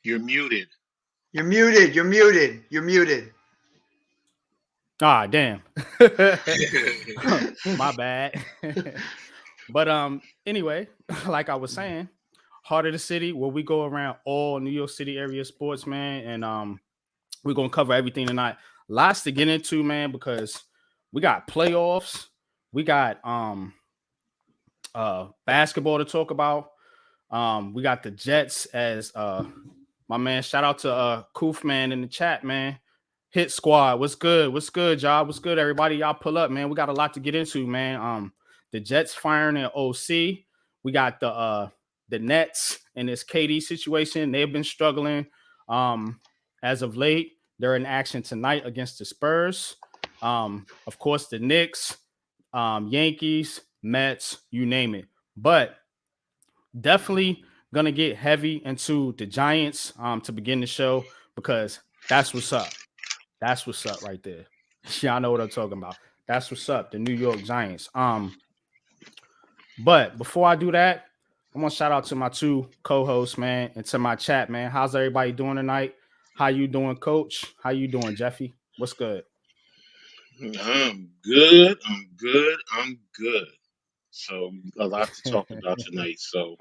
You're muted. You're muted. You're muted. You're muted. Ah, damn. My bad. But anyway, like I was saying, Heart of the City, where we go around all New York City area sports, man, and we're gonna cover everything tonight. Lots to get into, man, because we got playoffs, we got basketball to talk about. We got the Jets as my man. Shout out to Koof man in the chat, man. Hit squad, what's good? What's good, y'all? What's good, everybody? Y'all pull up, man. We got a lot to get into, man. The Jets firing at OC. We got the Nets in this KD situation. They've been struggling as of late. They're in action tonight against the Spurs. Of course, the Knicks, Yankees, Mets, you name it. But definitely gonna get heavy into the Giants to begin the show because that's what's up. That's what's up right there. Y'all know what I'm talking about. That's what's up, the New York Giants. But before I do that, I want to shout out to my two co-hosts, man, and to my chat, man. How's everybody doing tonight? How you doing, Coach? How you doing, Jeffy? What's good? I'm good. I'm good. So a lot to talk about tonight. So,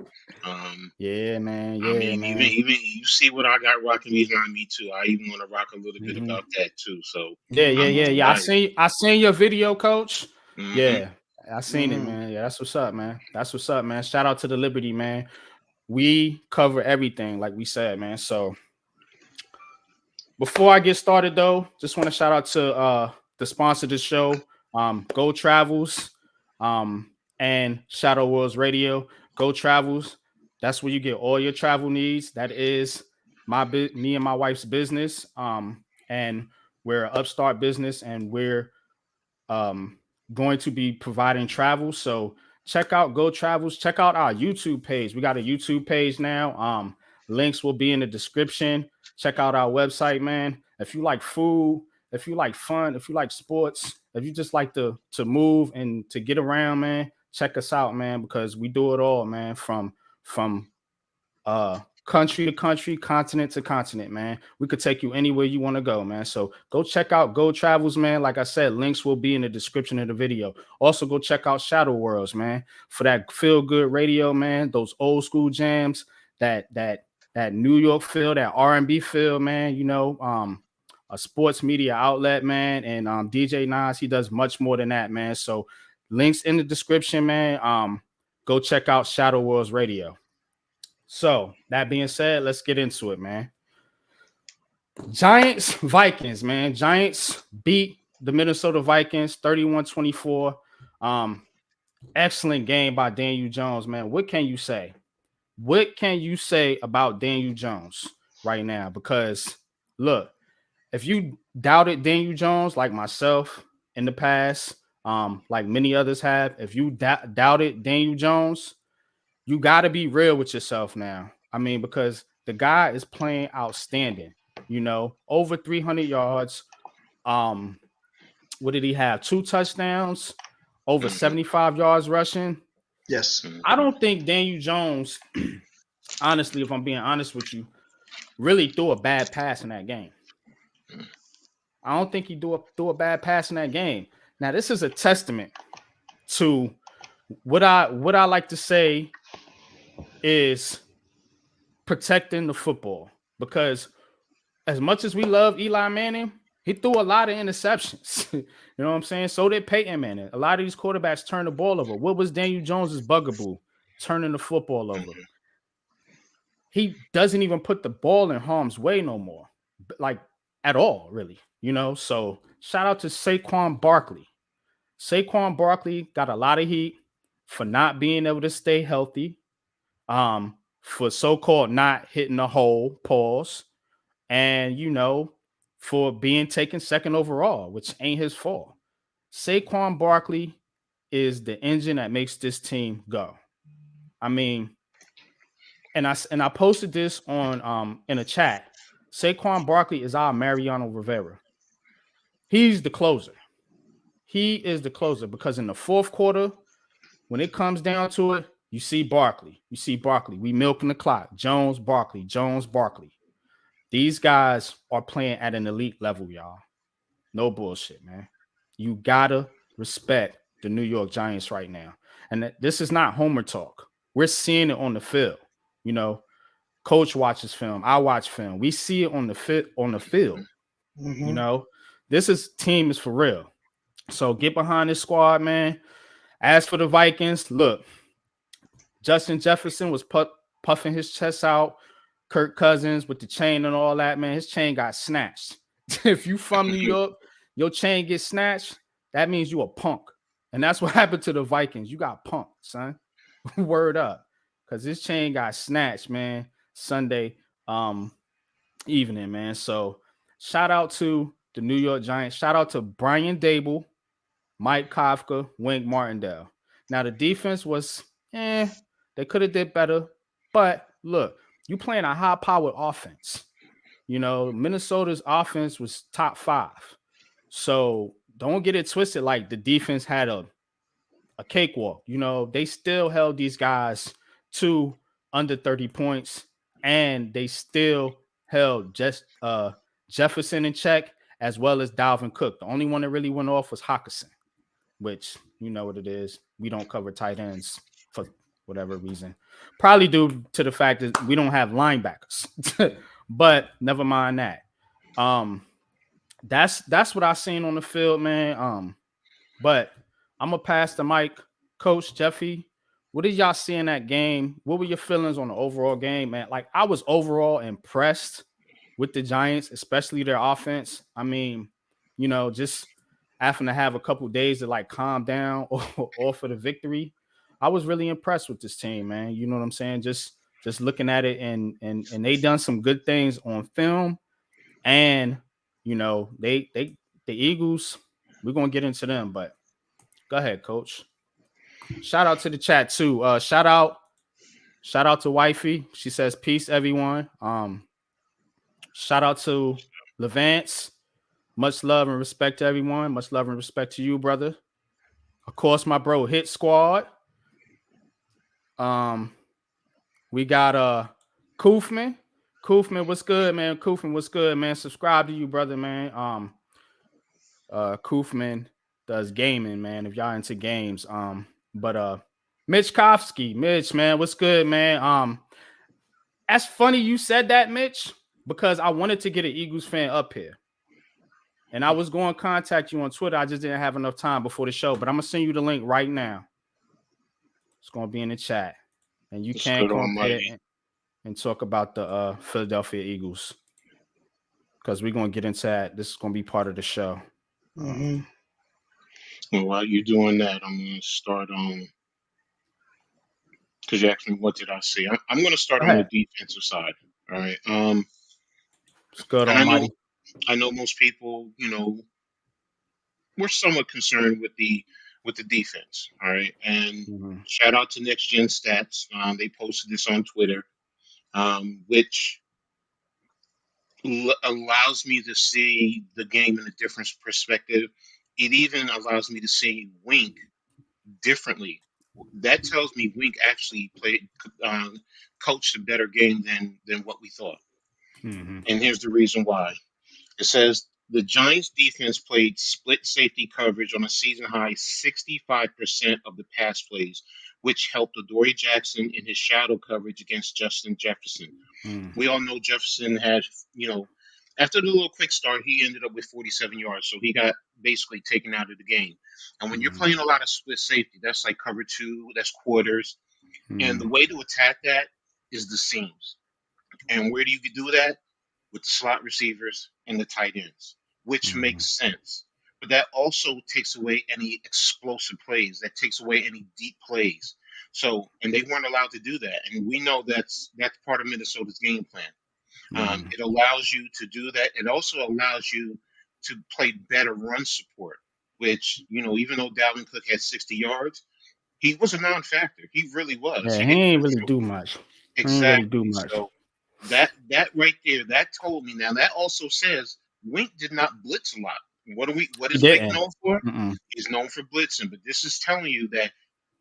yeah, man. Yeah, I mean, man. even you see what I got rocking behind me too. I even want to rock a little bit about that too. So yeah. I seen your video, Coach. Mm-hmm. Yeah, I seen it, man. Yeah, that's what's up, man. That's what's up, man. Shout out to the Liberty, man. We cover everything, like we said, man. So before I get started, though, just want to shout out to the sponsor of the show, Go Travels, and Shadow Worlds Radio. Go Travels. That's where you get all your travel needs. That is me and my wife's business. And we're an upstart business, and we're going to be providing travel. So check out Go Travels. Check out our YouTube page. We got a YouTube page now. Links will be in the description. Check out our website, man. If you like food, if you like fun, if you like sports, if you just like to move and to get around, man, check us out, man, because we do it all, man, from country to country, continent to continent, man. We could take you anywhere you want to go, man. So go check out Go Travels, man. Like I said, links will be in the description of the video. Also, go check out Shadow Worlds, man, for that feel good radio, man. Those old school jams, that New York feel, that R&B feel, man. You know, a sports media outlet, man. And DJ Nas, he does much more than that, man. So links in the description, man. Go check out Shadow Worlds Radio. So that being said, let's get into it, man. Giants, Vikings, man. Giants beat the Minnesota Vikings 31-24. Excellent game by Daniel Jones, man. What can you say? What can you say about Daniel Jones right now? Because look, if you doubted Daniel Jones like myself in the past, like many others have, if you doubted Daniel Jones, you got to be real with yourself now. I mean, because the guy is playing outstanding, you know, over 300 yards. What did he have? 2 touchdowns, over 75 yards rushing. Yes. I don't think Daniel Jones, honestly, if I'm being honest with you, really threw a bad pass in that game. I don't think he threw a bad pass in that game. Now, this is a testament to what I like to say is protecting the football, because as much as we love Eli Manning, he threw a lot of interceptions. You know what I'm saying? So did Peyton Manning. A lot of these quarterbacks turn the ball over. What was Daniel Jones's bugaboo? Turning the football over. He doesn't even put the ball in harm's way no more, like at all, really. You know, so shout out to Saquon Barkley. Saquon Barkley got a lot of heat for not being able to stay healthy. For so-called not hitting the hole, pause, and, you know, for being taken second overall, which ain't his fault. Saquon Barkley is the engine that makes this team go. I mean, and I posted this on in a chat. Saquon Barkley is our Mariano Rivera. He's the closer. He is the closer because in the fourth quarter, when it comes down to it, you see Barkley. You see Barkley. We milking the clock. Jones, Barkley. Jones, Barkley. These guys are playing at an elite level, y'all. No bullshit, man. You gotta respect the New York Giants right now. And this is not homer talk. We're seeing it on the field. You know, coach watches film. I watch film. We see it on the field. You know, team is for real. So get behind this squad, man. As for the Vikings, look, Justin Jefferson was puffing his chest out. Kirk Cousins with the chain and all that, man. His chain got snatched. If you from New York, your chain gets snatched, that means you a punk. And that's what happened to the Vikings. You got punked, son. Word up. Because his chain got snatched, man, Sunday evening, man. So shout out to the New York Giants. Shout out to Brian Dable, Mike Kafka, Wink Martindale. Now the defense was, they could have did better. But look, you playing a high-powered offense. You know, Minnesota's offense was top 5. So don't get it twisted like the defense had a cakewalk. You know, they still held these guys to under 30 points, and they still held just Jefferson in check as well as Dalvin Cook. The only one that really went off was Hawkinson, which you know what it is. We don't cover tight ends for whatever reason. Probably due to the fact that we don't have linebackers. But never mind that. That's what I seen on the field, man. But I'm gonna pass the mic, Coach Jeffy. What did y'all see in that game? What were your feelings on the overall game, man? Like, I was overall impressed with the Giants, especially their offense. I mean, you know, just having to have a couple days to like calm down or for the victory. I was really impressed with this team, man. You know what I'm saying? Just looking at it, and they done some good things on film, and you know the Eagles. We're gonna get into them, but go ahead, Coach. Shout out to the chat too. Shout out to Wifey. She says peace, everyone. Shout out to Levance. Much love and respect to everyone. Much love and respect to you, brother. Of course, my bro Hit Squad. We got Koofman. Koofman, what's good, man? Koofman, what's good, man? Subscribe to you, brother, man. Koofman does gaming, man. If y'all into games. But Mitch Kofsky, Mitch, man, what's good, man? That's funny you said that, Mitch, because I wanted to get an Eagles fan up here. And I was going to contact you on Twitter. I just didn't have enough time before the show. But I'm going to send you the link right now. It's going to be in the chat. And you can come up here and talk about the Philadelphia Eagles. Because we're going to get into that. This is going to be part of the show. Well, while you're doing that, I'm going to start on, because you asked me what did I see. I'm going to start on the defensive side. All right. It's good, almighty. I know most people, you know, we're somewhat concerned with the defense. All right. And shout out to Next Gen Stats. They posted this on Twitter, which allows me to see the game in a different perspective. It even allows me to see Wink differently. That tells me Wink actually coached a better game than what we thought. And here's the reason why. It says the Giants defense played split safety coverage on a season high 65% of the pass plays, which helped Adoree Jackson in his shadow coverage against Justin Jefferson. We all know Jefferson had, you know, after the little quick start, he ended up with 47 yards. So he got basically taken out of the game. And when you're playing a lot of split safety, that's like cover 2, that's quarters. And the way to attack that is the seams. And where do you do that? With the slot receivers and the tight ends, which makes sense. But that also takes away any explosive plays. That takes away any deep plays. So, and they weren't allowed to do that. And we know that's part of Minnesota's game plan. It allows you to do that. It also allows you to play better run support, which, you know, even though Dalvin Cook had 60 yards, he was a non-factor. He really was. Yeah, he ain't really do much. Exactly. Really do much. So that right there, that told me. Now, that also says Wink did not blitz a lot. What He is Wink didn't. known for? Mm-mm. He's known for blitzing, but this is telling you that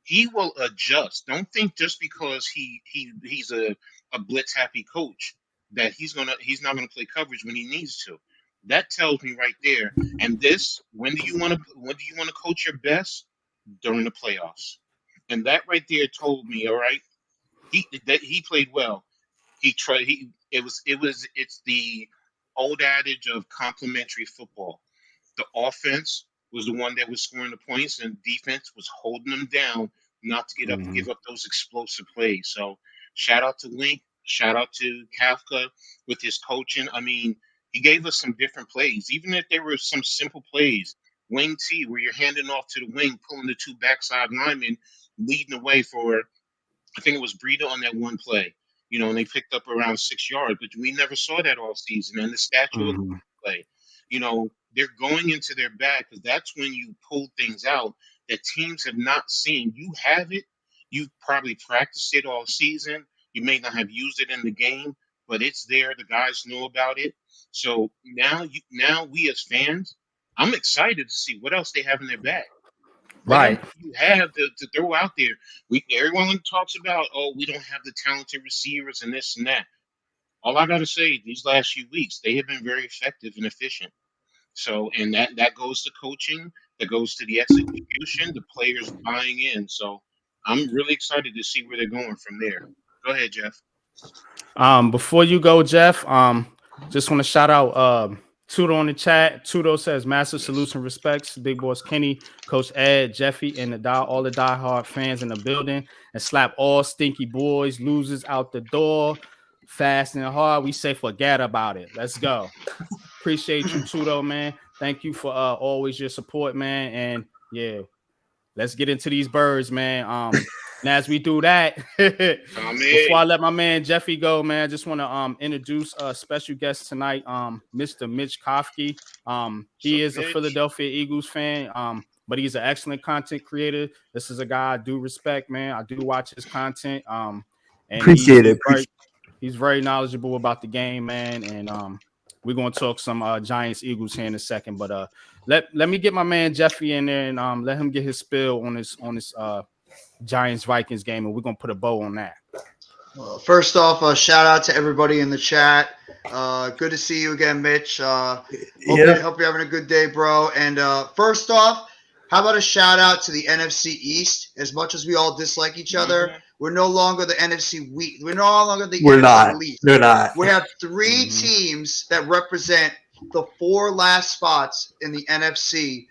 he will adjust. Don't think just because he's a blitz happy coach that he's not gonna play coverage when he needs to. That tells me right there. And this, when do you want to coach your best? During the playoffs. And that right there told me, all right, he played well. He tried. It's the old adage of complementary football. The offense was the one that was scoring the points, and defense was holding them down not to Mm-hmm. give up those explosive plays. So shout out to Link, shout out to Kafka with his coaching. I mean, he gave us some different plays, even if there were some simple plays. Wing T, where you're handing off to the wing, pulling the two backside linemen, leading the way for I think it was Breida on that one play, and they picked up around 6 yards, but we never saw that all season. And the statue of Mm-hmm. play, they're going into their bag because that's when you pull things out that teams have not seen. You have it, you've probably practiced it all season. You may not have used it in the game, but it's there. The guys know about it. So now we as fans, I'm excited to see what else they have in their bag. What else Right. do you have to throw out there? Everyone talks about, oh, we don't have the talented receivers and this and that. All I gotta say, these last few weeks, they have been very effective and efficient. So, and that goes to coaching, that goes to the execution, the players buying in. So, I'm really excited to see where they're going from there. Go ahead, Jeff. Before you go, Jeff, just want to shout out Tudo in the chat. Tudo says massive Yes. salutes and respects. Big boss Kenny, Coach Ed, Jeffy, and all the diehard fans in the building, and slap all stinky boys, losers out the door. Fast and hard. We say forget about it. Let's go. Appreciate you, Tudo, man. Thank you for always your support, man. And yeah, let's get into these birds, man. And as we do that, before I Tommy. let my man Jeffy go, man, I just want to introduce a special guest tonight, Mr. Mitch Kofke. What's He up, is a Mitch? Philadelphia Eagles fan, but he's an excellent content creator. This is a guy I do respect, man. I do watch his content, and Appreciate it. Appreciate he's very knowledgeable about the game, man. And we're gonna talk some Giants Eagles here in a second, but let me get my man Jeffy in there and let him get his spill on this Giants Vikings game, and we're gonna put a bow on that. First off, shout out to everybody in the chat. Good to see you again, Mitch. Hope you're having a good day, bro. And first off, how about a shout out to the NFC East? As much as we all dislike each other, we're no longer the NFC weak. We're no longer the We're NFC not. least. They're not. We have three teams that represent the four last spots in the NFC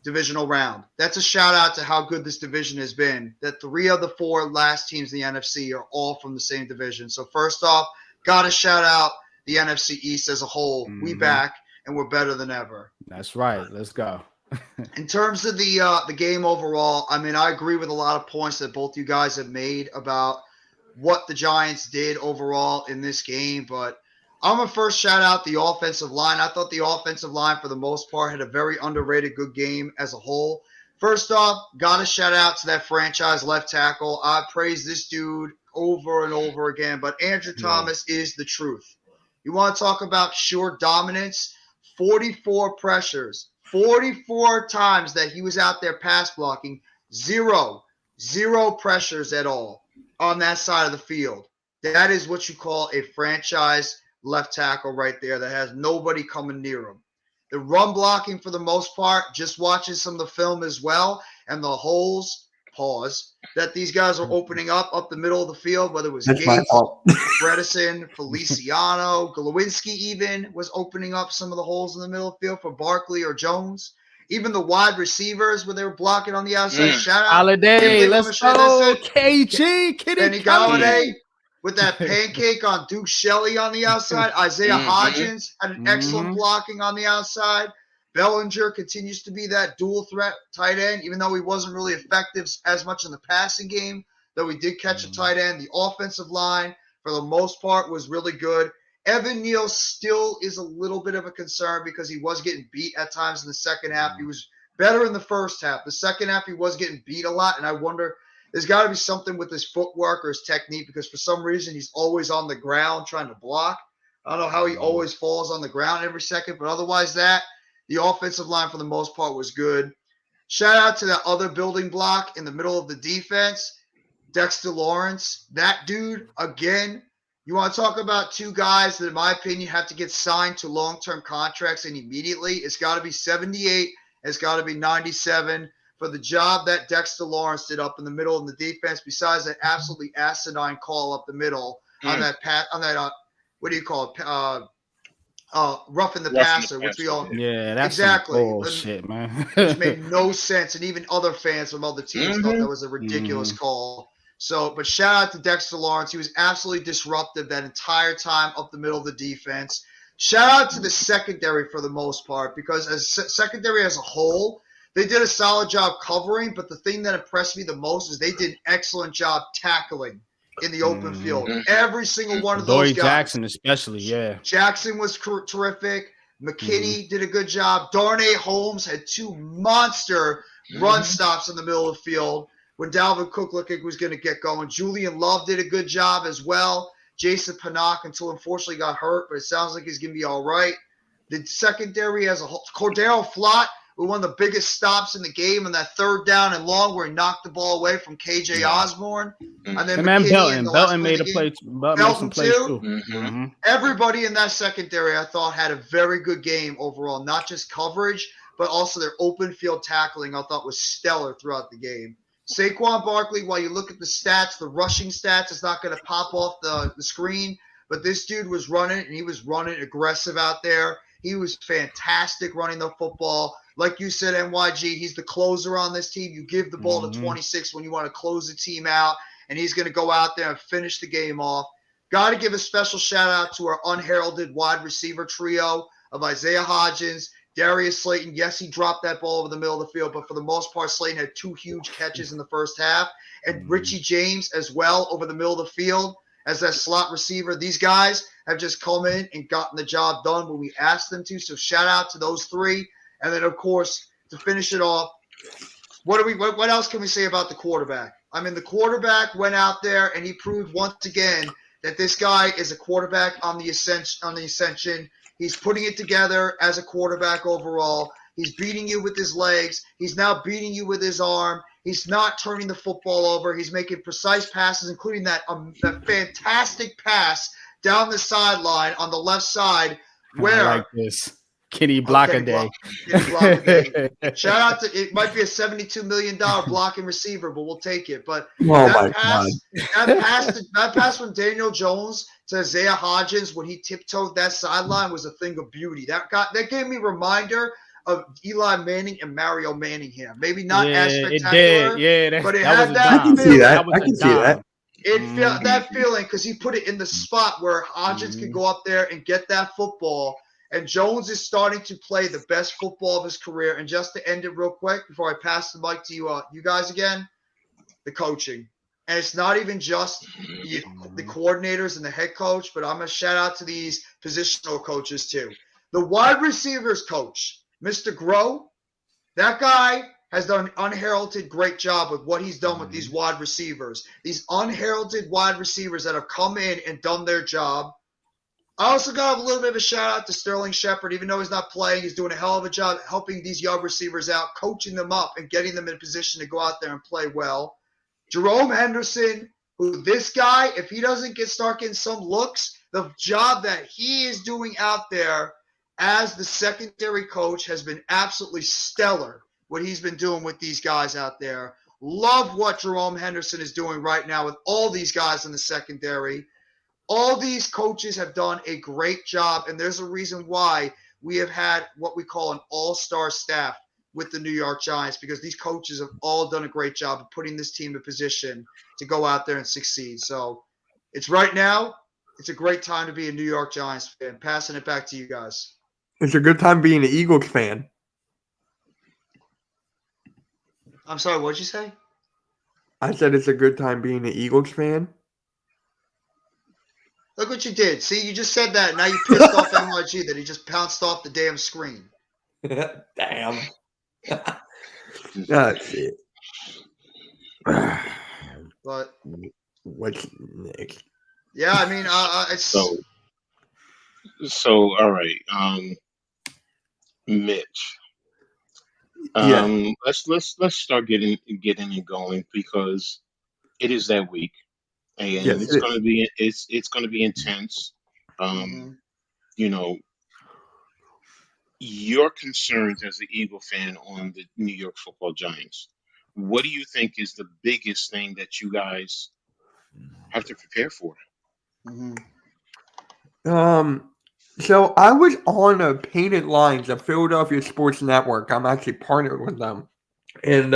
divisional round. That's a shout out to how good this division has been. That three of the four last teams in the NFC are all from the same division. So first off, gotta shout out the NFC East as a whole. We back and we're better than ever. That's right. Let's go. In terms of the game overall, I mean, I agree with a lot of points that both you guys have made about what the Giants did overall in this game, but I'm going to first shout out the offensive line. I thought the offensive line, for the most part, had a very underrated good game as a whole. First off, got to shout out to that franchise left tackle. I praise this dude over and over again, but Andrew Thomas is the truth. You want to talk about sure dominance? 44 pressures, 44 times that he was out there pass blocking, zero pressures at all on that side of the field. That is what you call a franchise left tackle right there that has nobody coming near him. The run blocking, for the most part, just watching some of the film as well, and the holes, that these guys are opening up the middle of the field, whether it was That's my Gates, fault. Bredesen, Feliciano, Glowinski even was opening up some of the holes in the middle of the field for Barkley or Jones. Even the wide receivers where they were blocking on the outside. Shout out Holiday, let's go. KG, Kenny Galladay with that pancake on Duke Shelley on the outside. Isaiah Hodgins had an excellent blocking on the outside. Bellinger continues to be that dual threat tight end, even though he wasn't really effective as much in the passing game, though he did catch a tight end. The offensive line, for the most part, was really good. Evan Neal still is a little bit of a concern because he was getting beat at times in the second half. He was better in the first half. The second half, he was getting beat a lot, and I wonder – there's got to be something with his footwork or his technique because for some reason he's always on the ground trying to block. I don't know how he always falls on the ground every second, but otherwise that, The offensive line, for the most part, was good. Shout out to that other building block in the middle of the defense, Dexter Lawrence. That dude, again, you want to talk about two guys that, in my opinion, have to get signed to long-term contracts and immediately. It's got to be 78. It's got to be 97 for the job that Dexter Lawrence did up in the middle of the defense, besides that absolutely asinine call up the middle on that what do you call it? Roughing the Roughing the passer, which we passer. all Yeah, that's some exactly, bullshit, man. which made no sense, and even other fans from other teams thought that was a ridiculous call. So, but shout out to Dexter Lawrence. He was absolutely disruptive that entire time up the middle of the defense. Shout out to the secondary for the most part, because as secondary as a whole, they did a solid job covering, but the thing that impressed me the most is they did an excellent job tackling in the open field. Every single one of those Dory guys. Jackson especially, yeah. Jackson was terrific. McKinney did a good job. Darnay Holmes had two monster run stops in the middle of the field when Dalvin Cook looked like he was going to get going. Julian Love did a good job as well. Jason Pinnock until unfortunately got hurt, but it sounds like he's going to be all right. The secondary as a whole, Cordero Flott, who one of the biggest stops in the game on that third down and long where he knocked the ball away from KJ Osborne. And then Belton made a play. Belton made some plays too. Everybody in that secondary, I thought, had a very good game overall. Not just coverage, but also their open field tackling, I thought, was stellar throughout the game. Saquon Barkley, while you look at the stats, the rushing stats, it's not going to pop off the screen, but this dude was running, and he was running aggressive out there. He was fantastic running the football. Like you said, NYG, he's the closer on this team. You give the ball to 26 when you want to close the team out, and he's going to go out there and finish the game off. Got to give a special shout-out to our unheralded wide receiver trio of Isaiah Hodgins, Darius Slayton. Yes, he dropped that ball over the middle of the field, but for the most part, Slayton had two huge catches in the first half. And Richie James as well over the middle of the field as that slot receiver. These guys have just come in and gotten the job done when we asked them to. So shout-out to those three. And then, of course, to finish it off, what else can we say about the quarterback? I mean, the quarterback went out there and he proved once again that this guy is a quarterback on the ascension. He's putting it together as a quarterback overall. He's beating you with his legs. He's now beating you with his arm. He's not turning the football over. He's making precise passes, including that fantastic pass down the sideline on the left side where I like this. Kenny Blockaday. Shout out to it. Might be a $72 million blocking receiver, but we'll take it. But that pass from Daniel Jones to Isaiah Hodgins when he tiptoed that sideline was a thing of beauty. That gave me a reminder of Eli Manning and Mario Manningham. Maybe not as spectacular, but it had that. I can see that. I can see that. It felt that feeling because he put it in the spot where Hodgins could go up there and get that football. And Jones is starting to play the best football of his career. And just to end it real quick before I pass the mic to you guys again, the coaching. And it's not even just the coordinators and the head coach, but I'm going to shout out to these positional coaches too. The wide receivers coach, Mr. Groh, that guy has done an unheralded great job with what he's done with these wide receivers. These unheralded wide receivers that have come in and done their job. I also got a little bit of a shout out to Sterling Shepard. Even though he's not playing, he's doing a hell of a job helping these young receivers out, coaching them up, and getting them in a position to go out there and play well. Jerome Henderson, who this guy, if he doesn't start getting some looks, the job that he is doing out there as the secondary coach has been absolutely stellar, what he's been doing with these guys out there. Love what Jerome Henderson is doing right now with all these guys in the secondary. All these coaches have done a great job, and there's a reason why we have had what we call an all-star staff with the New York Giants, because these coaches have all done a great job of putting this team in position to go out there and succeed. So it's right now, it's a great time to be a New York Giants fan. Passing it back to you guys. It's a good time being an Eagles fan. I'm sorry, what'd you say? I said it's a good time being an Eagles fan. Look what you did. See, you just said that. Now you pissed off NYG that he just pounced off the damn screen. Damn. That's it. But what's next? Yeah, I mean, it's so all right. Mitch. Yeah, Let's start getting it going because it is that week, and yes, it is. it's gonna be intense. Um, Mm-hmm. you know, your concerns as an Eagle fan on the New York Football Giants. What do you think is the biggest thing that you guys have to prepare for? Mm-hmm. Um, so I was on a Painted Lines, a Philadelphia Sports Network. I'm actually partnered with them, and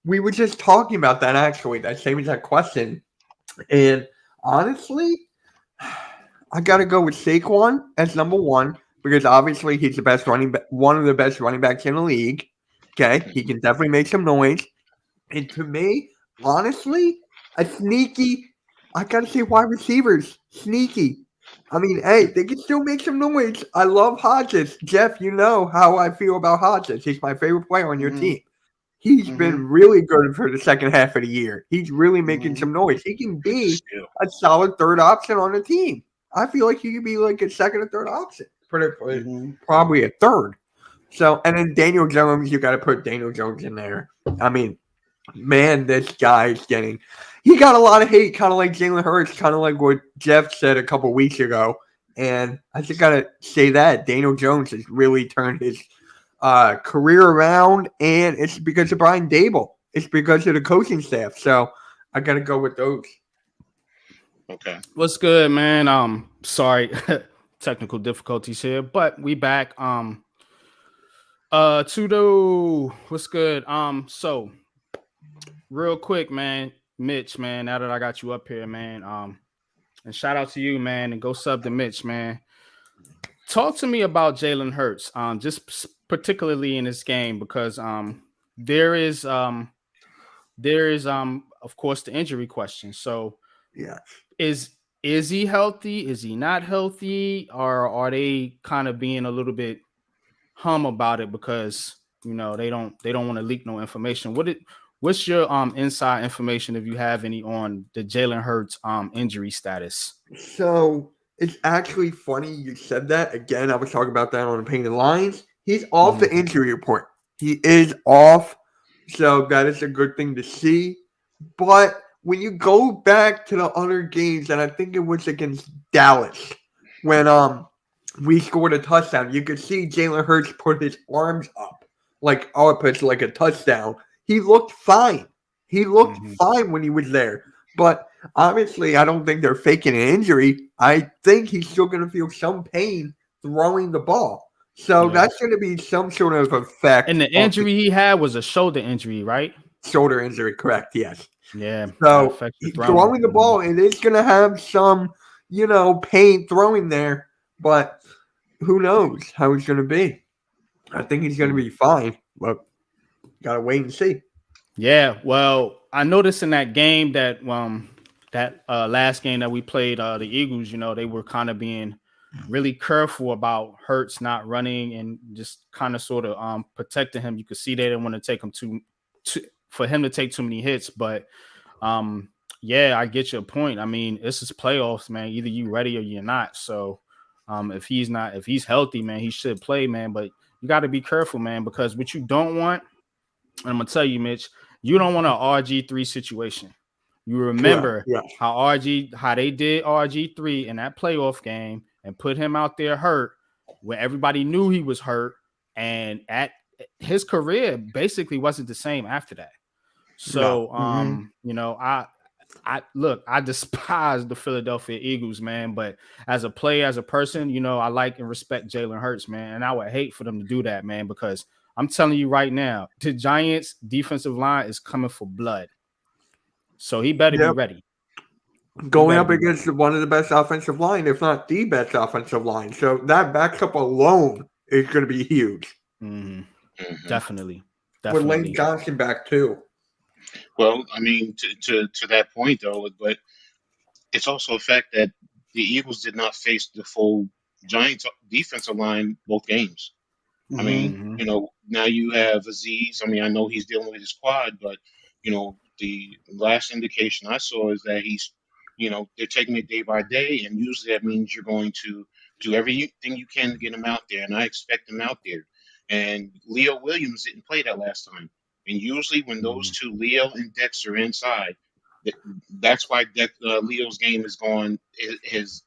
we were just talking about that actually. That same exact question, and honestly, I got to go with Saquon as number one because obviously he's the best running back, one of the best running backs in the league. Okay, he Mhm. can definitely make some noise. And to me, honestly, a sneaky, I gotta say, wide receivers, sneaky. I mean, hey, they can still make some noise. I love Hodges. Jeff, you know how I feel about Hodges. He's my favorite player on your Mm-hmm. team. He's Mm-hmm. been really good for the second half of the year. He's really making Mm-hmm. some noise. He can It's a be skill. a solid third option on the team. I feel like he could be like a second or third option, Mm-hmm. probably a third. So, and then Daniel Jones, you got to put Daniel Jones in there. I mean, man, this guy's getting. He got a lot of hate, kind of like Jalen Hurts, kind of like what Jeff said a couple weeks ago. And I just got to say that Daniel Jones has really turned his career around, and it's because of Brian Dable. It's because of the coaching staff. So I got to go with those. Okay. What's good, man? Sorry, technical difficulties here, but we back. Tudo, what's good? So real quick, man, Mitch, man. Now that I got you up here, man, and shout out to you, man, and go sub to Mitch, man. Talk to me about Jalen Hurts, just particularly in this game because there is of course the injury question. So Yeah. is is he healthy? Is he not healthy? Or are they kind of being a little bit hum about it because they don't want to leak no information? What's your inside information if you have any on the Jalen Hurts injury status? So it's actually funny you said that. Again, I was talking about that on the Painted Lines. He's off Mhm. the injury report. He is off. So that is a good thing to see. But when you go back to the other games, and I think it was against Dallas, when we scored a touchdown, you could see Jalen Hurts put his arms up up it's like a touchdown. He looked fine. He looked Mhm. fine when he was there. But obviously, I don't think they're faking an injury. I think he's still going to feel some pain throwing the ball. So Yeah. that's going to be some sort of effect And the of the injury he had was a shoulder injury, right? shoulder injury, correct? Yes. Yeah, that So affects your throwing. throwing the ball, it is going to have some, pain throwing there, but who knows how he's going to be? I think he's going to Mhm. be fine, but got to wait and see. Yeah, well, I noticed in that game that last game that we played, the Eagles, they were kind of being really careful about Hurts not running and just kind of sort of protecting him. You could see they didn't want to take him too for him to take too many hits, but um yeah, I get your point. I mean, this is playoffs, man. Either you ready or you're not. So if he's healthy, man, he should play, man. But you got to be careful, man, because what you don't want, and I'm gonna tell you, Mitch, you don't want an RG3 situation. You Correct. remember Yes. how they did RG3 in that playoff game and put him out there hurt when everybody knew he was hurt, and at his career basically wasn't the same after that. No. So Mm-hmm. I look, I despise the Philadelphia Eagles, man. But as a player, as a person, I like and respect Jalen Hurts, man. And I would hate for them to do that, man, because I'm telling you right now, the Giants defensive line is coming for blood. So he better be Yep. ready. He Going better up be ready. against one of the best offensive line, if not the best offensive line. So that backup alone is going to be huge. Hmm. Hmm. Definitely. With Lane Definitely. Johnson back too. Well, I mean, to that point though, but it's also a fact that the Eagles did not face the full Giants defensive line both games. I Mm-hmm. mean, Hmm. now you have Aziz. I mean, I know he's dealing with his quad, but the last indication I saw is that they're taking it day by day, and usually that means you're going to do everything you can to get him out there, and I expect him out there. and Leo Williams didn't play that last time. And usually, when those two, Leo and Dex, are inside, that, that's why Leo's game is gone has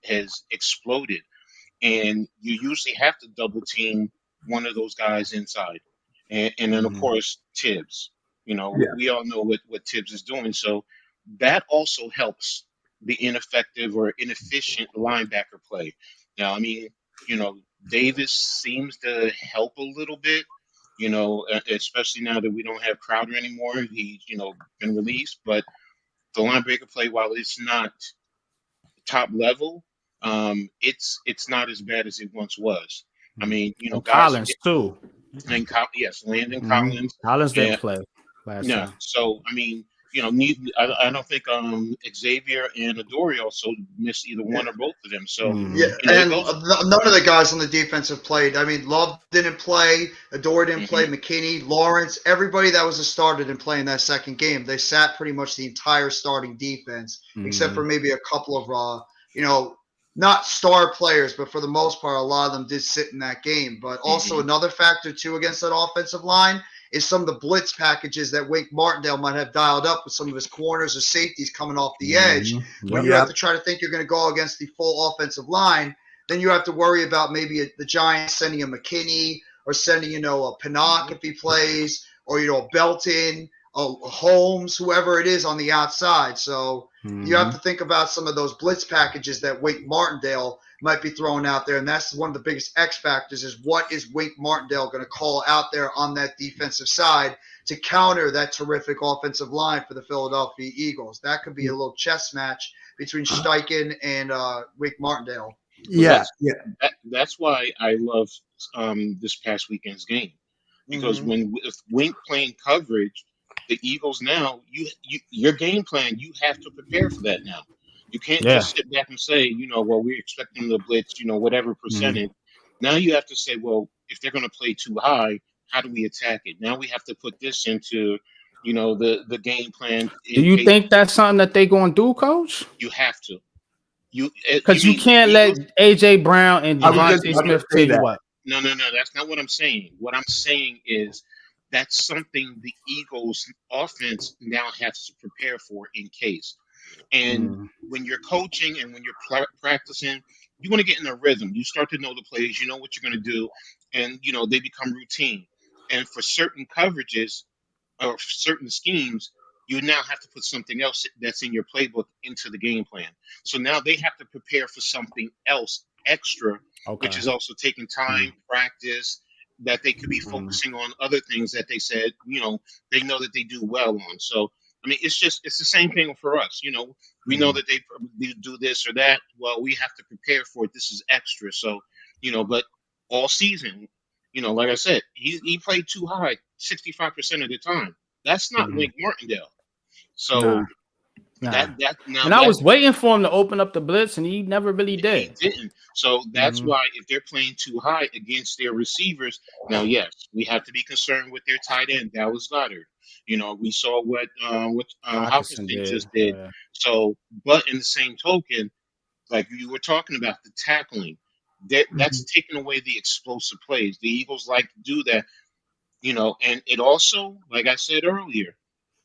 exploded. And you usually have to double team one of those guys inside, and then of course Tibbs. You know, Yeah. we all know what Tibbs is doing, so that also helps the ineffective or inefficient linebacker play. Now, I mean, you know, Davis seems to help a little bit. You know, especially now that we don't have Crowder anymore, he's been released. But the linebacker play, while it's not top level, it's not as bad as it once was. I mean, And guys are Collins getting too. yes, Landon Collins, Collins didn't and play last yeah. time. So I mean, I don't think Xavier and Adore also missed either one or both of them. So Yeah, it and goes. none of the guys on the defense have played. I mean, Love didn't play, Adore didn't Hmm. play, McKinney, Lawrence, everybody that was a starter didn't play in that second game. They sat pretty much the entire starting defense, except for maybe a couple of not star players, but for the most part, a lot of them did sit in that game. But also Hmm. another factor too against that offensive line is some of the blitz packages that Wink Martindale might have dialed up with some of his corners or safeties coming off the edge. When you have to try to think you're going to go against the full offensive line, then you have to worry about maybe the Giants sending a McKinney or sending, a Pinnock if he plays, or, Belton, a Holmes, whoever it is on the outside. So you have to think about some of those blitz packages that Wink Martindale might be throwing out there. And that's one of the biggest X factors is what is Wink Martindale going to call out there on that defensive side to counter that terrific offensive line for the Philadelphia Eagles. That could be a little chess match between Steichen and Wink Martindale. Well, Yeah. that's why I love this past weekend's game, because if Wink playing coverage, the Eagles now your game plan, you have to prepare for that now. You can't Yeah. just sit back and say, well, we're expecting the blitz, whatever percentage. Now you have to say, well, if they're going to play too high, how do we attack it? Now we have to put this into, the game plan Do in you case think that's something that they gonna do, Coach? you have to. You Because you mean the can't let Eagles? AJ Brown and I was just Devontae about to Smith say tell you that. what. No, no, no. That's not what I'm saying. What I'm saying is that's something the Eagles offense now has to prepare for in case. And when you're coaching and when you're practicing, you want to get in a rhythm. You start to know the plays, you know what you're going to do, and they become routine. And for certain coverages or certain schemes, you now have to put something else that's in your playbook into the game plan. So now they have to prepare for something else extra, which Okay. is also taking time, practice, that they could be focusing on other things that they said, they know that they do well on. So, I mean, it's the same thing for us. We know that they probably do this or that. Well, we have to prepare for it. This is extra. So, but all season, like I said, he played too high 65% of the time. That's not Wink Martindale. So Nah. that now And I that was waiting for him to open up the blitz, and he never really he did. didn't. So that's why if they're playing too high against their receivers, now yes, we have to be concerned with their tight end, Dallas Goddard. We saw what Hawkinson Hawkinson did. just did. So, but in the same token, like you were talking about the tackling, that's taking away the explosive plays. The Eagles like to do that, and it also, like I said earlier,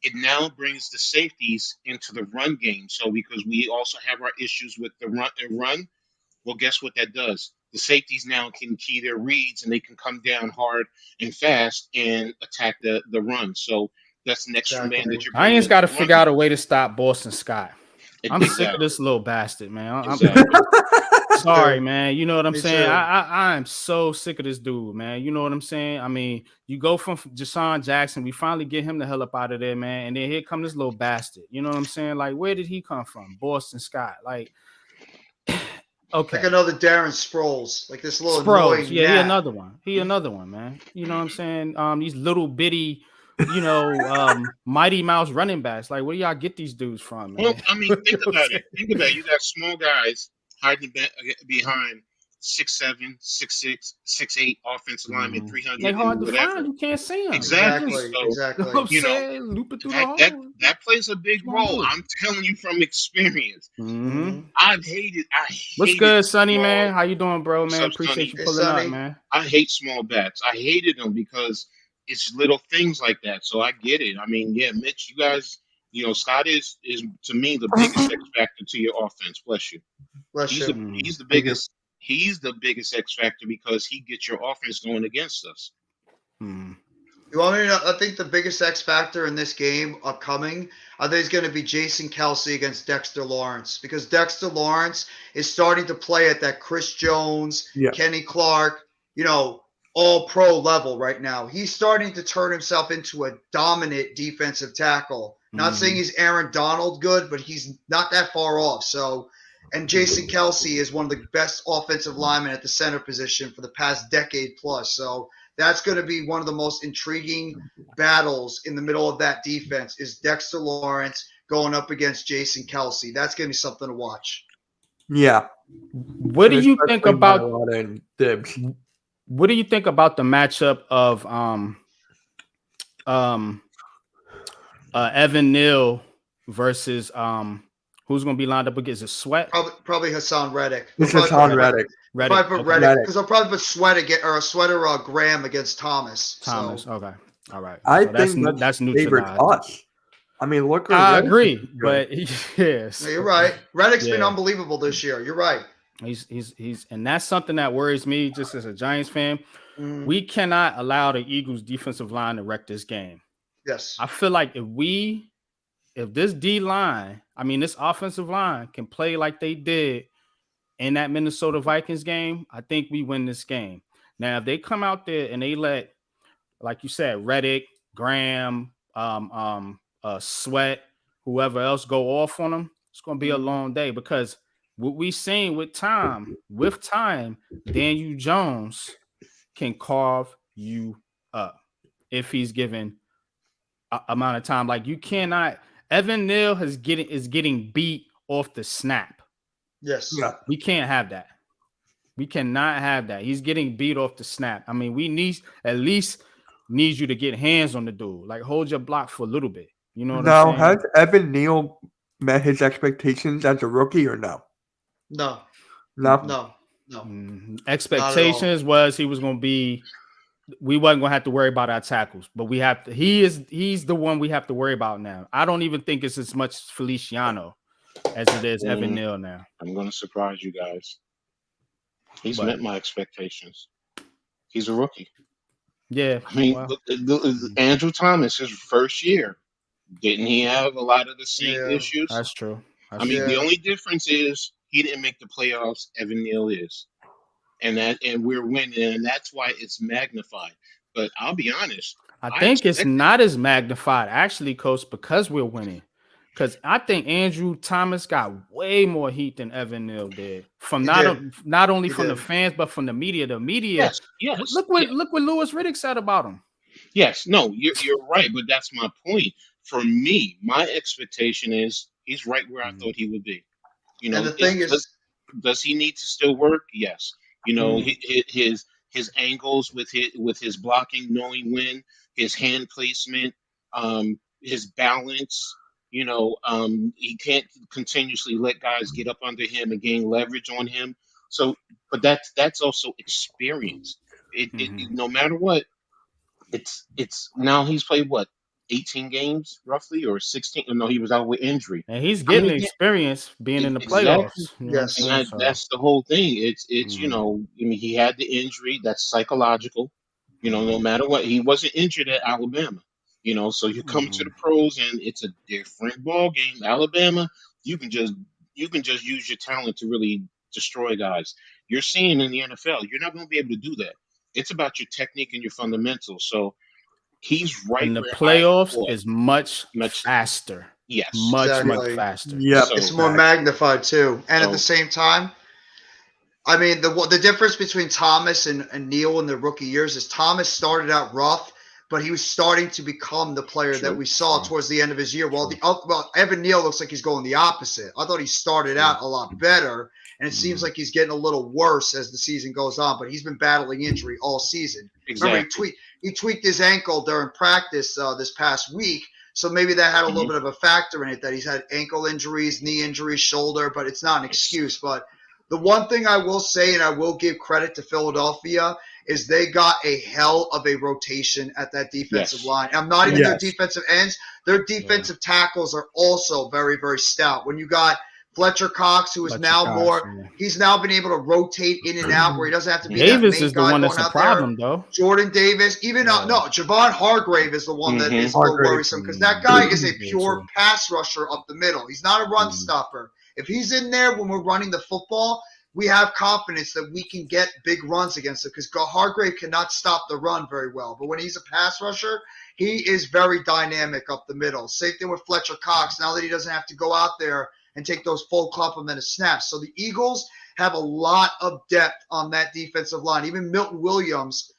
it now brings the safeties into the run game. So because we also have our issues with the run, well, guess what that does? The safeties now can key their reads and they can come down hard and fast and attack the run. So that's an extra man that you're bringing Lions into got to the run figure out a game. way to stop Boston Scott. I'm sick of Exactly. this little bastard, man. Exactly. Sorry, man. You know what I'm Me saying? too. I am so sick of this dude, man. You know what I'm saying? I mean, you go from Jashawn Jackson, we finally get him the hell up out of there, man. And then here come this little bastard. You know what I'm saying? Like, where did he come from? Boston Scott. Like, okay. Like another Darren Sproles, like this little Sproles. annoying Yeah, he gnat. another one. He another one, man. You know what I'm saying? These little bitty, Mighty Mouse running backs. Like, where do y'all get these dudes from, Well, man? I mean, You know think what I'm about it. saying? Think about it. You got small guys hiding behind 6'7", 6'6", 6'8" offensive lineman, They 300 hard and to find. whatever. You can't see them. Exactly. Exactly. So, You know what I'm Exactly. you know, saying? Loop it through the that hole. that plays a big What you gonna role. do? I'm telling you from experience. Mm-hmm. I What's hated good, Sonny, small man? How you doing, bro, man? sub Appreciate you Sonny. Hey, pulling up, Sonny. man. I hate small backs. I hated them because it's little things like that. So I get it. I mean, yeah, Mitch, you guys, Scott is to me the biggest X factor to your offense. Bless you. Bless He's you. the Mm-hmm. he's the Thank you. biggest he's the biggest X factor because he gets your offense going against us. Mm-hmm. You want me to know? I think the biggest X factor in this game upcoming, I think is going to be Jason Kelsey against Dexter Lawrence because Dexter Lawrence is starting to play at that Chris Jones, Yeah. Kenny Clark, all pro level right now. He's starting to turn himself into a dominant defensive tackle. Not saying he's Aaron Donald good, but he's not that far off. So, and Jason Kelsey is one of the best offensive linemen at the center position for the past decade plus. So that's going to be one of the most intriguing battles in the middle of that defense is Dexter Lawrence going up against Jason Kelsey. That's going to be something to watch. Yeah. What do And you think especially about Mailata and Dibs. what do you think about the matchup of Evan Neal versus who's gonna be lined up against a Sweat? Probably Hassan Reddick. This is Hassan Reddick. Reddick. Probably put Okay. Reddick Reddick. because they'll probably put Sweater Graham against Thomas. Thomas. So Okay. All right. I So that's think that's favors neutralized. us. I mean, look. I Reddick agree, is good. but yes, yeah, you're right. Reddick's been Yeah. unbelievable this year. You're right. He's and that's something that worries me just as a Giants fan. Mhm. We cannot allow the Eagles defensive line to wreck this game. Yes. I feel like if this D line, I mean this offensive line can play like they did in that Minnesota Vikings game, I think we win this game. Now, if they come out there and they let, like you said, Reddick, Graham, Sweat, whoever else go off on them, it's going to be a long day because what we seen with time, Daniel Jones can carve you up if he's given amount of time. Like you cannot. Evan Neal is getting beat off the snap. Yes. Yeah. We can't have that. We cannot have that. He's getting beat off the snap. I mean, we at least need you to get hands on the dude. Like hold your block for a little bit. You know what Now, I'm saying? has Evan Neal met his expectations as a rookie or no? No. No. No. No. Expectations was he was going to be. We wasn't going to have to worry about our tackles, but we have to. He's the one we have to worry about now. I don't even think it's as much Feliciano as it is Evan Neal now. I'm going to surprise you guys. He's But- met my expectations. He's a rookie. Yeah. I mean, well, look, Andrew Thomas, his first year, didn't he have a lot of the same Yeah. issues? that's true. I mean, the Yeah. only difference is he didn't make the playoffs. Evan Neal is, and we're winning, and that's why it's magnified. But I'll be honest, I think it's not as magnified, actually, Coach, because we're winning. Because I think Andrew Thomas got way more heat than Evan Neal did from He not only He from the did. fans but from the media. The media, yes. look what Louis Riddick said about him. Yes, no, you're right, but that's my point. For me, my expectation is he's right where I thought he would be. You And know, the thing is, does he need to still work? Yes. You know, his angles with his blocking, knowing when, his hand placement, his balance. He can't continuously let guys get up under him and gain leverage on him. So, but that's also experience. No matter what, it's now he's played what 18 games roughly or 16. No, he was out with injury. And he's How getting many experience being in the Exactly. playoffs. You know Yes. what I'm And saying? that's the whole thing. It's Mhm. I mean, he had the injury. That's psychological. No matter what, he wasn't injured at Alabama. So you come to the pros and it's a different ball game. Alabama, you can just use your talent to really destroy guys. You're seeing in the NFL, you're not going to be able to do that. It's about your technique and your fundamentals. So he's right And the where I playoffs thought. is much faster. Yes. Much Exactly. faster. Yeah. So- it's more magnified too. And at the So- same time, I mean, the difference between Thomas and Neal in their rookie years is Thomas started out rough, but he was starting to become the player that we saw towards the end of his year. Well, Evan Neal looks like he's going the opposite. I thought he started out a lot better, and it seems like he's getting a little worse as the season goes on. But he's been battling injury all season. Remember, Exactly. he tweaked his ankle during practice this past week. So maybe that had a little bit of a factor in it, that he's had ankle injuries, knee injuries, shoulder, but it's not an excuse. But the one thing I will say, and I will give credit to Philadelphia, is they got a hell of a rotation at that defensive Yes. line. I'm not even Yes. their defensive ends. Their defensive tackles are also very, very stout. When you got Fletcher Cox, who is Fletcher now Cox, yeah. he's now been able to rotate in and out where he doesn't have to be Davis that main is the guy one going that's a out problem, there. though. Jordan Davis, even Yeah. no, Javon Hargrave is the one that is a little Hargrave. worrisome because that guy is a Yeah, pure too. pass rusher up the middle. He's not a run stopper. If he's in there when we're running the football, we have confidence that we can get big runs against him because Hargrave cannot stop the run very well. But when he's a pass rusher, he is very dynamic up the middle. Same thing with Fletcher Cox. Now that he doesn't have to go out there and take those full complement of snaps. So the Eagles have a lot of depth on that defensive line. Even Milton Williams,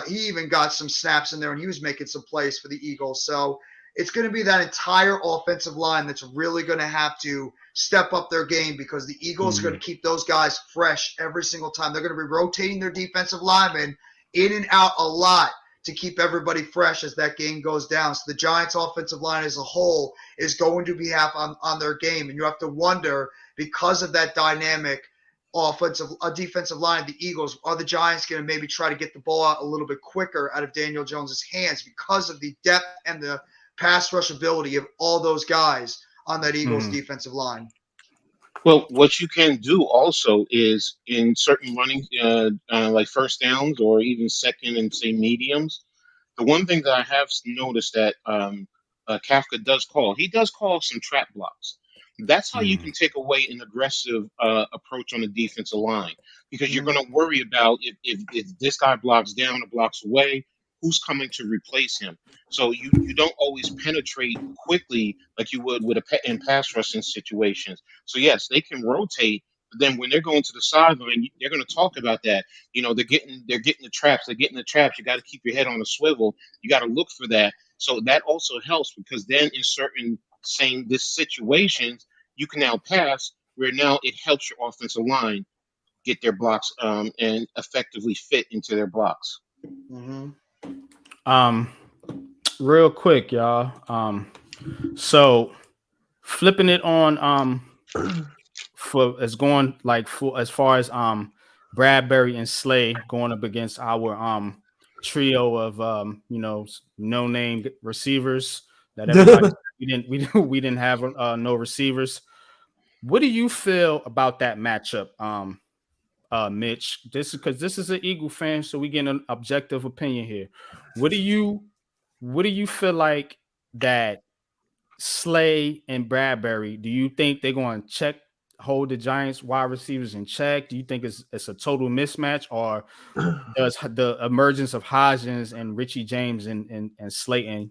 he even got some snaps in there, and he was making some plays for the Eagles. So it's going to be that entire offensive line that's really going to have to step up their game because the Eagles are going to keep those guys fresh every single time. They're going to be rotating their defensive linemen in and out a lot to keep everybody fresh as that game goes down. So the Giants' offensive line as a whole is going to be half on their game. And you have to wonder, because of that dynamic defensive line of the Eagles, are the Giants going to maybe try to get the ball out a little bit quicker out of Daniel Jones's hands because of the depth and the pass rush ability of all those guys on that Eagles defensive line? Well, what you can do also is in certain running, like first downs or even second and say mediums. The one thing that I have noticed that Kafka does call, he does call some trap blocks. That's how you can take away an aggressive approach on the defensive line because you're going to worry about if this guy blocks down or blocks away, who's coming to replace him. So you don't always penetrate quickly like you would with in pass rushing situations. So yes, they can rotate, but then when they're going to the sideline, they're going to talk about that. You know, they're getting the traps. They're getting the traps. You got to keep your head on a swivel. You got to look for that. So that also helps because then in certain this situations, you can now pass where now it helps your offensive line get their blocks and effectively fit into their blocks. Real quick, y'all. So flipping it on for as going like for as far as Bradbury and Slay going up against our trio of no name receivers that everybody we didn't have no receivers. What do you feel about that matchup, Mitch? This is because this is an Eagle fan, so we get an objective opinion here. What do you feel like that Slay and Bradbury? Do you think they're going to hold the Giants wide receivers in check? Do you think it's a total mismatch, or does the emergence of Hodgins and Richie James and Slayton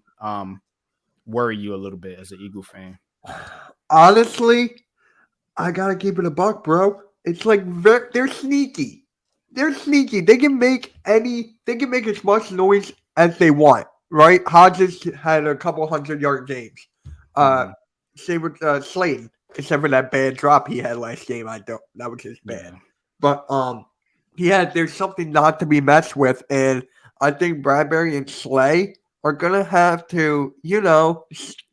worry you a little bit as an Eagle fan? Honestly, I gotta keep it a buck, bro. It's like they're sneaky. They're sneaky. They can make as much noise as they want, right? Hodges had a couple 100-yard games. Same with Slayton, except for that bad drop he had last game. That was just bad. Yeah. But there's something not to be messed with, and I think Bradbury and Slay are gonna have to,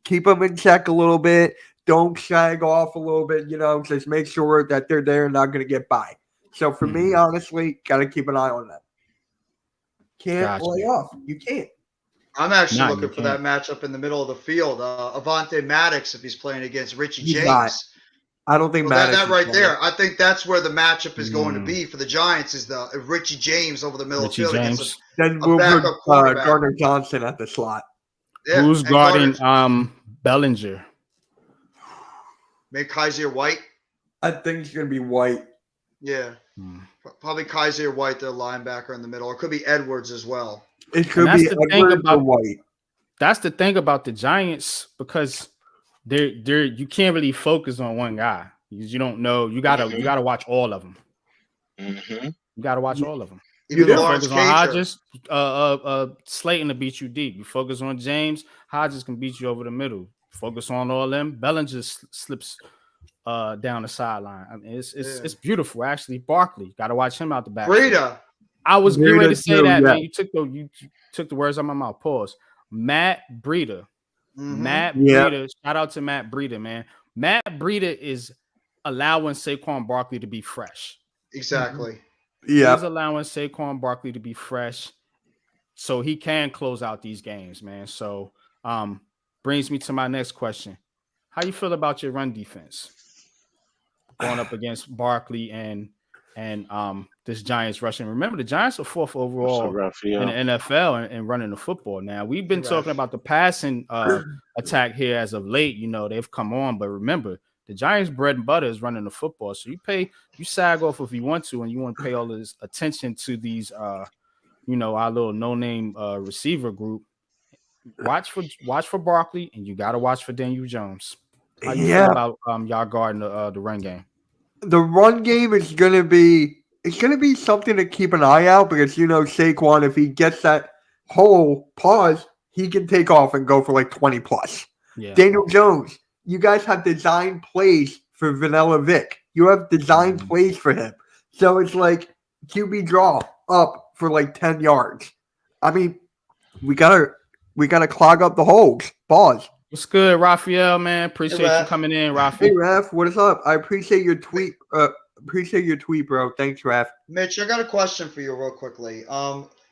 keep them in check a little bit. Don't shag off a little bit, just make sure that they're there and not going to get by. So for me, honestly, got to keep an eye on them. Can't lay off. You can't. I'm actually looking for that matchup in the middle of the field. Avante Maddox, if he's playing against Richie James. Not. I don't think Maddox. That right there. I think that's where the matchup is going to be for the Giants is the Richie James over the middle of the field against then we'll put Gardner Johnson at the slot. Yeah, who's guarding Bellinger? Maybe Kaiser White. I think it's going to be White. Yeah. Probably Kaiser White, their linebacker in the middle. Or it could be Edwards as well. It could be Edwards or White. That's the thing about the Giants because they're you can't really focus on one guy because you don't know. You gotta watch all of them. You gotta watch all of them. You focus on Hodges, Slayton to beat you deep. You focus on James, Hodges can beat you over the middle. Focus on all them. Bellinger slips down the sideline. I mean, it's beautiful actually. Barkley, got to watch him out the back. Breida. I was getting ready to say that, yeah. man. You took the words out of my mouth. Pause. Matt Breida. Matt Breida. Shout out to Matt Breida, man. Matt Breida is allowing Saquon Barkley to be fresh. Exactly. Yeah. He's allowing Saquon Barkley to be fresh, so he can close out these games, man. So, brings me to my next question: how you feel about your run defense going up against Barkley and this Giants rushing? Remember, the Giants are 4th overall in the NFL and running the football. Now, we've been talking about the passing attack here as of late. You know, they've come on, but remember, the Giants' bread and butter is running the football. So you sag off if you want to, and you want to pay all this attention to these, our little no-name receiver group. Watch for Barkley, and you got to watch for Daniel Jones. How you feel about y'all guarding the run game? The run game is gonna be something to keep an eye out because Saquon, if he gets that whole pause, he can take off and go for like 20 plus. Yeah. Daniel Jones, you guys have designed plays for Vanilla Vic. You have designed plays for him. So it's like QB draw up for like 10 yards. I mean, we gotta clog up the holes. Pause. What's good, Raphael, man? Appreciate you coming in, Raphael. Hey, Raph, what is up? I appreciate your tweet. Bro. Thanks, Raph. Mitch, I got a question for you real quickly.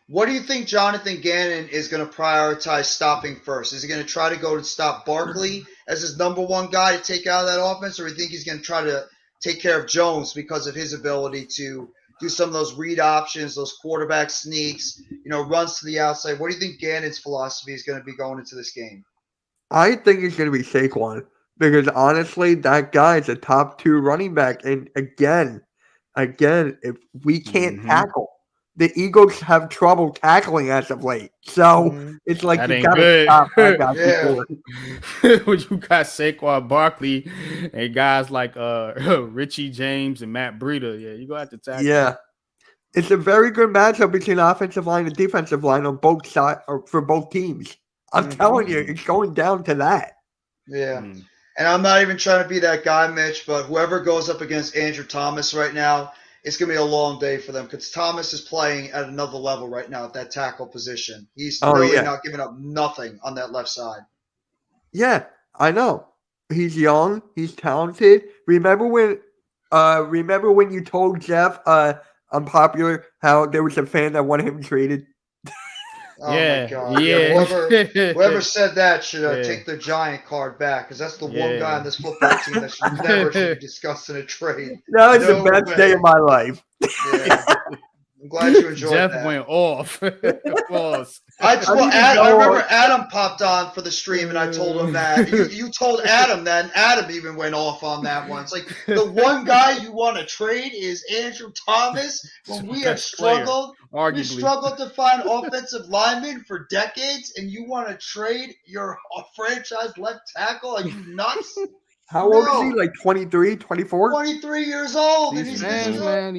What do you think Jonathan Gannon is going to prioritize stopping first? Is he going to try to go to stop Barkley as his number one guy to take out of that offense, or do you think he's going to try to take care of Jones because of his ability to do some of those read options, those quarterback sneaks, runs to the outside? What do you think Gannon's philosophy is going to be going into this game? I think it's going to be Saquon because honestly, that guy is a top 2 running back. And again, if we can't tackle, the Eagles have trouble tackling as of late. So it's like you got to stop that guy before. When you got Saquon Barkley and guys like Richie James and Matt Breida, you're going to have to tackle. Yeah. It's a very good matchup between offensive line and defensive line on both sides or for both teams. I'm telling you, it's going down to that. Yeah. And I'm not even trying to be that guy, Mitch, but whoever goes up against Andrew Thomas right now, it's going to be a long day for them because Thomas is playing at another level right now at that tackle position. He's not giving up nothing on that left side. Yeah, I know. He's young. He's talented. Remember when you told Jeff, unpopular, how there was a fan that wanted him traded? Oh my God! Yeah. Whoever said that should take the giant card back because that's the one guy on this football team that should be discussed in a trade. That was the best day of my life. Yeah. I'm glad you enjoyed Jeff that. went off. I remember Adam popped on for the stream, and I told him that. You told Adam that, and Adam even went off on that one. It's like the one guy you want to trade is Andrew Thomas when we have struggled. We struggled to find offensive linemen for decades, and you want to trade your franchise left tackle? Are you nuts? How old is he? Like 23, 24? 23 years old. These fans, man.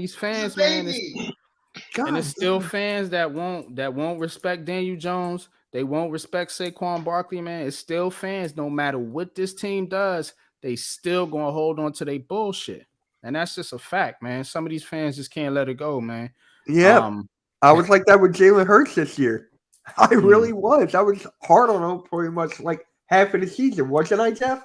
And it's still fans that won't respect Daniel Jones. They won't respect Saquon Barkley, man. It's still fans. No matter what this team does, they still gonna hold on to their bullshit. And that's just a fact, man. Some of these fans just can't let it go, man. Yeah. I was like that with Jalen Hurts this year. I really was. I was hard on him pretty much like half of the season, wasn't I, Jeff?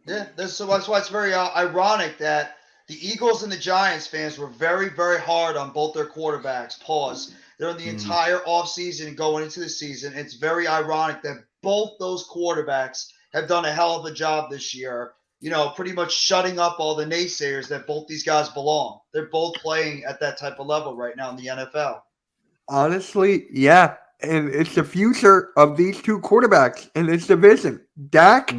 Yeah, that's why it's very ironic that the Eagles and the Giants fans were very, very hard on both their quarterbacks. Pause. They're in the entire offseason going into the season. It's very ironic that both those quarterbacks have done a hell of a job this year, pretty much shutting up all the naysayers that both these guys belong. They're both playing at that type of level right now in the NFL. Honestly, yeah. And it's the future of these two quarterbacks in this division. Dak,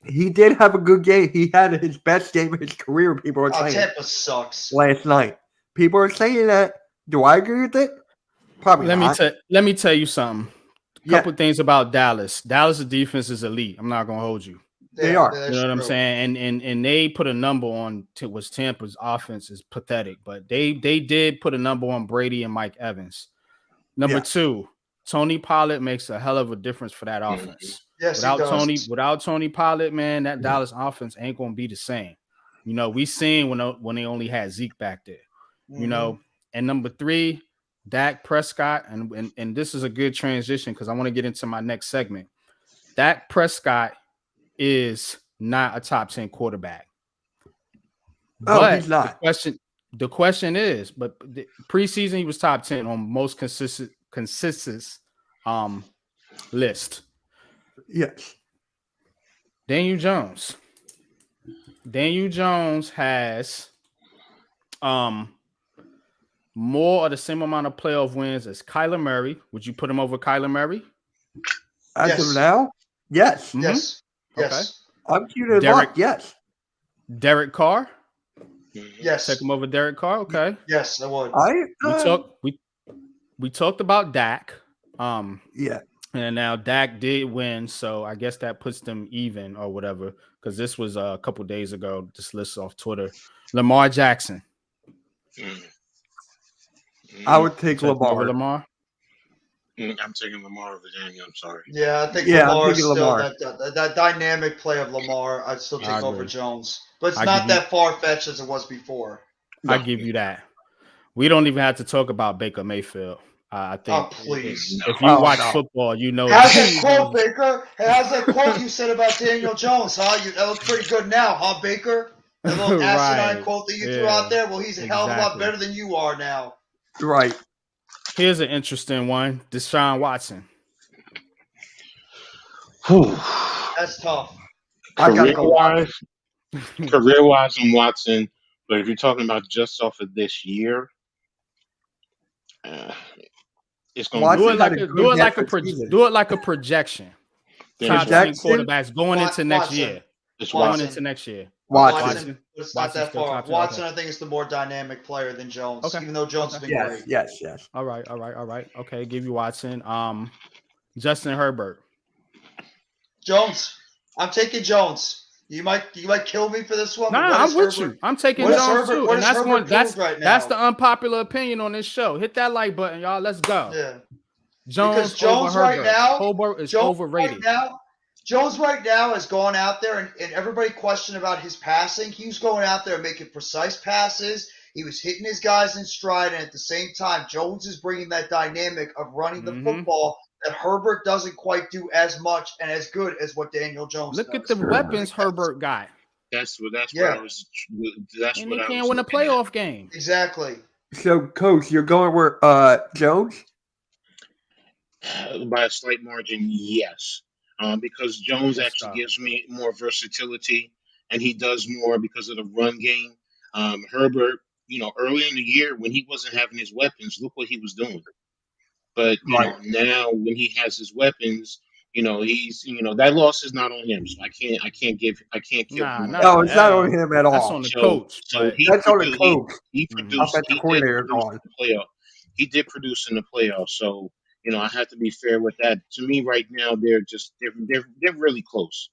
he did have a good game. He had his best game of his career, people are saying. Tampa sucks. Last night. People are saying that. Do I agree with it? Probably not. Let me tell you something. A couple things about Dallas. Dallas' defense is elite. I'm not going to hold you. They are. You know what I'm saying? And they put a number on was Tampa's offense is pathetic, but they did put a number on Brady and Mike Evans. Number 2, Tony Pollard makes a hell of a difference for that offense. Yes, without Tony Pollard, man, that Dallas offense ain't gonna be the same. You know, we seen when they only had Zeke back there. You know, and number 3, Dak Prescott, and this is a good transition because I want to get into my next segment. Dak Prescott is not a top 10 quarterback. Oh, But he's not. the question is, but the preseason he was top 10 on most consistent list. Yes. Daniel Jones. Daniel Jones has more or the same amount of playoff wins as Kyler Murray. Would you put him over Kyler Murray? As of Yes. now, yes. Mhm. Yes. Okay. Yes. I'm cute Derek- yes. Derek Carr. Yes. Take him over Derek Carr. Okay. Yes, I would. We talked about Dak. Yeah. And now Dak did win, so I guess that puts them even or whatever. Because this was a couple days ago. This list off Twitter. Lamar Jackson. I would take Take him over Lamar. Lamar. I'm taking Lamar over Daniel. I'm sorry. Yeah, I think Yeah, I'm Lamar is taking still Lamar. that dynamic play of Lamar. I'd still I take over agree. Jones, but it's I not give you- that far fetched as it was before. I give you that. We don't even have to talk about Baker Mayfield. I think Oh, please. if you Oh, watch no. football, you know How's that that quote, Baker? Hey, how's that quote you said about Daniel Jones? Huh? That looks pretty good now, huh, Baker? That little asinine Right. quote that you threw Yeah. out there. Well, he's a hell of a lot Exactly. better than you are now. Right. Here's an interesting one. Deshaun Watson. That's tough. I gotta go Career-wise, I'm Watson. But if you're talking about just off of this year, it's going Watson to Do it like had a a good do it like a half season. do it like a projection. Top 10 Projection? quarterbacks going into next Watson. year. It's Going Watson. into next year. Watson. But it's Watson's not that still far. top 10, Watson, okay. I think, is the more dynamic player than Jones. Okay. Even though Jones has been great. Yes. All right. Okay, give you Watson. Justin Herbert. Jones. I'm taking Jones. You might kill me for this one. but Nah, what I'm is with Herbert- you. I'm taking what is Jones Herbert- too. what And is that's Herbert one that's proved right that's now? the unpopular opinion on this show. Hit that like button, y'all. Let's go. Yeah. Jones, Because Jones over right Herbert. now- Herbert is Jones overrated. Jones right now has gone out there and everybody questioned about his passing. He was going out there and making precise passes. He was hitting his guys in stride, and at the same time, Jones is bringing that dynamic of running the football that Herbert doesn't quite do as much and as good as what Daniel Jones Look does. at the weapons Herbert got. That's what Yeah. I was. That's And what he I can't was win a looking at. playoff game. Exactly. So, Coach, you're going with Jones? By a slight margin, yes. Because Jones Let's actually go. gives me more versatility, and he does more because of the run game. Herbert, early in the year when he wasn't having his weapons, look what he was doing. But now when he has his weapons, he's that loss is not on him. So I can't give Nah, him. not No, the it's not L. on him at That's all. on the So- coach. So But he That's on the produ- coach. he Mhm. produced. Offensive He did coordinator produce gone. in the playoff. He did produce in the playoffs. So I have to be fair with that. To me, right now, they're really close.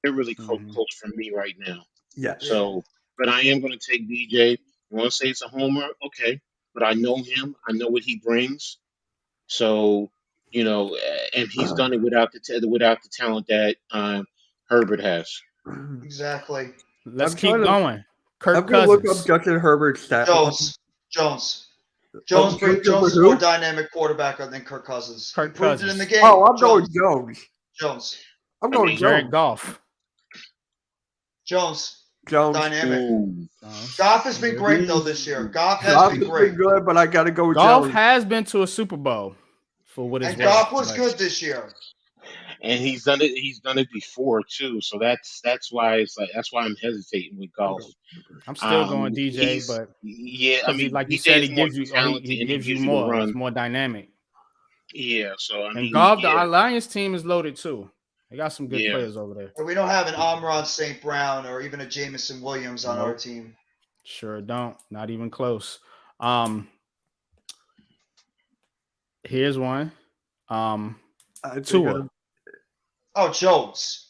They're really Mhm. close for me right now. Yes. So, but I am going to take DJ. You want to say it's a homer? Okay. But I know him. I know what he brings. So, and he's done it without the talent that Herbert has. Exactly. let's I'm keep trying to- going. Kirk I'm going to look up Cousins. Justin Herbert's stat. Jones. Jones is a more dynamic quarterback than Kirk Cousins. Kirk He proved it in the Cousins. game. Oh, I'm going Jones. Jones. Jones. I'm going Jared Jones. Goff. Jones. Jones. Dynamic. Ooh. Goff has been great though this year. Goff has Goff been has great. been good, but I got to go with Goff Jones. has been to a Super Bowl for what it's And worth. Goff was but good this year. And he's done it. He's done it before too. So that's why that's why I'm hesitating with golf. I'm still going DJ, he's- but yeah, I because mean, like you DJ said, is he more gives you talented he and gives you the more. run. It's more dynamic. Yeah, so I mean, And Goff, the yeah, Alliance team is loaded too. They got some good Yeah. players over there. And we don't have an Amron St. Brown or even a Jamison Williams on our Nope. team. Sure don't. Not even close. Here's one. I think Tua. Oh, Jones.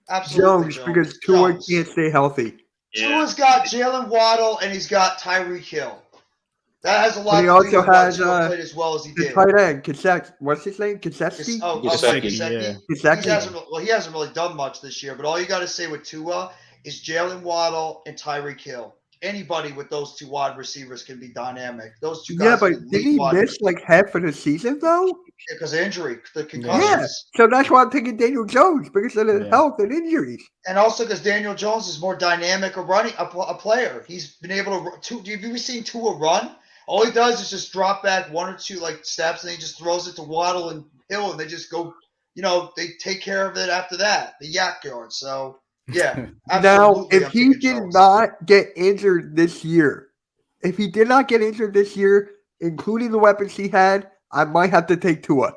Absolutely Jones, because Tua can't stay healthy. yeah. Tua's got Jalen Waddle and he's got Tyreek Hill. That has a lot But he to do also with why has, Tua played as well as he The did. tight end, Kasek. What's his name? Kasetsky? Oh, Gesicki, Gesicki. yeah. He Gesicki. hasn't really done much this year, but all you got to say with Tua is Jalen Waddle and Tyreek Hill. Anybody with those two wide receivers can be dynamic. Those two Yeah, guys are but did elite he wide miss receivers like half of the season though? because of injury, the Yeah. Yeah. concussions. So that's why I'm taking Daniel Jones because of the Yeah. health and injuries. And also because Daniel Jones is more dynamic a player. He's been able to. Have you ever seen Tua run? All he does is just drop back one or two like steps, and he just throws it to Waddle and Hill, and they just go. They take care of it after that. The yak yard. So yeah, Now, absolutely. if I'm he taking did Jones. not get injured this year, including the weapons he had, I might have to take Tua.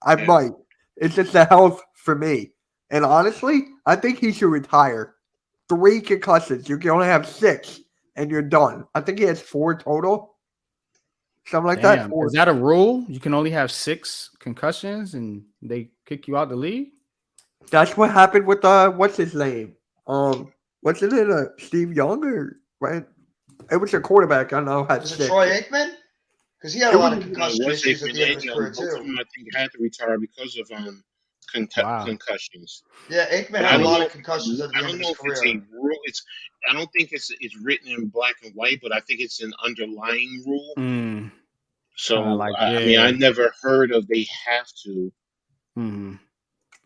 I Yeah. might. It's just the health for me. And honestly, I think he should retire. 3 concussions. You can only have 6, and you're done. I think he has 4 total. Something like that. Damn, 4. is that a rule? You can only have 6 concussions and they kick you out the league? That's what happened with what's his name? Wasn't it Steve Young or right? It was a quarterback. I know had Was it 6. Troy Aikman? Because he had It a lot was of It concussion was issues at Aikman, the end of and his career both of too. them I think had to retire because of Wow. concussions. Yeah, Aikman But had a lot of concussions at the I end of don't his know if it's a career. rule. I don't think it's written in black and white, but I think it's an underlying rule. Mm, kind of So like, I mean, I yeah. never heard of they have to, Mm,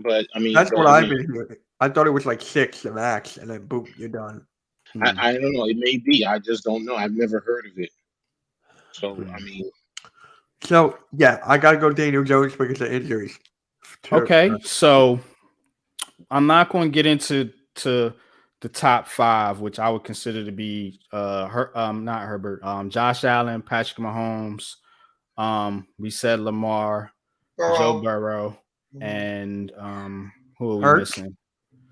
but I mean, That's but what I I've mean, been hearing. I thought it was like 6 the max, and then boom, you're done. mm, I don't know. It may be. I just don't know. I've never heard of it. So I mm. mean, So yeah, I gotta go Daniel Jones because of injuries. Okay, so I'm not going to get into the top 5, which I would consider to be not Herbert, Josh Allen, Patrick Mahomes, we said Lamar, Joe Burrow. Burrow, Mhm. and who are we Hurts. missing?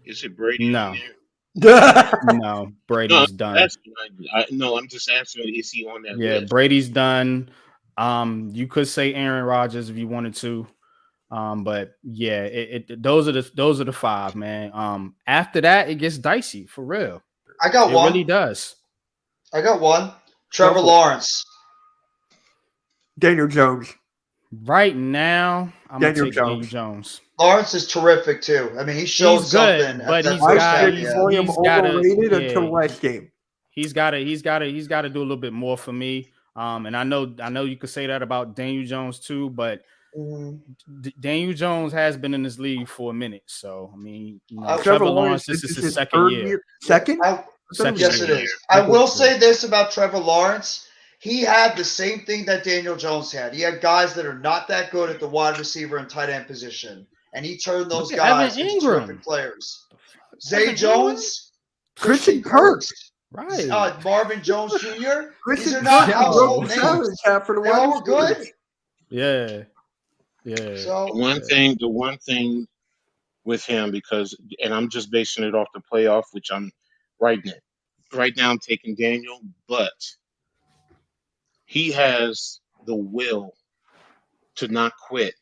is it Brady on No, there? no, No, Brady's done. no, I'm just asking. Is he on that Yeah, list? Brady's done. You could say Aaron Rodgers if you wanted to. But yeah, those are the 5, man. After that, it gets dicey for real. I got It one. really does. I got one. Go Trevor for it. Lawrence. Daniel Jones. Right now, I'm gonna Daniel take Daniel Jones. Jones. Lawrence is terrific too. I mean, he showed He's good, something but at that he's first got half. I Yeah. saw him he's gotta overrated yeah, until last game. he's gotta do a little bit more for me. And I know you could say that about Daniel Jones too, but Mhm. Daniel Jones has been in this league for a minute. So I mean, Trevor Trevor Lawrence, Lawrence, this is this is his his second 3rd year. year. Second? Second Yes, year. it is. I will say this about Trevor Lawrence. He had the same thing that Daniel Jones had. He had guys that are not that good at the wide receiver and tight end position, and he turned those Look at Evan guys into Ingram. terrific players. Evan Zay Ingram? Jones, Christian Christian Kirk. Kirk, Right. Marvin Jones Jr. These Christian are not Kirk. Yo. household Salary names. cap for the They wide all were good. receivers. Yeah. Yeah. So The one thing with him and I'm just basing it off the playoff, which I'm right now. Right now, I'm taking Daniel, but he has the will to not quit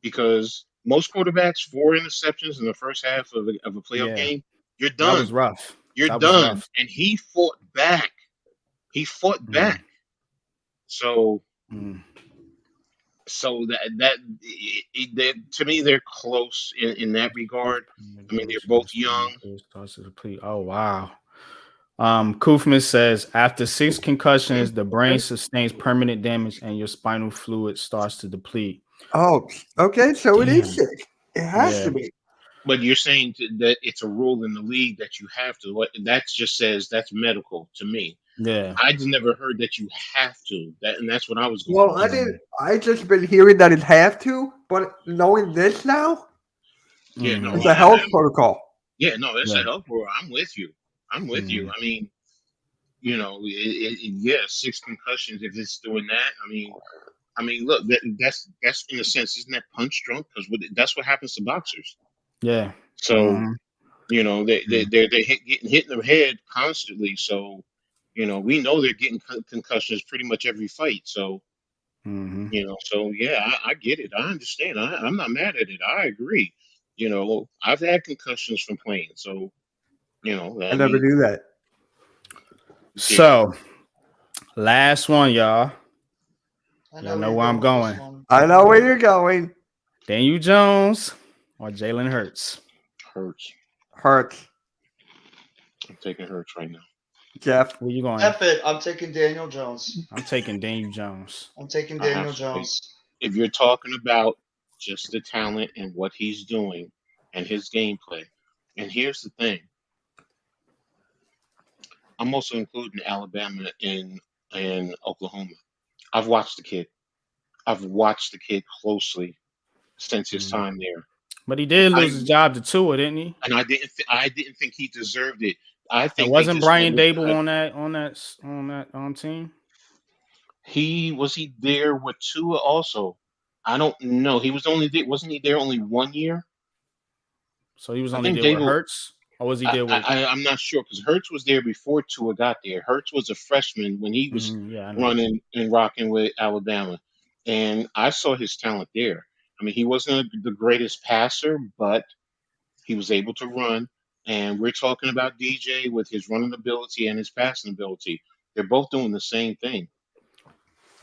because most quarterbacks 4 interceptions in the first half of a playoff Yeah. game, you're That was done. rough. You're That was done. rough. And he fought back. He fought back. So Mm. to me they're close in that regard. I mean, they're both young. Oh wow. Kufman says after 6 concussions, the brain sustains permanent damage and your spinal fluid starts to deplete. Oh, okay. So it Damn. is 6. It has to be. But you're saying that it's a rule in the league that you have to. That just says that's medical to me. Yeah. I just never heard that you have to. And that's what I was going. Well, I didn't. I just been hearing that it have to, but knowing this now, Yeah, no, it's a health protocol. Yeah, no, that's Yeah. a help. I'm with you. I'm with you. I mean, yeah, 6 concussions. If it's doing that, I mean, look, that's in a sense, isn't that punch drunk? Because that's what happens to boxers. Yeah. So they're getting hit in the head constantly. So we know they're getting concussions pretty much every fight. So so yeah, I get it. I understand. I'm not mad at it. I agree. I've had concussions from playing. So I never knew that. So last one, y'all. Y'all know where I'm going. I know where you're going. Daniel Jones or Jalen Hurts? Hurts. Hurts. I'm taking Hurts right now. Jeff. Where you going? F it. I'm taking Daniel Jones. I'm taking Daniel Jones. I'm taking I have Daniel to take. Jones. If you're talking about just the talent and what he's doing and his gameplay, and here's the thing, I'm also including Alabama in Oklahoma. I've watched the kid. I've watched the kid closely since his Mm. time there. But he did I lose his job to Tua, didn't he? and I didn't think he deserved it. I And think they wasn't just went Brian with Dable on that team? he was he there with Tua also. I don't know. He was only there, wasn't he there only 1 year? So he was I only think there with Dable. Hurts, or was he there with? I'm not sure because Hertz was there before Tua got there. Hertz was a freshman when he was Yeah, I know. running and rocking with Alabama, and I saw his talent there. I mean, he wasn't the greatest passer, but he was able to run. And we're talking about DJ with his running ability and his passing ability. They're both doing the same thing.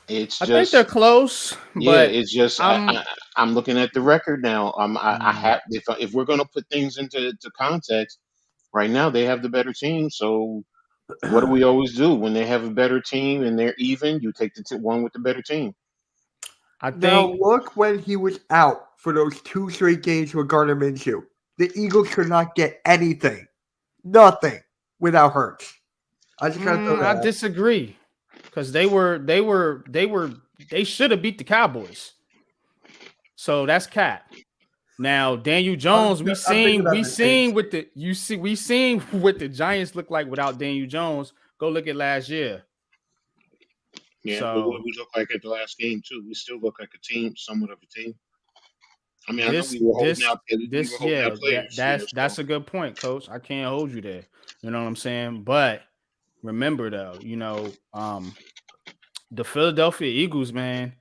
It's I think they're just, close, yeah, but it's just I'm. I'm looking at the record now. I mm, have if we're going to put things into context, right now they have the better team. So what do we always do when they have a better team and they're even? You take the one with the better team. I Now think look when he was out for those 2 straight games with Gardner Minshew. The Eagles could not get anything, nothing, without Hurts. I just gotta throw that I out. disagree because they should have beat the Cowboys. So that's cap. Now Daniel Jones, I'm thinking about the Saints. we seen what the Giants look like without Daniel Jones. Go look at last year. Yeah, but what So we look like at the last game too, we still look like a team, somewhat of a team. I mean, I know this we were holding this out, we were this holding out yeah, that players, that's so a good point, coach. I can't hold you there. You know what I'm saying? But remember though, the Philadelphia Eagles, man,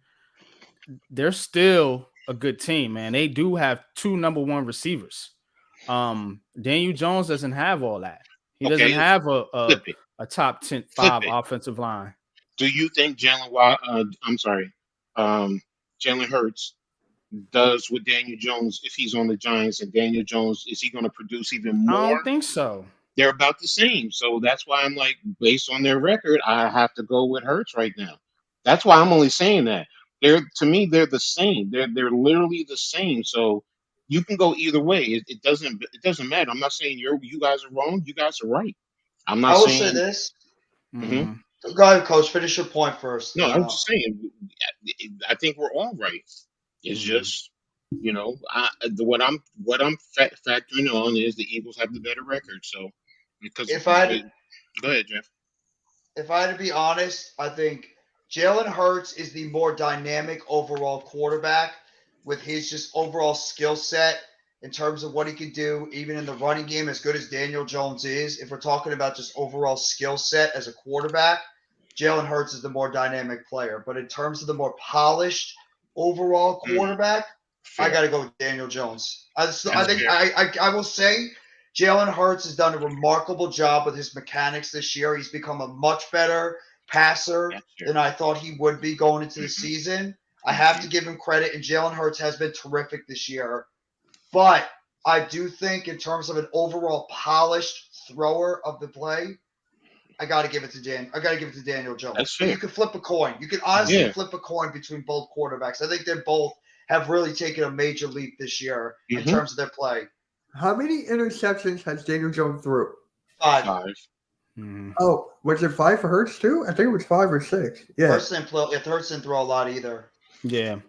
they're still a good team, man. They do have 2 number 1 receivers. Daniel Jones doesn't have all that. He doesn't okay, have a a, flip it, a top 10 flip 5 it. offensive line. Do you think I'm sorry, Jalen Hurts does with Daniel Jones if he's on the Giants and Daniel Jones is he going to produce even I more? don't think so. They're about the same. So that's why I'm like, based on their record, I have to go with Hurts right now. That's why I'm only saying that. They're to me, they're the same. They're literally the same. So you can go either way. It doesn't matter. I'm not saying you guys are wrong. You guys are right. I'm not I will say saying. this. Mhm. Mhm. Go ahead, coach. Finish your point first. No, And I then was just saying. I think we're all right. It's Mhm. just what I'm factoring on is the Eagles have the better record. So because if I go ahead, Jeff. if I had to be honest, I think Jalen Hurts is the more dynamic overall quarterback with his just overall skill set in terms of what he can do, even in the running game, as good as Daniel Jones is. If we're talking about just overall skill set as a quarterback, Jalen Hurts is the more dynamic player. But in terms of the more polished overall Mm, quarterback, I fair. got to go with Daniel Jones. I That's think fair. I will say Jalen Hurts has done a remarkable job with his mechanics this year. He's become a much better passer That's fair. than I thought he would be going into the Hmm. season. I have Hmm. to give him credit, and Jalen Hurts has been terrific this year. But I do think, in terms of an overall polished thrower of the play, I got to give it to Dan. I got to give it to Daniel That's Jones. But you fair. can flip a coin. You can honestly Mhm. Yeah. flip a coin between both quarterbacks. I think they both have really taken a major leap this year in Hmm. terms of their play. How many interceptions has Daniel Jones threw? 5. 5. Mhm. Oh, was it 5 for Hurts too? I think it was 5 or 6. Yeah. Hurts didn't throw a lot either. Yeah. Yeah.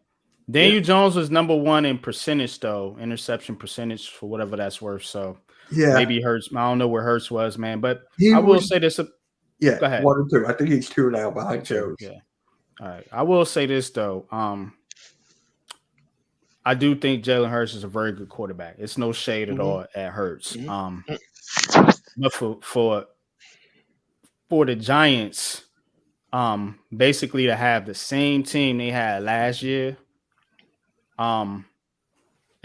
Daniel Jones was number 1 in percentage though, interception percentage for whatever that's worth. So Yeah. maybe Hurts. I don't know where Hurts was, man. But He I will was, say this. yeah, Go ahead. 1 and 2. I think he's 2 now behind 2. Jones. Yeah. All right. I will say this though. I do think Jalen Hurts is a very good quarterback. It's no shade at Hmm. all at Hurts. Hmm. But for the Giants, basically to have the same team they had last year, and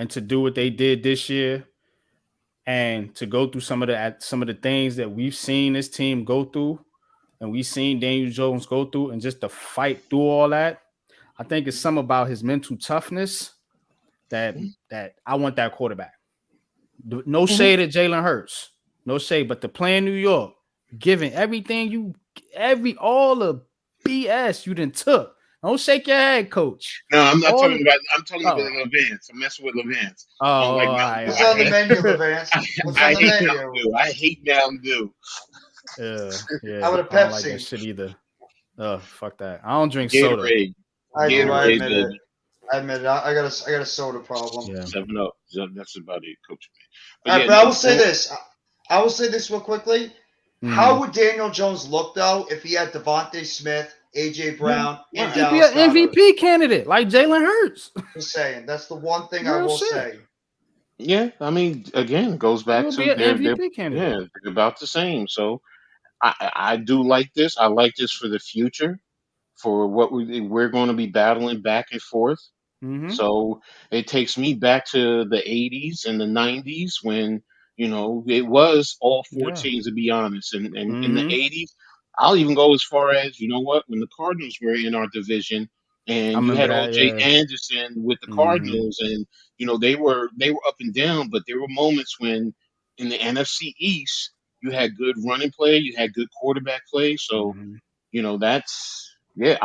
to do what they did this year, and to go through some of the things that we've seen this team go through, and we've seen Daniel Jones go through, and just to fight through all that, I think it's something about his mental toughness that I want that quarterback. No Hmm. shade at Jalen Hurts. no shade, but to play in New York, giving everything all the BS you done took. Don't shake your head, coach. No, I'm not All talking about. I'm talking about oh Levance. I'm messing with Levance. I don't like all Mountain right, Dew. What's all on the right. menu, Levance? What's on I the hate Mountain menu? Dew. I hate Mountain Dew. Yeah, How about a I don't like that Pepsi? shit either. Fuck that. I don't drink soda. Gatorade. I I do. don't I like Gatorade, admit soda. it. baby. I admit it. I got a soda problem. Yeah. 7 Up. That's about it, Coach. But All right, yeah, but I will no. say this. I will say this real quickly. How Mhm. would Daniel Jones look though if he had Devontae Smith, AJ Brown, and He'd be Dallas an Goddard? MVP candidate like Jalen Hurts. Just saying. That's the one thing I Real will shit. say. Yeah, I mean, again, goes He back would be to an they're MVP candidate. yeah, they're about the same. So I do like this. I like this for the future, for what we're going to be battling back and forth. Mm-hmm. So it takes me back to the 80s and the 90s when, it was all four Yeah. teams, to be honest. And in the Mm-hmm. 80s, I'll even go as far as, you know what, when the Cardinals were in our division I and you remember had that. OJ Yeah. Anderson with the Mm-hmm. Cardinals and, they were up and down, but there were moments when in the NFC East, you had good running play, you had good quarterback play. So, Mm-hmm. that's, yeah,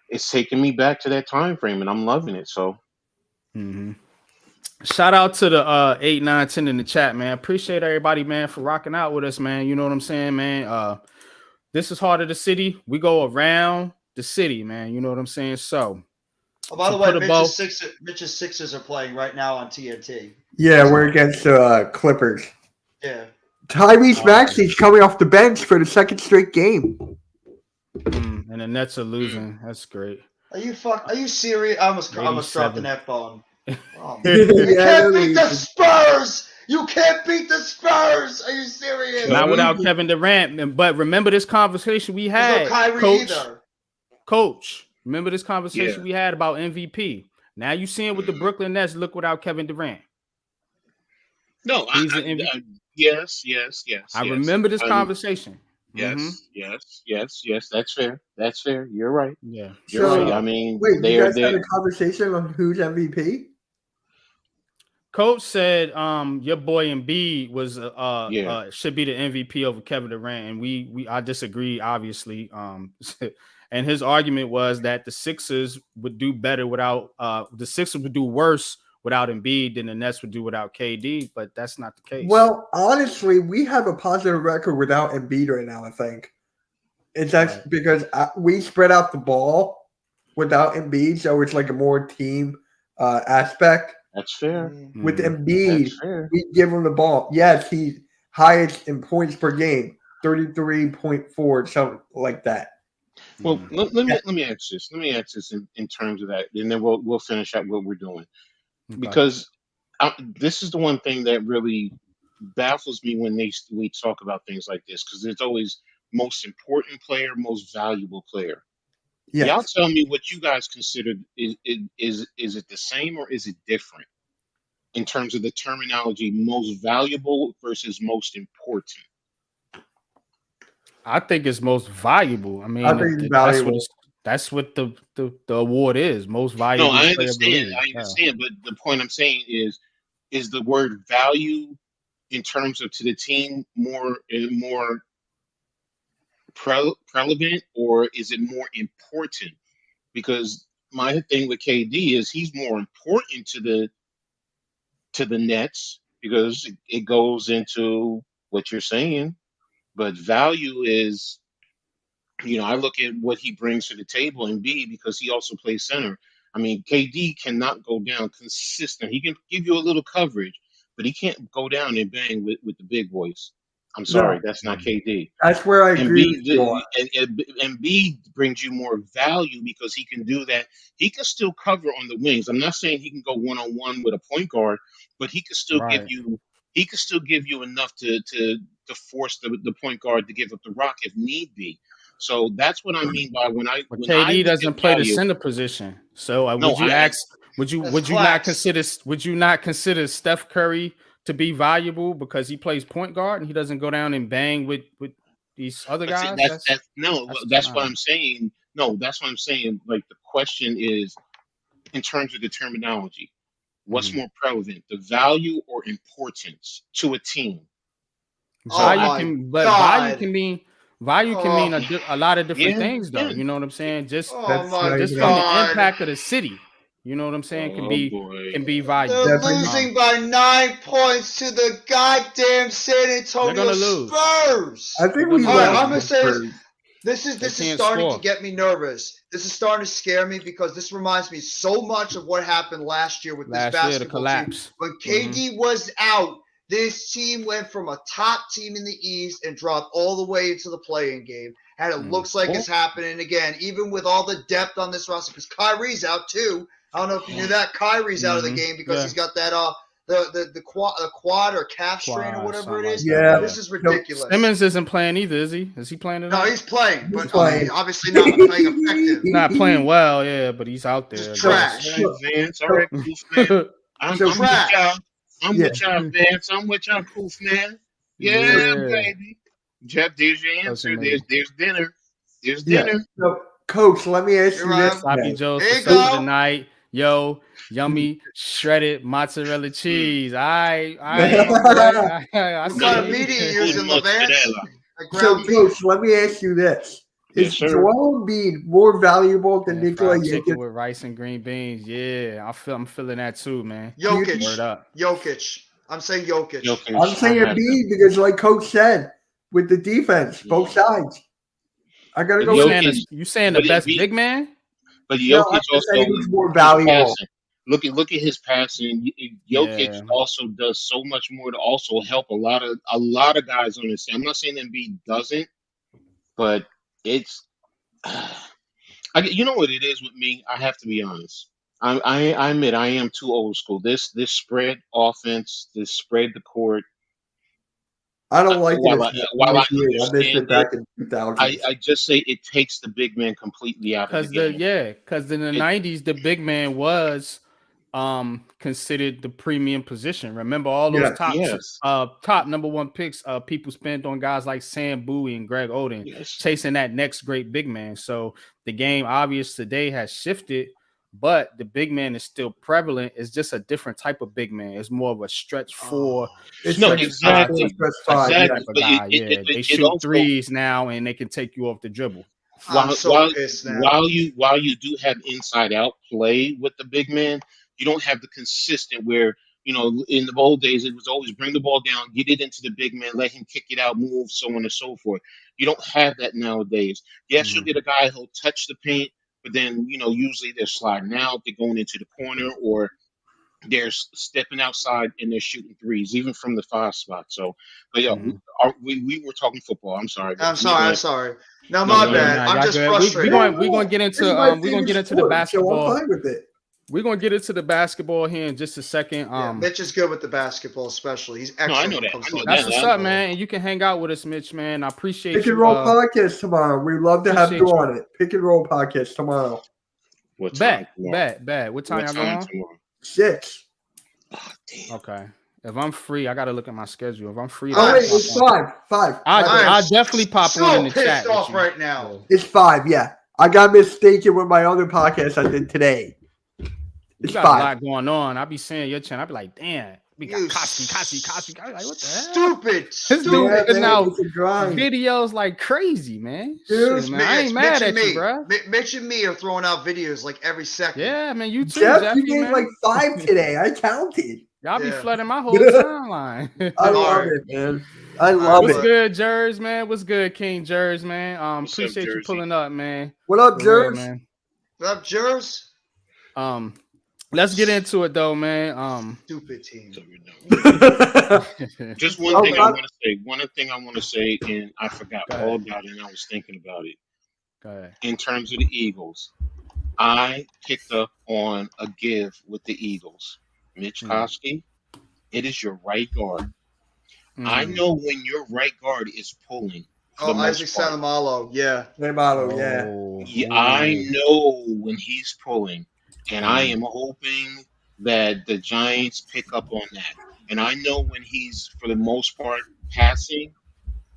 it's taking me back to that time frame and I'm loving it. So, Mm-hmm. Shout out to the 8, 9, 10 in the chat, man. Appreciate everybody, man, for rocking out with us, man. You know what I'm saying, man. This is Heart of the City. We go around the city, man. You know what I'm saying? So Oh, by to the way, put a bow. Mitch's Sixers are playing right now on TNT. Yeah, we're against the Clippers. Yeah. Tyrese Maxey's coming off the bench for the second straight game. And the Nets are losing. That's great. Are you serious? I almost dropped an 87. F-bomb. You Yeah, can't beat the losing. Spurs. You can't beat the Spurs. Are you serious? Not without Kevin Durant. But remember this conversation we There's no had, Kyrie either. Coach. Remember this conversation yeah. we had about MVP. Now you seeing with the Brooklyn Nets look without Kevin Durant. No, He's an MVP. yes, yes, yes, I yes. remember this conversation. Mm-hmm. Yes. That's fair. That's fair. You're right. Yeah. You're right. I So, mean, Wait, you guys had they a conversation on who's MVP? Coach said, your boy Embiid was yeah. should be the MVP over Kevin Durant, and I disagree, obviously. And his argument was that the Sixers would do better without the Sixers would do worse without Embiid than the Nets would do without KD, but that's not the case. Well, honestly, we have a positive record without Embiid right now, I think. It's actually because we spread out the ball without Embiid, so it's like a more team aspect. That's fair. With Mhm. Embiid, That's fair. we give him the ball. Yes, he's highest in points per game, 33.4, something like that. Well, let me ask this. Let me ask this in terms of that, and then we'll finish up what we're doing Okay. because this is the one thing that really baffles me when we talk about things like this because it's always most important player, most valuable player. Yes. Y'all tell me what you guys consider is it the same or is it different in terms of the terminology most valuable versus most important? I think it's most valuable. I mean, I think it's valuable. that's what the award is, most valuable No, I player of the understand. league. I understand, but the point I'm saying is the word value in terms of to the team more relevant or is it more important? Because my thing with KD is he's more important to the Nets because it goes into what you're saying, but value is, I look at what he brings to the table and B because he also plays center. I mean, KD cannot go down consistent. He can give you a little coverage, but he can't go down and bang with the big boys. I'm sorry, No, that's not KD. that's where I agree with you. Embiid brings you more value because he can do that. He can still cover on the wings. I'm not saying he can go one on one with a point guard, but he can still give Right. you. He can still give you enough to force the point guard to give up the rock if need be. So that's what I mean by when I But when I KD look doesn't at play the value. center position. So No, would you I ask? Would you That's would you not consider Steph Curry to be valuable because he plays point guard and he doesn't go down and bang with these other but see, guys? that's no, That's that's what I'm saying. No, that's what I'm saying. Like the question is in terms of the terminology. What's Mhm. more prevalent, the value or importance to a team? Oh Value my can, but God. value can mean Oh, a lot of different Yeah, things, though. yeah. You know what I'm saying? oh That's my right. Just from the God. impact of the city. You know what I'm saying? Oh boy. Can be valuable. They're Definitely. Um, losing by 9 points to the goddamn San they're Antonio gonna lose. Spurs. I They're think we gonna All right, lost I'm lose, gonna man. the say this. Spurs. They This is can't starting to score. get me nervous. This is starting to scare me because this reminds me so much of what happened last year with this Last year, the basketball team. collapse. When Hmm. KD was out, this team went from a top team in the East and dropped all the way into the playing game. And it Mm. looks like it's happening again, even with all the depth on this roster, because Kyrie's out too. I don't know if you knew that. Kyrie's out of the game because Yeah, he's got that the quad or calf strain or quad, whatever it something like is. that. Yeah. Yeah. This is So ridiculous. Simmons isn't playing either, is he? Is he playing No, tonight? he's playing, he's but playing. obviously not playing effective. Not playing well, yeah, but he's out Just there, I All guess. trash. right, So, Vance. All so, right, Poof man. so I'm with y'all. Trash. I'm yeah. with y'all, Vance. I'm with y'all, Poof man. Yeah, Yeah. baby. Jeff, there's your That's answer. amazing. There's dinner. There's Yeah. dinner. So, Coach, let me ask Here you I this am. Sloppy today. Joe's for There you supper go. tonight. Yo, yummy shredded mozzarella Mm. cheese. All right, my boy. I What kind of see. meat are you Good using, Levance? mozzarella. Like So, ground beef? Coach, let me ask you this: Yes, Is sir. Joel Embiid more valuable than Man, Nikola fried chicken Jokic? with rice and green beans. Yeah, I'm feeling that too, man. Do you Jokic. Word up. Jokic. I'm saying Jokic. I'm Jokic, I saying have to. Embiid because, like Coach said, with the defense, both Mm. sides. I gotta But go with it. Jokic, You saying the but best Embiid, big man? but No, I'm Jokic just saying also who's more his valuable. passing. Look at his passing. Jokic Yeah. also does so much more to also help a lot of guys on this team. I'm not saying Embiid doesn't, but it's you know what it is with me. I have to be honest. I admit I am too old school. This spread offense, this spread the court. I don't like it While as I much while I I missed understand it it, back in I 2000s. I just say it takes the big man completely out of the game. Cause in the It, 90s, the big man was considered the premium position. Remember all those Yeah. top yes, top number one picks people spent on guys like Sam Bowie and Greg Oden yes. chasing that next great big man. So the game obvious today has shifted, but the big man is still prevalent. It's just a different type of big man. It's more of a stretch four, Oh, It's No, like stretch a five stretch four, exactly, stretch type five. of Yeah. type exactly. of But guy. Yeah, they it shoot also threes now and they can take you off the dribble. I'm while so while pissed now. while you do have inside out play with the big man, you don't have the consistent where in the old days it was always bring the ball down, get it into the big man, let him kick it out, move, so on and so forth. You don't have that nowadays. Yes, you'll Mhm. get a guy who'll touch the paint, but then usually they're sliding out, they're going into the corner, or they're stepping outside and they're shooting threes, even from the five spot. So, but yeah, Mhm. we were talking football. I'm sorry, I'm guys. You sorry. go I'm ahead. sorry. Now, No, my go ahead. bad. Nah, I'm y'all just good. We frustrated. going we gonna get This is my into we gonna favorite get into the sport, so I'm basketball. fine with it. We're gonna get into the basketball here in just a second. Yeah, Mitch is good with the basketball, especially. He's No, I excellent know when it that. comes I to know the that's that. what's I up, know. basketball. man. And you can hang out with us, Mitch, man. I Pick appreciate and you. roll podcast tomorrow. We'd love to have Appreciate you you. on it. Pick and roll podcast tomorrow. What time Bet, tomorrow? bet, bet. What time What y'all go time on? tomorrow? 6. Oh, damn. Okay. If I'm free, I gotta look at my schedule. If I'm free, Oh then I'm, I'll wait, pop it's s- on. 5. 5. I 5 I'm I definitely pop on in so the pissed chat with off you. right now. Yeah. It's 5. Yeah, I got mistaken with my other podcast I did today. You It's got a 5. lot going on. I be seeing your channel. I be like, damn, we got You Koski. I be like, what the hell? stupid, This dude Yeah, stupid putting man, team. out it's a grind. videos like crazy, man. Dude, Shit, It's man. me. I ain't It's Mitch mad and at you, me. bro. Mitch and me are throwing out videos like every second. Yeah, man. You too, Jeff, you Jeffy, gave like man. 5 today. I counted. Y'all be Yeah. flooding my whole timeline. I All love right. it, man. I All right, love What's it. but good, Jers, man? What's good, King Jers, man? What's up, Appreciate you Jersey? pulling up, man. What up, For real, Jers? man. what up, Jers? Um, let's get into it though, man. Stupid team. So we know. Oh, Just Go one thing I God. want to say. One thing I want to say, and I forgot all ahead. about it, and I was thinking about it. Go ahead. In terms of the Eagles, I picked up on a give with the Eagles. Mitch Mm. Koski, it is your right guard. I Mm. know when your right guard is pulling for the Oh, most Isaac part. Salamalo. Yeah. Neymar, yeah. Oh, Yeah, I ooh. know when he's pulling, and I Mm. am hoping that the Giants pick up on that. And I know when he's, for the most part, passing,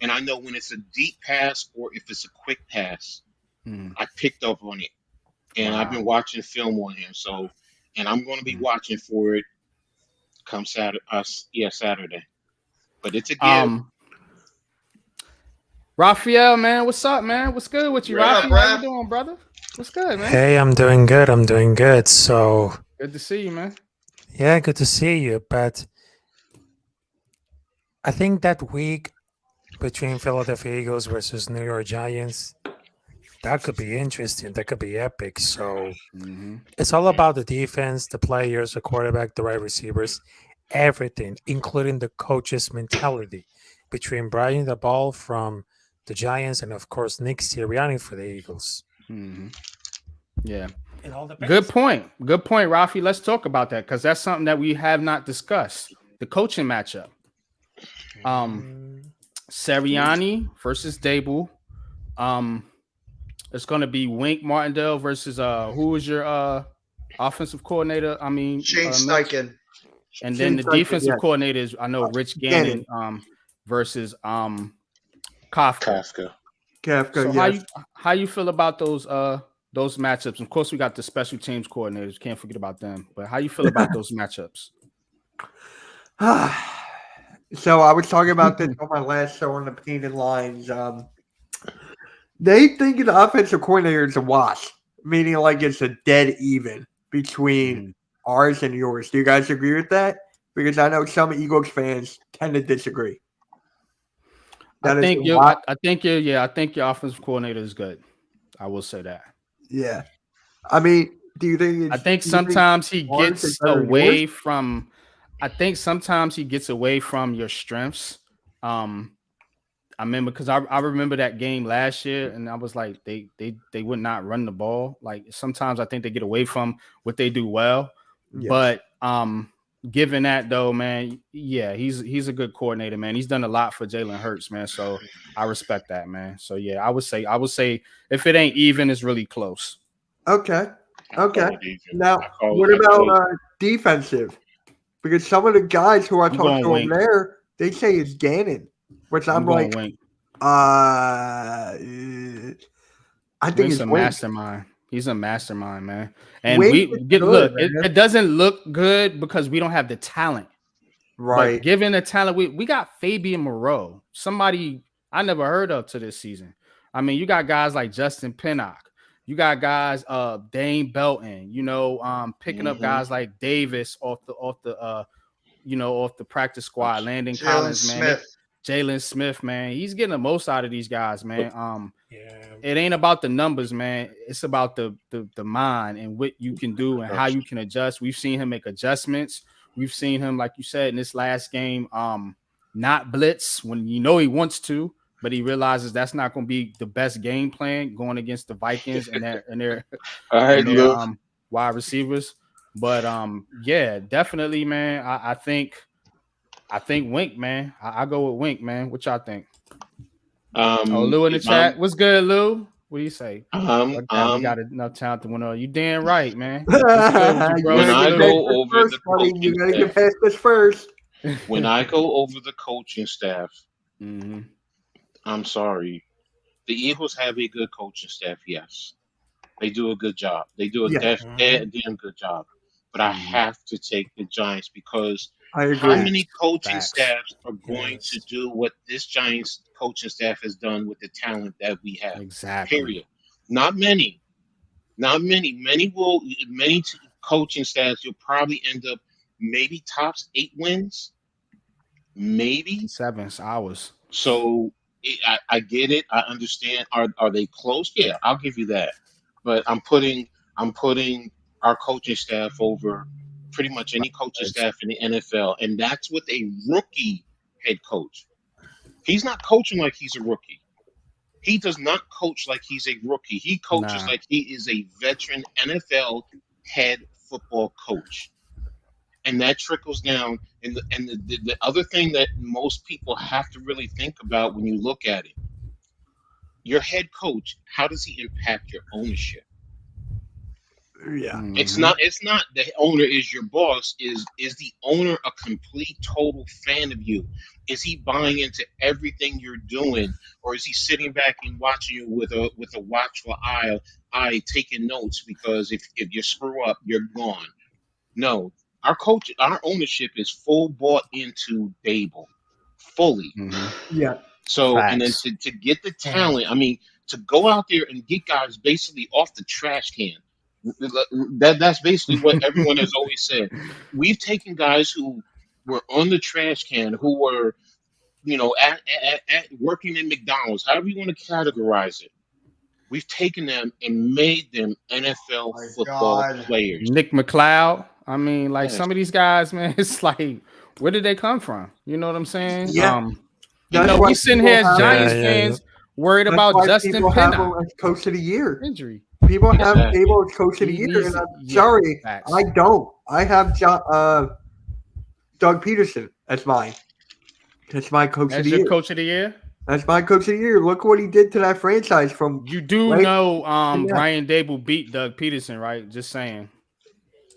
and I know when it's a deep pass or if it's a quick pass. Mm. I picked up on it, and I've Wow. been watching film on him. So, and I'm going to be Mm. watching for it come Saturday. Yeah, Saturday. But it's a give. Um, Raphael, man, what's up, man? What's good with you, What Right. up, Rafi? How you Raph? doing, brother? What's good, man? Hey, I'm doing good. I'm doing good. So, Good to see you, man. yeah, good to see you. But I think that week between Philadelphia Eagles versus New York Giants, that could be interesting. That could be epic. So, Mm-hmm. it's all about the defense, the players, the quarterback, the wide receivers, everything, including the coach's mentality between Brian the Ball from the Giants and, of course, Nick Sirianni for the Eagles. Mm-hmm. Yeah. It all Good depends. point. Good point, Rafi. Let's talk about that because that's something that we have not discussed. The coaching matchup. Um, Mm, Sirianni versus Dable. Um, it's gonna be Wink Martindale versus who is your offensive coordinator? I mean, Shane Mills. Steichen. And then Seems the like it, defensive yeah. coordinator is I know Rich Gannon. Gannon versus Kafka. Kafka. Kafka, So yes. how you feel about those matchups? Of course, we got the special teams coordinators. Can't forget about them. But how you feel about those matchups? So I was talking about this on my last show on the painted lines. They think the offensive coordinator is a wash, meaning like it's a dead even between Mhm. ours and yours. Do you guys agree with that? Because I know some Eagles fans tend to disagree. I That is a think you. wash. I think you. Yeah, I think your offensive coordinator is good. I will say that. Yeah. I mean, I think do you think sometimes he ours is gets better than yours? away from. I think sometimes he gets away from your strengths. Um, I remember because I remember that game last year, and I was like, they would not run the ball. Like sometimes I think they get away from what they do well. Yes. But given that though, man, yeah, he's a good coordinator, man. He's done a lot for Jalen Hurts, man. So I respect that, man. So yeah, I would say if it ain't even, it's really close. Okay. I Okay. call it even. Now, what I about call it. defensive? Because some of the guys who I I'm talked going to over Wink. there, they say it's Gannon, which I'm I'm going like, Wink. I think Wink's it's a Wink. mastermind. He's a mastermind, man. And Wink we is get good, look. man. It doesn't look good because we don't have the talent. But Right. given the talent, we got Fabian Moreau, somebody I never heard of to this season. I mean, you got guys like Justin Pinnock. You got guys Dane Belton, picking up Hmm. guys like Davis off the practice squad, Landon Jalen Collins, man. Smith. Jalen Smith, man. He's getting the most out of these guys, man. yeah. It ain't about the numbers, man. It's about the mind and what you can do and how you can adjust. We've seen him make adjustments. We've seen him, like you said, in this last game, not blitz when he wants to, but he realizes that's not going to be the best game plan going against the Vikings and their and their All right, and their look. wide receivers. But yeah, definitely, man. I think Wink, man. I go with Wink, man. What y'all think? Oh, Lou in the If I'm, chat. What's good, Lou? What do you say? um, Fuck that. We um, got enough talent to win all. You damn right, man. You What's good with you, bro? when gotta It's I get Lou. past go this over first, the buddy. You coaching gotta staff, get past this first. when I go over the coaching staff, hmm I'm sorry. The Eagles have a good coaching staff. Yes, they do a good job. They do a Yeah, Mhm. damn good job. But I hmm have to take the Giants because I how agree. Facts. many coaching Facts. staffs are going to Yes. do what this Giants coaching staff has done with the talent that we have? Exactly. Period. Not many. Not many. Coaching staffs, you'll probably end up maybe tops 8 wins, maybe. Sevens hours. So I get it. I understand. Are they close? Yeah, I'll give you that. But I'm putting our coaching staff over pretty much any coaching staff in the NFL, and that's with a rookie head coach. He's not coaching like he's a rookie. He does not coach like he's a rookie. He coaches Nah. like he is a veteran NFL head football coach. And that trickles down. And the other thing that most people have to really think about when you look at it, your head coach, how does he impact your ownership? Yeah. It's hmm not it's not the owner is your boss. Is the owner a complete total fan of you? Is he buying into everything you're doing, or is he sitting back and watching you with a watchful eye taking notes because if you screw up, you're gone? No. Our ownership is full bought into Dable. Fully. hmm Yeah. So, and then Facts. to get the talent, I mean, to go out there and get guys basically off the trash can. That's basically what everyone has always said. We've taken guys who were on the trash can, who were, at working in McDonald's, however you want to categorize it. We've taken them and made them NFL My football God. players. Nick McLeod. I mean, like Yes. some of these guys, man, it's like, where did they come from? You know what I'm saying? Yeah. We why sitting people here as have- Giants Yeah, yeah, fans worried That's about why Justin people have him Pinnock as coach of the year. injury. People have Exactly. Abel as coach of the He year, needs and to- I'm yeah, sorry, facts. I don't. I have Doug Peterson as mine. That's my coach of That's the your year. coach of the year. That's my coach of the year. Look what he did to that franchise from You do Right. know Yeah. Brian Dable beat Doug Peterson, right? Just saying.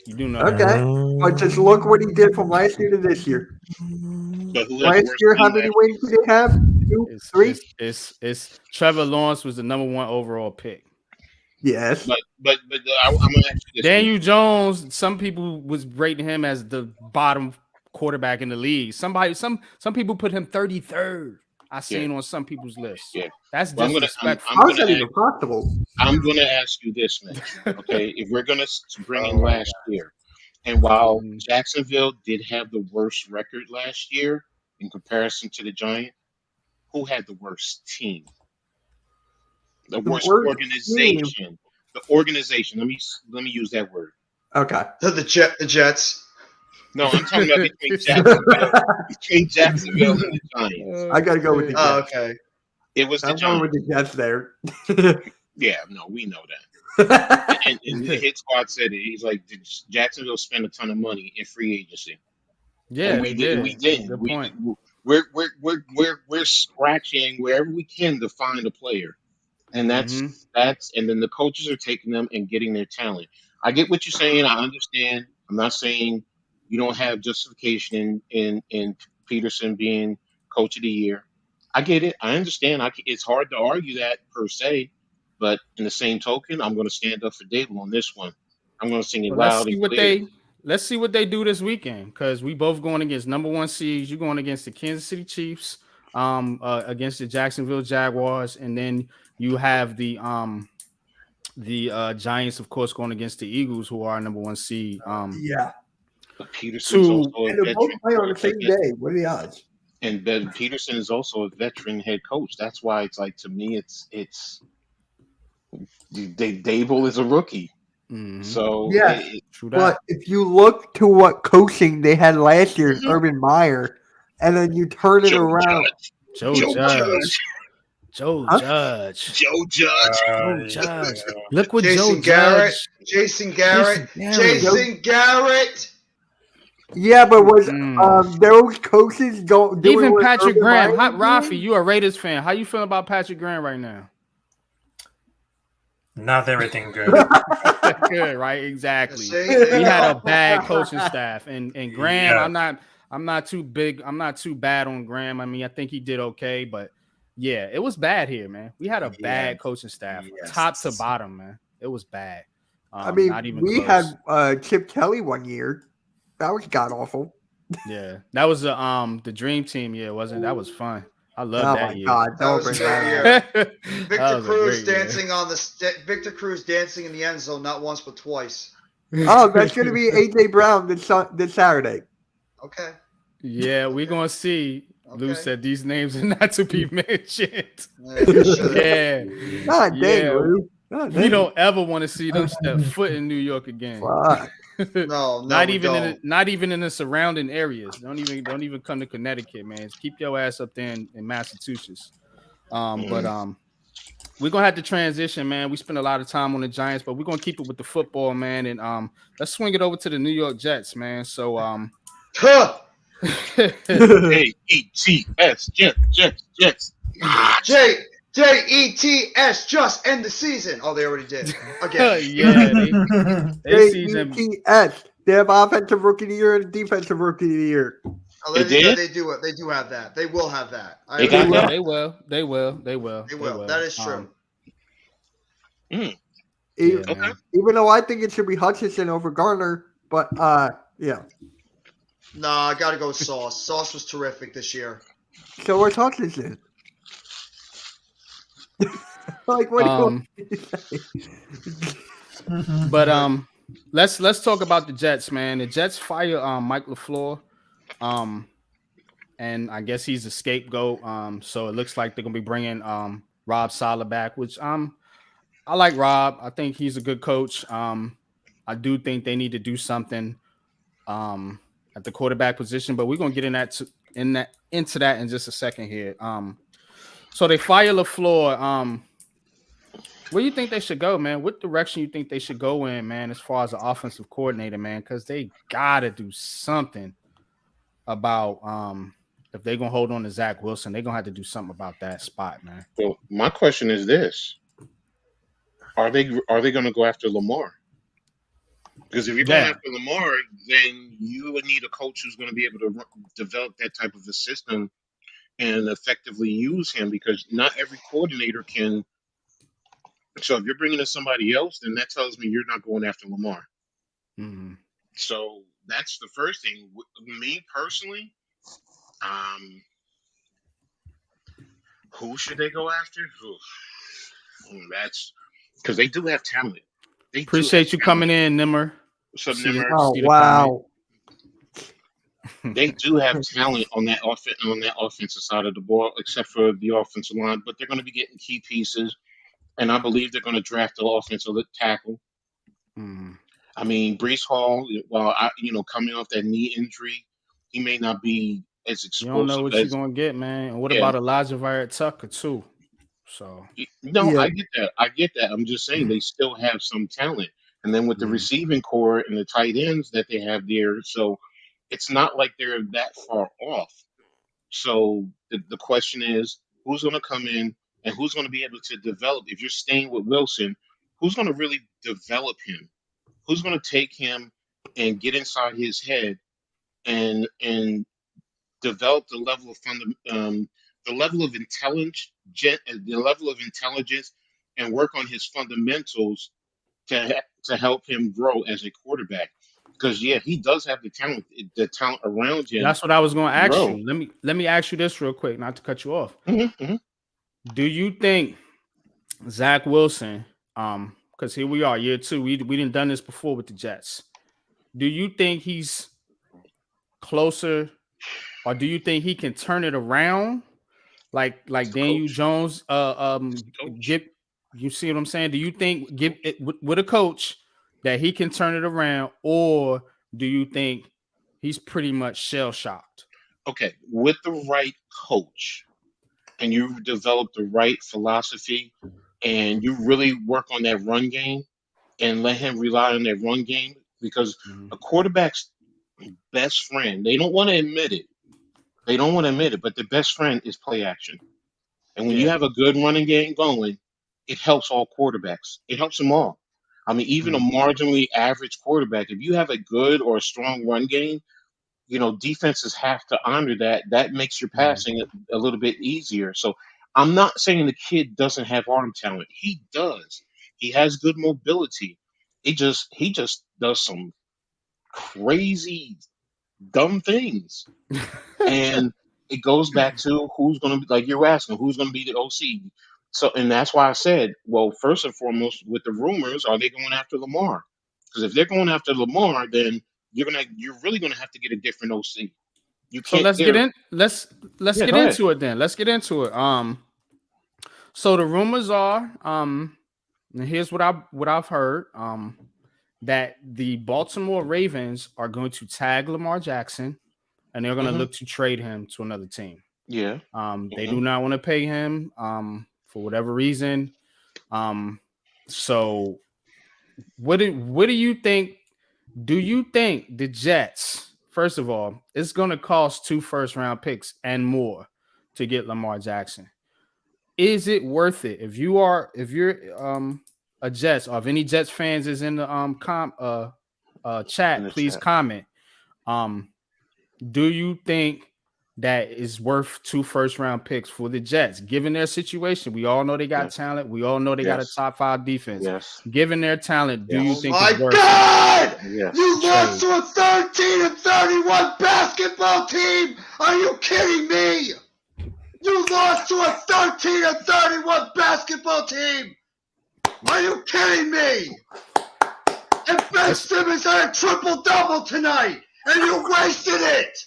You do know Okay. that. But just look what he did from last year to this year. But who has Last worse year, how team many last wins did they have? 2, It's 3? it's Trevor Lawrence was the number 1 overall pick. Yes. But I'm gonna ask you this. Daniel Jones, some people was rating him as the bottom quarterback in the league. Some people put him 33rd. I seen on some people's lists. Yeah. That's Well, disrespectful. How is that even possible? I'm gonna ask you this, Mitch. Okay, if we're gonna bring in last year, and while Jacksonville did have the worst record last year in comparison to the Giants, who had the worst team? The worst worst organization. The organization. Let me use that word. Okay. The Jets. No, I'm talking about between Jacksonville and the Giants. I got to go with the Jets. Oh, okay. It was the I'm going Giants. with the Jets there. Yeah, no, we know that. And the hit squad said it. He's like, did Jacksonville spend a ton of money in free agency? Yeah, And they did. We didn't. Good point. We're scratching wherever we can to find a player, and that's and then the coaches are taking them and getting their talent. I get what you're saying. I understand. I'm not saying you don't have justification in Peterson being coach of the year. I get it. I understand. It's hard to argue that per se, but in the same token, I'm going to stand up for Dable on this one. I'm going to sing it Well, let's loud see and what clear. let's see what they do this weekend, because we both going against number 1 seeds. You're going against the Kansas City Chiefs, against the Jacksonville Jaguars, and then you have the Giants, of course, going against the Eagles, who are number 1 seed. Yeah. But Peterson's also a And they're both veteran. playing on the same day. What are the odds? And Ben Peterson is also a veteran head coach. That's why it's like, to me, it's Dable is a rookie. So Yeah. True that. But if you look to what coaching they had last year in Urban Meyer, and then you turn it Joe around. Joe Joe Judge. Joe Huh? Judge. Joe Judge. Joe Judge. Look what Jason Joe Garrett. Judge. Jason Garrett. Jason Jason Garrett. Yeah, but was those coaches doing Even what Patrick Urban Graham. Meyer was Rafi, doing? you a Raiders fan. How you feeling about Patrick Graham right now? Not everything good. Good, right? Exactly. See? We had a bad coaching staff, and Graham. Yeah. I'm not too bad on Graham. I mean, I think he did okay, but yeah, it was bad here, man. We had a bad coaching staff, top to bottom, man. It was bad. I mean, not even we close. had Chip Kelly one year. That was god awful. Yeah, that was the dream team year, wasn't it? That was fun. I love Oh that my year. god! That Don't was bring a that great up. year. That Victor was a Cruz great year. dancing Victor Cruz dancing in the end zone not once but twice. Oh, that's going to be AJ Brown this Saturday. Okay. Yeah, we're gonna see. Lou Okay. said these names are not to be mentioned. Yeah, you should. Yeah, God dang, yeah. Lou. God We dang. don't ever want to see them step foot in New York again. Fuck. No, not we even don't. not even in the surrounding areas. Don't even come to Connecticut, man. Just keep your ass up there in Massachusetts. But we're gonna have to transition, man. We spend a lot of time on the Giants, but we're gonna keep it with the football, man. And let's swing it over to the New York Jets, man. So Huh. Jets. Jets just end the season. Oh, they already did. Again. yeah, they season. JETS. They have offensive rookie of the year and defensive rookie of the year. Oh, They did? They do it. They do have that. They will have that. They got Yeah, that? they will. They will. That is true. Yeah, Even, man. even though I think it should be Hutchinson over Garner, but yeah. No, I gotta go with Sauce. Sauce was terrific this year. So we're Hutchinson. Like, what do you Um, want me to say? but let's talk about the Jets, man. The Jets fire Mike LaFleur. And I guess he's a scapegoat. So it looks like they're gonna be bringing Rob Saleh back, which I like Rob. I think he's a good coach. I do think they need to do something at the quarterback position, but we're gonna get into that in just a second here. So they fire LaFleur. Where do you think they should go, man? What direction you think they should go in, man, as far as the offensive coordinator, man? Because they gotta do something about if they're gonna hold on to Zach Wilson, they're gonna have to do something about that spot, man. Well, my question is this: Are they going to go after Lamar? Because if you're going Yeah. after Lamar, then you would need a coach who's going to be able to develop that type of a system and effectively use him. Because not every coordinator can. So if you're bringing in somebody else, then that tells me you're not going after Lamar. Mm-hmm. So that's the first thing. Me personally, who should they go after? That's because they do have talent. They do have Appreciate you talent. coming in, Nimmer. What's up, See the- Nimmer? Oh see the wow! They do have talent on that offensive side of the ball, except for the offensive line. But they're going to be getting key pieces, and I believe they're going to draft the offensive tackle. Mm. I mean, Brees Hall, coming off that knee injury, he may not be as You don't know explosive what you're as. gonna get, man. And what Yeah, about Elijah Barrett Tucker too? So no, Yeah, I get that. I get that. I'm just saying they still have some talent, and then with the receiving core and the tight ends that they have there, so it's not like they're that far off. So the question is, who's going to come in and who's going to be able to develop? If you're staying with Wilson, who's going to really develop him? Who's going to take him and get inside his head and develop the level of intelligence, and work on his fundamentals to help him grow as a quarterback. Because yeah, he does have the talent around him that's what I was gonna to ask grow. you. Let me ask you this real quick, not to cut you off. Hmm. Do you think Zach Wilson, because here we are, year two, we didn't done this before with the Jets. Do you think he's closer, or do you think he can turn it around? Like He's the Daniel coach. Jones, He's the coach. give you see what I'm saying? Do you think give it with a coach that he can turn it around, or do you think he's pretty much shell shocked? Okay, with the right coach, and you develop the right philosophy, and you really work on that run game, and let him rely on that run game, because Mhm. a quarterback's best friend, they don't want to admit it. They don't want to admit it, but the best friend is play action. And when you Yeah. have a good running game going, it helps all quarterbacks. It helps them all. I mean, even a Mhm. marginally average quarterback, if you have a good or a strong run game, defenses have to honor that. That makes your Mhm. passing a little bit easier. So I'm not saying the kid doesn't have arm talent. He does. He has good mobility. He just does some crazy dumb things. And it goes back to who's going to be, like you were asking, who's going to be the OC. So, and that's why I said, well, first and foremost, with the rumors, are they going after Lamar? Because if they're going after Lamar, then you're really gonna have to get a different OC. You So can't. let's get in. Let's Yeah, get go ahead. into it then. Let's get into it. So the rumors are, and here's what I've heard, that the Baltimore Ravens are going to tag Lamar Jackson, and they're going to Hmm. look to trade him to another team. Yeah. They Hmm. do not want to pay him, for whatever reason. So what do you think? Do you think the Jets, first of all, it's going to cost 2 first-round picks and more to get Lamar Jackson? Is it worth it? If you're a Jets, or if any Jets fans is in the In chat, the please chat. comment. Do you think that is worth 2 first-round picks for the Jets, given their situation? We all know they got Yes. talent. We all know they got a Yes. top 5 defense. Yes. Given their talent, do Yes. you Oh think it's my worth God! Yes. You lost trade? to a 13-31 basketball team. Are you kidding me? You lost to a 13-31 basketball team. Are you kidding me? And Ben Simmons had a triple-double tonight, and you wasted it.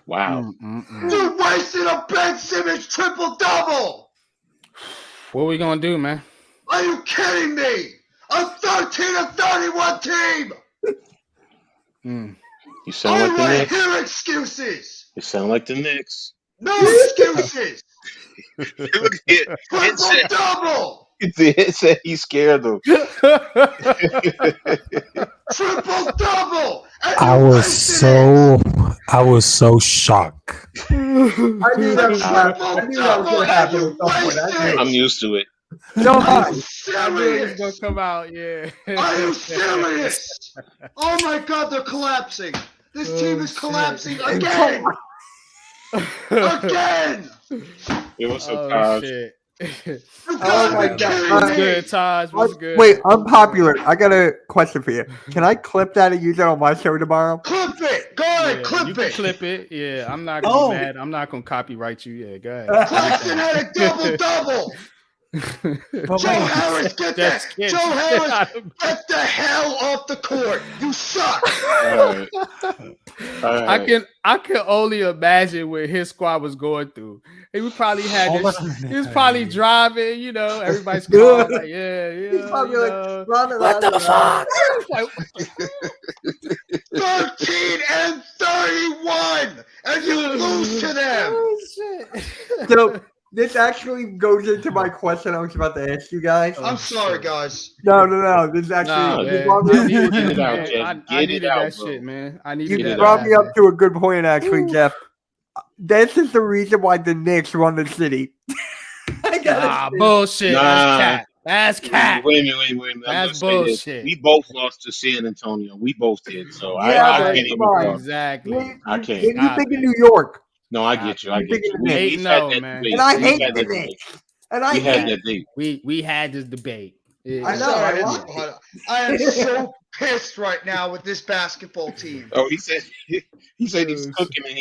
Wow. You wasted a Ben Simmons triple-double. What we gonna do, man? Are you kidding me? A 13-31 team. You sound I like the want to Knicks. hear excuses. You sound like the Knicks. No excuses. Look at it. It said, Triple-double. it said he's scared though. Triple-double. And I you was wasted it. I was so shocked. I knew that was Triple going to double happen and at you some point. I wasted. I'm knew. used to it. So Are high. you I knew it was gonna serious? come out. Yeah. Are you serious? Oh my God, they're collapsing. This team is shit. collapsing again. Again. It was so Oh Taj. shit. You Oh gotta my be God. kidding What's me. good, Taj? What's good? Wait, unpopular. I got a question for you. Can I clip that and use it on my show tomorrow? Clip it. Go ahead, Yeah, clip you can it. clip it. Yeah, I'm not gonna Oh. be mad. I'm not gonna copyright you. Yeah, go ahead. Claxton had a double-double. Joe Harris, get Just that. kidding. Joe Harris, get the hell off the court. You suck. All right. All I right. can only imagine what his squad was going through. He would probably had Hold this. on a minute. He was probably driving. You know, everybody's calm. Like, yeah, He's yeah. probably You like, know. what the fuck? Like, 13-31, and you lose to them. oh shit. So this actually goes into my question I was about to ask you guys. I'm sorry, guys. No. This Nah, actually man. brought I me needed Get that, it out, man. Jeff. I Get needed it out, that bro. shit, man. I you needed Get it that. brought me man. up to a good point actually, Ooh. Jeff. This is the reason why the Knicks run the city. I gotta Nah, say- bullshit. Nah. That's cat. That's cat. Wait a minute. I'm That's gonna say this. bullshit. We both lost to San Antonio. We both did. So Yeah, I Right. can't even come on. talk. Exactly. When I can't. you Stop think of it. New York, No, I get you. I You get thinking you. the Knicks. We've 8-0, had that man. debate. and I We've hate had the that debate. Knicks. And I We had hate that debate. We had this debate. Yeah. I know, Sorry, I I, want didn't- I am so pissed right now with this basketball team. Oh, he said he's Oh, cooking and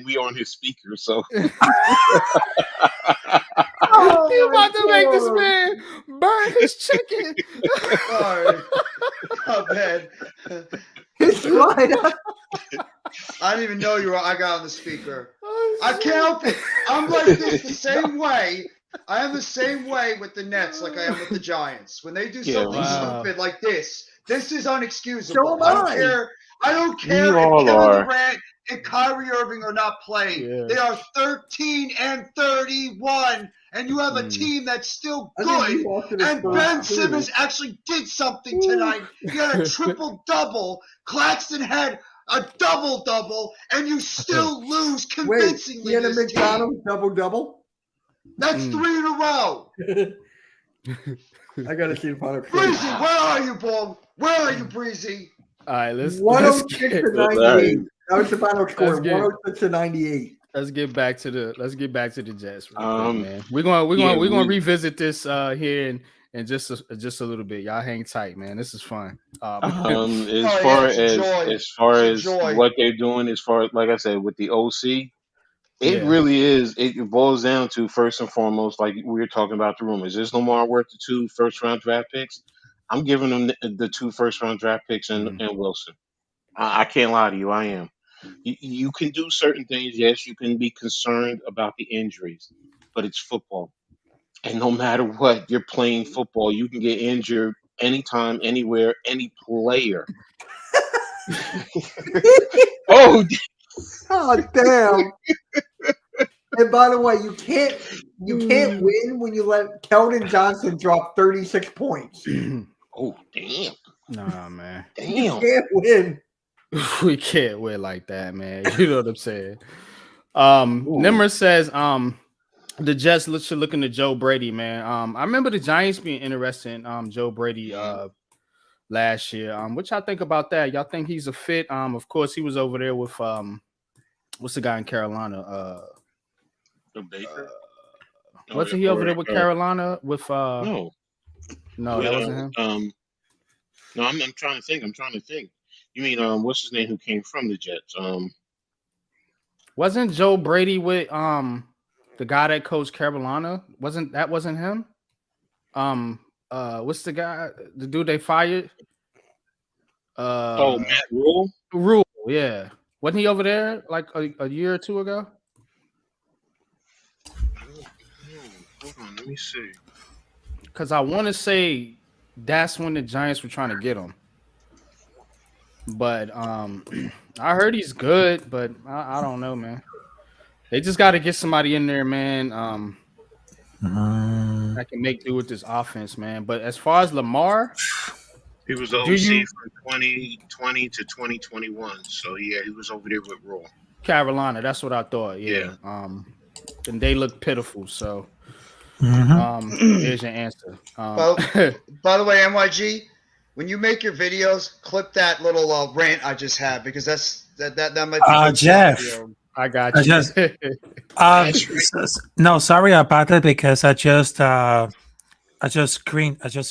we on his speaker. So Oh, You about to make this God. man burn his chicken. Sorry. Oh, man. It's fine. I didn't even know I got on the speaker. Oh, I can't help it. I'm like this the same way. I am the same way with the Nets like I am with the Giants. When they do Yeah, something wow. stupid like this is unexcusable. So am I don't I. care. I don't We care all if Kevin are. Durant and Kyrie Irving are not playing. Yeah. They are 13-31, and you have a team that's still I think good. we lost to the And Spurs, Ben too. Simmons actually did something tonight. He had a triple-double. Claxton had a double-double, and you still lose Wait, convincingly. he had a this team. McDonald's double-double? That's 3 in a row. I gotta see the final Breezy, score. where are you, Bob? Where are you, Breezy? All right, let's 106 get, to All right. 98. That was the final score. Let's get- 106 to 98. let's get back to the Jets, real quick, Um, man. We're gonna yeah, we're gonna we- revisit this here in just a little bit. Y'all hang tight, man. This is fun. as yeah, far it's a joy. as far It's a as joy. what they're doing, as far like I said with the OC, it Yeah. really is. It boils down to first and foremost, like we were talking about the rumors. Is Lamar worth the 2 first-round draft picks? I'm giving them the 2 first-round draft picks and Wilson. I can't lie to you. I am. You can do certain things. Yes, you can be concerned about the injuries, but it's football. And no matter what, you're playing football. You can get injured anytime, anywhere, any player. Oh, Oh, damn. And by the way, you can't win when you let Keldon Johnson drop 36 points. oh, damn, Nah, man. You damn. can't win. We can't win like that, man. You know what I'm saying? Ooh. Nimmer says the Jets should look into Joe Brady, man. I remember the Giants being interested in Joe Brady last year. What y'all think about that? Y'all think he's a fit? Of course, he was over there with what's the guy in Carolina? The Baker? Wasn't he over there with Carolina with No, no, With, that wasn't him. No, I'm trying to think. You mean what's his name who came from the Jets? Wasn't Joe Brady with The guy that coached Carolina wasn't him. What's the guy? The dude they fired? Oh, Matt Rule. Rule. Yeah, wasn't he over there like a year or two ago? I don't know. Hold on, let me see. Because I want to say that's when the Giants were trying to get him. But I heard he's good, but I don't know, man. They just got to get somebody in there, man. That can make do with this offense, man. But as far as Lamar, He was the do OC you from 2020 to 2021. So yeah, he was over there with Rule. Carolina? That's what I thought. Yeah. Yeah. And they look pitiful. So there's your answer. By the way, NYG, when you make your videos, clip that little rant I just had because that might be good Jeff. stuff for you. I got I you. just That's right. no, sorry about that because I just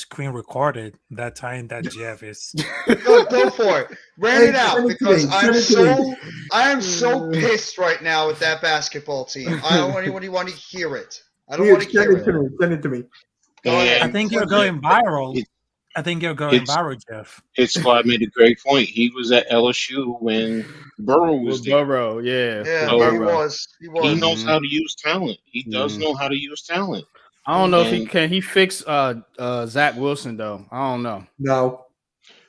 screen recorded that time that Jeff is. Go for it. Rant Hey, it out send it to because me, send it to me. I am so pissed right now with that basketball team. I don't want anyone to hear it. I don't Here, want to send hear it to it. me. Send it to me. Go ahead. I think you're Clip going viral. It- I think you're going it's viral, Jeff. his squad made a great point. He was at LSU when Burrow was With there. Burrow, yeah. Yeah, With So he Burrow. was. He he was. knows Mhm. how to use talent. He does Mhm. know how to use talent. I don't know if Mm-hmm. he And can fix Zach Wilson though. I don't know. No.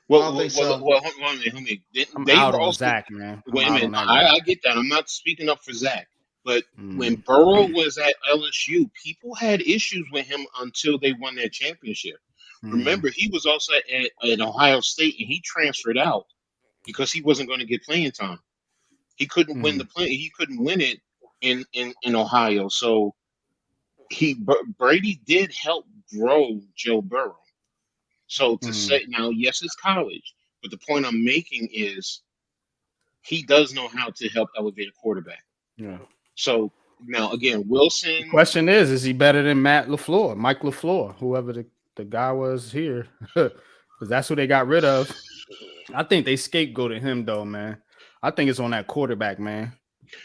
I don't think so. hold on a minute, homie. I'm They out were on also Zach, man. I'm wait a out minute. on that I guy. get that. I'm not speaking up for Zach, but when Mhm. Burrow was at LSU, people had issues with him until they won their championship. Mhm. Remember, he was also at Ohio State, and he transferred out because he wasn't going to get playing time. He couldn't win the Mhm. play. He couldn't win it in Ohio. So Brady did help grow Joe Burrow. So to Mhm. say now, yes, it's college, but the point I'm making is he does know how to help elevate a quarterback. Yeah. So now again, The Wilson question is he better than Matt LaFleur, Mike LaFleur, whoever the guy was here? Because that's who they got rid of. I think they scapegoated him though, man. I think it's on that quarterback, man.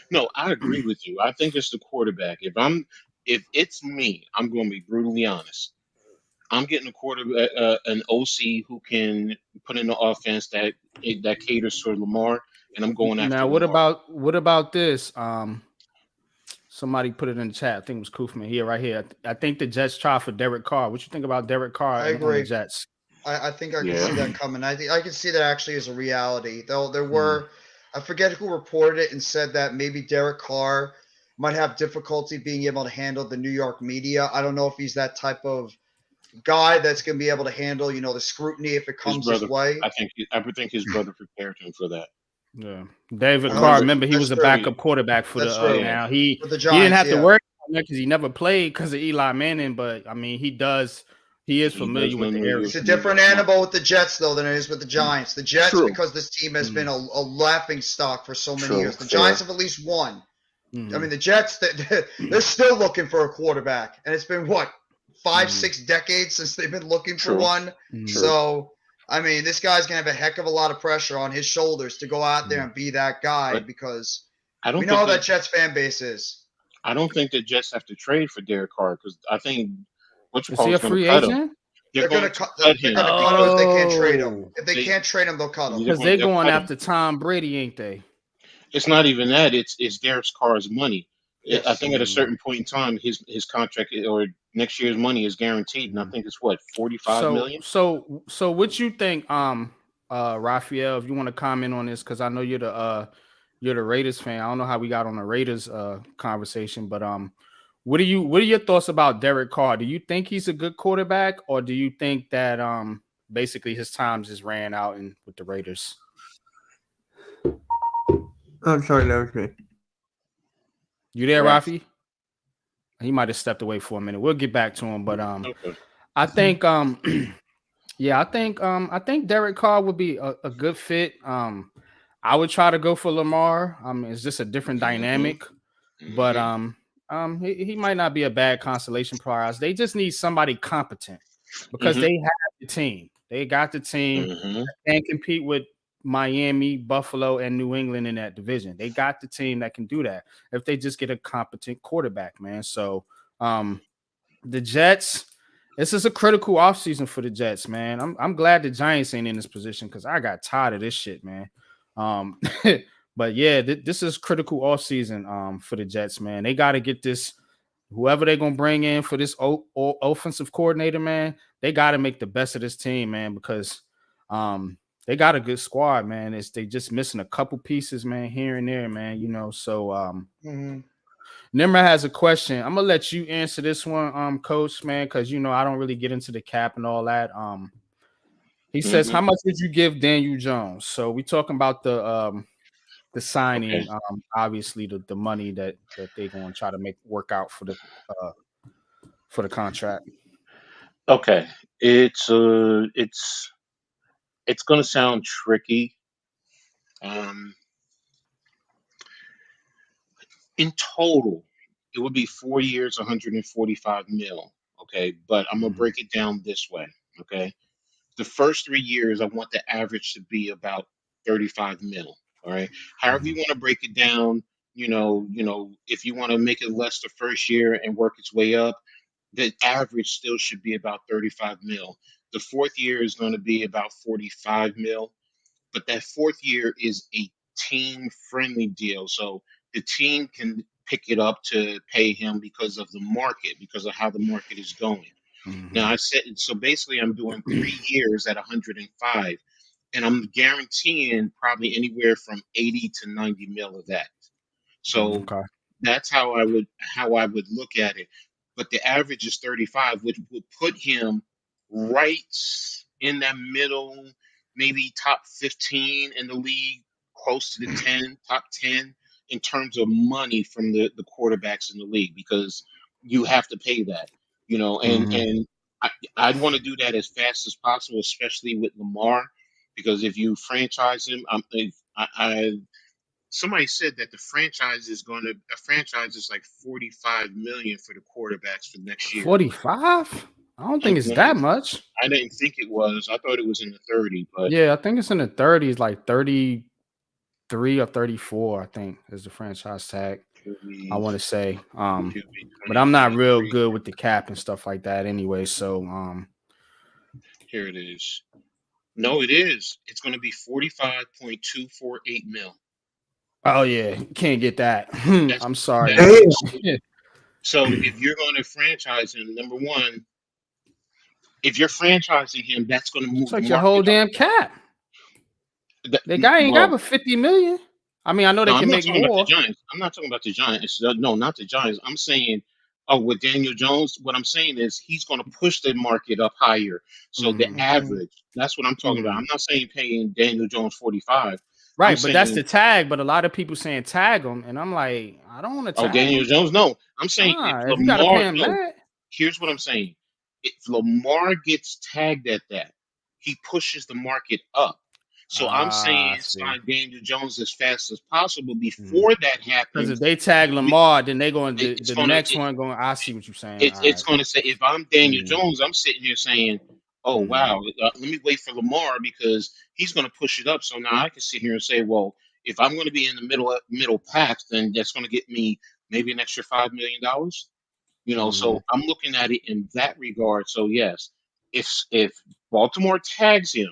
No, I agree with you. I think it's the quarterback. If it's me, I'm going to be brutally honest. I'm getting a quarterback, an OC who can put in the offense that caters for Lamar, and I'm going after Now, Lamar. what about this? Somebody put it in the chat. I think it was Koofman here, right here. I think the Jets try for Derek Carr. What you think about Derek Carr I on the agree. Jets? I think I can Yeah. see that coming. I think I can see that actually as a reality. Though there Mm-hmm. were, I forget who reported it and said that maybe Derek Carr might have difficulty being able to handle the New York media. I don't know if he's that type of guy that's going to be able to handle, the scrutiny if it His comes his brother, way. I would think his brother prepared him for that. Yeah, David Carr. Remember, Remember, he That's was a true. backup quarterback for That's the. true. yeah, Now he For the didn't Giants, have to yeah. worry about that because he never played because of Eli Manning. But I mean, he does. He is he familiar does know with the New area. It's a York, New different York market. animal with the Jets, though, than it is with the Giants. The Jets, True. because this team has been a laughing stock for so many True. years. The Fair. Giants have at least won. Mhm. I mean, the Jets, they're still looking for a quarterback. And it's been, what, 5, 6 decades since they've been looking for True. one? Mhm. So, I mean, this guy's going to have a heck of a lot of pressure on his shoulders to go out there and be that guy But because I we don't know how think that Jets fan base is. I don't think the Jets have to trade for Derek Carr because I think what you Is he call a is going to free cut him. agent? They're going to cut They're him. going to cut him if they can't trade him. Oh, If they They- can't trade him, they'll cut him. because they're they'll going cut him. after Tom Brady, ain't they? It's not even that. It's Derek Carr's money. Yes. I think at a certain point in time, his contract or next year's money is guaranteed, and I think it's what 45 million. So what you think, Raphael? If you want to comment on this, because I know you're the Raiders fan. I don't know how we got on the Raiders conversation, but what are your thoughts about Derek Carr? Do you think he's a good quarterback, or do you think that basically his time just ran out with the Raiders? I'm sorry, that was me. You there, Right. Rafi? He might have stepped away for a minute. We'll get back to him, but Okay. I think yeah, I think Derek Carr would be a good fit. I would try to go for Lamar. It's just a different dynamic, but he might not be a bad consolation prize. They just need somebody competent because they have the team. They got the team and compete with Miami, Buffalo, and New England in that division. They got the team that can do that if they just get a competent quarterback, man. So the Jets, this is a critical offseason for the Jets, man. I'm glad the Giants ain't in this position because I got tired of this shit, man. But yeah, this is critical offseason for the Jets, man. They got to get this. Whoever they're gonna bring in for this offensive coordinator, man, they got to make the best of this team, man, because they got a good squad, man. They just missing a couple pieces, man, here and there, man. So Nimra has a question. I'm gonna let you answer this one, Coach, man, because I don't really get into the cap and all that. He says, Hmm. how much did you give Daniel Jones? So we talking about the Okay. signing, obviously the money that they're going to try to make work out for the contract. Okay. It's going to sound tricky. Um, in total, it would be 4 years, 145 mil. Okay, but I'm gonna Mhm. break it down this way. Okay, the first 3 years, I want the average to be about 35 mil. All right, however you Mhm. want to break it down. If you want to make it less the first year and work its way up, the average still should be about 35 mil. The fourth year is going to be about 45 mil, but that fourth year is a team friendly deal. So the team can pick it up to pay him because of the market, because of how the market is going. Now, Mhm. I said, so basically, I'm doing 3 years at 105, and I'm guaranteeing probably anywhere from 80 to 90 mil of that. So Okay. that's how I would look at it. But the average is 35, which would put him right in that middle, maybe top 15 in the league, close to the 10, top 10 in terms of money from the quarterbacks in the league because you have to pay that, and Mhm. and I, I'd want to do that as fast as possible, especially with Lamar, because if you franchise him, I somebody said that a franchise is like 45 million for the quarterbacks for next year. 45? I don't think it's When that much. I didn't think it was. I thought it was in the 30, but Yeah, I think it's in the 30s, like 33 or 34, I think is the franchise tag. I QB, want to say. QB But I'm not real 2023. good with the cap and stuff like that anyway. So Here it is. No, it is. It's going to be 45.248 mil. oh yeah, can't get that. That's I'm sorry, that's man. Damn. so if you're going to franchise him, number one, if you're franchising him, that's going to It's move the like your whole market up. damn cap. That, The guy ain't got well, but 50 million. I mean, I know No, they I'm can not make talking about the more. Giants. I'm not talking about the Giants. No, not the Giants. I'm saying, oh, with Daniel Jones, what I'm saying is he's going to push the market up higher. So the Mhm. Mhm. average, that's what I'm talking about. Mhm. I'm not saying paying Daniel Jones 45. I'm Right, but that's saying, the tag. But a lot of people saying tag him, and I'm like, I don't want to oh, tag Daniel him. Jones. No, I'm saying if If you got to Lamar, pay him no, that, here's what I'm saying. If Lamar gets tagged at that, he pushes the market up. So I'm saying I see. sign Daniel Jones as fast as possible. Before that Because if happens, they tag we, Lamar, then they going it's the gonna next one going. I see what you're saying. it's All going to say if I'm Daniel right. Jones, I'm sitting here saying, "Oh Mm, wow, let me wait for Lamar because he's going to push it up." So now I can sit here and say, "Well, if I'm going to be in the middle packs, then that's going to get me maybe an extra $5 million." mm, So I'm looking at it in that regard. So yes, if Baltimore tags him,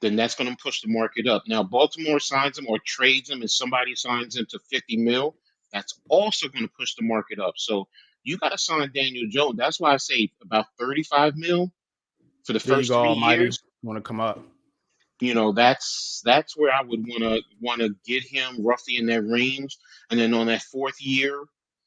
then that's going to push the market up. Now, Baltimore signs him or trades him, and somebody signs him to 50 mil. That's also going to push the market up. So you got to sign Daniel Jones. That's why I say about 35 mil for the there you first go, three Almighty. years. Want to come up? That's where I would want to get him roughly in that range, and then on that fourth year,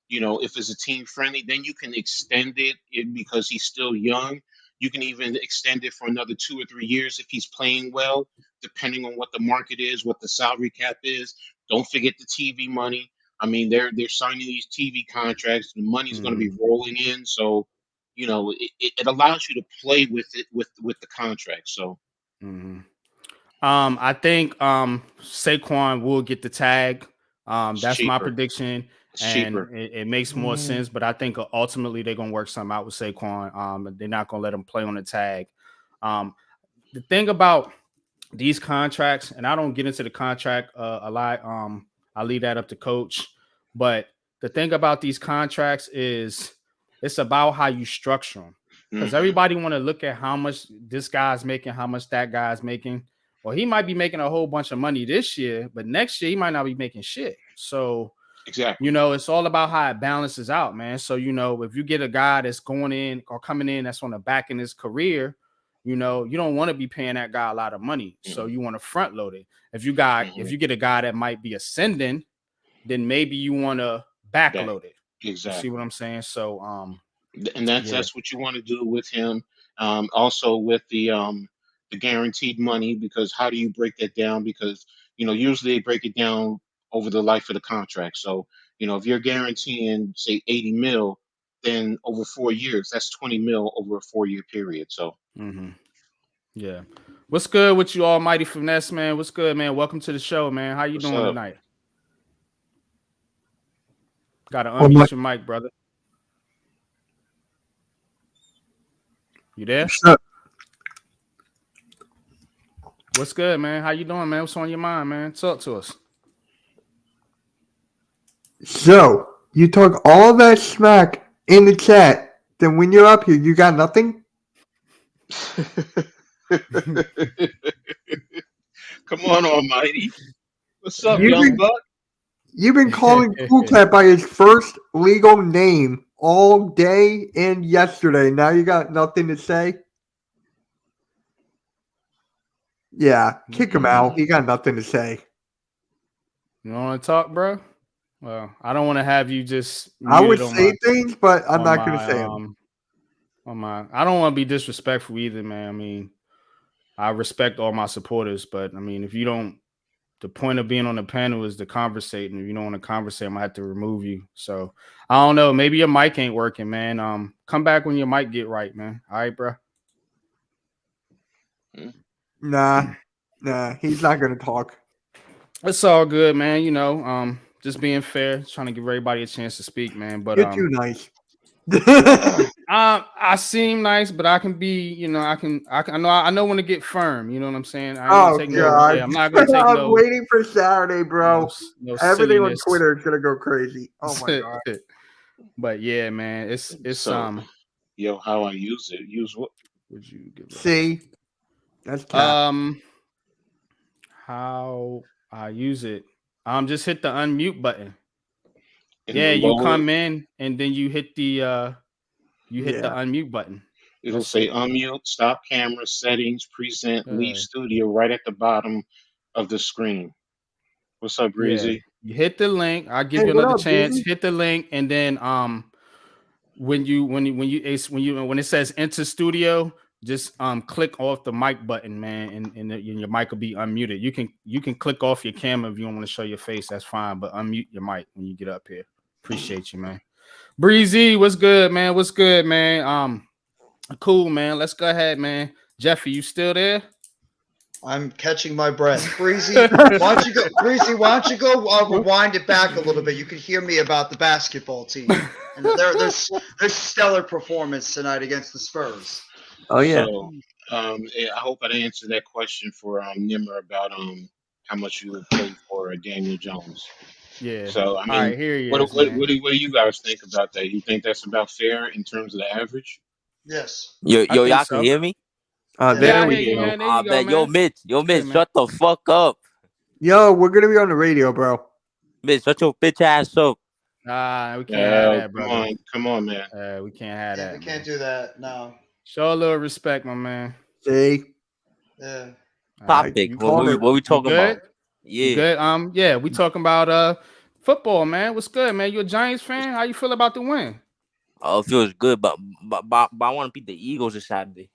if it's a team friendly, then you can extend it because he's still young. You can even extend it for another 2 or 3 years if he's playing well, depending on what the market is, what the salary cap is. Don't forget the TV money. I mean, they're signing these TV contracts. The money's going to Mm, be rolling in, so it allows you to play with it with the contract. So mm. I think Saquon will get the tag. it's That's my cheaper. prediction, It's and cheaper. it makes more Mhm. sense. But I think ultimately they're gonna work something out with Saquon. They're not gonna let him play on the tag. Um, the thing about these contracts, and I don't get into the contract a lot. I leave that up to coach. But the thing about these contracts is it's about how you structure them. Because Hmm. everybody want to look at how much this guy's making, how much that guy's making. Well, he might be making a whole bunch of money this year, but next year he might not be making shit. So Exactly. it's all about how it balances out, man. So, if you get a guy that's going in or coming in that's on the back in his career, you don't want to be paying that guy a lot of money. So Hmm. you want to front load it. If you get a guy that might be ascending, then maybe you want to Back. backload it. You see what Exactly. I'm saying? So And that's yeah. that's what you want to do with him. Also with the guaranteed money, because how do you break that down? Because usually they break it down over the life of the contract. So if you're guaranteeing say 80 mil, then over 4 years, that's 20 mil over a 4-year period. So hmm Yeah. What's good with you, Almighty Finesse, man? What's good, man? Welcome to the show, man. How you what's doing up? tonight? Gotta Oh my, unmute your mic, brother. You there? so, What's good, man? How you doing, man? What's on your mind, man? Talk to us. so you talk all that smack in the chat. Then when you're up here, you got nothing. Come on, Almighty. What's up, You've young been Man. buck? you've been calling Cool Cat by his first legal name all day and yesterday. Now you got nothing to say. Yeah, kick him out. He got nothing to say. You want to talk, bro? Well, I don't want to have you just I would muted say things, but I'm on not going to my say them. on my. I don't want to be disrespectful either, man. I mean, I respect all my supporters, but I mean, if you don't, the point of being on the panel is to conversate, and if you don't want to conversate, I'm gonna have to remove you. So I don't know. Maybe your mic ain't working, man. Come back when your mic get right, man. All right, bro. Nah, he's not going to talk. It's all good, man. Just being fair, trying to give everybody a chance to speak, man. But You're too nice. I seem nice, but I can be, I know when to get firm. You know what I'm saying? I ain't gonna Oh take no, Yeah. God, yeah, I'm not gonna take I'm no, waiting for Saturday, bro. no Everything on silliness. Twitter is gonna go crazy. Oh my God. But yeah, man, it's So, how I use it? Use what? would you give See, that's a cat. how I use it? Just hit the unmute button. In the Yeah, you lower, come in and then you hit the Yeah. unmute button. it'll That's say it. unmute, stop camera, settings, present, leave Uh, studio right at the bottom of the screen. What's up, yeah, Breezy? you hit the link. I'll give Hey, you what another up, chance. baby? Hit the link, and then when it says enter studio, just click off the mic button, man, and your mic will be unmuted. You can click off your camera if you don't want to show your face. That's fine, but unmute your mic when you get up here. Appreciate you, man. Breezy, what's good, man? What's good, man? Cool, man. Let's go ahead, man. Jeffy, you still there? I'm catching my breath. Breezy, why don't you go? Breezy, why don't you go rewind it back a little bit? You can hear me about the basketball team and their stellar performance tonight against the Spurs. Oh yeah. So, I hope I answered that question for Nimmer about how much you would pay for Daniel Jones. Yeah. So, I All mean, right, here he what is, what man. what do, what do you guys think about that? You think that's about fair in terms of the average? Yes. I think Y'all can so. hear me? Yeah. Yeah, There I we hear Yeah. you, go. man. There Ah, you go, man. man. Yo, Good, Mitch, man. shut the fuck up. Yo, we're gonna be on the radio, bro. Mitch, shut your bitch ass up. We can't have that, brother. Come on, man. We can't have Yeah, we that, can't man. do that. No. Show a little respect, my man. See, Yeah. All right, Topic. you What called we it. what we you talking good? about? You Yeah. good? Yeah, we talking about football, man. What's good, man? You a Giants fan? How you feel about the win? Oh, it feels good, but I want to beat the Eagles this Saturday.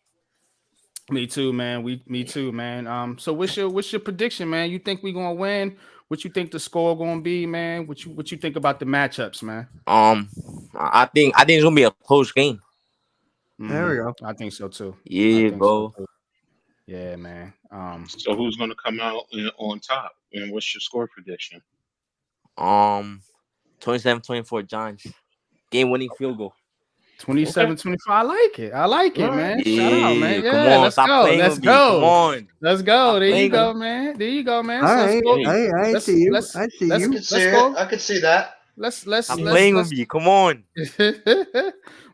Me too, man. Me too, man. So what's your prediction, man? You think we gonna win? What you think the score gonna be, man? What you think about the matchups, man? I think it's gonna be a close game. There Hmm. we go. I think so too. I Yeah, think so bro. too. Yeah, man. So who's going to come out on top? And what's your score prediction? Um, 27-24 Giants. Game winning field goal. Okay. 27-25. I like it. I like All it, right. man. Shout out, man. Yeah, come Yeah, on, let's stop go. playing Let's with me. Come go. on, Let's go. stop There you playing with go, me. man. There you go, man. All So let's right. go. Hey. I Let's see you. let's I see I let's you. could let's see it. go. I could see that. Stop playing with Let's me. Come on.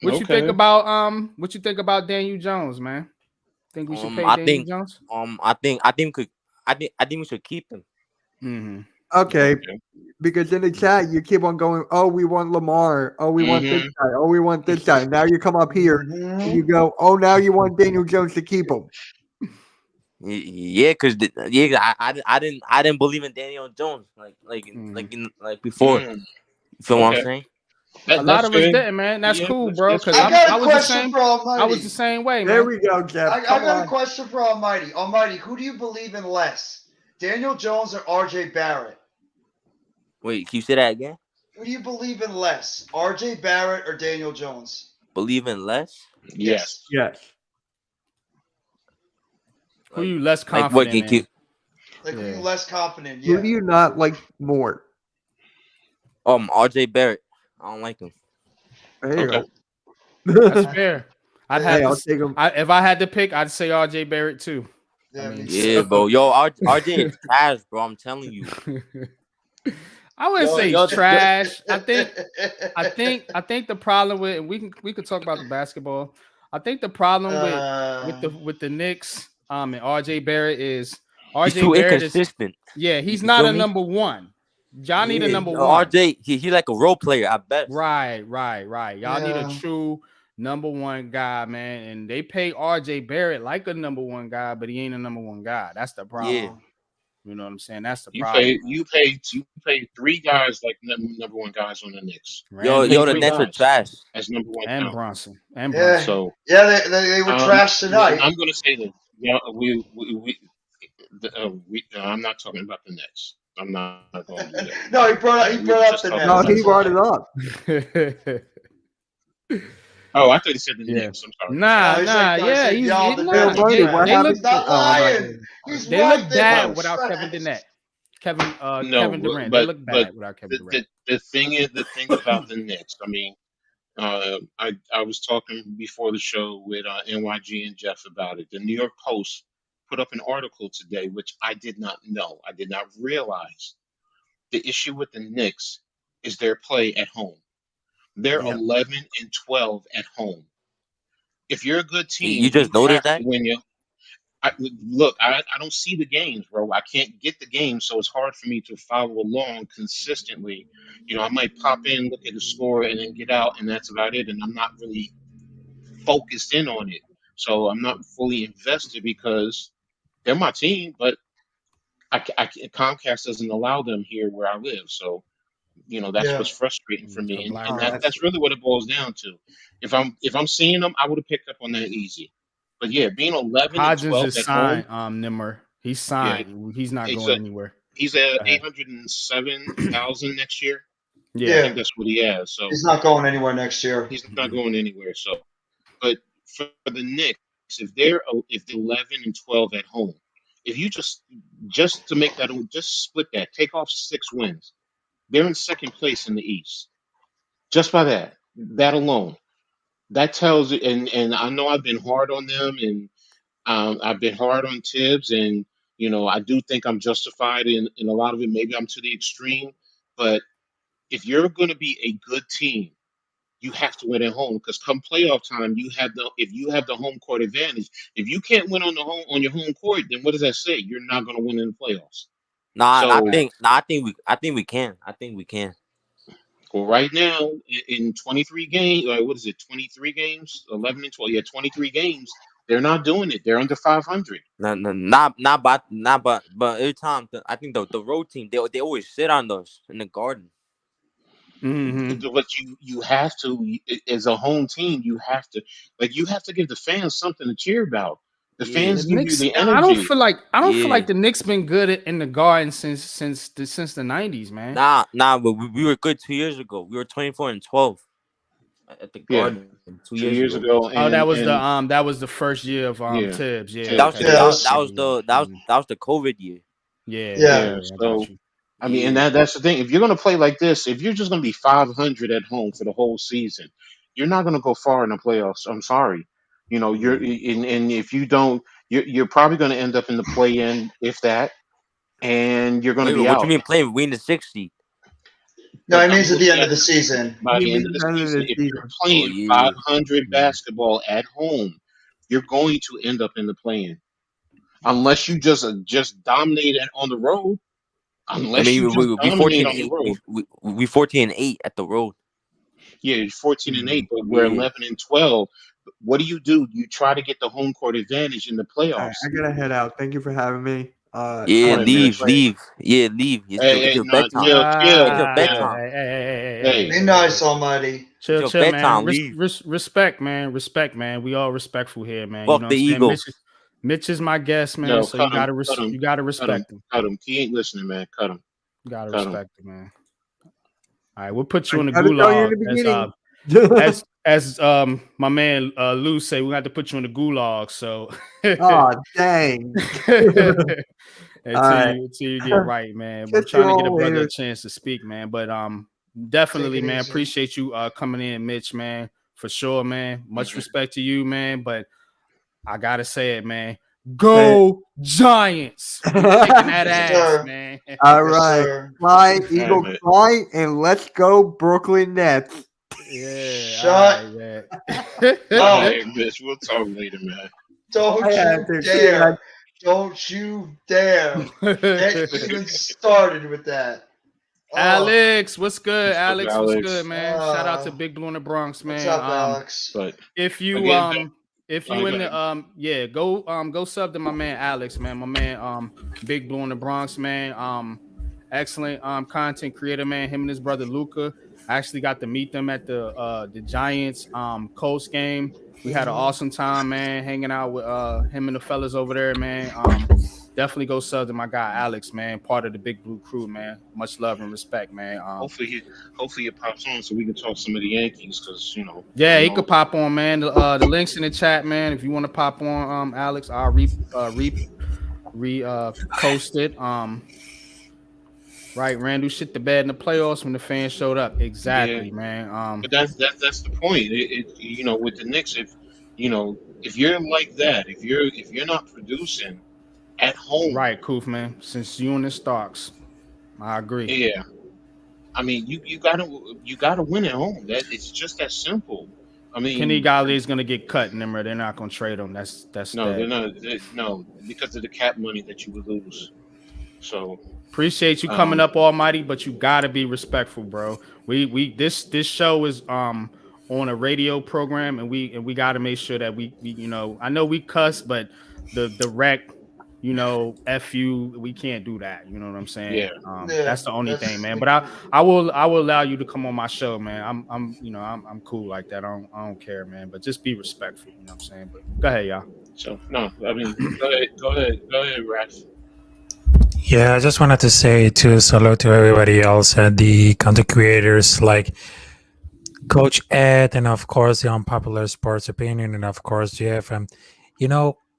what you think Okay. about Daniel Jones, man? Think we should pay I Daniel think Jones? I think we should keep him. Mm-hmm. Okay, Okay. because in the chat you keep on going, oh, we want Lamar, oh, we want this Mm-hmm. guy, oh, we want this guy. Now you come up here and you Mhm. go, oh, now you want Daniel Jones to keep him. Yeah, cause I didn't believe in Daniel Jones Mm-hmm. like before. Mm. You feel what I'm Okay. saying? A lot That's of us fair. didn't, man. That's Yeah, cool, that's bro. that's Cause I fair. got I a was the question same. for I was the Almighty. same way, There man. we go, Jeff. I Come got a on. question for Almighty. Almighty, who do you believe in less, Daniel Jones or R.J. Barrett? Wait, can you say that again? Who do you believe in less, R.J. Barrett or Daniel Jones? Believe in less? Yes. Yes. Yes. Who Like you less like what? confident in? Like, who you Yeah. less confident? Who Yeah. do you not like more? RJ Barrett. I don't like him. There you Okay. go. That's fair. I'd Hey, have I'll to. take him. If I had to pick, I'd say R.J. Barrett too. I Yeah, me mean, Yeah, too. bro. Yo, RJ is trash, bro. I'm telling you. I wouldn't Yo, say he's yo, yo. trash. I think the problem with, and we could talk about the basketball. I think the problem with the Knicks and RJ Barrett is He's RJ too Barrett is, inconsistent. yeah, he's You not feel a me? number one. Y'all need a Yeah, number one. RJ. He like a role player at best. Right. Y'all need a Yeah. true number one guy, man. And they pay RJ Barrett like a number one guy, but he ain't a number one guy. That's the Yeah. problem. You know what I'm saying? That's the You problem, pay man. you pay three guys like number one guys on the Knicks. You Randall pay Yo, the three too. Nets are guys trash. as number one And talent. Bronson. And Yeah. Brunson. So Yeah, they were trash tonight. I'm gonna say this. Yeah, I'm not talking about the Nets. I'm not gonna do that. No, he We were brought up just the talking Nets. No, about. he That's brought why. it up. Oh, I thought you said the Yeah. Knicks. I'm sorry. No, Nah. he Yeah, said, he's y'all, the Hey, nah. Nets are buddy, They what trash. they look happened He's not to? Oh, I'm not lying. doing He's they right. look The bad No, Nets without Kevin trash. Durant. no, Kevin Durant. They but look but bad without Kevin the Durant. the, the thing is the thing about the Knicks. I mean, I was talking before the show with NYG and Jeff about it. The New York Post put up an article today, which I did not know. I did not realize the issue with the Knicks is their play at home. They're Yeah. 11 and 12 at home. If you're a good You team, just you noticed have to that? win your. Look, I don't see the games, bro. I can't get the games, so it's hard for me to follow along consistently. I might pop in, look at the score, and then get out, and that's about it. And I'm not really focused in on it, so I'm not fully invested because they're my team. But Comcast doesn't allow them here where I live, so that's Yeah. what's frustrating for The me, and Oh, Blackhawks. that's really what it boils down to. If I'm seeing them, I would have picked up on that easy. But yeah, being 11 and Hodgins 12 is at home, signed, Nimmer. He's yeah, signed. He's not it's going a anywhere. he's at Go ahead. 807,000 next year. I Yeah. think Yeah. that's what he has. So He's not going anywhere next year. he's not going anywhere. So, but for the Knicks, if they're 11 and 12 at home, if you just to make that just split that, take off 6 wins, they're in second place in the East. Just by that alone, that tells it. And I know I've been hard on them, and I've been hard on Tibbs, and I do think I'm justified in a lot of it. Maybe I'm to the extreme, but if you're going to be a good team, you have to win at home because come playoff time, if you have the home court advantage. If you can't win on your home court, then what does that say? You're not going to win in the playoffs. Nah, I So, think nah, I think we can. I think we can. well, right now in 23 games, like what is it? 23 games, 11 and 12. Yeah, 23 games. They're not doing it. They're under 500. No, no, but every time I think the road team they always sit on us in the garden. Mm-hmm. But you have to, as a home team, you have to give the fans something to cheer about. The Yeah, The fans give you Knicks. the I don't energy. feel like yeah. the Knicks been good in the Garden since the '90s, man. But we were good 2 years ago. We were 24-12 at the Yeah, Garden 2 years 2 years ago. ago, Oh, and that was the first year of yeah, Tibbs. Yeah. That was to Okay. Yeah. Yeah. that, That's, that Yeah. was Yeah. the that was that was the COVID year. Yeah. yeah. yeah. Yeah. I got So you. I mean, and Yeah, that's the thing. If you're gonna play like this, if you're just gonna be 500 at home for the whole season, you're not going to go far in the playoffs. I'm sorry. You know, you're and if you don't, you're probably going to end up in the play-in, if that, and you're going to Wait, be what you out. mean playing? We in the 60. No, But it I'm means at the looking end at of the season. by He the end means of the the end of season, the if you're season. Oh playing yeah. 500 basketball at home, you're going to end up in the play-in, unless you just dominate it on the road. I Unless you mean, just we dominate 14 on the 8. road. We 14-8 at the road. Yeah, you're 14-8, but we're Yeah. 11-12. What do? You try to get the home court advantage in the All right, playoffs. I gotta head out. Thank you for having me. Yeah, All right, man. leave. Yeah, leave. Hey, It's hey, your nah, bedtime. It's your chill. bedtime. Hey, Be nice, Almighty. It's your Chill, man. bedtime. Leave. Respect, man. Respect, man. We all respectful here, man. You know Fuck what the I'm saying? Eagles. Mitch is my guest, man. no, So you cut him, gotta cut him, you gotta cut him, respect him. cut him. He ain't listening, man. Cut him, You gotta cut him. respect him, man. All right, we'll put you I in the tried to tell you in gulag the as beginning. my man Lou say we have to put you in the gulag. So Oh, dang. All right. until you get right, man. But I'm Catch you trying to get a all brother later. a chance to speak, man. But Take definitely, it man, easy. appreciate you coming in, Mitch, man, for sure, man. Much respect to you, man. But I gotta say it, man. Say Go Giants! We kicking that Yes, ass, sir. man. all Yes, right. sir. Fly, All right, Eagle man. fly, and let's go, Brooklyn Nets. Yeah, Shut all right, All up. man. right, bitch. We'll talk later, man. Don't I had you to see it. dare. Don't you dare. Get even started with that. Oh, Alex, what's good? What's up, Alex, what's good, Alex? man? Shout out to Big Blue in the Bronx, what's man. up, Alex? But If you again, if go you in ahead. the yeah, go sub to my man Alex, man. My man Big Blue in the Bronx, man. Excellent content creator, man. Him and his brother Luca. I actually got to meet them at the Giants Colts game. We had an awesome time, man, hanging out with him and the fellas over there, man. Definitely go sub to my guy Alex, man, part of the Big Blue crew, man. Much love and respect, man. Hopefully it pops on so we can talk some of the Yankees, because Yeah, he could pop on, man. The links in the chat, man. If you want to pop on, Alex, I'll post it. Right, Randall shit the bed in the playoffs when the fans showed up. yeah. Exactly, man. But that's the point. With the Knicks, if you're like that, if you're not producing at home, Right, Koof, man. Since you and the Starks, I agree. yeah. I mean, you gotta win at home. That it's just that simple. I Kenny mean, Galladay is gonna get cut, Nimmer. They're not gonna trade him. That's no, they're dead. not. No, because of the cap money that you would lose. So, Appreciate you coming up, Almighty, but you gotta be respectful, bro. This show is on a radio program, and we gotta make sure that we I know we cuss, but the rec, f you, we can't do that. You know what I'm saying? yeah. Yeah, That's the only thing, that's man. But I will allow you to come on my show, man. I'm cool like that. I don't care, man. But just be respectful. You know what I'm saying? But go ahead, y'all. So no, I mean, go ahead, Raph. Yeah, I just wanted to say to hello to everybody else and the content creators like Coach Ed, and of course the unpopular sports opinion, and of course Jeff. And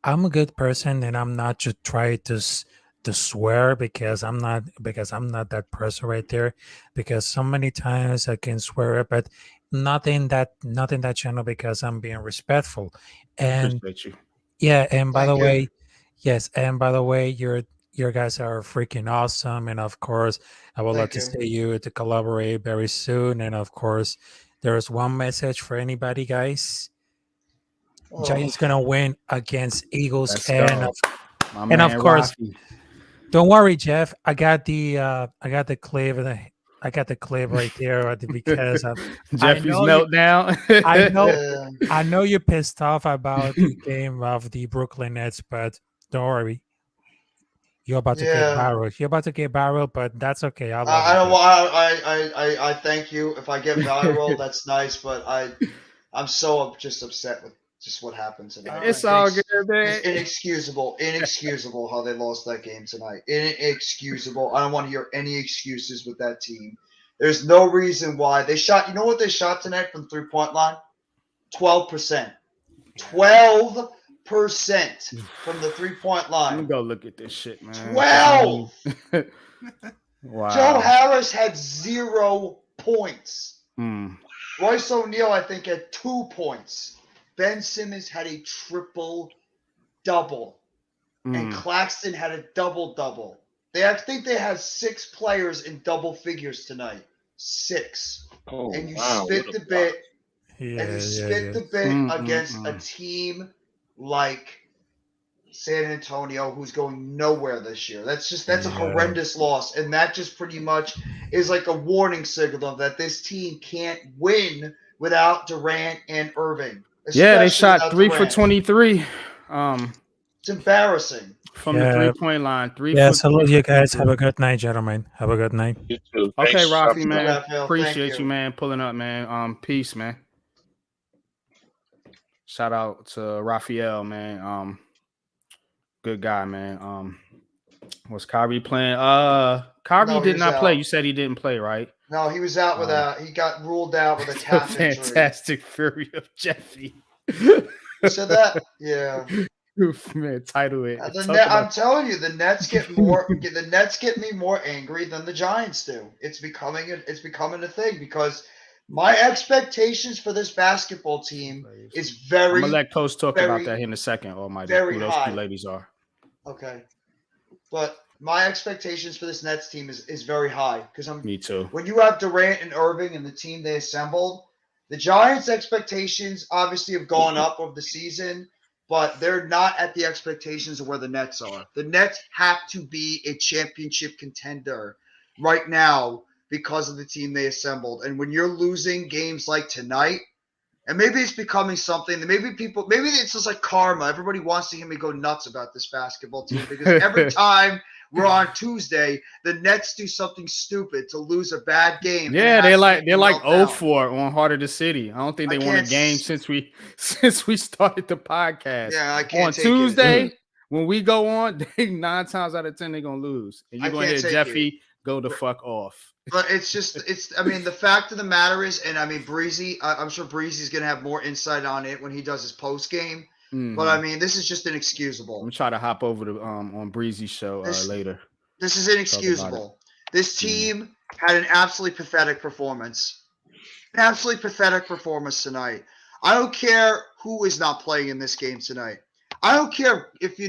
I'm a good person, and I'm not just trying to swear because I'm not that person right there. Because so many times I can swear, but not in that channel because I'm being respectful. And Appreciate you. yeah, and by the thank you. way, yes, and by the way, your guys are freaking awesome, and of course, I would love Thank to you. see you to collaborate very soon. And of course, there's one message for anybody, guys. Oh, Giants gonna win against Eagles, Let's and go, of, my and of man course, Rocky. don't worry, Jeff. I got the clip I got the clip right there because I Jeffrey's know you. meltdown. I know. yeah. I know you're pissed off about the game of the Brooklyn Nets, but don't worry. You're about to get Yeah. barreled. You're about to get barreled, but that's okay. I love I you, don't Jeff. want. I thank you. If I get viral, that's nice. But I'm so just upset with just what happened tonight. It's all good, man. It's inexcusable. Inexcusable how they lost that game tonight. Inexcusable. I don't want to hear any excuses with that team. There's no reason why they shot. You know what they shot tonight from 3-point line? 12%. 12% from the 3-point Let line. me go look at this shit, man. 12. Wow. Joe Harris had 0 points. Hmm. Royce O'Neal, I think, had 2 points. Ben Simmons had a triple-double. And Claxton had a double-double. I think they had 6 players in double figures tonight. 6. Oh And you wow, what spit a the block! bit Yeah. against a team like San Antonio, who's going nowhere this year. That's a horrendous loss, and that just pretty much is like a warning signal that this team can't win without Durant and Irving. Yeah, they Especially shot without 3 for Durant. 23. It's embarrassing. From the 3-point line. 3 Yeah, for salute you guys. 23. Have a good night, gentlemen. Have a good night. You too. Okay, Thanks, Rafi, Rafi. man. Raphael, Appreciate thank you, man, pulling up, man. Peace, man. Shout out to Raphael, man. Good guy, man. Was Kyrie playing? Kyrie No, he did was not play. out. You said he didn't play, right? No, he was out with he got ruled out with a The calf injury. Fantastic Fury of Jeffy. You said that? Yeah. Man, title it. I'm telling you, the Nets get me more angry than the Giants do. It's becoming a thing because my expectations for this basketball team is I'm very, gonna let Coach talk very, about that here in a second. Almighty, very who those high. two ladies are. Okay. But my expectations for this Nets team is very high because Me too. when you have Durant and Irving and the team they assembled, the Giants' expectations obviously have gone up over the season, but they're not at the expectations of where the Nets are. The Nets have to be a championship contender right now because of the team they assembled. And when you're losing games like tonight, and maybe it's becoming something that maybe it's just like karma. Everybody wants to hear me go nuts about this basketball team because every time we're on Tuesday, the Nets do something stupid to lose a bad game. Yeah, they're like 0-4 on Heart of the City. I don't think they won a game since we started the podcast. Yeah, I can't on take Tuesday, it. when we go on, 9 times out of 10 they're gonna lose. And you're gonna hear Jeffy go the fuck off. But I mean, the fact of the matter is, and I mean, Breezy, I'm sure Breezy's going to have more insight on it when he does his post game. But I mean, this is just inexcusable. I'm going to try to hop over to on Breezy's show later. This is inexcusable. This team had an absolutely pathetic performance. An absolutely pathetic performance tonight. I don't care who is not playing in this game tonight. I don't care if,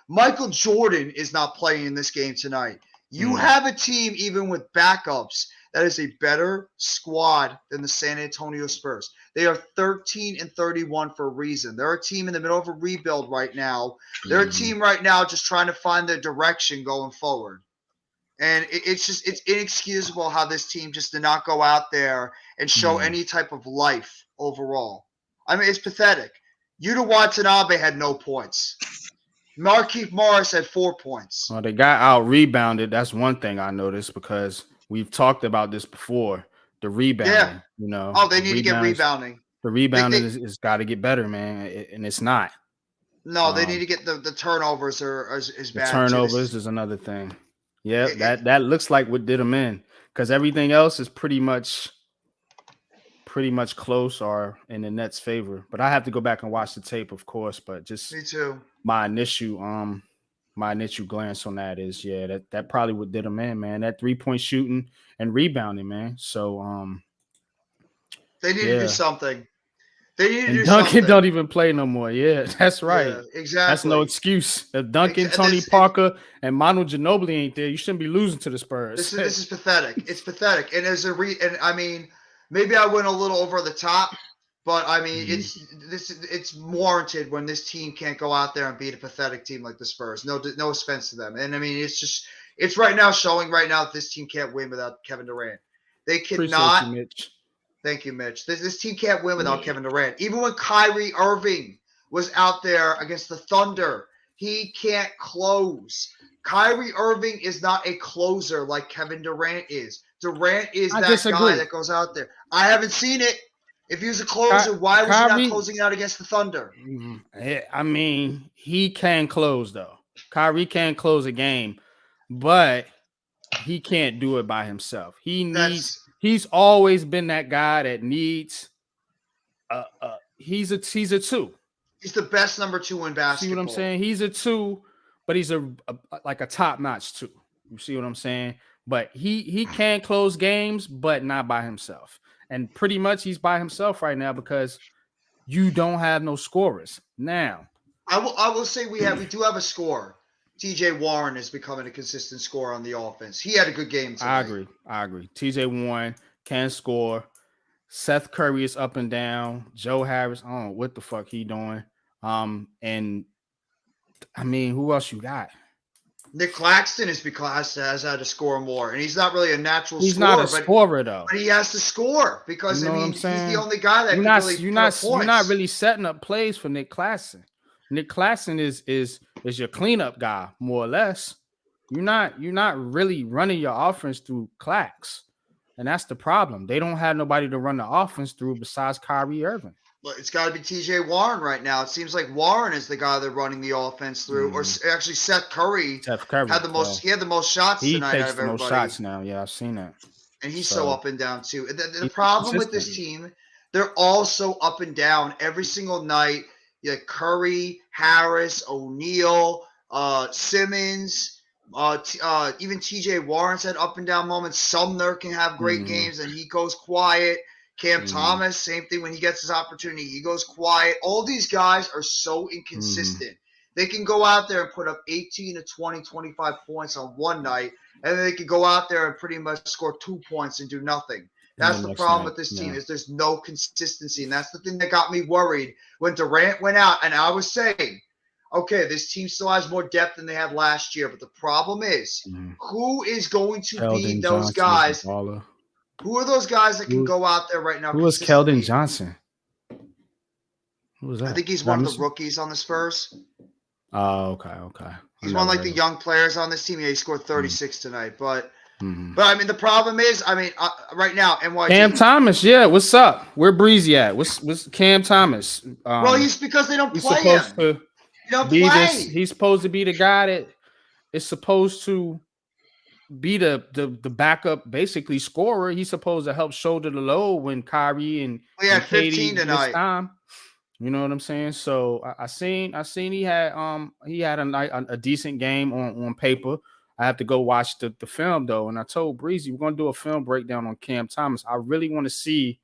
Michael Jordan is not playing in this game tonight. You have a team, even with backups, that is a better squad than the San Antonio Spurs. They are 13-31 for a reason. They're a team in the middle of a rebuild right now. They're a team right now just trying to find their direction going forward. And it's inexcusable how this team just did not go out there and show any type of life overall. I mean, it's pathetic. Yuta Watanabe had no points. Markieff Morris had 4 points. Well, they got out rebounded. That's one thing I noticed because we've talked about this before. The rebounding, Oh, they need to get rebounding. The rebounding is got to get better, man, and it's not. No, they need to get the turnovers is bad. The turnovers is another thing. Yeah, that looks like what did them in because everything else is pretty much close or in the Nets' favor. But I have to go back and watch the tape, of course. But just me too. My initial glance on that is that probably what did them in, man. That 3-point shooting and rebounding, man. So they need to do something. They need to do Duncan something. don't even play no more. Yeah, that's right. Yeah, exactly. That's no excuse. If Duncan, Tony Parker, and Manu Ginobili ain't there, you shouldn't be losing to the Spurs. This is pathetic. It's pathetic. And and I mean, maybe I went a little over the top, but I mean, it's warranted when this team can't go out there and beat a pathetic team like the Spurs. No offense to them. And I mean, it's right now showing that this team can't win without Kevin Durant. They cannot. Appreciate you, Mitch. Thank you, Mitch. This team can't win without Kevin Durant. Even when Kyrie Irving was out there against the Thunder, he can't close. Kyrie Irving is not a closer like Kevin Durant is. Durant is guy that goes out there. I haven't seen it. If he was a closer, why was he not closing out against the Thunder? I mean, he can close, though. Kyrie can close a game, but he can't do it by himself. He's always been that guy that needs he's a 2. He's the best number 2 in basketball. See what I'm saying? He's a 2, but he's like a top-notch 2. You see what I'm saying? But he can close games, but not by himself. and pretty much he's by himself right now because you don't have no scorers now. I will say we do have a scorer. T.J. Warren is becoming a consistent scorer on the offense. He had a good game I tonight. agree. I agree. TJ Warren can score. Seth Curry is up and down. Joe Harris, I don't know what the fuck he doing. And I mean, who else you got? Nick Claxton has had to score more, and he's not really a natural He's not scorer, a but scorer though. he has to score You because I know what I'm mean he's the saying? only guy that You're could not really you're put up not you're not points. really setting up plays for Nick Claxton. Nick Claxton is your cleanup guy, more or less. You're not really running your offense through Clax. And that's the problem. They don't have nobody to run the offense through besides Kyrie Irving. But it's got to be T.J. Warren right now. It seems like Warren is the guy they're running the offense through, or actually Seth Curry Steph Curry. had the most. Well, He had the most shots he tonight out takes of the most everybody. shots now. Yeah, I've seen that. And he's so So up and down too. The he's problem with consistent. this team, they're all so up and down every single night. You got Curry, Harris, O'Neal, Simmons, even T.J. Warren's had up and down moments. Sumner can have great Mhm. games and he goes quiet. Cam Mhm. Thomas, same thing when he gets his opportunity, he goes quiet. All these guys are so inconsistent. They can go out there and put up 18 to 20, 25 points on one night, and then they could go out there and pretty much score 2 points and do nothing. And the That's the next problem night, with this team yeah. is there's no consistency, and that's the thing that got me worried when Durant went out. And I was saying, okay, this team still has more depth than they had last year, but the problem is Mhm. who is going to be Keldon those Johnson is a guys? baller. Who are those guys that can Who go out there right now who is Keldon consistently? Johnson? Who was I that? think he's Did I one of the miss him? rookies on the Spurs. Oh, okay. I He's one never like heard the of young players on this team. Yeah, he scored him. 36 tonight, but Mhm. I mean the problem is, right now Cam NYT. Thomas, yeah. What's up? Where Breezy at? What's Cam Thomas? Well, he's because they don't He's play supposed him. to They don't be this. play. He's supposed to be the guy that is supposed to be the backup, basically scorer. He's supposed to help shoulder the load when Kyrie He and had 15 Katie miss tonight. time. You know what I'm saying? So I seen he had a decent game on paper. I have to go watch the film though, and I told Breezy we're gonna do a film breakdown on Cam Thomas. I really want to see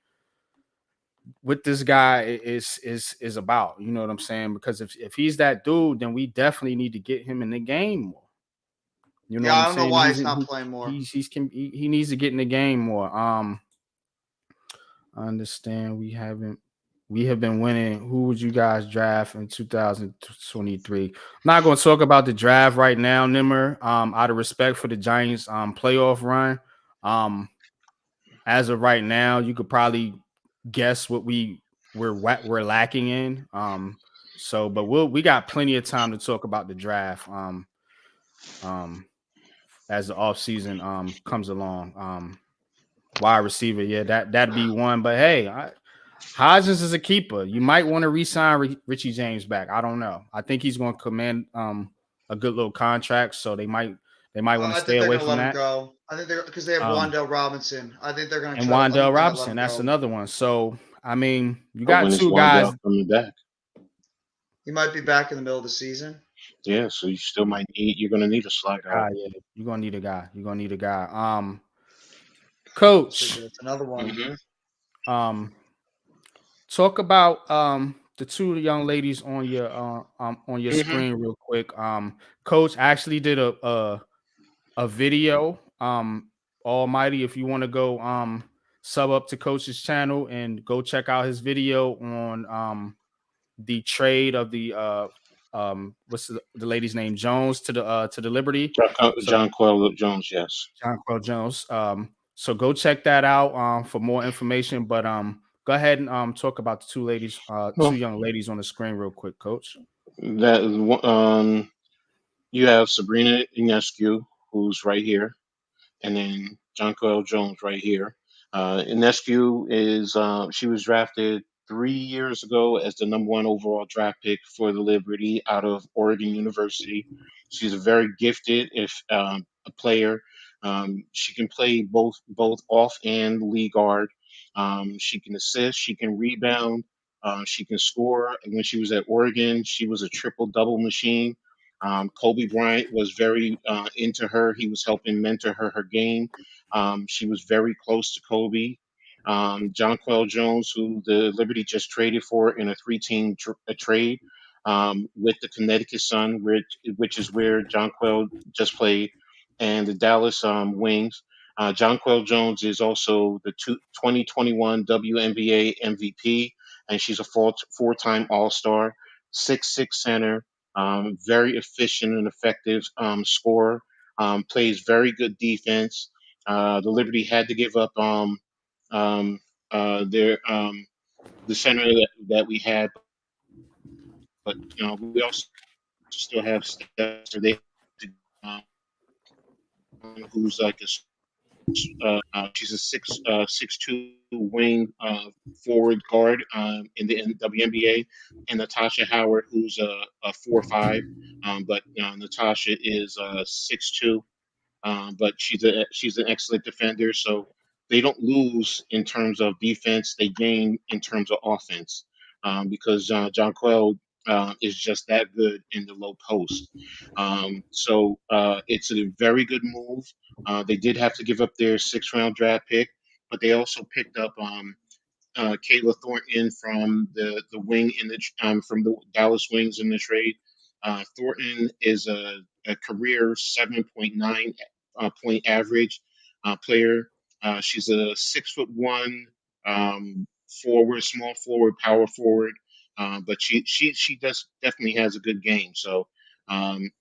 what this guy is about. You know what I'm saying? Because if he's that dude, then we definitely need to get him in the game more. You know Yeah, what I I'm don't know saying? why he's not playing more. He needs to get in the game more. I understand we have been winning. Who would you guys draft in 2023? I'm not going to talk about the draft right now, Nimmer. Out of respect for the Giants playoff run. As of right now, you could probably guess what we're lacking in. But we got plenty of time to talk about the draft. Um, as the offseason comes along. Wide receiver, yeah, that'd be one. But hey, Hodgins is a keeper. You might want to re-sign Richie James back. I don't know. I think he's going to command a good little contract, so they might want to I stay think they're away going to from let him that. go. I think they're because they have Wandale Robinson. I think they're going to And try. I Wandale think they're going to let Robinson, him that's go. another one. So I mean, you But got when is two guys. Wandale coming back? He might be back in the middle of the season. Yeah, so you still might need. You're gonna need a slide out. Yeah, you're gonna need a guy. You're gonna need a guy. So Coach. that's another one. Um, Talk about the two young ladies on your Hmm. screen real quick. Coach actually did a video. Almighty, if you want to go sub up to Coach's channel and go check out his video on the trade of the what's the lady's name, Jones, to the Liberty. So John Quell Jones, yes. John Quell Jones. So go check that out for more information. But go ahead and talk about the two Well, young ladies on the screen real quick, Coach. that you have Sabrina Ionescu, who's right here, and then John Coyle Jones right here. Ionescu is she was drafted 3 years ago as the number one overall draft pick for the Liberty out of Oregon University. She's a very gifted if a player. She can play both off and lead guard. She can assist. She can rebound. She can score. And when she was at Oregon, she was a triple double machine. Kobe Bryant was very into her. He was helping mentor her game. She was very close to Kobe. Jonquel Jones, who the Liberty just traded for in a three-team trade with the Connecticut Sun, which is where Jonquel just played, and the Dallas Wings. Jonquel Jones is also the 2021 WNBA MVP, and she's a four-time All-Star, 6'6" center, very efficient and effective scorer, plays very good defense. The Liberty had to give up um, their the center that we had, but we also still have Steph, so they have to, who's like she's a 6'2" wing forward guard in the WNBA, and Natasha Howard, who's a 4'5", but Natasha is 6'2". But she's an excellent defender. So they don't lose in terms of defense; they gain in terms of offense because Jonquel is just that good in the low post. So it's a very good move. They did have to give up their sixth-round draft pick, but they also picked up Kayla Thornton from the wing from the Dallas Wings in the trade. Thornton is a career 7.9 point average player. She's a 6'1" forward, small forward, power forward, but she does definitely has a good game. So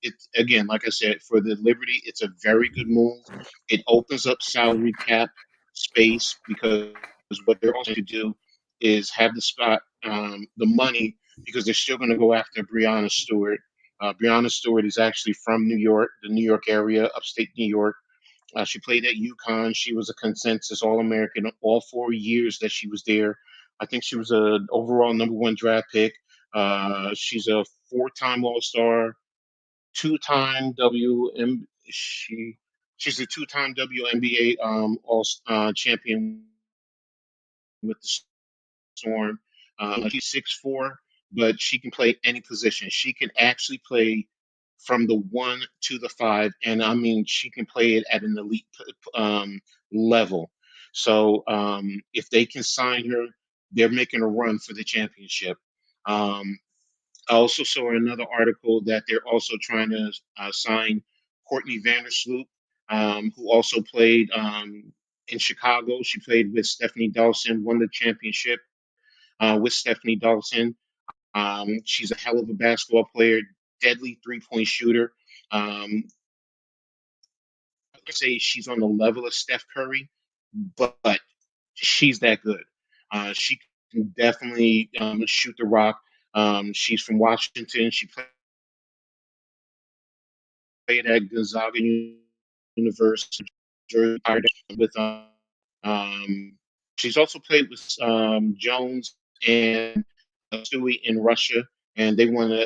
it again, like I said, for the Liberty, it's a very good move. It opens up salary cap space because what they're also going to do is have the spot, the money, because they're still going to go after Breanna Stewart. Breanna Stewart is actually from New York, the New York area, upstate New York. She played at UConn. She was a consensus All American all 4 years that she was there. I think she was an overall #1 draft pick. She's a four-time All Star, two-time WM. She's a two-time WNBA All champion with the Storm. She's 6'4", but she can play any position. She can actually play from the 1 to the 5, and I mean she can play it at an elite level. So if they can sign her, they're making a run for the championship. Um, I also saw another article that they're also trying to sign Courtney Vandersloot, who also played in Chicago. She played with Stephanie Dawson, won the championship with Stephanie Dawson. She's a hell of a basketball player, deadly three-point shooter. I say she's on the level of Steph Curry, but she's that good. She can definitely shoot the rock. She's from Washington. She played at Gonzaga University, Jersey, with she's also played with Jones and Stewie in Russia, and they won a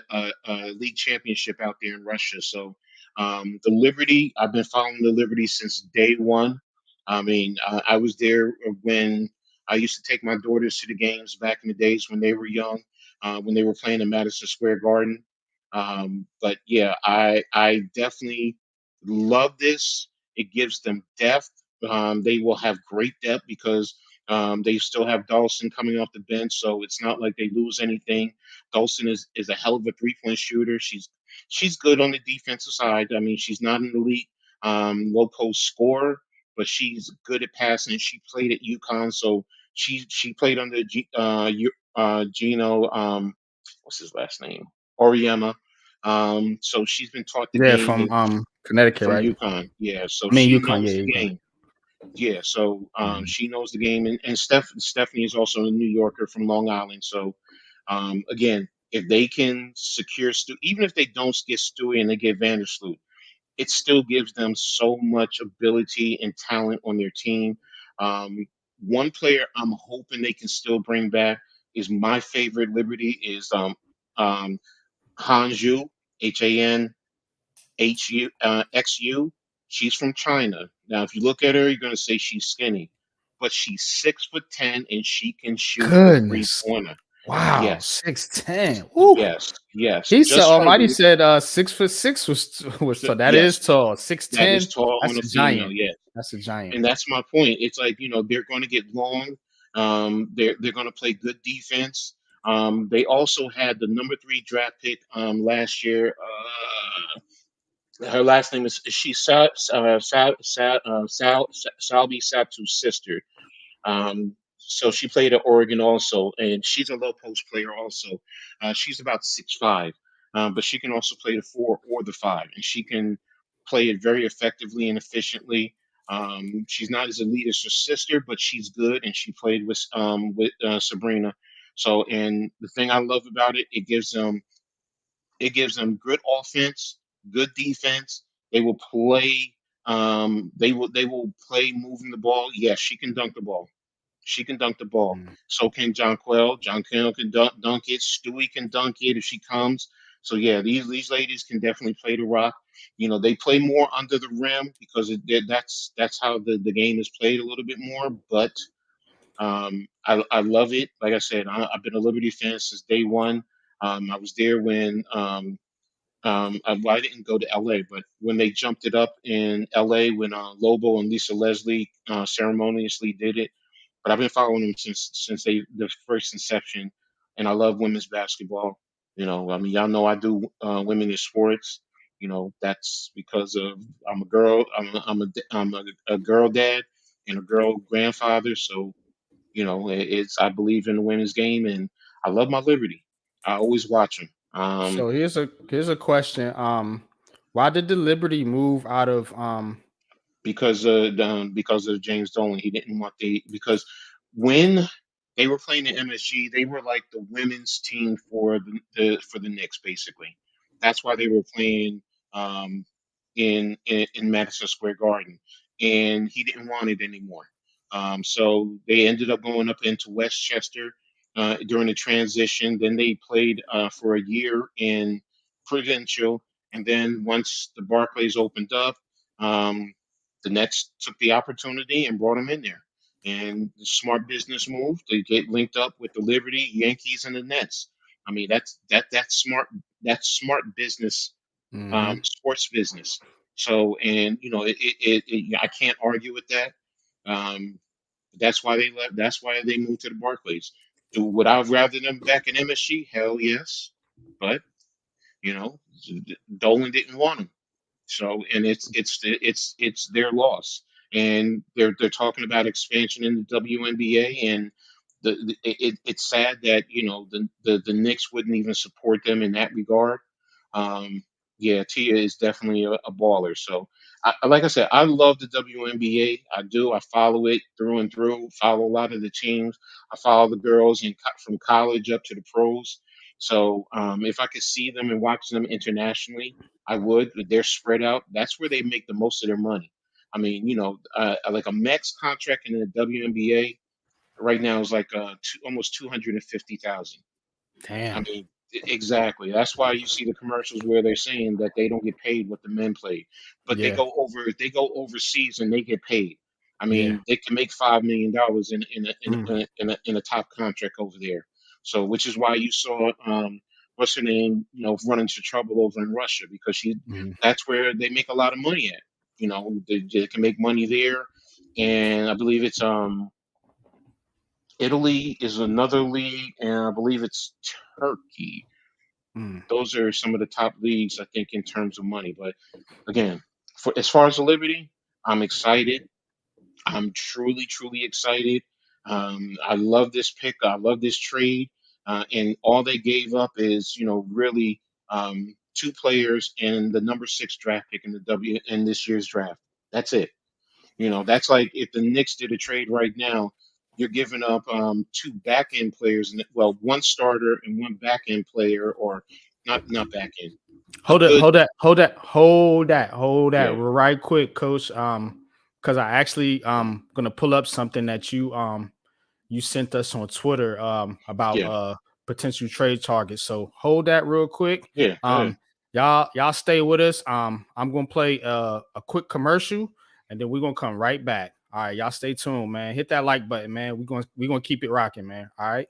league championship out there in Russia. So the Liberty, I've been following the Liberty since day one. I mean, I was there when I used to take my daughters to the games back in the days when they were young, when they were playing in Madison Square Garden. But yeah, I definitely love this. It gives them depth. They will have great depth because they still have Dawson coming off the bench, so it's not like they lose anything. Dawson is a hell of a 3-point shooter. She's good on the defensive side. I mean, she's not an elite low post scorer, but she's good at passing. She played at UConn, so she played under Gino. What's his last name? Oriema. So she's been taught the Yeah, game from Connecticut, from right? UConn. Yeah, so I mean she UConn, knows yeah, the UConn. game. Yeah, so she knows the game, and Stephanie is also a New Yorker from Long Island. So again, if they can secure even if they don't get Stewie and they get Vandersloot, it still gives them so much ability and talent on their team. One player I'm hoping they can still bring back is my favorite Liberty is um, Hanju, HANXU. She's from China. Now, if you look at her, you're going to say she's skinny, but she's 6'10" and she can shoot the three Goodness. pointer. Wow, Yes, 6'10". Woo. yes, yes. He said Just her Almighty weight. said 6'6" was tall. That Yes, is tall. that 6'10". is tall on That's a a female. giant. Yes. That's a giant. And that's my point. It's like, they're going to get long. They're going to play good defense. They also had the number 3 draft pick last year. Her last name is she Salby Satu's sister. So she played at Oregon also, and she's a low post player also. She's about 6'5", but she can also play the 4 or the 5, and she can play it very effectively and efficiently. She's not as elite as her sister, but she's good, and she played with Sabrina. So, and the thing I love about it, it gives them good offense, good defense. They will play. They will play moving the ball. Yes, she can dunk the ball. She can dunk the ball. Mm. So can John Quell. John Quell can dunk it. Stewie can dunk it if she comes. So yeah, these ladies can definitely play the rock. They play more under the rim because that's how the game is played a little bit more. But I love it. Like I said, I've been a Liberty fan since day one. I was there when I didn't go to LA, but when they jumped it up in LA, when Lobo and Lisa Leslie ceremoniously did it. But I've been following them since the first inception, and I love women's basketball. I mean, y'all know I do women in sports. That's because of I'm a girl. I'm a girl dad and a girl grandfather. So it's I believe in the women's game, and I love my Liberty. I always watch them. So here's a question. Why did the Liberty move out of Because of James Dolan. He didn't want because when they were playing the MSG, they were like the women's team for the Knicks, basically. That's why they were playing um, in Madison Square Garden, and he didn't want it anymore. So they ended up going up into Westchester during the transition. Then they played for a year in Prudential, and then once the Barclays opened up. Um, the Nets took the opportunity and brought him in there. And the smart business move, they get linked up with the Liberty, Yankees, and the Nets. I mean, that's smart. That's smart business, Mhm. sports business. So, and I can't argue with that. Um, that's why they left. That's why they moved to the Barclays. Would I rather them back in MSG? Hell yes, but you know, Dolan didn't want him. So, and it's their loss, and they're talking about expansion in the WNBA, and it's sad that the Knicks wouldn't even support them in that regard. Um, yeah, Tia is definitely a baller. So, like I said, I love the WNBA. I do. I follow it through and through. Follow a lot of the teams. I follow the girls from college up to the pros. So, if I could see them and watch them internationally. I would. But they're spread out. That's where they make the most of their money. I mean, like a max contract in the WNBA right now is like almost 250,000. I Damn. mean, exactly. That's why you see the commercials where they're saying that they don't get paid what the men play, but Yeah. they go overseas and they get paid. I Yeah. mean, they can make $5 million Mm. in a top contract over there. So, which is why you saw what's her name, run into trouble over in Russia because Mhm. that's where they make a lot of money at. They can make money there, and I believe it's Italy is another league, and I believe it's Turkey. Mm. Those are some of the top leagues, I think, in terms of money. But again, for as far as the Liberty, I'm excited. I'm truly, truly excited. I love this pick. I love this trade. And all they gave up is, really two players and the number 6 draft pick in this year's draft. That's it. That's like if the Knicks did a trade right now, you're giving up two back end players, and well, one starter and one back end player, or not back end. A Hold it, good, hold that yeah, right quick, coach. Because I actually gonna pull up something that you sent us on Twitter about yeah, potential trade targets. So hold that real quick. yeah. Go ahead. Y'all stay with us. I'm gonna play a quick commercial and then we're gonna come right back. All right, y'all stay tuned, man. Hit that like button, man. We're gonna keep it rocking, man. All right.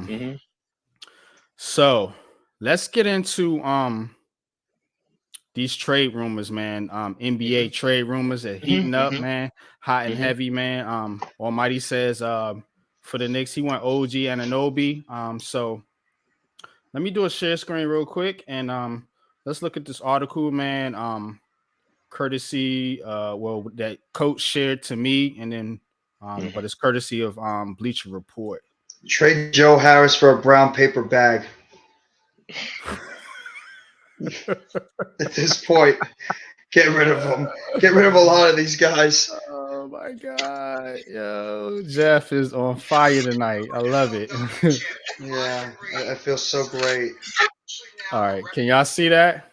Mm-hmm. So let's get into these trade rumors, man. NBA trade rumors are heating up, Mm-hmm. man. Hot and Mm-hmm. heavy, man. Almighty says for the Knicks, he went OG Anunoby. So let me do a share screen real quick and let's look at this article, man. Courtesy that coach shared to me, and then but it's courtesy of Bleacher Report. Trade Joe Harris for a brown paper bag. At this point, get rid of them. Get rid of a lot of these guys. Oh my god, yo, Jeff is on fire tonight. I love it. Yeah, I feel so great. All right, can y'all see that?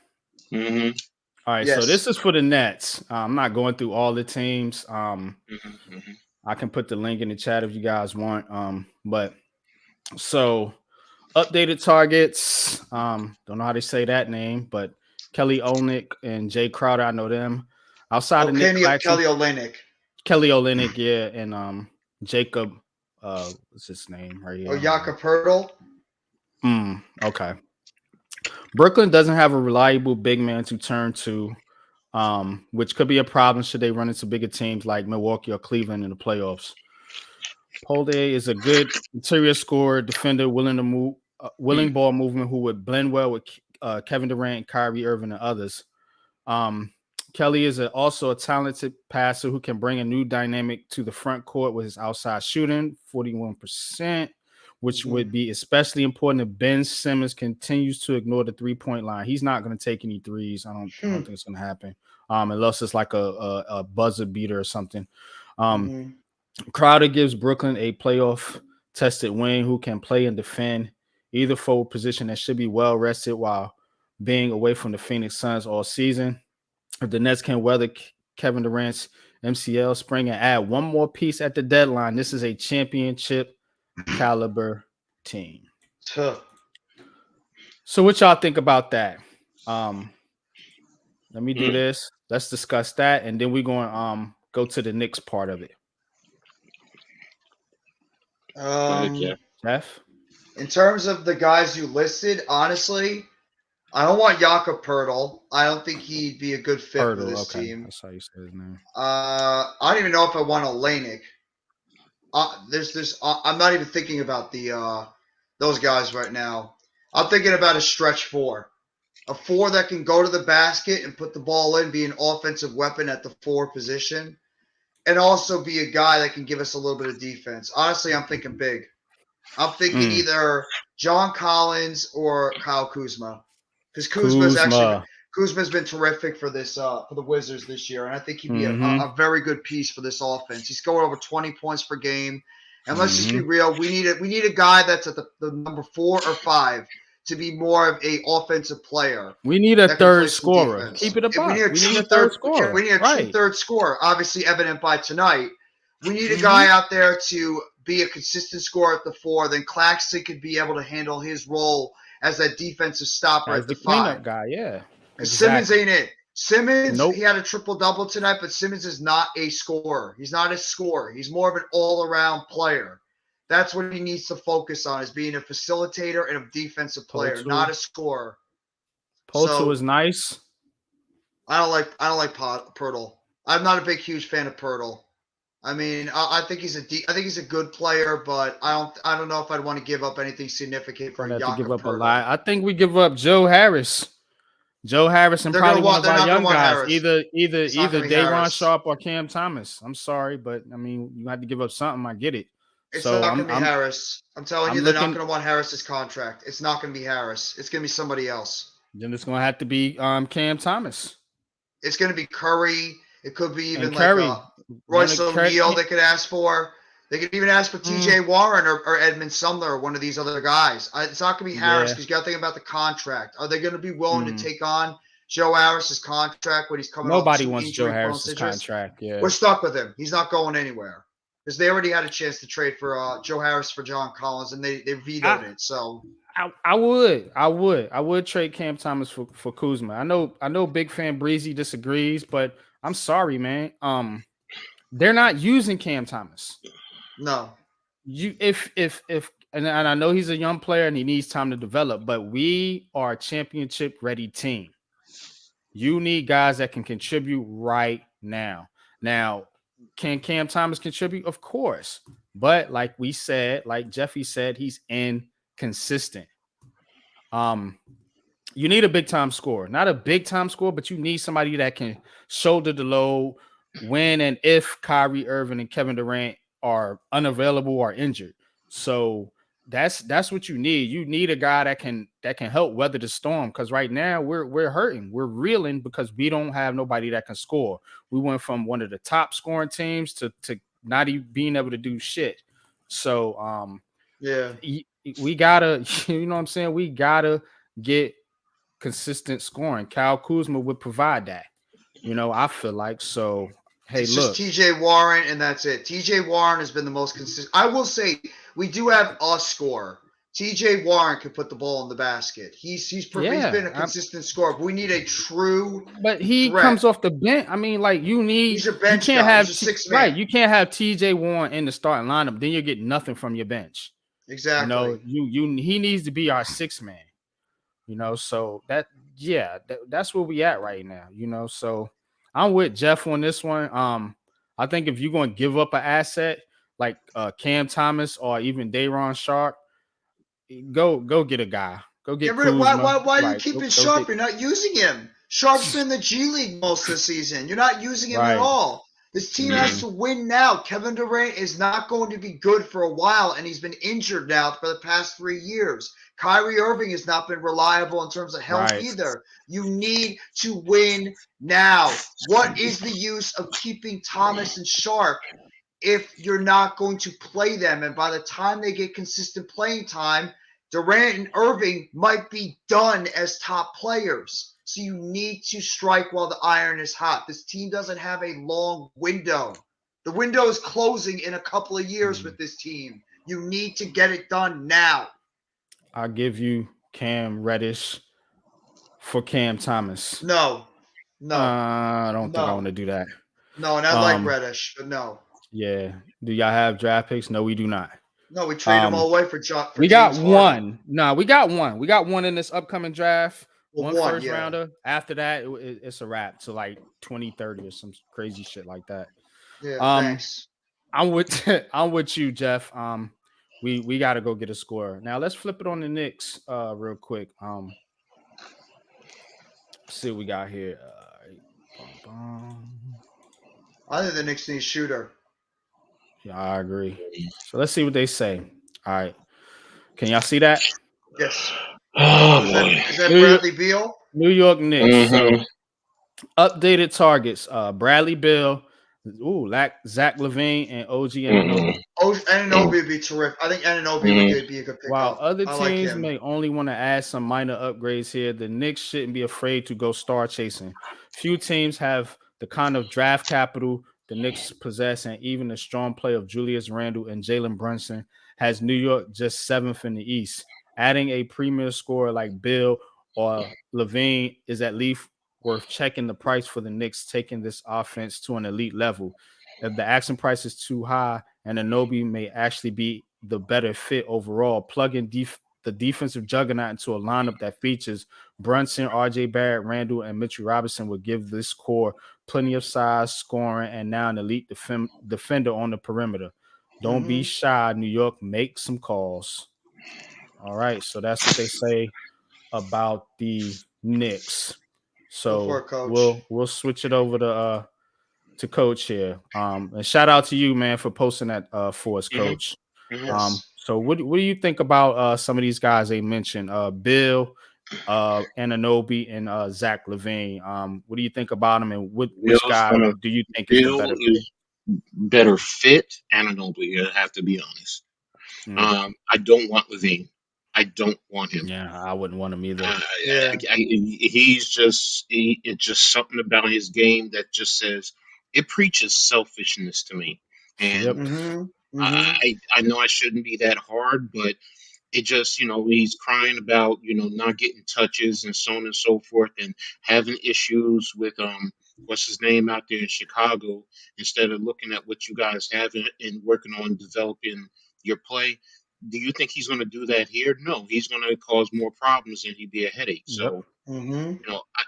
Mm-hmm. All right, so Yes. this is for the Nets. I'm not going through all the teams. Mm-hmm. I can put the link in the chat if you guys want. But so updated targets. Don't know how to say that name, but Kelly Olynyk and Jay Crowder, I know them. Outside of Nick Claxton, Kelly Olynyk. Kelly Olynyk, yeah, and Jacob, what's his name right here? Oh, Jakob Pertl. Okay. Brooklyn doesn't have a reliable big man to turn to, which could be a problem should they run into bigger teams like Milwaukee or Cleveland in the playoffs. Polday is a good interior scorer, defender, willing to move, willing ball movement, who would blend well with Kevin Durant, Kyrie Irving, and others. Kelly is also a talented passer who can bring a new dynamic to the front court with his outside shooting, 41%, which would be especially important if Ben Simmons continues to ignore the 3-point line. He's not going to take any threes. I don't think it's going to happen, unless it's like a buzzer beater or something. Crowder gives Brooklyn a playoff-tested wing who can play and defend either forward position that should be well rested while being away from the Phoenix Suns all season. If the Nets can weather Kevin Durant's MCL spring and add one more piece at the deadline, this is a championship caliber team. So what y'all think about that? Let me do this. Let's discuss that, and then we're going to go to the Knicks part of it. Jeff? In terms of the guys you listed, honestly, I don't want Jakob Pertl. I don't think he'd be a good fit for this team. That's how you say his name. I don't even know if I want Olynyk. I'm not even thinking about those guys right now. I'm thinking about a stretch four. A four that can go to the basket and put the ball in, be an offensive weapon at the 4 position, and also be a guy that can give us a little bit of defense. Honestly, I'm thinking big. I'm thinking either John Collins or Kyle Kuzma. Because Kuzma's been terrific for this for the Wizards this year, and I think he'd be a very good piece for this offense. He's scored over 20 points per game, and let's just be real, we need a guy that's at the number 4 or 5 to be more of a offensive player. We need a third scorer. Defense. Keep it above. We need a third scorer. We need a true third scorer. Obviously, evident by tonight. We need a guy out there to be a consistent scorer at the 4. Then Claxton could be able to handle his role as that defensive stopper as at the the 5. Cleanup guy, yeah. Because Simmons ain't it. Simmons, he had a triple-double tonight, but Simmons is not a scorer. He's not a scorer. He's more of an all-around player. That's what he needs to focus on, is being a facilitator and a defensive player, not a scorer. Polto is nice. I don't like Pirtle. I'm not a huge fan of Pirtle. I mean, I think he's a good player, but I don't know if I'd want to give up anything significant for Jakob give up Pirtle. a lot. I think we give up Joe Harris. Joe Harris and probably one of our young guys, Harris. either Day'Ron Sharpe or Cam Thomas. I'm sorry, but I mean, you had to give up something. I get it. It's not going to be Harris. I'm telling you, they're not going to want Harris's contract. It's not going to be Harris. It's going to be somebody else. Then it's going to have to be Cam Thomas. It's going to be Curry. It could be even like Royce O'Neal they could ask for. They could even ask for T.J. Warren or Edmund Sumner or one of these other guys. It's not going to be Harris because you got to think about the contract. Are they going to be willing to take on Joe Harris's contract when he's coming off? Nobody wants Joe Harris's contract. Yeah, we're stuck with him. He's not going anywhere because they already had a chance to trade for Joe Harris for John Collins and they vetoed it. So I would trade Cam Thomas for Kuzma. I know Big Fan Breezy disagrees, but I'm sorry, man. They're not using Cam Thomas. No. If and I know he's a young player and he needs time to develop, but we are a championship ready team. You need guys that can contribute right now. Now, can Cam Thomas contribute? Of course. But like we said, like Jeffy said, he's inconsistent. Um, you need a big time scorer, not a big time scorer, but you need somebody that can shoulder the load when and if Kyrie Irving and Kevin Durant are unavailable or injured. So that's what you need. You need a guy that can help weather the storm. Because right now we're hurting, we're reeling because we don't have nobody that can score. We went from one of the top scoring teams to not even being able to do shit. So Yeah. we gotta, you know what I'm saying? We gotta get consistent scoring. Kyle Kuzma would provide that. I feel like so. Hey, It's just look, TJ Warren, and that's it. TJ Warren has been the most consistent. I will say we do have a scorer. TJ Warren can put the ball in the basket. He's been a yeah, consistent scorer, but we need a true but he threat. comes off the bench. I mean, like He's a you bench can't guy. He's have a six right. man. You can't have TJ Warren in the starting lineup. Then you get nothing from your bench. Exactly. He needs to be our six man. So that's where we at right now. So I'm with Jeff on this one. I think if you're going to give up an asset like Cam Thomas or even Dayron Sharp, go get a guy. Go get Get rid of why Kuzma. why are you Right. keeping Go Sharp? get You're not using him. Sharp's been in the G League most of the season. You're not using him at right. all. This team has Mhm. to win now. Kevin Durant is not going to be good for a while, and he's been injured now for the past 3 years. Kyrie Irving has not been reliable in terms of health Right. either. You need to win now. What is the use of keeping Thomas and Sharp if you're not going to play them? And by the time they get consistent playing time, Durant and Irving might be done as top players. So you need to strike while the iron is hot. This team doesn't have a long window. The window is closing in a couple of years with this team. You need to get it done now. I'll give you Cam Reddish for Cam Thomas. No, no, I don't think I want no, to do that. no. And I like Um, Reddish, but no. yeah. Do y'all have draft picks? No, we do not. No, we trade him Um, all away for we got James Harden. one. No, we got one. We got one in this upcoming draft. Well, One one, first yeah. rounder. After that, it's a wrap to like 2030 or some crazy shit like that. Yeah, Um, thanks. I'm with I'm with you, Jeff. We got to go get a score. Now let's flip it on the Knicks real quick. See what we got here. Bum, bum. I think the Knicks need a shooter. Yeah, I agree. So let's see what they say. All right. Can y'all see that? Yes. Oh Is that boy. is that New York, Bradley Beal? New York Knicks. So Hmm. updated targets: Bradley Bill, Zach Levine, and OG Hmm. Anunoby. Oh, Ananobi would be terrific. I think Ananobi Hmm. be a good While pickup. other I like teams him. may only want to add some minor upgrades here, the Knicks shouldn't be afraid to go star chasing. Few teams have the kind of draft capital the Knicks possess, and even the strong play of Julius Randle and Jalen Brunson has New York just seventh in the East. Adding a premier scorer like Bill or Levine is at least worth checking the price for the Knicks taking this offense to an elite level. If the asking price is too high, and Anobi may actually be the better fit overall. Plugging the defensive juggernaut into a lineup that features Brunson, RJ Barrett, Randall, and Mitchell Robinson would give this core plenty of size, scoring, and now an elite defender on the perimeter. Don't be Mm-hmm. shy, New York. Make some calls. All right, so that's what they say about the Knicks. Go for So it, coach. we'll switch it over to Coach here. And shout out to you, man, for posting that for us, Hmm. Coach. Hmm. Yes. So what do you think about some of these guys they mentioned? Bill, Ananobi, and Zach Levine. What do you think about them, and which Bill's guy gonna do you think is the Bill better fit? is better fit. Ananobi, I have to be honest. Mm, I don't want Levine. I don't want him. yeah, I wouldn't want him either. Yeah. It's just something about his game that just says it preaches selfishness to me. Yep. And Mm-hmm. Mm-hmm. I know I shouldn't be that hard, but it just, he's crying about, not getting touches and so on and so forth and having issues with, what's his name out there in Chicago, instead of looking at what you guys have and working on developing your play. do you think he's going to do that here? No, he's going to cause more problems and he'd be a headache. Yep. So, Mm-hmm.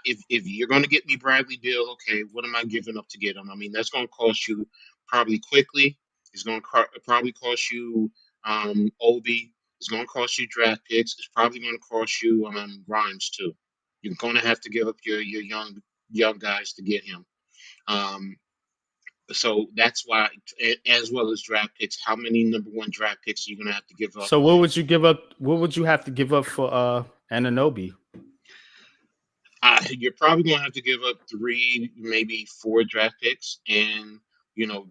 if you're going to get me Bradley Beal, okay, what am I giving up to get him? I mean, that's going to cost you probably quickly. It's going to probably cost you Obi. It's going to cost you draft picks. It's probably going to cost you Grimes too. You're going to have to give up your young guys to get him. Um, so that's why, as well as draft picks, how many number one draft picks are you going to have to give up? So what would you give up? What would you have to give up for Ananobi? You're probably going to have to give up 3, maybe 4 draft picks, and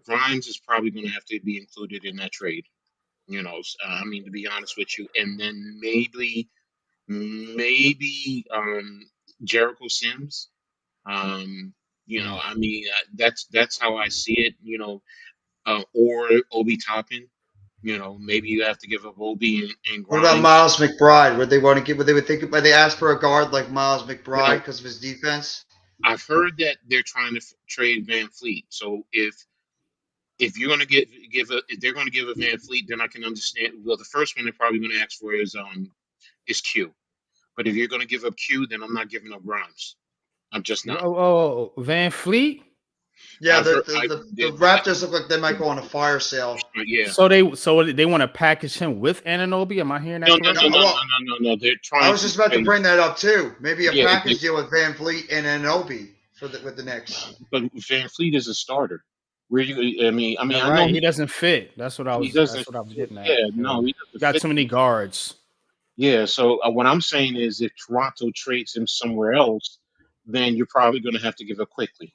Grimes is probably going to have to be included in that trade. I mean, to be honest with you, and then maybe Jericho Sims. Mm. I mean, that's how I see it. Or Obi Toppin. Maybe you have to give up Obi and What about Grimes. Miles McBride? Would they want to give? Would they would think? Would they ask for a guard like Miles McBride Now, because of his defense? I've heard that they're trying to trade Van Fleet. So if you're going to if they're going to give a Van Fleet, then I can understand. Well, the first one they're probably going to ask for is Q. But if you're going to give up Q, then I'm not giving up Grimes. I'm just not. Van Fleet. Yeah, I've the heard. the, the Raptors look like they might go on a fire sale. Yeah. So they want to package him with Ananobi. Am I hearing that No, no, no, correctly? no, no, Well, no, no, no. They're I trying was to just about to trade. bring that up too. Maybe a Yeah, package deal with Van Fleet and Anobi with the Knicks. but Van Fleet is a starter. Where you? You're I know right. He doesn't fit. That's what I he was. doesn't That's what I was fit. getting at. Yeah, Yeah. no, he You doesn't got fit. too many guards. Yeah, so what I'm saying is, if Toronto trades him somewhere else, then you're probably going to have to give up quickly,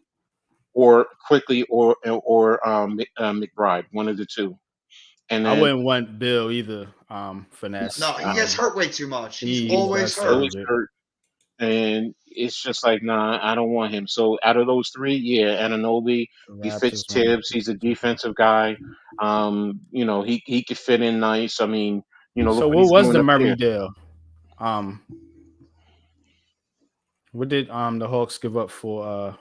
or McBride, one of the two, and I then wouldn't want Bill either. Finesse. No, he gets hurt way too much. He's He always does hurt a hurt. always bit. hurt, and it's just like, nah, I don't want him. So out of those 3, yeah, Ananobi, The he fits Raptors want Tibbs. He's a defensive guy. He could fit in nice. I mean, So look what what he's was doing the up Murray there. deal? Um, what did the Hawks give up for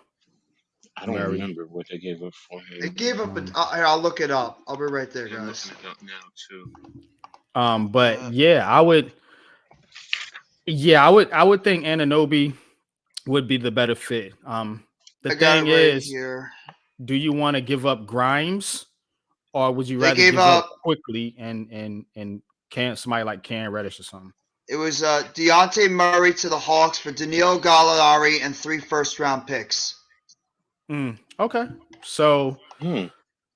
I don't Murray? remember what they gave up for They him. gave up. Um, I'll look it up. I'll be right there, Yeah, I'm looking guys. it up now too. but yeah, I would. Yeah, I would think Ananobi would be the better fit. The I got it thing right is, here. do you want to give up Grimes, or would you They rather gave give up up. quickly and can somebody like Cam Reddish or something? It was Deontay Murray to the Hawks for Danilo Gallinari and 3 first-round picks. Okay, so Hmm.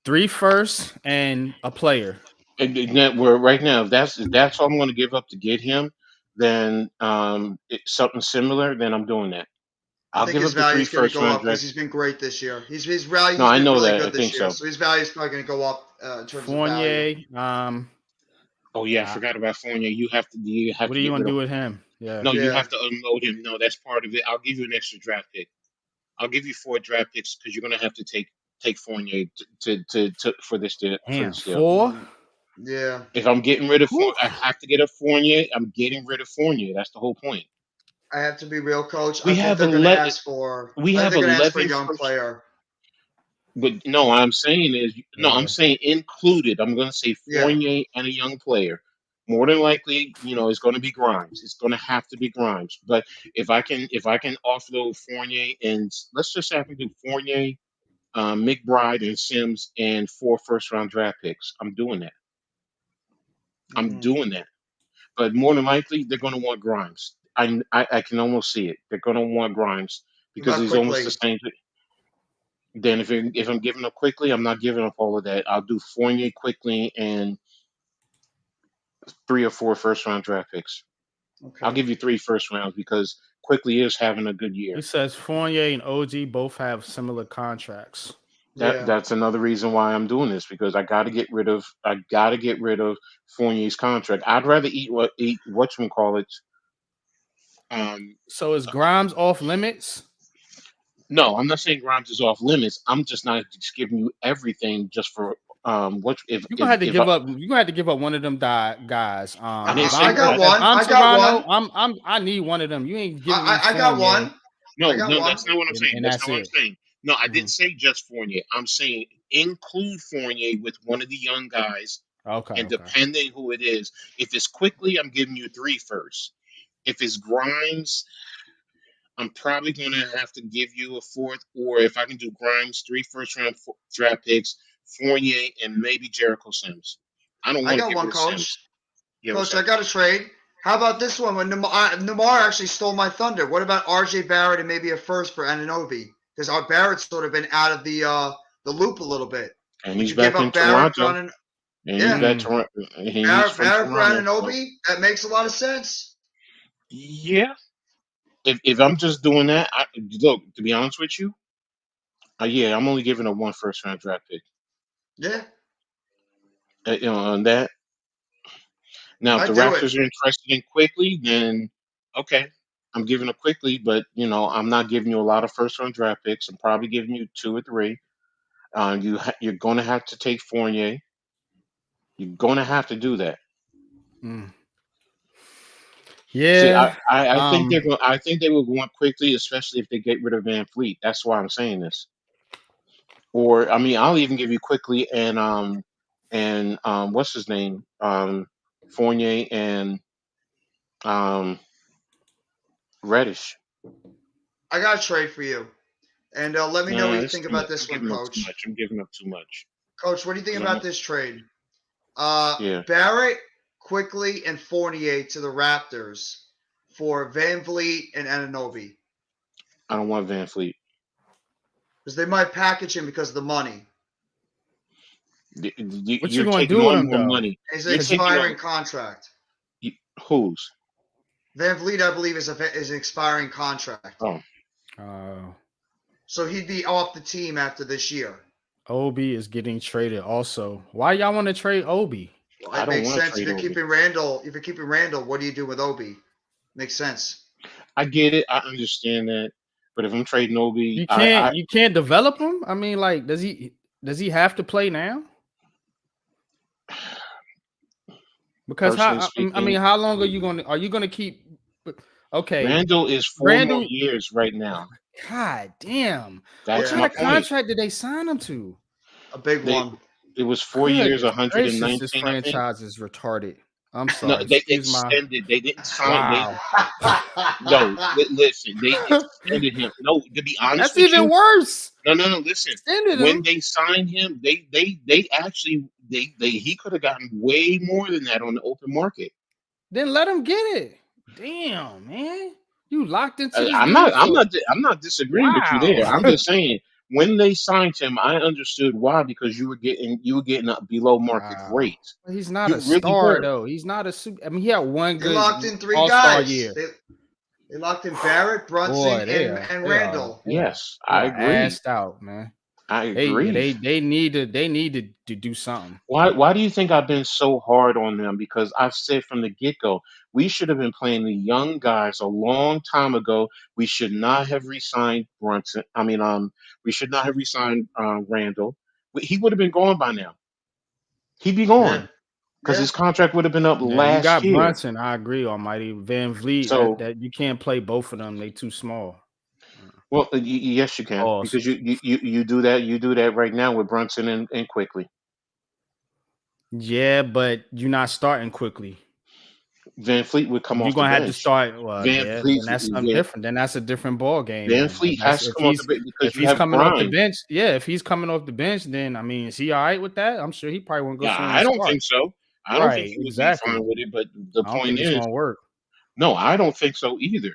3 firsts and a player. And that we're right now, if that's all I'm going to give up to get him, then it's something similar. Then I'm doing that. I I'll think give his up the value three is going to first go round up because draft. he's been great this year. His value No, he's I been know really that. I good this think year, so. so his value is probably going to go up in terms of value. Fournier. Oh yeah, I Uh, forgot about Fournier. You have what to are you get gonna rid of. do with him? Yeah. No, you Yeah, have to unload him. No, that's part of it. I'll give you an extra draft pick. I'll give you 4 draft picks because you're going to have to take Fournier for Damn, this deal. 4. yeah. If I'm getting rid of Whew. I have to get a Fournier. I'm getting rid of Fournier. That's the whole point. I have to be real, coach. We I think have they're going to 11. ask for. We I think have they're going to ask for a 11 young first. player. But no, I'm saying is no. I'm Yeah. saying included. I'm going to say Yeah. Fournier and a young player. More than likely, it's going to be Grimes. It's going to have to be Grimes. But if I can offload Fournier and let's just say I can do Fournier, McBride, and Sims and 4 first round draft picks, I'm doing that. I'm Mm-hmm. doing that. But more than likely, they're going to want Grimes. I can almost see it. They're going to want Grimes because About he's almost the quickly. same. Then if I'm giving up quickly, I'm not giving up all of that. I'll do Fournier quickly and 3 or 4 first round draft picks. I'll Okay. give you 3 first rounds because quickly is having a good He year. says Fournier and OG both have similar contracts. Yeah. That's another reason why I'm doing this because I got to get rid of Fournier's contract. I'd rather eat whatchamacallit. Um, So is Grimes off limits? no, I'm not saying Grimes is off limits. I'm just not just giving you everything just for what You're gonna have to give up. You're gonna have to give up one of them guys. I didn't If say I I'm got Grimes. if one. I'm I got Toronto, one. I need one of them. You ain't giving me I got Fournier, one. I No, got no, one. that's not what I'm saying. and That's that's not what I'm it. saying. No, I didn't Mhm. say just Fournier. I'm saying include Fournier with one of the young guys Okay, And okay. depending who it is, if it's quickly, I'm giving you three first. If it's Grimes, I'm probably going to have to give you a fourth, or if I can do Grimes, three first round draft picks, Fournier, and maybe Jericho Sims. I don't I want to got get rid one, of coach. Sims. Yeah, what's Coach, I up? got a trade. How about this one when Namar actually stole my thunder? What about R.J. Barrett and maybe a first for Ananobi? Because our Barrett's sort of been out of the loop a little bit. And Would he's you give back in up Barrett for Toronto, Anan? and he's Yeah, back Mm. Toronto, and he's from Barrett for Toronto. So Ananobi? That makes a lot of sense. yeah, if I'm just doing that, look, to be honest with you, yeah, I'm only giving up one first round draft pick. Yeah, On that. Now, if I the do it. Raptors are interested in quickly, then okay, I'm giving up quickly, but I'm not giving you a lot of first round draft picks. I'm probably giving you two or three. You're going to have to take Fournier. You're going to have to do that. Mm. See, I, Yeah. I, I think Um. they're going. I think they will go on quickly, especially if they get rid of Van Fleet. That's why I'm saying this. Or I mean, I'll even give you quickly and what's his name, Fournier and um Reddish. I got a trade for you. And let me know what Nah, you it's think too much. about I'm this one, giving up too Coach. much. I'm giving up too much. Coach, what do you think 'Cause about this trade? Yeah, Barrett, Quickly, and Fournier to the Raptors for Van Vliet and Ananobi. I don't want Van Fleet. Because they might package him because of the money. What you You're gonna taking do with on him more though? money. It's an You're Cause he, taking on expiring contract. whose? Van Vliet, I believe, is an expiring contract. Oh, uh, So he'd be off the team after this year. Obi is getting traded. Also, why y'all want to trade Obi? Well, I it don't makes want to sense. trade Obi. If you're keeping Randall, what do you do with Obi? Makes sense. I get it. I understand that. But if I'm trading Obi, You can't develop him. I mean, like, does he have to play now? Because personally I mean, speaking, how long are you gonna keep? Okay, Randall is 4 more Randall. years right now. God damn! What That's Yeah, kind my of point. contract did they sign him to? a big They one. It was 4 years, Goodness gracious, this 119, I think. franchise is retarded. I'm No, sorry. they Excuse my. extended. They didn't sign. They Wow, No. Listen, they extended him. No, to be honest that's with even you, worse. no. Listen, Extended when him, they signed him, they actually they he could have gotten way more than that on the open market. then let him get it. Damn, man, you locked into I, this I'm not. dude I'm for not. I'm not disagreeing with you wow. there. I'm just saying when they signed him, I understood why because you were getting a below market Wow. rate. He's not a You really star were. though. He's not a super. I mean, he had one They good locked in three All-Star guys. year. They locked in Barrett, Brunson, Boy, and Randall. Yes, they I are agree. assed out, man. I They yeah, agree. they need to do something. Why do you think I've been so hard on them? Because I've said from the get go, we should have been playing the young guys a long time ago. We should not have re-signed Brunson. We should not have re-signed Randall. He would have been gone by now. He'd be Yeah, gone because yeah. his contract would have been up Yeah, you last got year. Brunson. I agree, Almighty Van Vliet. That So, that you can't play both of them. They too small. well, yes, you can Pause. because you do that. You do that right now with Brunson and quickly. Yeah, but you're not starting quickly. Van Fleet would come You're off the gonna have to bench. start. Well, Van yeah, Fleet, then that's something different. Then that's a different ball game. Van Then Fleet that's has to come off the bench because if you he's have coming off the Grimes. bench. Yeah, if he's coming off the bench, then I mean, is he all right with that? I'm sure he probably won't go Yeah, somewhere I and don't start. think so. I don't think Right, he would be fine exactly. with it. But the I don't point think it's is, gonna work. no, I don't think so either.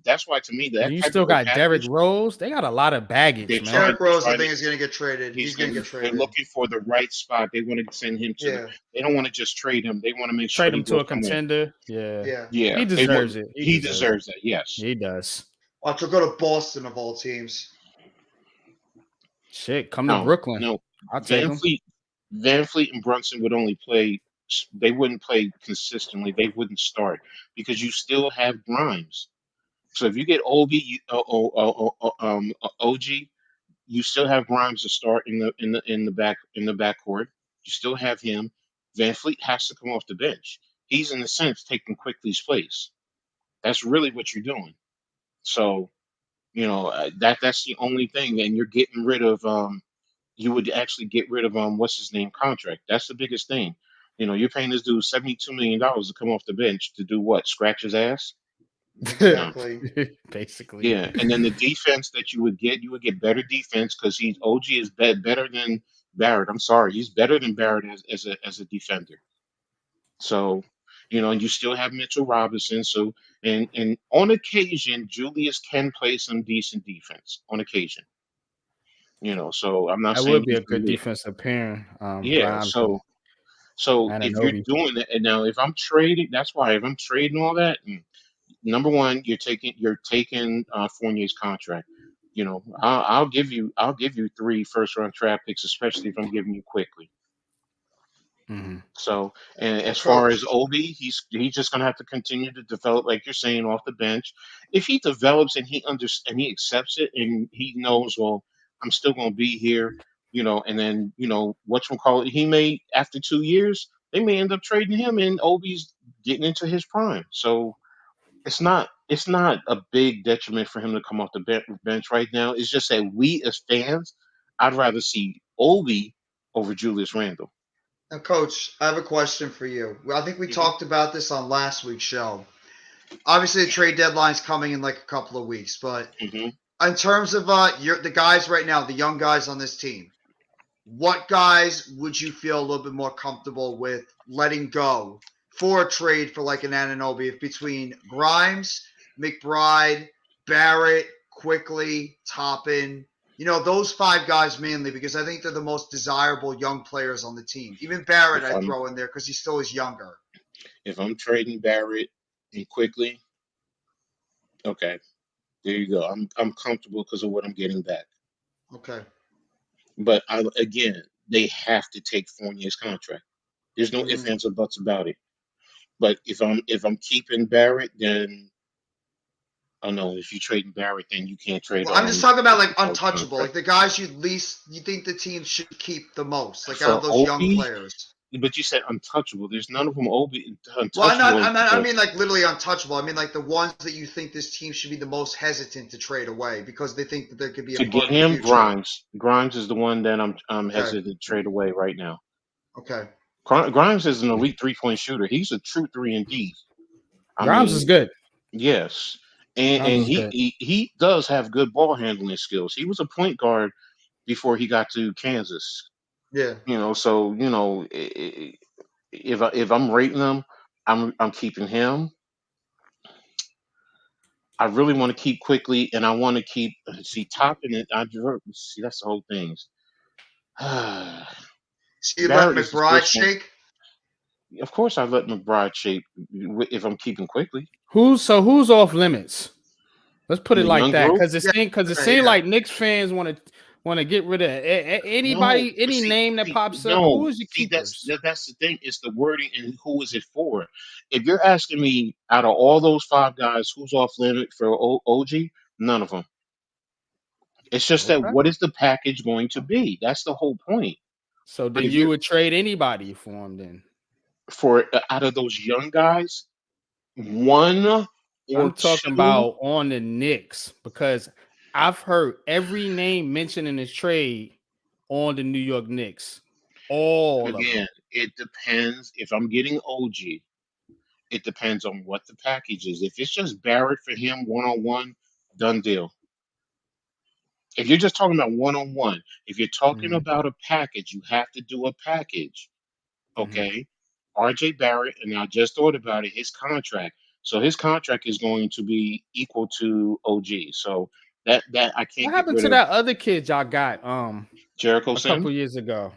That's why to me that You type of still a got Derrick package, Rose. They got a lot of baggage, man. Derrick they're Rose, I trying to, think, is going to get traded. He's going to get they're traded. looking for the right spot. They want to send him to the. Yeah, They don't want to just trade him. They want to make sure Trade he him to goes a somewhere. contender. Yeah, yeah. Yeah, he deserves it. He he deserves it. deserves that. Yes. He does. Watch, he'll go to Boston of all teams. Shit, come to No, Brooklyn. no. I'll take Van him. Fleet, Van Fleet and Brunson would only play. They wouldn't play consistently. They wouldn't start because you still have Grimes. So if you get OG, you still have Grimes to start in the backcourt. You still have him. Van Fleet has to come off the bench. He's in a sense taking Quickly's place. That's really what you're doing. So that's the only thing, and you're getting rid of you would actually get rid of what's his name contract. That's the biggest thing. You're paying this dude $72 million to come off the bench to do what? Scratch his ass? No. Exactly. Basically. Yeah, and then the defense that you would get better defense because he's OG is better than Barrett. I'm sorry, he's better than Barrett as a defender. So, you still have Mitchell Robinson. So, and on occasion, Julius can play some decent defense on occasion. So I'm not That saying would be he's a going to good be. defensive pairing. Yeah. Grimes and So if you're Anunoby. doing that, and now if I'm trading, that's why if I'm trading all that, number one, you're taking Fournier's contract. I'll give you 3 first round draft picks, especially if I'm giving you quickly. Mhm. So, and Well, as far coach, as Obi, he's just gonna have to continue to develop, like you're saying, off the bench. If he develops and he accepts it and he knows, well, I'm still gonna be here, and then whatchamacallit, he may after 2 years they may end up trading him and Obi's getting into his prime. So it's not a big detriment for him to come off the bench right now. It's just that we as fans, I'd rather see Obi over Julius Randle. now, coach, I have a question for you. I think we Hmm. talked about this on last week's show. Obviously, the trade deadline's coming in like a couple of weeks, but Hmm. in terms of the guys right now, the young guys on this team, what guys would you feel a little bit more comfortable with letting go for a trade for like an Anunoby if between Grimes, McBride, Barrett, Quickly, Toppin, those 5 guys mainly because I think they're the most desirable young players on the team. Even Barrett If I'd I'm throw in there because he still is younger. if I'm trading Barrett and quickly, okay, there you go. I'm comfortable because of what I'm getting back. Okay. But again, they have to take Fournier's contract. There's no ifs, Mhm. ands, or buts about it. But if I'm keeping Barrett, then oh no, if you're trading Barrett, then you can't trade Well, I'm just talking about like Paul's untouchable, like contract. the guys you think the team should keep the most, like out of For those young Obi, players. but you said untouchable. There's none of them Obi Well, untouchable I because mean like literally untouchable. I mean like the ones that you think this team should be the most hesitant to trade away because they think that there could be a to part get in the him, future. Grimes is the one that I'm Okay, hesitant to trade away right now. okay. Grimes is an elite 3-point shooter. He's a true 3 and D. I Grimes is mean, good. yes, and Grimes and is he, good. he he does have good ball handling skills. He was a point guard before he got to Kansas. Yeah. So if I'm rating him, I'm keeping him. I really want to keep quickly, and I want to keep see topping it. See that's the whole thing. So you let Barrett is the McBride first one. shake? Of course, I let McBride shape if I'm keeping quickly. Who's off limits? Let's put In it the like young that, group, because it Yeah, seems yeah. like Knicks fans want to get rid of no. anybody, But any see, name that see, pops up. no. Who is your See, that's keepers? that's the thing. It's the wording and who is it for. If you're asking me, out of all those 5 guys, who's off limit for OG? None of them. It's just that Okay. what is the package going to be? That's the whole point. So But then if you you're would trade anybody for him then. for out of those young guys, one I'm or talking two, about on the Knicks because I've heard every name mentioned in this trade on the New York Knicks. All of them. again, it depends. If I'm getting OG, it depends on what the package is. If it's just Barrett for him 1-on-1, done deal. If you're just talking about 1-on-1, if you're talking Mhm, about a package, you have to do a package. mhm. Okay. RJ Barrett, and I just thought about it, his contract. So his contract is going to be equal to OG. So that I What can't get happened rid to of that other kid y'all got Jericho a couple Sims. years ago?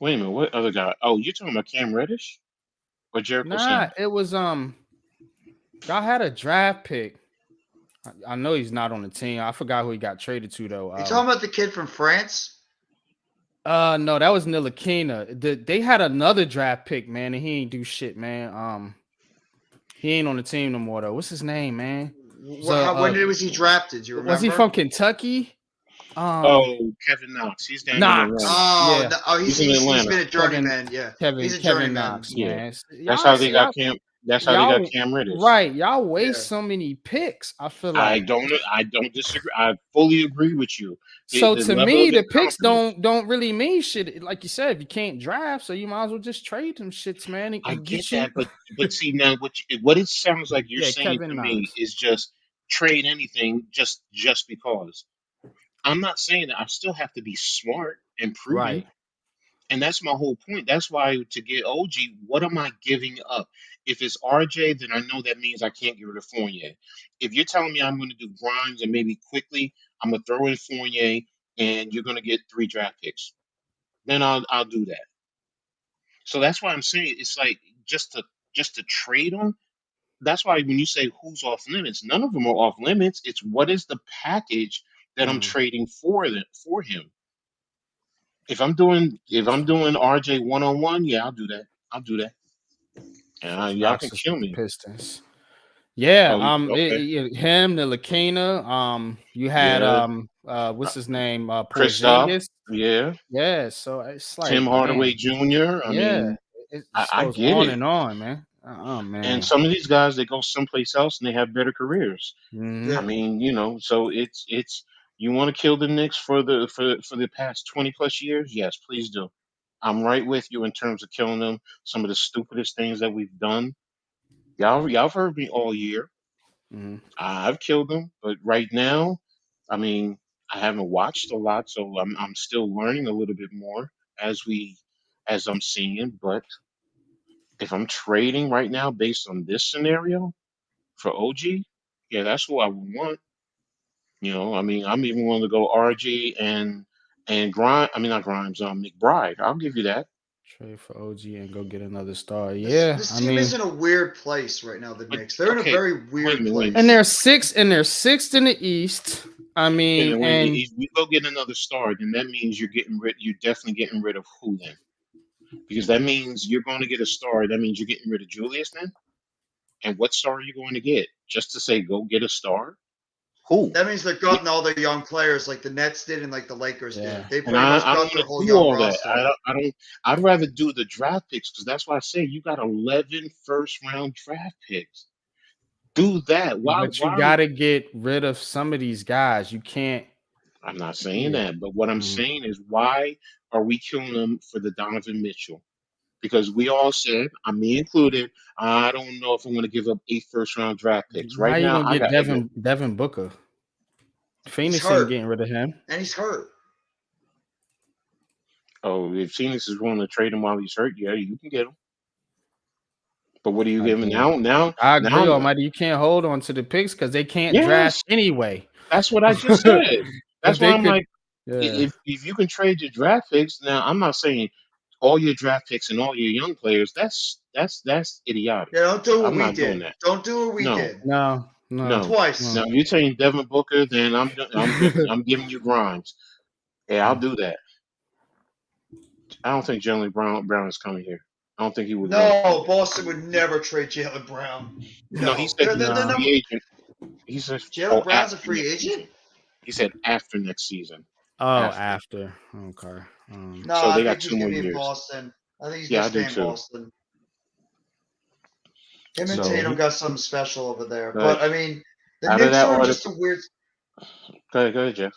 Wait a minute, what other guy? Oh, you're talking about Cam Reddish or Jericho Nah, Sims? it was y'all had a draft pick. I know he's not on the team. I forgot who he got traded to though. You talking about the kid from France? No, that was Nilakina. They had another draft pick, man, and he ain't do shit, man. He ain't on the team no more though. What's his name, man? When was he drafted? Do you Was he remember? from Kentucky? Oh, Kevin Knox. He's down in Atlanta. Knox. Oh, Yeah, no, He's in he's Atlanta. been a journeyman. Yeah, he's a Kevin journeyman. Knox, Yeah. man. That's Y'all how they see, got Cam. That's how they got y'all Cam Reddish. right. Y'all waste Yeah. so many picks. I feel I like don't. I don't disagree. I fully agree with you. so The to level me, of the picks incompetence. don't really mean shit. Like you said, if you can't draft, so you might as well just trade them shits, man, I and get get you. that, but see now what it sounds like you're Yeah, saying to Kevin me Knox. is just trade anything just because. I'm not saying that. I still have to be smart and prudent. Right. And that's my whole point. That's why to get OG, what am I giving up? If it's RJ, then I know that means I can't get rid of Fournier. If you're telling me I'm going to do Grimes and maybe quickly, I'm going to throw in Fournier and you're going to get 3 draft picks, then I'll do that. So that's why I'm saying it's like just to trade them. That's why when you say who's off limits, none of them are off limits. It's what is the package that I'm Mm, trading for him. If I'm doing RJ 1-on-1, yeah, I'll do that. I'll do that. And so y'all can Knox is kill with the me. Pistons. Yeah, Oh, okay. him, the Lakina, you had Yeah, uh, what's his name, Kristoff. Porzingis. Yeah, Yeah, so it's Tim like, Hardaway man, Jr. I yeah, mean, it I, just I goes get on it. and on, man. And Man. some of these guys, they go someplace else and they have better careers. Hmm. I Yeah. mean, so it's you want to kill the Knicks for the past 20 plus years? Yes, please do. I'm right with you in terms of killing them. Some of the stupidest things that we've done. Y'all have heard me all year. Hmm. I've killed them, but right now, I mean, I haven't watched a lot, so I'm still learning a little bit more as as I'm seeing. But if I'm trading right now based on this scenario for OG, yeah, that's who I would want. I mean, I'm even willing to go RG and Grimes. I mean, not Grimes. McBride. I'll give you that. Trade for OG and go get another star. This Yeah, this I team is mean, in a weird place right now. The But Knicks. They're in a okay, very wait a weird minute, wait a and minute. place. they're sixth in the East. I Wait a mean, minute, wait a minute. and If you go get another star, then that means you're definitely getting rid of who then? Because that means you're going to get a star. That means you're getting rid of Julius then? And what star are you going to get? Just to say go get a star? Who? That means they're We, gutting all their young players like the Nets did and like the Lakers yeah, did. They and pretty I, much I don't gut want their to whole do young all that. roster. I don't. I'd rather do the draft picks because that's why I say you got 11 first round draft picks. Do that. Why? but you got to get rid of some of these guys. You can't. I'm not saying Yeah. that, but what I'm Mhm. saying is why are we killing them for the Donovan Mitchell? Because we all said, me included, I don't know if I'm going to give up 8 first round draft picks. How Right you now, gonna I get got Edmund. Devin Booker? He's Phoenix ain't hurt, getting rid of him. and he's hurt. Oh, if Phoenix is willing to trade him while he's hurt, yeah, you can get him. But what are you I giving agree. now? Now, I agree, now, Almighty. You can't hold on to the picks because they can't draft yes, anyway. that's what I just said. If That's why they I'm could, like, yeah. if you can trade your draft picks, now I'm not saying all your draft picks and all your young players. That's idiotic. Yeah, don't do what I'm we not doing did. that. Don't do what we No, did No, no, no. twice. Now, if you're saying Devin Booker, then I'm giving you Grimes. Yeah, I'll do that. I don't think Brown is coming here. I don't think he would want to come No, here. Boston would never trade Jalen Brown. No, he No, said he's a they're no. number. free agent. He said, Jalen oh, Brown's a after free next agent. season. He said after next season. Oh, After. after. Okay. No, So I they got think two he's gonna more be in years. Boston. I think he's gonna Yeah, I do stay in too. Boston. Him and So Tatum he, got something special over there. but But I mean, the out of Knicks that are in just a article, weird. go ahead, Jeff.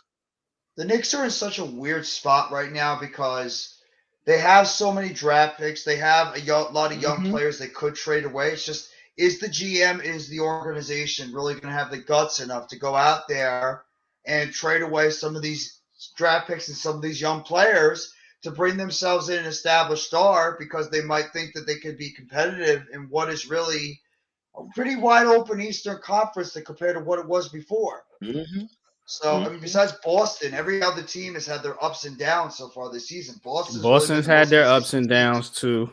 The Knicks are in such a weird spot right now because they have so many draft picks. They have lot of young Hmm. players they could trade away. It's just, is the GM, is the organization really going to have the guts enough to go out there and trade away some of these draft picks and some of these young players to bring themselves in an established star because they might think that they could be competitive in what is really a pretty wide open Eastern Conference compared to what it was before. Hmm. So, I mean, Hmm. besides Boston, every other team has had their ups and downs so far this season. Boston's really been Boston's the had most their ups consistent and team. downs too.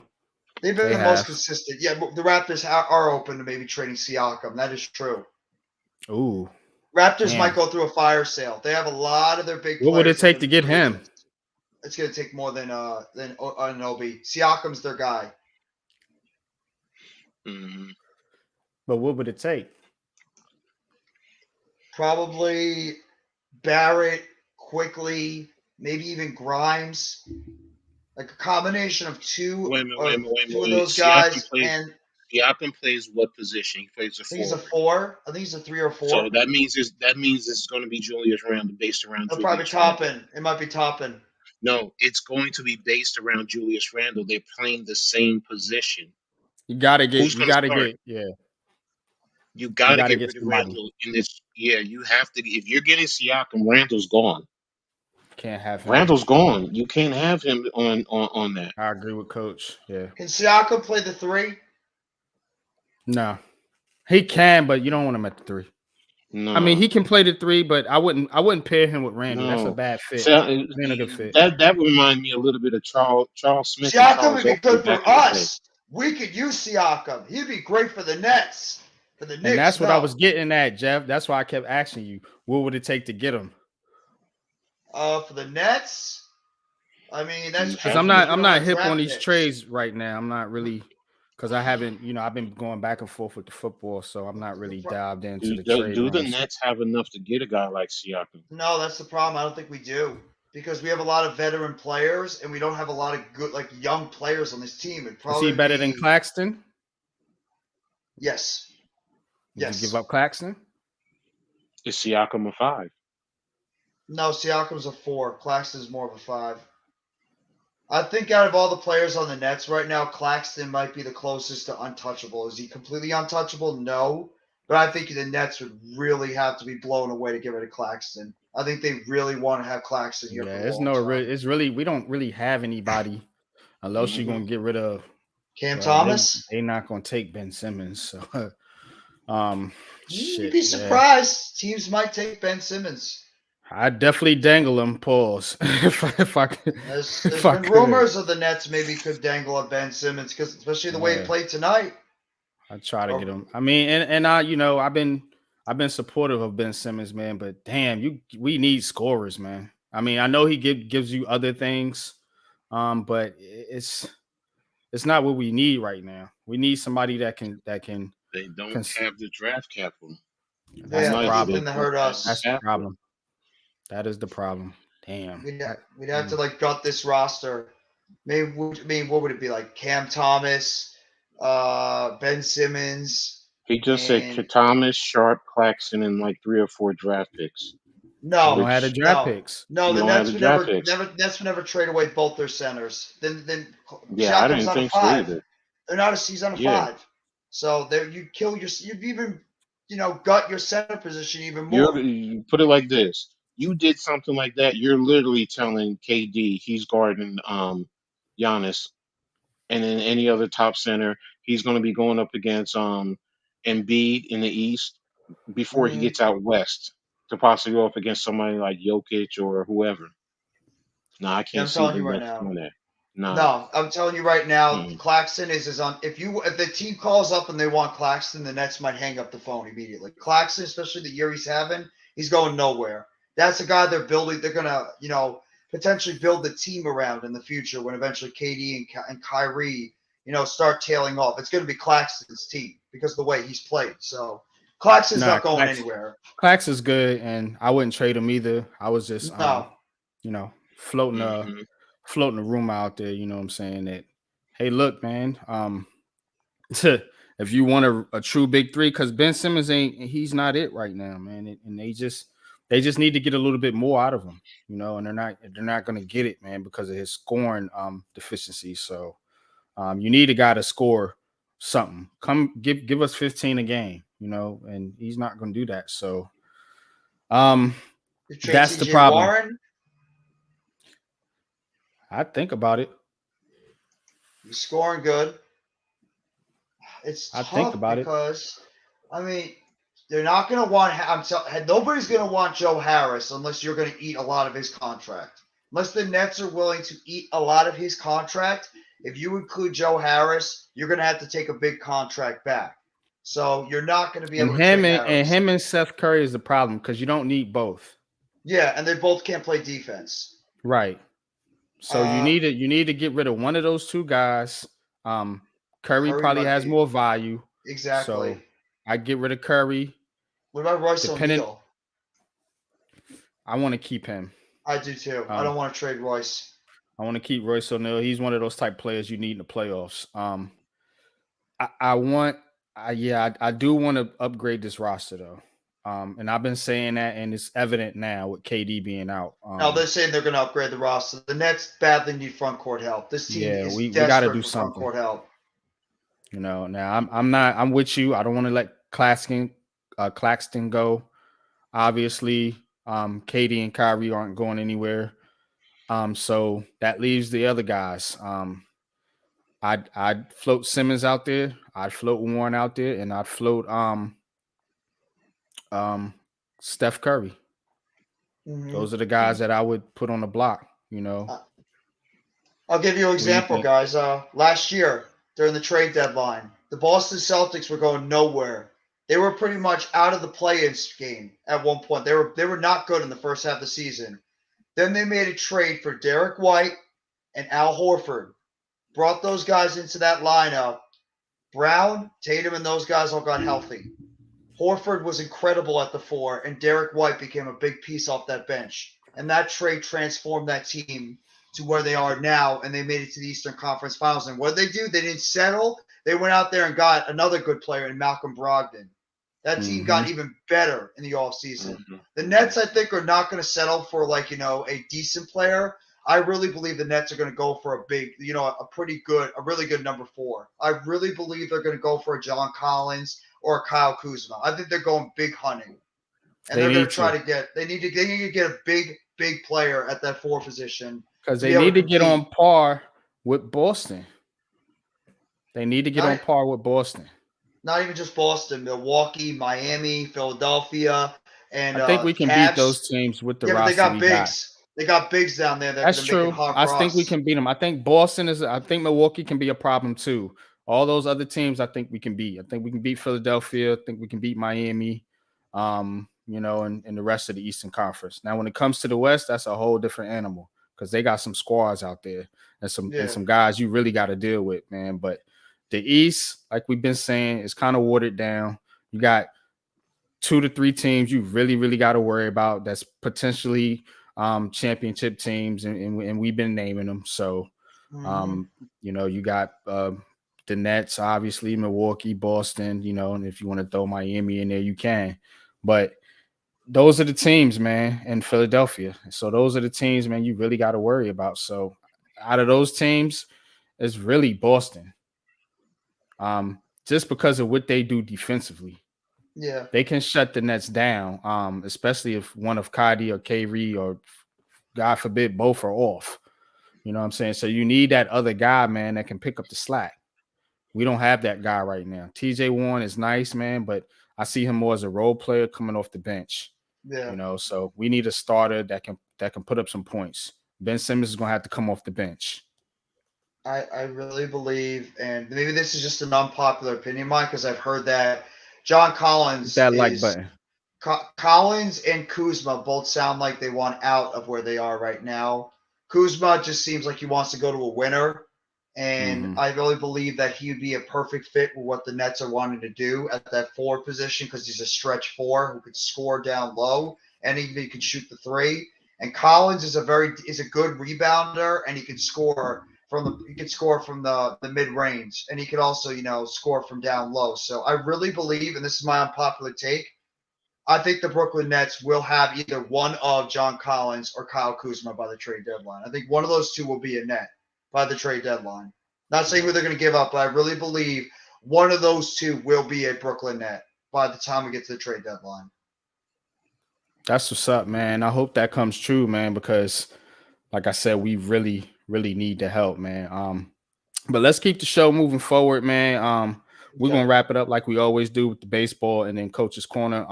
They've been They the most have. consistent. Yeah, but the Raptors are open to maybe trading Siakam. That is true. Ooh, Raptors might damn. go through a fire sale. They have a lot of their big What would it players that are take going to to be get free him? agents. It's going to take more than Anunoby. Siakam's their guy. Hmm. But what would it take? Probably Barrett, quickly, maybe even Grimes. Like a combination of Wait a minute, wait a minute, wait a minute, two of wait a minute. those guys and Siakam plays what position? He plays a I think he's a forward. 4. I think he's a 3 or 4. So that means it's going to be Julius Randle, based around It'll probably be Julius Randle. Toppin. It might be Toppin. No, it's going to be based around Julius Randle. They're playing the same position. You gotta Who's get. You going to gotta start? get. Yeah. You You got to gotta get get rid of somebody. Randle in this. Yeah, you have to. If you're getting Siakam, Randle's gone. Can't have him. Randle's gone. You can't have him on that. I agree with Coach. Yeah. Can Siakam play the 3? No, he can, but you don't want him at the 3. No, I mean, he can play the 3, but I wouldn't pair him with Randall. That's a no. bad fit. So, Been a good fit. that would remind me a little bit of Charles Smith and Siakam Charles would be Oakley good back for in the day. us. We could use Siakam. He'd be great for the Nets. For the Knicks, And that's what I no. was getting at, Jeff. That's why I kept asking you, what would it take to get him? For the Nets, I mean that's You Because tricky I'm because we not don't have hip on draft these picks. trades right now. I'm not really, because I haven't, I've been going back and forth with the football, so I'm not really dived into the trade Do the runs. Nets have enough to get a guy like Siakam? No, that's the problem. I don't think we do because we have a lot of veteran players and we don't have a lot of good like young players on this team. It'd Is probably he better than be- Claxton? Yes. Would Yes. you give up Claxton? Is Siakam a 5? No, Siakam's a 4. Claxton's more of a 5. I think out of all the players on the Nets right now, Claxton might be the closest to untouchable. Is he completely untouchable? No. But I think the Nets would really have to be blown away to get rid of Claxton. I think they really want to have Claxton here Yeah, for the it's long no term. real. It's really we don't really have anybody unless you're gonna get rid of Cam well, Thomas? They not gonna take Ben Simmons. So, You'd shit. be Yeah. surprised. Teams might take Ben Simmons. I definitely dangle him. Pause. if I could. There's If I been could. rumors of the Nets maybe could dangle a Ben Simmons because especially the way he Yeah. played tonight. I try to get him. I mean, and I, I've been supportive of Ben Simmons, man. But damn, we need scorers, man. I mean, I know he gives you other things, but it's not what we need right now. We need somebody that can. They don't have the draft capital. That's Yeah, the that's the problem. thing that hurt us. That's the problem. That is the problem. Damn. We'd have to like gut this roster. Maybe what would it be like? Cam Thomas, Ben Simmons. He just said Thomas, Sharp, Claxton, and like 3 or 4 draft picks. No, We don't have the draft picks. No, the don't Nets have would the draft picks. Nets would never trade away both their centers. Then Yeah, I Siakam's didn't on think a so 5. either. They're not a he's on a Yeah. 5. So there you'd kill you'd even gut your center position even more. You put it like this: you did something like that, you're literally telling KD he's guarding Giannis, and then any other top center he's going to be going up against Embiid in the East before he Mhm. gets out west to possibly go up against somebody like Jokic or whoever. No, I I'm can't see telling the you right Nets now. doing that. No. No, I'm telling you right now, Mm. Claxton is on. If the team calls up and they want Claxton, the Nets might hang up the phone immediately. Claxton, especially the year he's having, he's going nowhere. That's a guy they're building. They're gonna, potentially build the team around in the future when eventually KD and Kyrie, start tailing off. It's going to be Claxton's team because of the way he's played. So Claxton's not going anywhere. Clax is good, and I wouldn't trade him either. I was just, floating floating the rumor out there. You know what I'm saying? That hey, look, man, if you want a true big 3, because Ben Simmons he's not it right now, man, and they just need to get a little bit more out of him, and they're not going to get it, man, because of his scoring deficiency. So you need a guy to score something. Come give us 15 a game, and he's not going to do that. So that's the problem. Warren? I think about it. He's scoring good. It's tough think about because they're not going to want. Nobody's going to want Joe Harris unless you're going to eat a lot of his contract. Unless the Nets are willing to eat a lot of his contract, if you include Joe Harris, you're going to have to take a big contract back. So you're not going to be able to trade Harris. And him and Seth Curry is the problem because you don't need both. Yeah, and they both can't play defense. Right. So you need to get rid of one of those two guys. Curry probably has more value. Exactly. So I get rid of Curry. What about Royce O'Neal? I want to keep him. I do too. I don't want to trade Royce. I want to keep Royce O'Neal. He's one of those type players you need in the playoffs. I want, I do want to upgrade this roster though. And I've been saying that, and it's evident now with KD being out. Now they're saying they're going to upgrade the roster. The Nets badly need front court help. This team Yeah, is we got to do desperate for front something. court help. You know, now I'm with you. I don't want to let Claxton go. Obviously, Katie and Kyrie aren't going anywhere. So that leaves the other guys. I'd float Simmons out there. I'd float Warren out there, and I'd float Steph Curry. Mm-hmm. Those are the guys that I would put on the block. You know, I'll give you an example, guys. Last year during the trade deadline, the Boston Celtics were going nowhere. They were pretty much out of the play-in game at one point. They were not good in the first half of the season. Then they made a trade for Derek White and Al Horford. Brought those guys into that lineup. Brown, Tatum, and those guys all got healthy. Horford was incredible at the 4, and Derek White became a big piece off that bench. And that trade transformed that team to where they are now, and they made it to the Eastern Conference Finals. And what did they do? They didn't settle. They went out there and got another good player in Malcolm Brogdon. That team got even better in the offseason. The Nets, I think, are not going to settle for, a decent player. I really believe the Nets are going to go for a big, a really good number 4. I really believe they're going to go for a John Collins or a Kyle Kuzma. I think they're going big hunting. And they're going to try to get – they need to get a big player at that 4 position. Because they need to get on par with Boston. They need to get on par with Boston. Not even just Boston, Milwaukee, Miami, Philadelphia, and I think we can beat those teams with the roster. Yeah, but they got bigs. They got bigs down there. That's true. I think we can beat them. I think I think Milwaukee can be a problem too. All those other teams, I think we can beat. I think we can beat Philadelphia. I think we can beat Miami. And the rest of the Eastern Conference. Now, when it comes to the West, that's a whole different animal because they got some squads out there and some guys you really got to deal with, man. But the East, like we've been saying, is kind of watered down. You got 2 to 3 teams you really, really got to worry about that's potentially championship teams, and we've been naming them. So, you got the Nets, obviously, Milwaukee, Boston, and if you want to throw Miami in there, you can. But those are the teams, man, and Philadelphia. So those are the teams, man, you really got to worry about. So out of those teams, it's really Boston. Just because of what they do defensively. Yeah. They can shut the Nets down, especially if one of Kyrie or Kyrie or, God forbid, both are off. You know what I'm saying? So you need that other guy, man, that can pick up the slack. We don't have that guy right now. TJ Warren is nice, man, but I see him more as a role player coming off the bench. Yeah. So we need a starter that can put up some points. Ben Simmons is going to have to come off the bench. I really believe, and maybe this is just an unpopular opinion, Mike, because I've heard that John Collins button. Collins and Kuzma both sound like they want out of where they are right now. Kuzma just seems like he wants to go to a winner, and I really believe that he would be a perfect fit with what the Nets are wanting to do at that 4 position because he's a stretch 4 who could score down low and he can shoot the 3. And Collins is a good rebounder, and he can score from the mid range, and he could also score from down low. So I really believe, and this is my unpopular take, I think the Brooklyn Nets will have either one of John Collins or Kyle Kuzma by the trade deadline. I think one of those two will be a net by the trade deadline. Not saying who they're going to give up, but I really believe one of those two will be a Brooklyn net by the time we get to the trade deadline. That's what's up, man. I hope that comes true, man, because like I said, we really, really need the help, man. But let's keep the show moving forward, man. We're gonna wrap it up like we always do with the baseball and then Coach's Corner.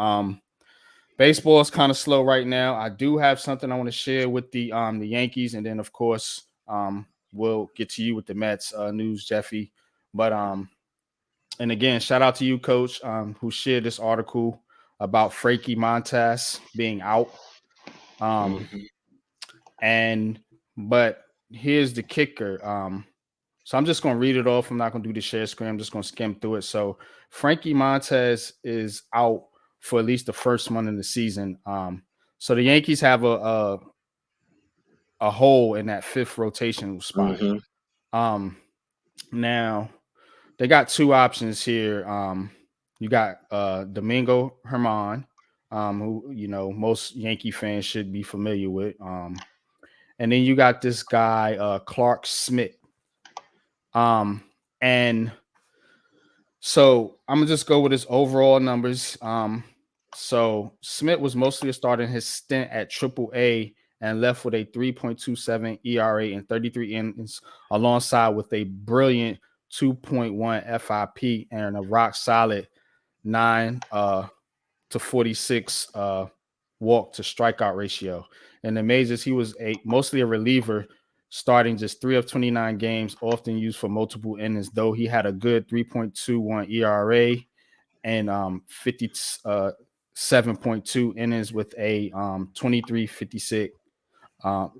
Baseball is kind of slow right now. I do have something I want to share with the Yankees, and then of course we'll get to you with the Mets news, Jeffy. But and again, shout out to you, Coach, who shared this article about Frankie Montas being out. But here's the kicker. So I'm just going to read it off. I'm not going to do the share screen. I'm just going to skim through it. So Frankie Montas is out for at least the first month of the season. So the Yankees have a hole in that 5th rotation spot. Now they got two options here. You got Domingo Herman, who most Yankee fans should be familiar with. And then you got this guy Clark Smith. And so I'm gonna just go with his overall numbers. So Smith was mostly a starter in his stint at Triple A and left with a 3.27 ERA in 33 innings, alongside with a brilliant 2.1 FIP and a rock solid 9 to 46 walk to strikeout ratio. In the majors, he was mostly a reliever, starting just 3 of 29 games, often used for multiple innings, though he had a good 3.21 ERA and 57.2 innings with a 23.56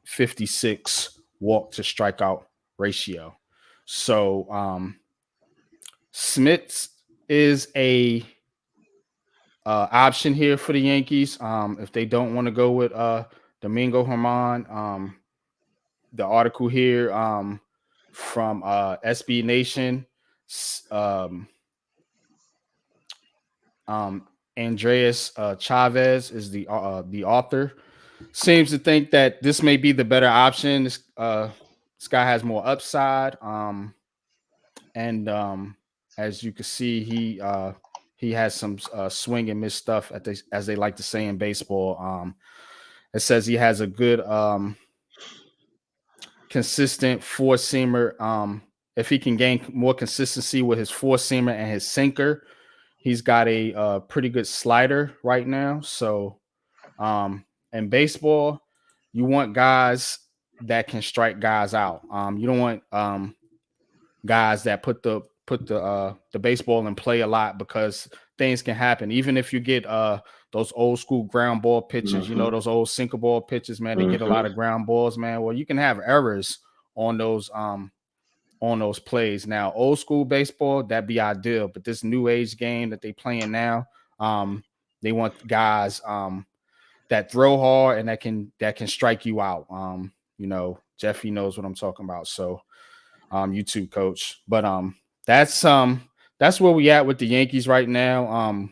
56 walk to strikeout ratio. So Smith is a option here for the Yankees. If they don't want to go with Domingo Herman, the article here from SB Nation, um, Andreas Chavez is the author. Seems to think that this may be the better option. This guy has more upside, and as you can see, he has some swing and miss stuff as they like to say in baseball. It says he has a good consistent four seamer. If he can gain more consistency with his four seamer and his sinker, he's got a pretty good slider right now. So in baseball, you want guys that can strike guys out. You don't want guys that put the baseball in play a lot, because things can happen. Even if you get those old school ground ball pitches, those old sinker ball pitches, man, they get a lot of ground balls, man. Well, you can have errors on those plays. Now, old school baseball, that'd be ideal, but this new age game that they playing now, they want guys that throw hard and that can strike you out. Jeffy knows what I'm talking about. So you too, coach. But that's where we at with the Yankees right now.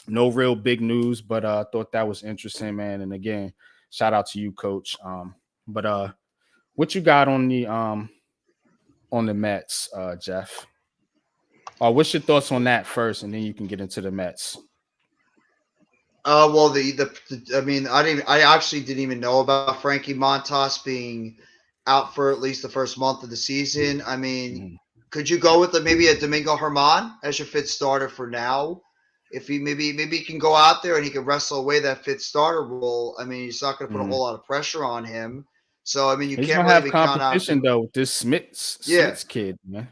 No real big news, but I thought that was interesting, man. And again, shout out to you, coach. But what you got on the Mets, Jeff? What's your thoughts on that first, and then you can get into the Mets. Well, I mean, I actually didn't even know about Frankie Montas being out for at least the first month of the season. I mean, could you go with maybe a Domingo Herman as your fifth starter for now? If he maybe he can go out there and he can wrestle away that fifth starter role. I mean, he's not going to put a whole lot of pressure on him. So I mean, you He's can't gonna really have competition though with this Smith's kid, man.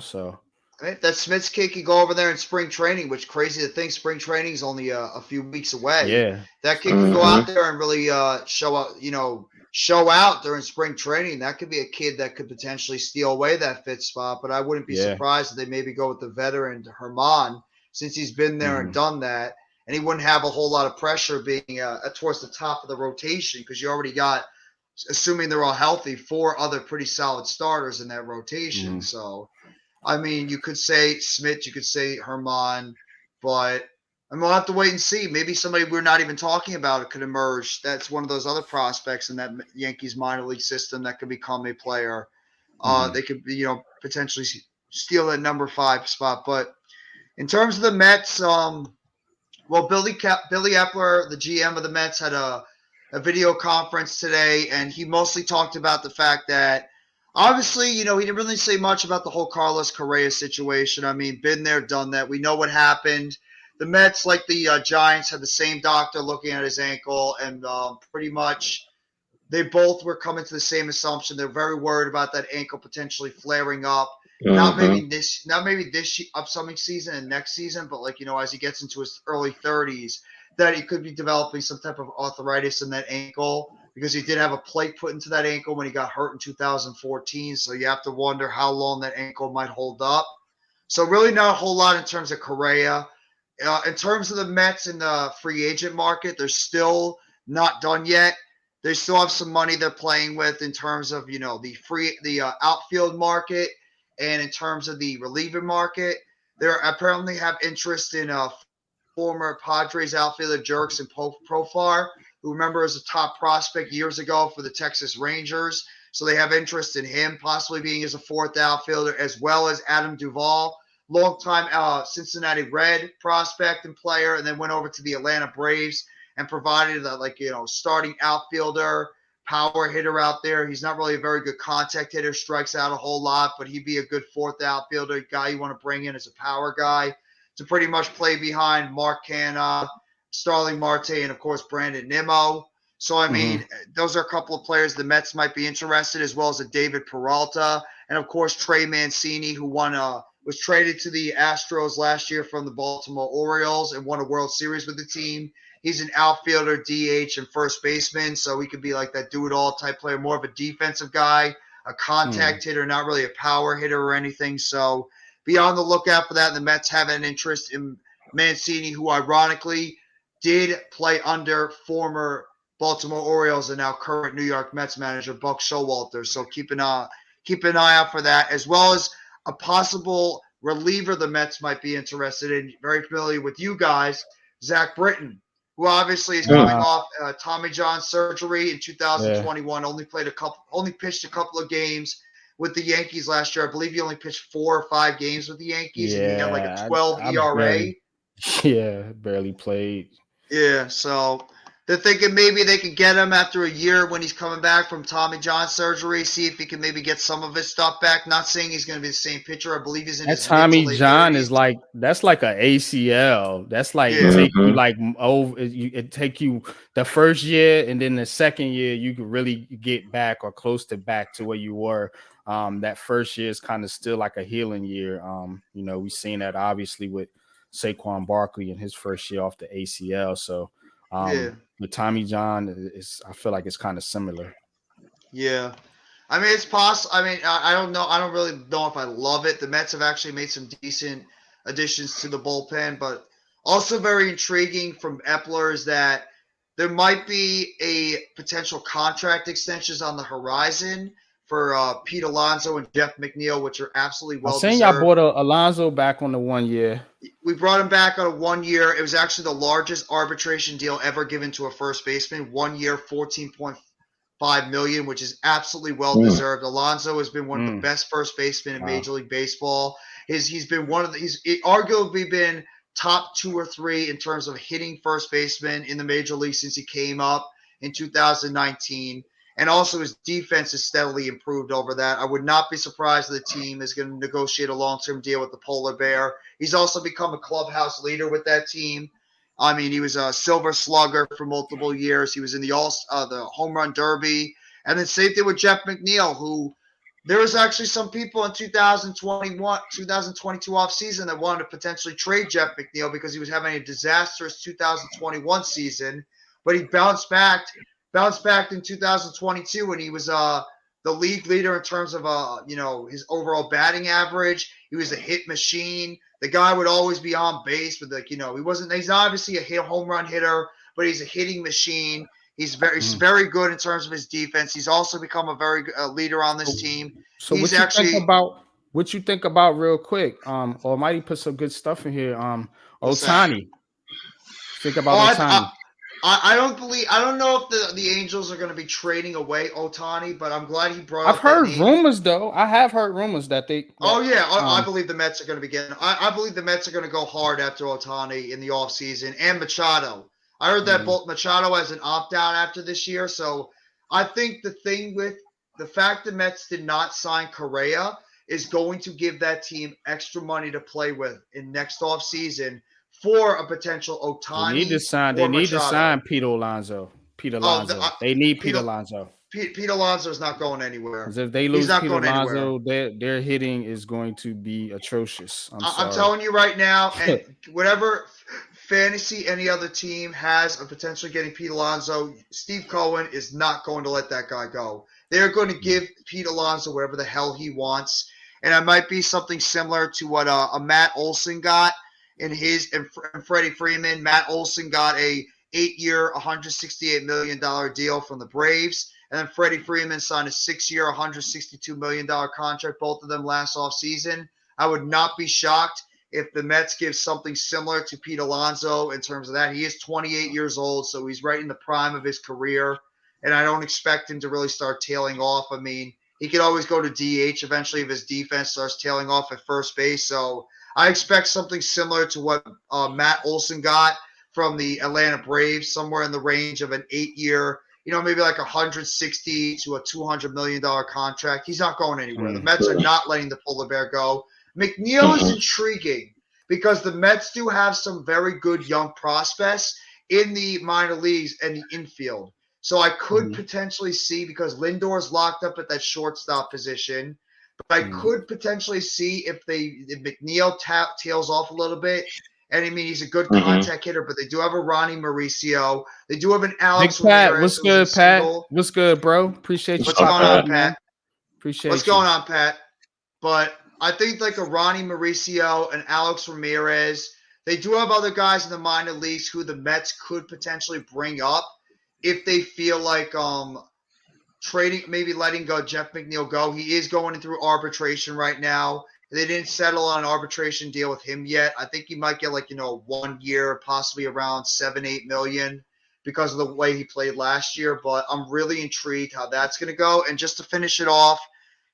So. Right? That Smith's kid can go over there in spring training, which crazy to think spring training is only a few weeks away. Yeah. That kid can go out there and really show out during spring training. That could be a kid that could potentially steal away that fifth spot, but I wouldn't be surprised if they maybe go with the veteran Herman, since he's been there and done that, and he wouldn't have a whole lot of pressure being towards the top of the rotation, because you already got, assuming they're all healthy, 4 other pretty solid starters in that rotation. So I mean, you could say Smith, you could say Herman, but I mean, we'll have to wait and see. Maybe somebody we're not even talking about could emerge. That's one of those other prospects in that Yankees minor league system that could become a player. They could, potentially steal that number 5 spot. But in terms of the Mets, well, Billy Epler, the GM of the Mets, had a video conference today, and he mostly talked about the fact that, obviously, he didn't really say much about the whole Carlos Correa situation. I mean, been there, done that. We know what happened. The Mets, like the Giants, had the same doctor looking at his ankle, and pretty much they both were coming to the same assumption. They're very worried about that ankle potentially flaring up. Not maybe this upcoming season and next season, but as he gets into his early 30s, that he could be developing some type of arthritis in that ankle, because he did have a plate put into that ankle when he got hurt in 2014. So you have to wonder how long that ankle might hold up. So really not a whole lot in terms of Correa. In terms of the Mets in the free agent market, they're still not done yet. They still have some money they're playing with in terms of, the outfield market. And in terms of the reliever market, they apparently have interest in former Padres outfielder Jerks and Profar, who remember as a top prospect years ago for the Texas Rangers. So they have interest in him possibly being as a fourth outfielder, as well as Adam Duvall, longtime Cincinnati Red prospect and player, and then went over to the Atlanta Braves and provided a starting outfielder, power hitter out there. He's not really a very good contact hitter, strikes out a whole lot, but he'd be a good fourth outfielder, guy you want to bring in as a power guy to pretty much play behind Mark Canha, Starling Marte, and of course Brandon Nimmo. So I mean, those are a couple of players the Mets might be interested, as well as a David Peralta, and of course Trey Mancini, who was traded to the Astros last year from the Baltimore Orioles and won a World Series with the team. He's an outfielder, DH, and first baseman, so he could be like that do-it-all type player, more of a defensive guy, a contact hitter, not really a power hitter or anything. So be on the lookout for that. And the Mets have an interest in Mancini, who ironically did play under former Baltimore Orioles and now current New York Mets manager Buck Showalter. So keep an eye out for that, as well as a possible reliever the Mets might be interested in. Very familiar with you guys, Zach Britton, who obviously is coming off Tommy John surgery in 2021. Only pitched a couple of games with the Yankees last year. I believe he only pitched 4 or 5 games with the Yankees, and he had like a 12 ERA. Barely played. Yeah, so they're thinking maybe they could get him after a year when he's coming back from Tommy John surgery, see if he can maybe get some of his stuff back. Not saying he's going to be the same pitcher. I believe he's in his Tommy John 30s. Is like that's like an ACL. That's like take you like over. It take you the first year, and then the second year you can really get back or close to back to where you were. That first year is kind of still like a healing year. We've seen that obviously with Saquon Barkley in his first year off the ACL. So with Tommy John, I feel like it's kind of similar. Yeah. I mean, it's possible. I mean, I don't know. I don't really know if I love it. The Mets have actually made some decent additions to the bullpen, but also very intriguing from Epler is that there might be a potential contract extensions on the horizon for Pete Alonso and Jeff McNeil, which are absolutely well deserved. Y'all brought Alonso back on the 1 year. We brought him back on a 1 year. It was actually the largest arbitration deal ever given to a first baseman. 1 year, $14.5 million, which is absolutely well deserved. Alonso has been one of the best first basemen in Major League Baseball. He's been he's arguably been top 2 or 3 in terms of hitting first baseman in the major league since he came up in 2019. And also his defense has steadily improved over that. I would not be surprised if the team is going to negotiate a long-term deal with the Polar Bear. He's also become a clubhouse leader with that team. I mean, he was a Silver Slugger for multiple years. He was in the Home Run Derby. And then same thing with Jeff McNeil, who there was actually some people in 2022 offseason that wanted to potentially trade Jeff McNeil because he was having a disastrous 2021 season. But he bounced back in 2022 when he was the league leader in terms of his overall batting average. He was a hit machine. The guy would always be on base, but he's obviously a home run hitter, but he's a hitting machine. He's very good in terms of his defense. He's also become a very good leader on this team. So what you think about real quick? Almighty put some good stuff in here. Ohtani. Think about Ohtani. I don't know if the Angels are going to be trading away Ohtani, but I'm glad he brought. I've heard rumors though. I have heard rumors that they. I believe the Mets are going to be getting. I believe the Mets are going to go hard after Ohtani in the offseason and Machado. I heard that both Machado has an opt out after this year, so I think the thing with the fact the Mets did not sign Correa is going to give that team extra money to play with in next offseason for a potential Ohtani. They need to sign Pete Alonso. They need Pete Alonso. Pete Alonso is not going anywhere. Because if they lose Pete Alonso, their hitting is going to be atrocious. I'm telling you right now, and whatever fantasy any other team has of potentially getting Pete Alonso, Steve Cohen is not going to let that guy go. They're going to give Pete Alonso whatever the hell he wants. And it might be something similar to what a Matt Olson got and Freddie Freeman. Matt Olson got a 8-year, $168 million deal from the Braves. And then Freddie Freeman signed a 6-year, $162 million contract, both of them last offseason. I would not be shocked if the Mets give something similar to Pete Alonso in terms of that. He is 28 years old, so he's right in the prime of his career. And I don't expect him to really start tailing off. I mean, he could always go to DH eventually if his defense starts tailing off at first base. So I expect something similar to what Matt Olson got from the Atlanta Braves, somewhere in the range of an 8-year, maybe like 160 to a $200 million contract. He's not going anywhere. The Mets are not letting the polar bear go. McNeil is intriguing because the Mets do have some very good young prospects in the minor leagues and the infield. So I could potentially see, because Lindor's locked up at that shortstop position, but I could potentially see if McNeil tails off a little bit. And I mean, he's a good contact hitter, but they do have a Ronnie Mauricio. They do have an Alex Pat, Ramirez. what's good, Pat? What's good, bro? Appreciate you. What's going on, Pat? Appreciate What's going on, Pat? But I think like a Ronnie Mauricio and Alex Ramirez, they do have other guys in the minor leagues who the Mets could potentially bring up if they feel like trading, maybe letting go Jeff McNeil go. He is going through arbitration right now. They didn't settle on an arbitration deal with him yet. I think he might get 1 year, possibly around 7-8 million because of the way he played last year. But I'm really intrigued how that's going to go. And just to finish it off,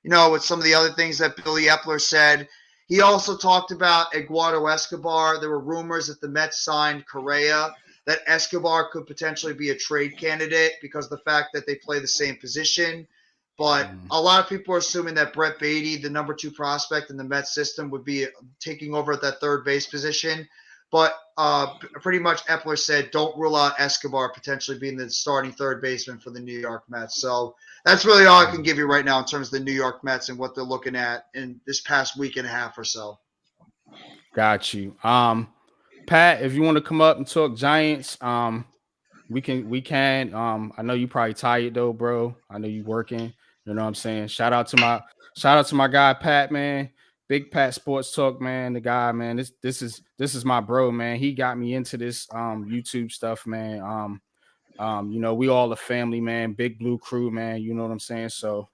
with some of the other things that Billy Epler said, he also talked about Eduardo Escobar. There were rumors that the Mets signed Correa, that Escobar could potentially be a trade candidate because of the fact that they play the same position. But a lot of people are assuming that Brett Beatty, the number 2 prospect in the Mets system, would be taking over at that third base position. But pretty much Epler said don't rule out Escobar potentially being the starting third baseman for the New York Mets. So that's really all I can give you right now in terms of the New York Mets and what they're looking at in this past week and a half or so. Got you. Pat, if you want to come up and talk Giants, we can. I know you probably tired though, bro. I know you working. You know what I'm saying? Shout out to my guy Pat, man. Big Pat Sports Talk, man. The guy, man. This is my bro, man. He got me into this YouTube stuff, man. We all a family, man. Big Blue Crew, man. You know what I'm saying? So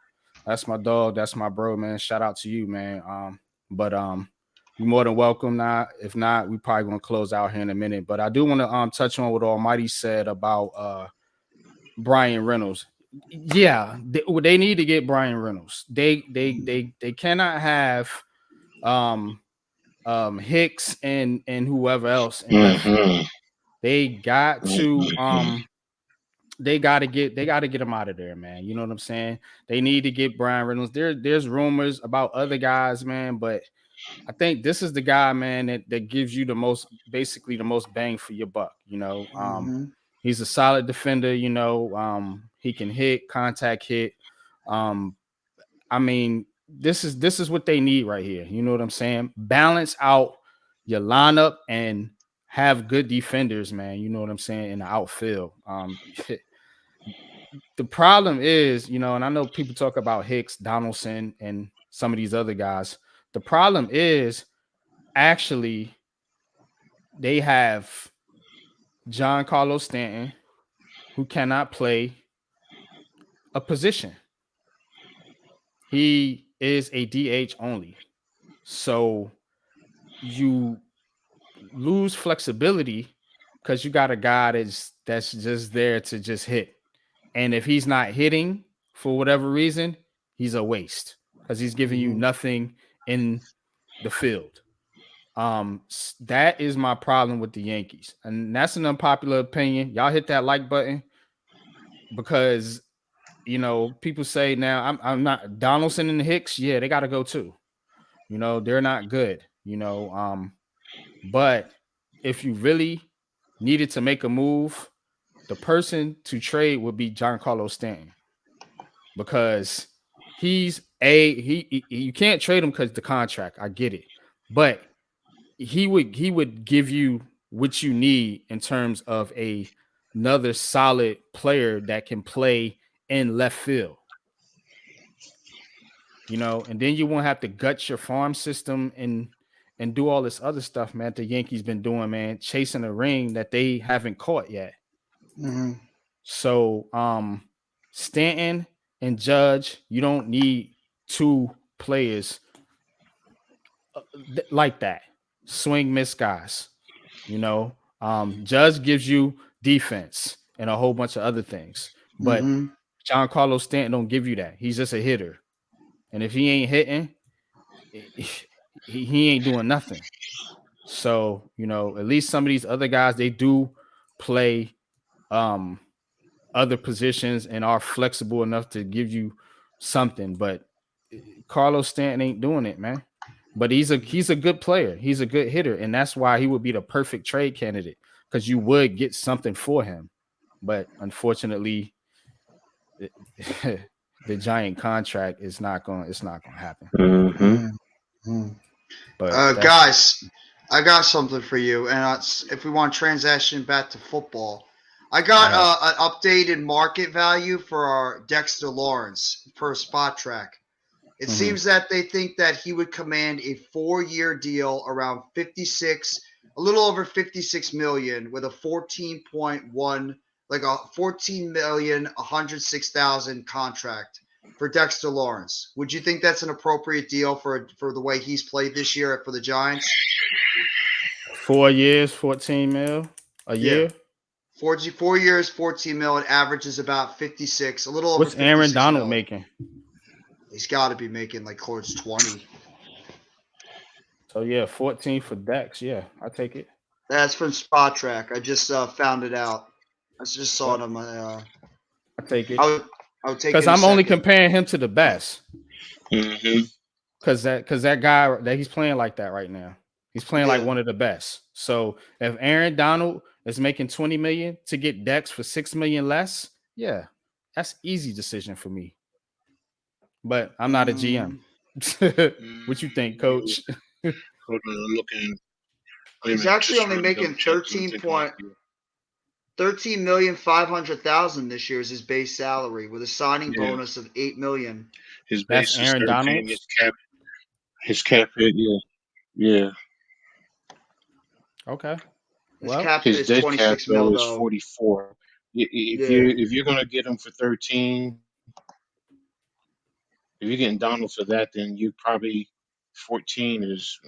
that's my dog. That's my bro, man. Shout out to you, man. But you're more than welcome. Now, if not, we probably gonna close out here in a minute. But I do want to touch on what Almighty said about Brian Reynolds. Yeah, they need to get Brian Reynolds. They cannot have Hicks and whoever else in left field. They got to they got to get him out of there, man. You know what I'm saying? They need to get Brian Reynolds. There's rumors about other guys, man, but I think this is the guy, man, that gives you the most bang for your buck. He's a solid defender. He can hit, contact hit. I mean, this is what they need right here. You know what I'm saying? Balance out your lineup and have good defenders, man. You know what I'm saying, in the outfield. The problem is, and I know people talk about Hicks, Donaldson, and some of these other guys. The problem is actually they have John Carlos Stanton, who cannot play a position. He is a DH only. So you lose flexibility because you got a guy that's just there to just hit. And if he's not hitting for whatever reason, he's a waste because he's giving you nothing in the field. That is my problem with the Yankees. And that's an unpopular opinion. Y'all hit that like button because people say now I'm not Donaldson and Hicks. Yeah, they got to go too. They're not good. But if you really needed to make a move, the person to trade would be John Carlos Stanton because you can't trade him because the contract. I get it, but he would give you what you need in terms of another solid player that can play in left field. And then you won't have to gut your farm system and do all this other stuff, man. The Yankees been doing, man, chasing a ring that they haven't caught yet. Mm-hmm. So Stanton and Judge, you don't need two players like that. Swing miss guys. You know, Judge gives you defense and a whole bunch of other things, but Mm-hmm. Giancarlo Stanton don't give you that. He's just a hitter, and if he ain't hitting, he ain't doing nothing. So at least some of these other guys they do play um other positions and are flexible enough to give you something. But Carlos Stanton ain't doing it, man. But he's a good player. He's a good hitter, and that's why he would be the perfect trade candidate because you would get something for him. But unfortunately, the giant contract is not going. It's not going to happen. Mm-hmm. Mm-hmm. But that's Guys, I got something for you, and if we want to transition back to football, I all got right. an updated market value for our Dexter Lawrence per spot track. It Mhm. seems that they think that he would command a 4-year deal around 56, a little over 56 million, with a 14.1, like a 14,106,000 contract for Dexter Lawrence. Would you think that's an appropriate deal for the way he's played this year for the Giants? 4 years, 14 mil a Yeah, year. 4 years, 14 mil. It averages about 56, a little over What's Aaron 56 Donald mil. making? He's got to be making like close to 20. So yeah, 14 for Dex. Yeah, I take it. That's from Spot Track. I just found it out. I just saw Yep, it on my. I take I it would I would take it because in a I'm only second. comparing him to the best. Mm-hmm. Because that guy that he's playing like that right now. He's playing like Yeah. one of the best. So if Aaron Donald is making 20 million to get Dex for 6 million less, yeah, that's easy decision for me. But I'm not a GM. Mm, What you think, You, Coach? hold on, I'm looking. Wait a he's minute, actually just only trying to double making check because I'm thinking like you. 13,500,000 this year is his base salary with a signing Yeah, bonus of 8 million. his That's base is Aaron 13. Donald's. His cap hit. Yeah, yeah. Okay. His Well, cap His is dead cap 26 mil though is though. 44. Yeah. If you're gonna get him for 13, if you're getting Donald for that, then you probably 14 is.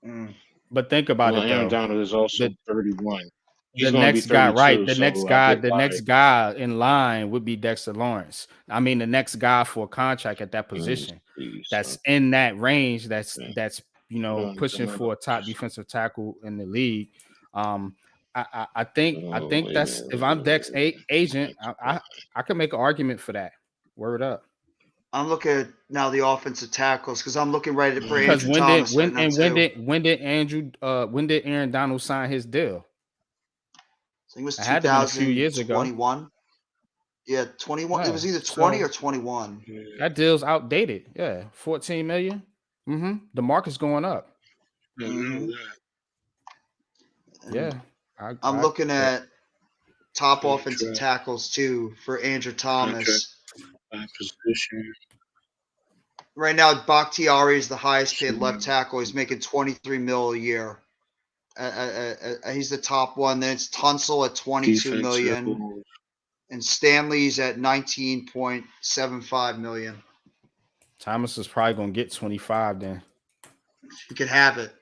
Mm. but think about Well, it Aaron though. Donald is also The 31. He's the going to be next guy, right? 32, The next so I guy, get the why. next guy in line would be Dexter Lawrence. I mean, the next guy for a contract at that position Please, that's in that range. That's okay. that's pushing Donald. for a top defensive tackle in the league. Um, I think Wait a that's if I'm agent, I could make an argument for that. Word up. I'm looking at now the offensive tackles because I'm looking right at for Because Andrew minute. when did Thomas right when now and when too. did when did Aaron Donald sign his deal? I think it was It had to been a few years ago. 2021. Yeah, 21. It Yeah. was either 20 or So 21. Yeah, that deal's outdated. Yeah. 14 million. The market's going up. I know Hmm. that. And Yeah. I I'm I looking at top offensive Contract, tackles too for Andrew contract Thomas. by position. Right now, Bakhtiari is the highest paid left See, tackle. He's making 23 mil a year. He's the top one. Then it's Tunsil at 22 defensive. million, and Stanley's at 19.75 million. Thomas is probably gonna get 25 then. He can have it.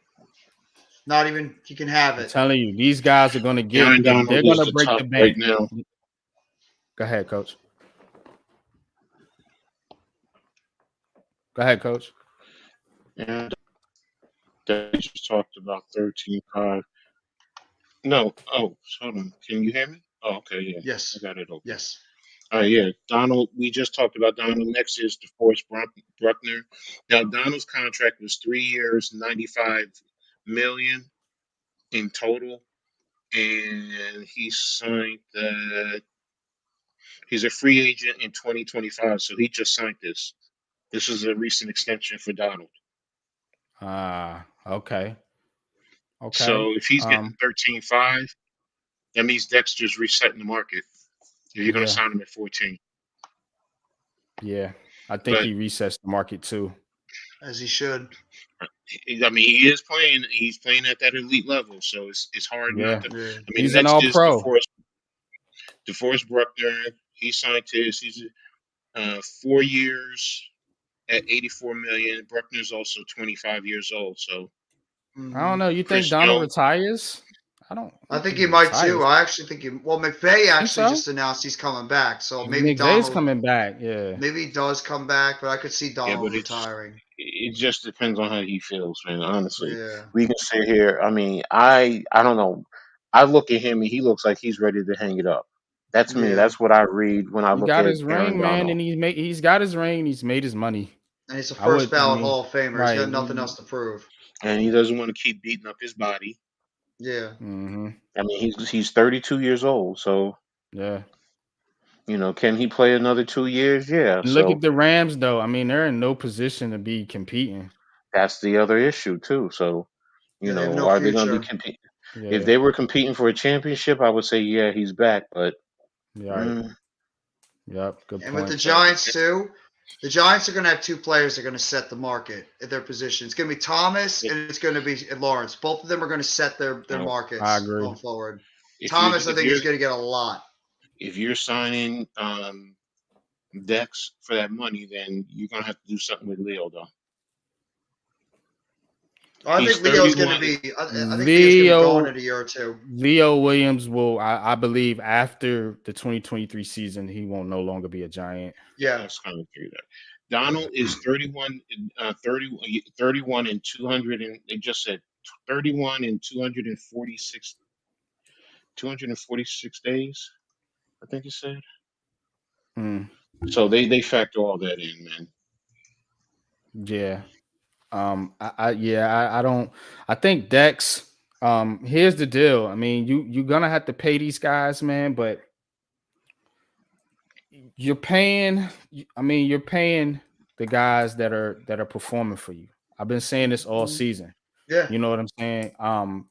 Not even he can have I'm it. telling you, these guys are gonna get Aaron if Donald they're is gonna the break top the right bank. now. Go ahead, coach. Go ahead, coach. And they just talked about 13.5. No, oh, hold on. Can you hear me? Oh, okay, yeah. I Yes. got it open. Yes. All right, yeah. Donald, we just talked about Donald. Next is DeForest Bruckner. Now, Donald's contract was 3 years, 95 million in total, and he signed that. He's a free agent in 2025, so he just signed this. This is a recent extension for Donald. Okay. Okay. So if he's getting 13.5, that means Dexter's resetting the market. If you're going to Yeah. sign him at 14, Yeah. I think but he resets the market too. As he should. I mean, he is playing. He's playing at that elite level, so it's hard not Yeah, to. Yeah. I mean, he's an next all is pro. DeForest Buckner. He signed he's 4 years at 84 million. Bruckner's also 25 years old. So I don't Mhm. know. You think Chris Donald Young, retires? I I don't think think he he might too. retires. I actually think he. Well, McVay Think actually so? just announced he's coming back, so maybe McVay's Donald. coming back. Yeah, Maybe he does come back, but I could see yeah, Donald but retiring. it just depends on how he feels, man. Honestly, Yeah. we can sit here. I mean, I don't know. I look at him and he looks like he's ready to hang it up. That's me. Yeah. That's what I read when I he look got at his Aaron ring, man, Donald. and he's got his ring. He's made his money. And he's a I first would. I ballot mean, Hall of Famer. He's right. got nothing else to prove. And he doesn't want to keep beating up his body. Yeah. Mm-hmm. I mean, he's 32 years old, so Yeah. can he play another 2 years? Yeah. And look So at the Rams, though. I mean, they're in no position to be competing. that's the other issue too. So Yeah, they have no are they going to be future. competing? If Yeah. they were competing for a championship, I would say yeah, he's back. But Yeah. Right. mm, Yep. Good And with the point. so Giants too, the Giants are going to have two players that are going to set the market at their position. It's going to be Thomas if, and it's going to be Lawrence. Both of them are going to set their uh, I markets agree. going forward. if you're Thomas, I if think, you're is going to get a lot. if you're signing Dex for that money, then you're gonna have to do something with Leo though. I He's think Leo's going to 31. be. I think Leo's going to be gone Leo in a year or two. Leo Williams will, I believe, after the 2023 season, he won't no longer be a Giant. Yeah. That's kind of figured out. Donald is 31, 31 and 200, and they just said 31 and 246 days. I think it said. Mm, So they factor all that in, man. yeah. I don't. I think Dex. Here's the deal. I mean, you're gonna have to pay these guys, man, but you're paying. I mean, you're paying the guys that are performing for you. I've been saying this all season. Yeah. You know what I'm saying?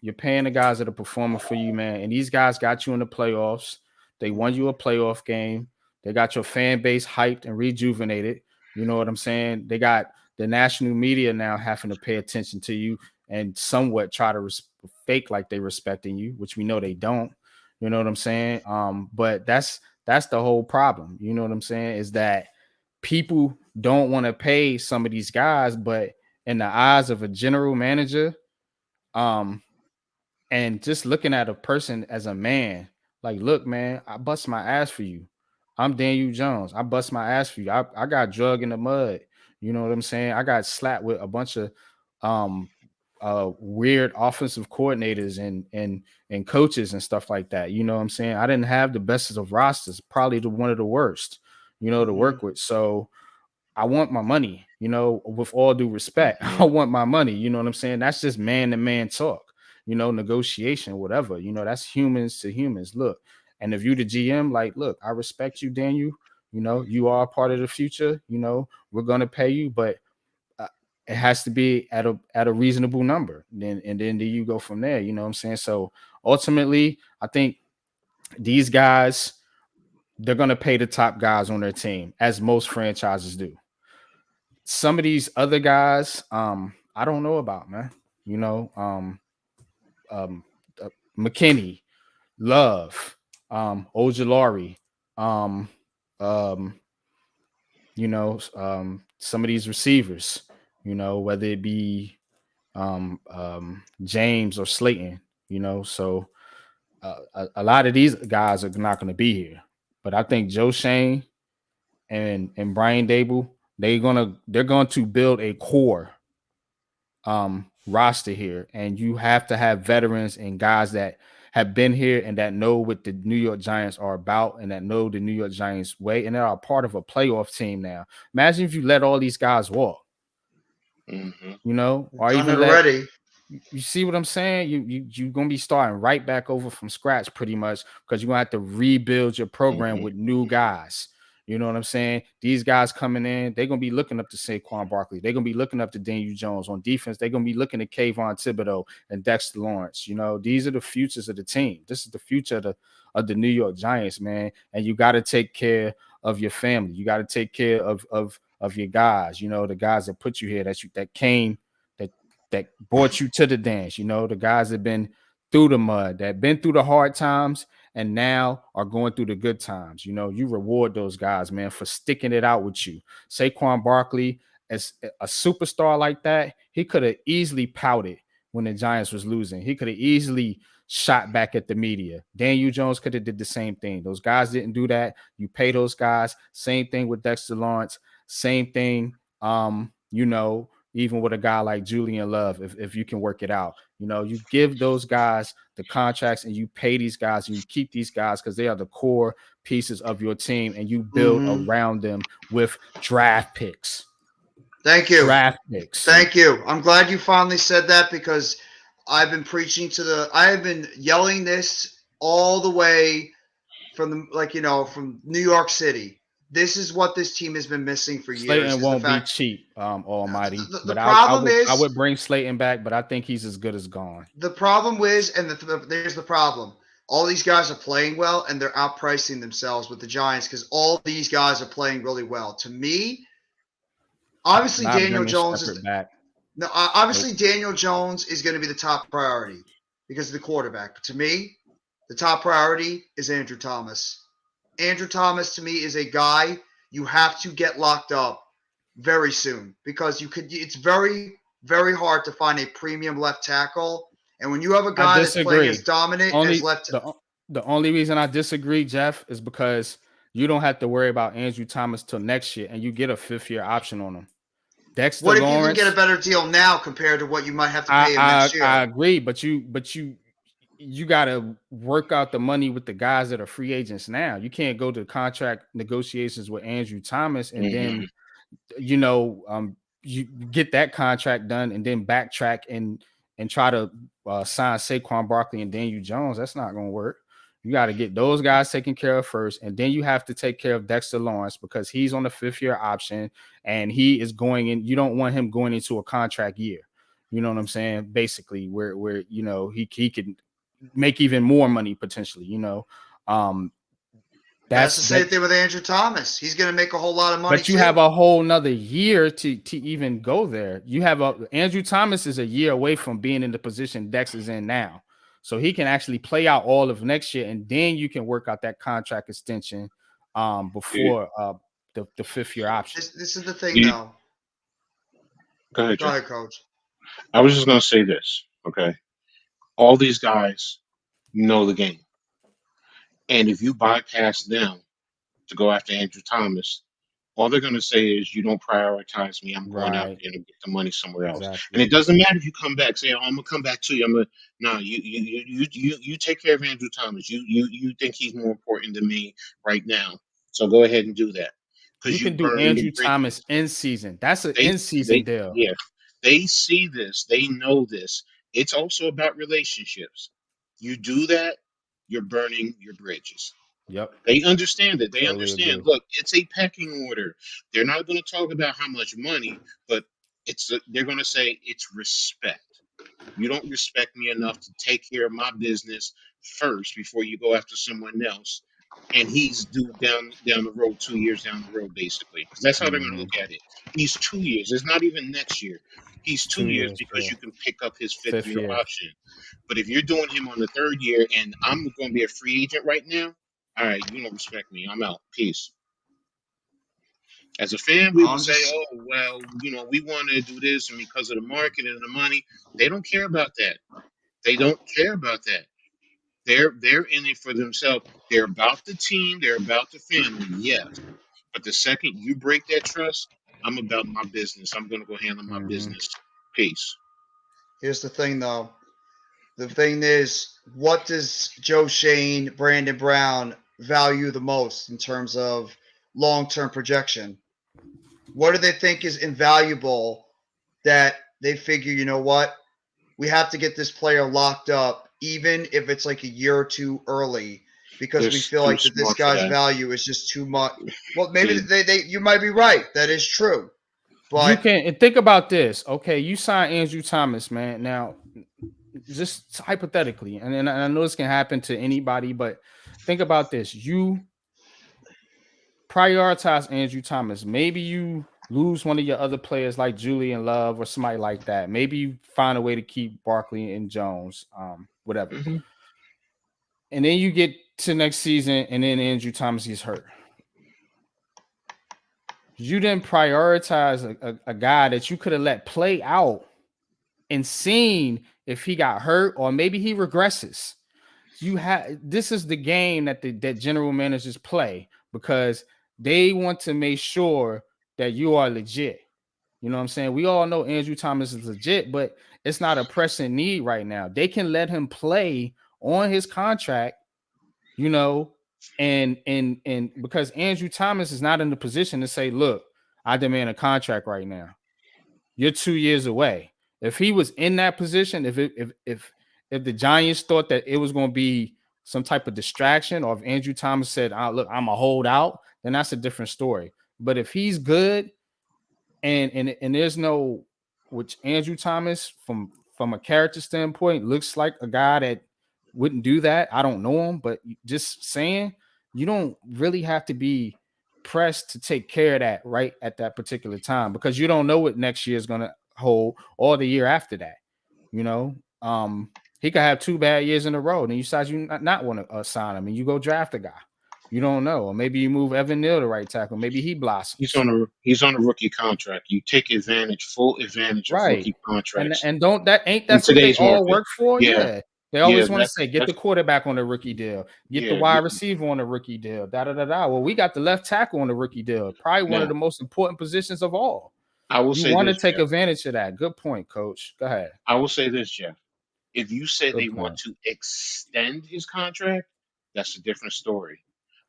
You're paying the guys that are performing for you, man. And these guys got you in the playoffs. They won you a playoff game. They got your fan base hyped and rejuvenated. You know what I'm saying? They got the national media now having to pay attention to you and somewhat try to fake like they respecting you, which we know they don't. You know what I'm saying? But that's the whole problem. You know what I'm saying? Is that people don't want to pay some of these guys, but in the eyes of a general manager, um, and just looking at a person as a man, like, look, man, I bust my ass for you. I'm Daniel Jones. I bust my ass for you. I got drug in the mud. You know what I'm saying? I got slapped with a bunch of um weird offensive coordinators and coaches and stuff like that. You know what I'm saying? I didn't have the best of rosters, probably one of the worst, to Mhm. work with. So I want my money, with all due respect. Hmm. I want my money. You know what I'm saying? That's just man to man talk, negotiation, whatever. That's humans to humans. Look, and if you the GM, like, look, I respect you, Daniel. You are a part of the future. We're gonna pay you, but uh, it has to be at a reasonable number. Then you go from there. You know what I'm saying? So ultimately, I think these guys, they're gonna pay the top guys on their team, as most franchises do. Some of these other guys, I don't know about, man. You know, um, McKinney, Love, Ojulari, um, um, some of these receivers, whether it be James or Slayton, so a lot of these guys are not going to be here. But I think Joe Shane and Brian Dable, they're going to build a core roster here, and you have to have veterans and guys that have been here and that know what the New York Giants are about and that know the New York Giants way and they are part of a playoff team now. Imagine if you let all these guys walk, Hmm. or Done it even let. already. You see what I'm saying? You're gonna be starting right back over from scratch pretty much because you're gonna have to rebuild your program Hmm. with new guys. You know what I'm saying? These guys coming in, they're gonna be looking up to Saquon Barkley. They're gonna be looking up to Daniel Jones on defense. They're gonna be looking at Kayvon Thibodeau and Dexter Lawrence. These are the futures of the team. This is the future of the New York Giants, man. And you got to take care of your family. You got to take care of your guys. The guys that put you here, that came that brought you to the dance. You know, the guys that been through the mud, that been through the hard times, and now are going through the good times. You know, you reward those guys, man, for sticking it out with you. Saquon Barkley, as a superstar like that, he could have easily pouted when the Giants was losing. He could have easily shot back at the media. Daniel Jones could have did the same thing. Those guys didn't do that. You pay those guys. Same thing with Dexter Lawrence. Same thing, you know, even with a guy like Julian Love, if you can work it out. You know, you give those guys the contracts and you pay these guys and you keep these guys because they are the core pieces of your team, and you build around them with draft picks. Thank you. Draft picks. Thank you. I'm glad you finally said that, because I have been yelling this all the way from from New York City. This is what this team has been missing for years. Slayton won't be cheap, Almighty. The problem is, I would bring Slayton back, but I think he's as good as gone. The problem is, and there's the problem. All these guys are playing well, and they're outpricing themselves with the Giants because all these guys are playing really well. To me, obviously Daniel Jones is back. No, obviously Daniel Jones is going to be the top priority because of the quarterback. But to me, the top priority is Andrew Thomas. Andrew Thomas, to me, is a guy you have to get locked up very soon, because it's very, very hard to find a premium left tackle. And when you have a guy that's playing as dominant as left tackle. The only reason I disagree, Jeff, is because you don't have to worry about Andrew Thomas till next year, and you get a 5th-year option on him. Dexter What if Lawrence, you can get a better deal now compared to what you might have to pay him next year? I agree, but you got to work out the money with the guys that are free agents now. You can't go to contract negotiations with Andrew Thomas and then, you get that contract done and then backtrack and try to sign Saquon Barkley and Daniel Jones. That's not going to work. You got to get those guys taken care of first, and then you have to take care of Dexter Lawrence because he's on the 5th-year option and he is going in. You don't want him going into a contract year. You know what I'm saying? Basically, where he could make even more money potentially. That's the same thing with Andrew Thomas. He's going to make a whole lot of money. But you have a whole nother year to even go there. You have Andrew Thomas is a year away from being in the position Dex is in now. So he can actually play out all of next year, and then you can work out that contract extension before the 5th-year option. This is the thing, though. Go ahead, Coach. I was just going to say this, okay? All these guys know the game. And if you bypass them to go after Andrew Thomas, all they're going to say is, you don't prioritize me. I'm going out there and get the money somewhere else. Exactly. And it doesn't matter if you come back, say, I'm going to come back to you. You take care of Andrew Thomas. You think he's more important than me right now. So go ahead and do that. You can do Andrew Thomas in season. That's an in-season deal. Yeah. They see this. They know this. It's also about relationships. You do that, you're burning your bridges. Yep. They understand it. They understand. Look, it's a pecking order. They're not going to talk about how much money, but they're going to say it's respect. You don't respect me enough to take care of my business first before you go after someone else. And he's due down the road, 2 years down the road, basically. Because that's how they're going to look at it. He's 2 years. It's not even next year. He's 2 years because you can pick up his 5th-year option. But if you're doing him on the 3rd year and I'm going to be a free agent right now, all right, you don't respect me. I'm out. Peace. As a fan, we would say, oh, well, we want to do this, and because of the market and the money, they don't care about that. They don't care about that. They're in it for themselves. They're about the team. They're about the family, yes. But the second you break that trust, I'm about my business. I'm going to go handle my business. Peace. Here's the thing, though. The thing is, what does Joe Shane, Brandon Brown value the most in terms of long-term projection? What do they think is invaluable that they figure, you know what, we have to get this player locked up, even if it's like a year or two early, because we feel like that this guy's value is just too much. Well, maybe you might be right. That is true. But you can think about this. Okay, you sign Andrew Thomas, man. Now, just hypothetically, and I know this can happen to anybody, but think about this. You prioritize Andrew Thomas. Maybe you lose one of your other players like Julian Love or somebody like that. Maybe you find a way to keep Barkley and Jones, whatever. Hmm. And then you get to next season, and then Andrew Thomas gets hurt. You didn't prioritize a guy that you could have let play out and seen if he got hurt or maybe he regresses. You have this is the game that general managers play because they want to make sure that you are legit. You know what I'm saying? We all know Andrew Thomas is legit, but it's not a pressing need right now. They can let him play on his contract, you know, and because Andrew Thomas is not in the position to say, look, I demand a contract right now. You're 2 years away. If he was in that position, if the Giants thought that it was going to be some type of distraction, or if Andrew Thomas said, "Look, I'm a hold out," then that's a different story. But if he's good, and there's no, which Andrew Thomas from a character standpoint looks like a guy that wouldn't do that. I don't know him, but just saying, you don't really have to be pressed to take care of that right at that particular time because you don't know what next year is going to hold or the year after that. You know, he could have 2 bad years in a row, and you decide you not want to sign him, and you go draft a guy. You don't know, or maybe you move Evan Neal to right tackle. Maybe he He's blossoms. on a rookie contract. You take full advantage of Right. rookie contracts And don't that ain't in that's what they today's all market. work for? Yeah, Yeah. They yeah, always want to say, get the that's quarterback on the rookie deal, get the yeah. wide receiver on the rookie deal, da da da da. Well, we got the left tackle on the rookie deal, probably one of Now, the most important positions of all. I will You say want to this, take Jeff. advantage of that. Good point, coach. Go ahead. I will say this, Jeff. If you say Good they want point. to extend his contract, that's a different story.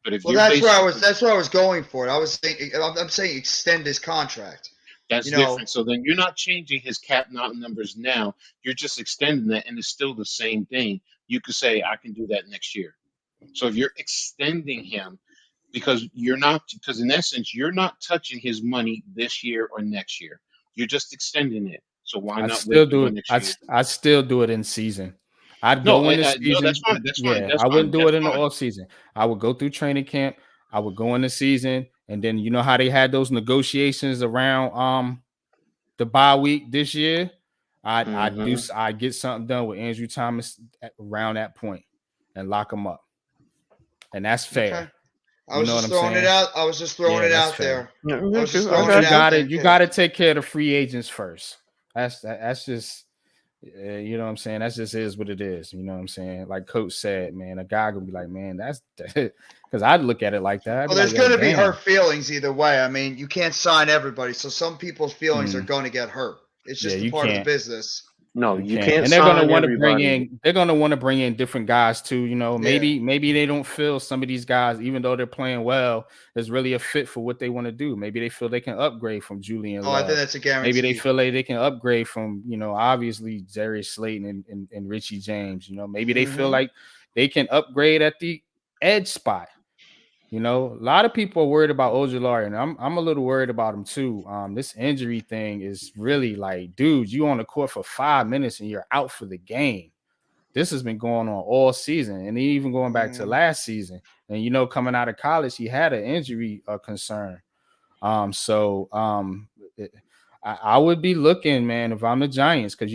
But if Well, you're that's where I was. basically That's where I was going for it. I was saying. I'm saying extend his contract. that's You know. different. So then you're not changing his cap numbers now. You're just extending that, and it's still the same thing. You could say I can do that next year. So if you're extending him, because in essence you're not touching his money this year or next year. You're just extending it. So why I'd not still wait to do go it. next year? I'd still do it in season. I'd No, go in the no, that's season. fine. That's fine. Yeah, That's I wouldn't fine. do That's it in the fine. off season. I would go through training camp. I would go in the season, and then you know how they had those negotiations around the bye week this year. Hmm. I get something done with Andrew Thomas around that point and lock him up, and that's Okay. fair. I You was know what just I'm throwing it saying? out. I was just throwing Yeah, it that's out fair. there. Yeah, I me was just too. throwing But it Okay. out there. you gotta take care of the free agents first. That's just you know what I'm saying. That's just is what it is. You know what I'm saying. Like Coach said, man, a guy gonna be like, man, that's because I'd look at it like that. I'd be Well, like, there's yo, going to be damn. hurt feelings either way. I mean, you can't sign everybody, so some people's feelings are Mm, going to get hurt. It's yeah, just a you part of the can't. business. No, You you can't. can't And they're gonna sign want to bring everybody. in. They're gonna want to bring in different guys too. You know, Yeah. maybe they don't feel some of these guys, even though they're playing well, is really a fit for what they want to do. Maybe they feel they can upgrade from Julian Oh, I think Love. that's a Maybe they guaranteed. feel like they can upgrade from, obviously Darius Slayton and Richie James. You know, maybe they feel Mm-hmm. like they can upgrade at the edge spot. You know, a lot of people are worried about Ojulari, and I'm a little worried about him too. This injury thing is really like, dude, you on the court for 5 minutes and you're out for the game. This has been going on all season, and even going back to Mm-hmm. last season. And coming out of college, he had an injury concern. So I would be looking, man, if I'm the Giants, because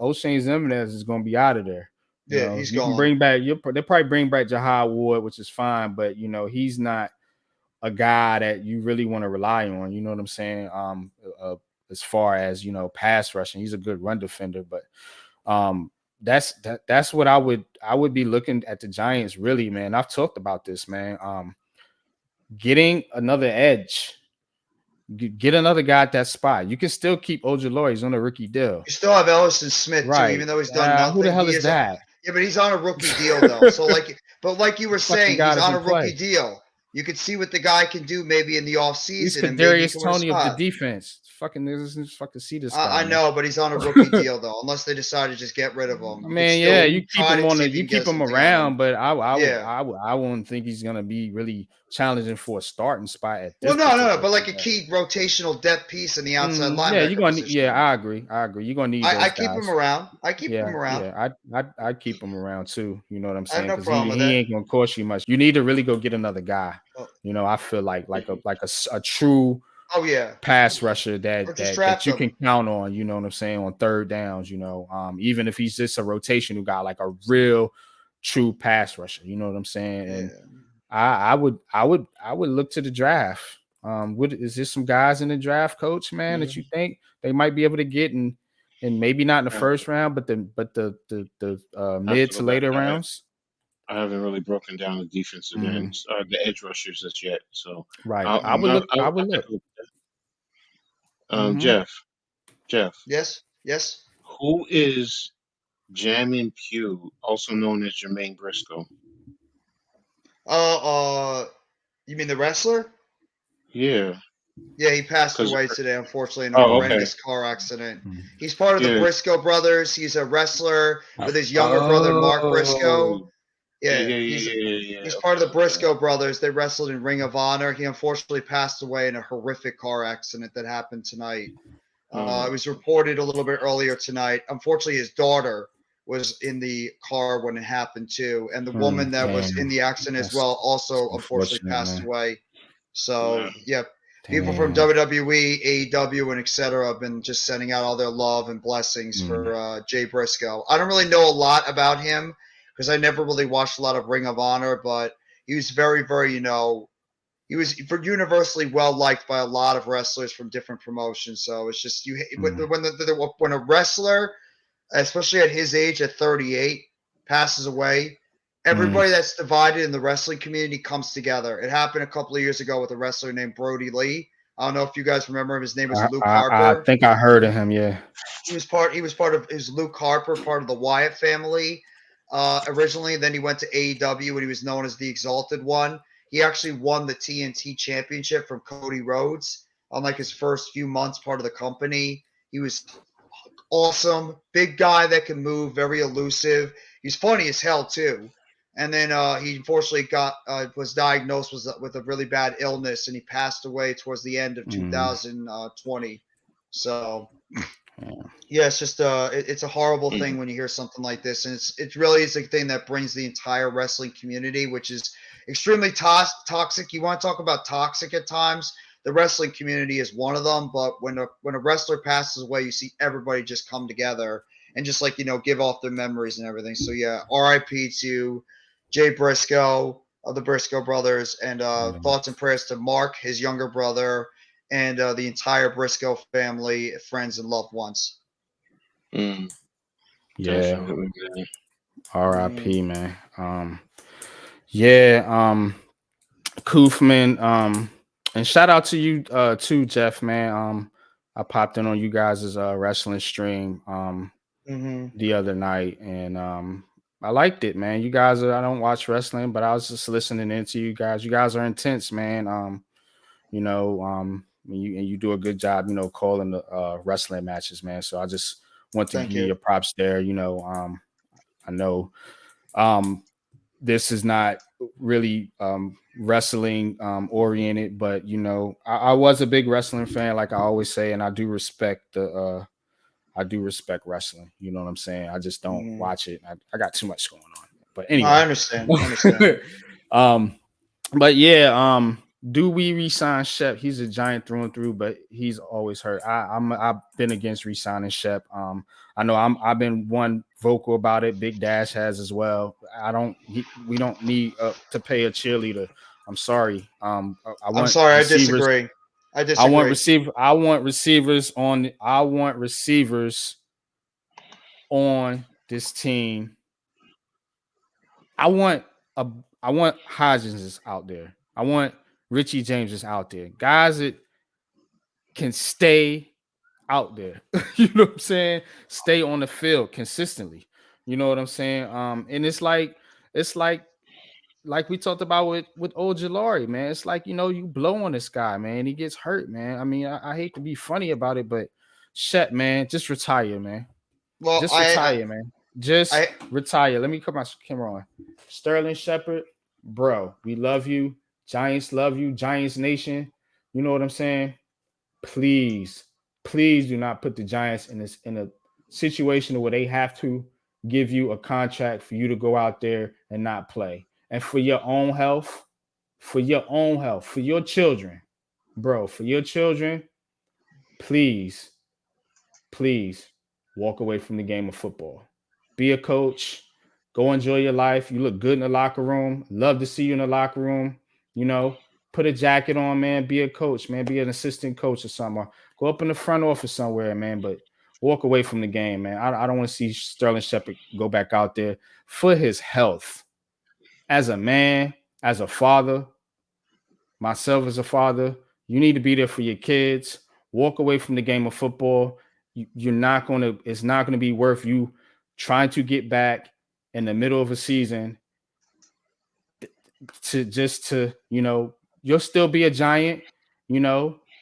O'Shane Zimenez is going to be out of there. Yeah, he's You can gone. bring back. They'll probably bring back Jahad Ward, which is fine, but he's not a guy that you really want to rely on. You know what I'm saying? As far as pass rushing, he's a good run defender, but that's what I would be looking at the Giants, really, man. I've talked about this, man. Getting another edge, get another guy at that spot. You can still keep Ojulari. He's on a rookie deal, You still have Ellison Smith too, right? even though he's done Who the nothing. hell He is is a that? yeah, but he's on a rookie deal though. So like you were Fucking saying, guy he's on a doesn't rookie play. deal. You could see what the guy can do maybe in the off He's season, and maybe he Kadarius can win a Tony of the spot. defense. Fucking niggas fucking see this guy, I man. know, but he's on a rookie deal though. Unless they decide to just get rid of him, I you could mean, yeah, still you keep try him to on see the, if you you can get keep him something out of him. around, but Yeah. I wouldn't think he's gonna be really challenging for a starting spot at Well, this no, particular but like a point. key rotational depth piece in the outside Yeah, you're linebacker gonna. Yeah, position. I agree. You're gonna need I those keep him guys. around. I keep him Yeah, around. yeah, I'd keep him around too. You know what I'm I have saying? no Because problem with he that. ain't gonna cost you much. You need to really go get another guy. Oh, I feel like a true. Oh yeah, pass rusher or that just that that draft you him. can count on, you know what I'm saying, on third downs, even if he's just a rotational guy, like a real true pass rusher, you know what I'm saying? And Yeah. I would look to the draft. Is there some guys in the draft, coach, man, that you think they might be able to get and maybe not in the I have first round, but the I have mid to to go back. later rounds? I haven't really broken down the defensive Mhm. ends, the edge rushers as yet. So Right. I'll, I would look. I would I'll take look. a look at that. Hmm. Jeff, Yes. Yes. who is Jamin Pugh, also known as Jermaine Briscoe? You mean the wrestler? Yeah, Yeah, he passed because away today, unfortunately, in a oh, okay, horrendous car accident. He's part of the yeah, Briscoe brothers. He's a wrestler with his younger brother, Mark oh, Briscoe. yeah, Yeah, yeah, he's yeah, yeah, yeah, yeah. he's part of Okay, the okay. Briscoe brothers. They wrestled in Ring of Honor. He unfortunately passed away in a horrific car accident that happened tonight. It Oh, was reported a little bit earlier tonight. Unfortunately, his daughter was in the car when it happened too, and the woman that was in Damn. the accident as That's well also unfortunately unfortunate, passed man. away. wow. So yeah, people from Damn. WWE, AEW, and etc. have been just sending out all their love and blessings Mm, for Jay Briscoe. I don't really know a lot about him because I never really watched a lot of Ring of Honor, but he was very, very, he was universally well liked by a lot of wrestlers from different promotions. So it's just mm, when a wrestler, especially at his age at 38, passes away, mm. everybody that's divided in the wrestling community comes together. It happened a couple of years ago with a wrestler named Brody Lee. I don't know if you guys remember him. His name was Luke I Harper. think I heard of him. Yeah. He was part of his Luke Harper, part of the Wyatt family originally. Then he went to AEW and he was known as the Exalted One. He actually won the TNT Championship from Cody Rhodes on like his first few months part of the company. He was awesome, big guy that can move, very elusive. He's funny as hell too. And then he unfortunately was diagnosed with a really bad illness, and he passed away towards the end of Mm, 2020. So yeah. yeah, it's just it's a horrible Mm. thing when you hear something like this, and it really is a thing that brings the entire wrestling community, which is extremely toxic. You want to talk about toxic at times? The wrestling community is one of them. But when a wrestler passes away, you see everybody just come together and just like give off their memories and everything. So yeah, R.I.P. to Jay Briscoe of the Briscoe brothers, and Yeah. thoughts and prayers to Mark, his younger brother, and the entire Briscoe family, friends, and loved ones. Mm, Yeah. definitely. Man. Mm, R.I.P. man. Yeah. Koofman. And shout out to you too, Jeff, man. I popped in on you guys' wrestling stream hmm the other night, and I liked it, man. You guys I don't watch wrestling, but I was just listening into you guys. You guys are intense, man. You do a good job, calling the wrestling matches, man. So I just want to give Thank you you. your props there. I know um this is not really wrestling oriented, but I was a big wrestling fan, like I always say, and I do respect wrestling. You know what I'm saying? I just don't hmm watch it. I got too much going on. But No, I anyway, understand. I understand. um, but yeah, do we resign Shep? He's a giant through and through, but he's always hurt. I've been against resigning Shep. I know I've been one vocal about it. Big Dash has as well. We don't need to pay a cheerleader. I'm sorry. I I'm want sorry. I receivers. disagree. I disagree. I want receivers on. I want receivers on this team. I want a I want Hodgins is out there. I want Richie James is out there. Guys that can stay out there. You know what I'm saying? Stay on the field consistently. You know what I'm saying? And it's like we talked about with old Jalari, man. It's like, you blow on this guy, man. He gets hurt, man. I mean, I hate to be funny about it, but shit, man, just retire, man. Well, Just retire, man. Just I, retire. Let me cut my camera on. Sterling Shepard, bro, we love you. Giants love you. Giants Nation. You know what I'm saying? Please, please do not put the Giants in a situation where they have to give you a contract for you to go out there and not play. And for your own health, for your children, bro, for your children, please, please walk away from the game of football. Be a coach. Go enjoy your life. You look good in the locker room. Love to see you in the locker room. You know, put a jacket on, man. Be a coach, man. Be an assistant coach or something. Or go up in the front office somewhere, man. But walk away from the game, man. I don't want to see Sterling Shepard go back out there for his health. As a man, as a father, myself as a father, you need to be there for your kids. Walk away from the game of football. You're not going to, it's not going to be worth you trying to get back in the middle of a season to just to, you'll still be a Giant,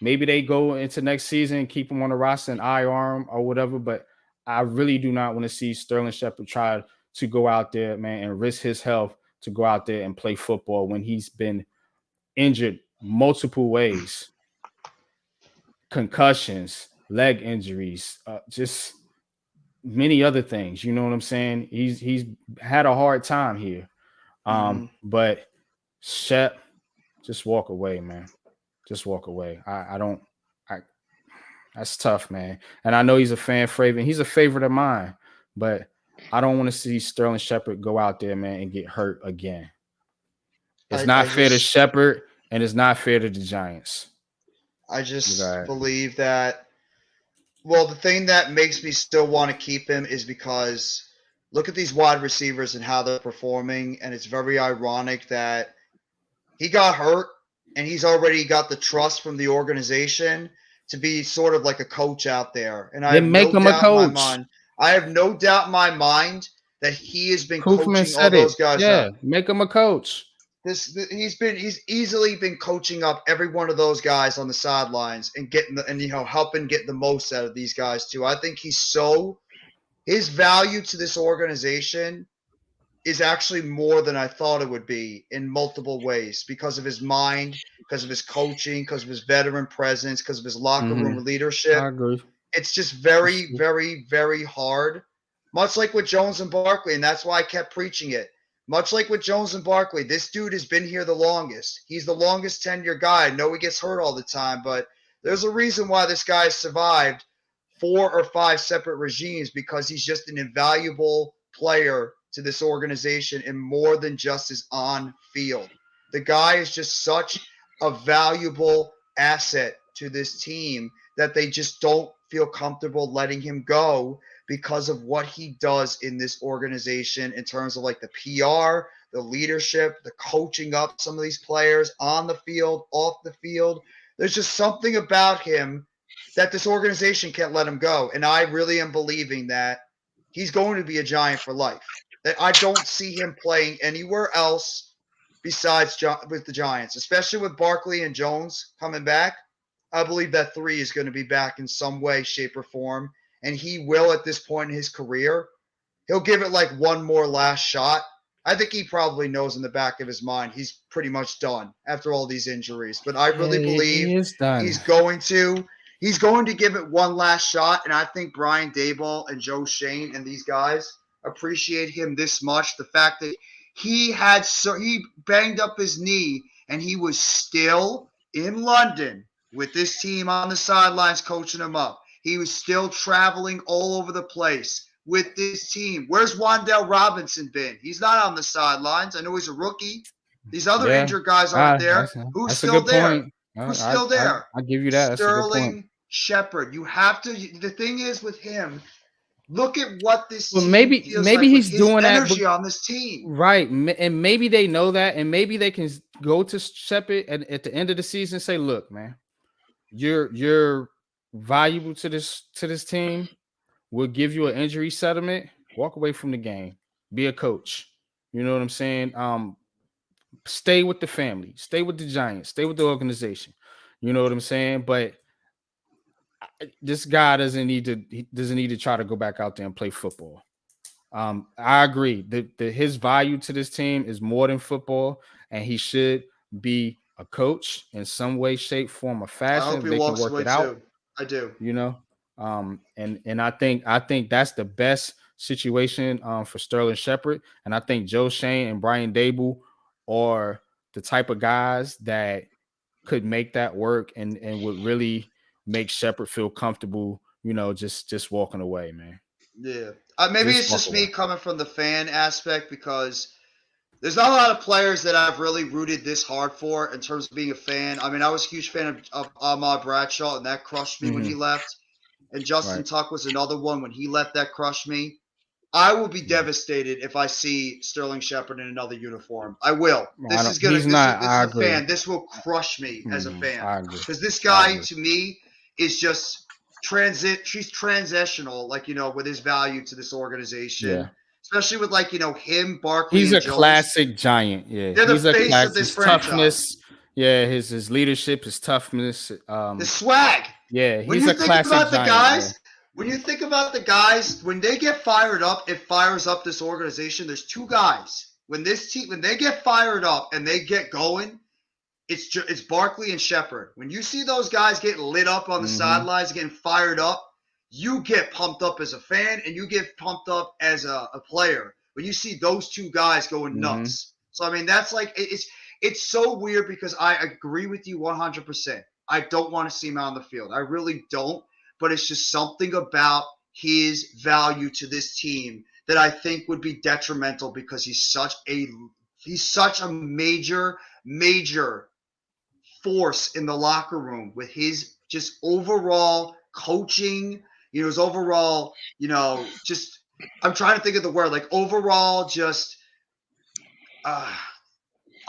maybe they go into next season, keep him on the roster and IR him or whatever. But I really do not want to see Sterling Shepard try to go out there, man, and risk his health to go out there and play football when he's been injured multiple ways, concussions, leg injuries, just many other things. You know what I'm saying? He's had a hard time here. But Shep, just walk away, man. Just walk away. That's tough, man. And I know he's a fan favorite. He's a favorite of mine, but I don't want to see Sterling Shepard go out there, man, and get hurt again. It's not fair to Shepard, and it's not fair to the Giants. I just believe that. Well, the thing that makes me still want to keep him is because look at these wide receivers and how they're performing, and it's very ironic that he got hurt and he's already got the trust from the organization to be sort of like a coach out there. And I have no doubt in my mind. I have no doubt in my mind that he has been coaching all those guys up. Make him a coach. He's easily been coaching up every one of those guys on the sidelines and helping get the most out of these guys too. I think his value to this organization is actually more than I thought it would be in multiple ways because of his mind, because of his coaching, because of his veteran presence, because of his locker room leadership. I agree. It's just very, very, very hard. Much like with Jones and Barkley, and that's why I kept preaching it. Much like with Jones and Barkley, this dude has been here the longest. He's the longest tenured guy. I know he gets hurt all the time, but there's a reason why this guy survived 4 or 5 separate regimes because he's just an invaluable player to this organization and more than just his on field. The guy is just such a valuable asset to this team that they just don't feel comfortable letting him go because of what he does in this organization in terms of like the PR, the leadership, the coaching up some of these players on the field, off the field. There's just something about him that this organization can't let him go. And I really am believing that he's going to be a Giant for life. That I don't see him playing anywhere else besides with the Giants, especially with Barkley and Jones coming back. I believe that 3 is going to be back in some way, shape, or form. And he will at this point in his career. He'll give it like one more last shot. I think he probably knows in the back of his mind he's pretty much done after all these injuries. But I really believe he's going to give it one last shot. And I think Brian Daboll and Joe Schoen and these guys appreciate him this much. The fact that he banged up his knee and he was still in London with this team on the sidelines coaching him up. He was still traveling all over the place with this team. Where's Wan'Dale Robinson been? He's not on the sidelines. I know he's a rookie. These other injured guys aren't there. Who's still there? Who's still there? I'll give you that. Sterling Shepard. You have to. The thing is with him, look at what this team maybe he's doing energy on this team. Right. And maybe they know that. And maybe they can go to Shepard at the end of the season and say, look, man, you're valuable to this team. We'll give you an injury settlement. Walk away from the game. Be a coach. You know what I'm saying? Stay with the family. Stay with the Giants. Stay with the organization. You know what I'm saying? But this guy doesn't need to try to go back out there and play football. I agree that his value to this team is more than football, and he should be a coach in some way, shape, form, or fashion. I hope he walks away too. I do. You know, and I think that's the best situation for Sterling Shepard, and I think Joe Schoen and Brian Daboll are the type of guys that could make that work and would really make Shepard feel comfortable, just walking away, man. Yeah. Maybe Just it's walk just me away. coming from the fan aspect because there's not a lot of players that I've really rooted this hard for in terms of being a fan. I mean, I was a huge fan of Ahmad Bradshaw, and that crushed me when he Mm-hmm. left. And Justin Right. Tuck was another one. When he left, that crushed me. I will be Mhm. devastated if I see Sterling Shepard in another uniform. I will. I This is don't. gonna. He's not. This is I a agree. fan. This will crush me as a fan I agree. because this I guy agree. to me is just transit. She's transitional, like with his value to this Yeah. organization, especially with him, Barkley, He's and a Jones. classic giant. Yeah. They're the He's a face class. of this His franchise. toughness. Yeah. His leadership, his toughness. The swag. Yeah. When He's you a think classic about the giant. Yeah. guys, when they get fired up, it fires up this organization. There's two guys. When they get fired up and they get going, it's Barkley and Shepard. When you see those guys getting lit up on the Mm-hmm. sidelines, getting fired up, you get pumped up as a fan and you get pumped up as a player. When you see those two guys going Mm-hmm. nuts. So I mean, that's like it's so weird because I agree with you 100%. I don't want to see him on the field. I really don't. But it's just something about his value to this team that I think would be detrimental because he's such a major force in the locker room with his just overall coaching, his overall, just I'm trying to think of the word, like overall just uh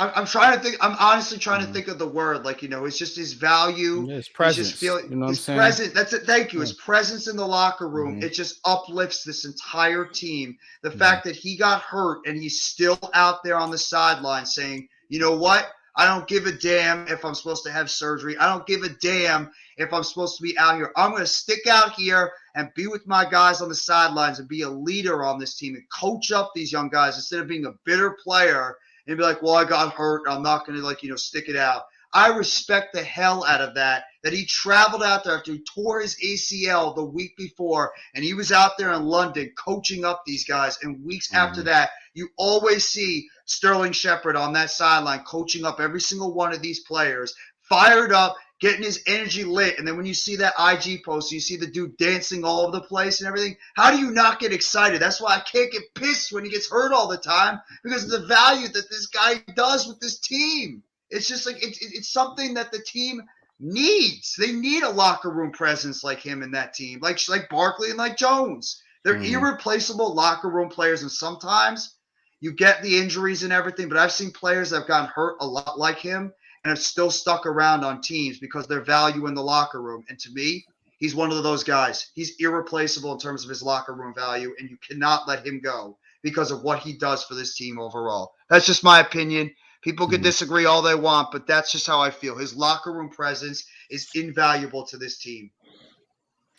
I'm trying to think. I'm honestly trying to Mm-hmm. think of the word. Like it's just his value. Yeah, his He's just presence. feeling You know what I'm his saying? presence. That's it. Thank you. Yeah. His presence in the locker room. Mm-hmm. It just uplifts this entire team. The Mm-hmm. fact that he got hurt and he's still out there on the sideline saying, "You know what? I don't give a damn if I'm supposed to have surgery. I don't give a damn if I'm supposed to be out here. I'm going to stick out here and be with my guys on the sidelines and be a leader on this team and coach up these young guys instead of being a bitter player." And be like, well, I got hurt. I'm not going to stick it out. I respect the hell out of that he traveled out there after he tore his ACL the week before. And he was out there in London coaching up these guys. And weeks after that, you always see Sterling Shepard on that sideline coaching up every single one of these players, fired up, getting his energy lit. And then when you see that IG post, you see the dude dancing all over the place and everything. How do you not get excited? That's why I can't get pissed when he gets hurt all the time because of the value that this guy does with this team. It's just like it's something that the team needs. They need a locker room presence like him in that team, like Barkley and like Jones. They're Mm-hmm. irreplaceable locker room players, and sometimes you get the injuries and everything. But I've seen players that have gotten hurt a lot like him and have still stuck around on teams because their value in the locker room. And to me, he's one of those guys. He's irreplaceable in terms of his locker room value, and you cannot let him go because of what he does for this team overall. That's just my opinion. People can disagree all they want, but that's just how I feel. His locker room presence is invaluable to this team.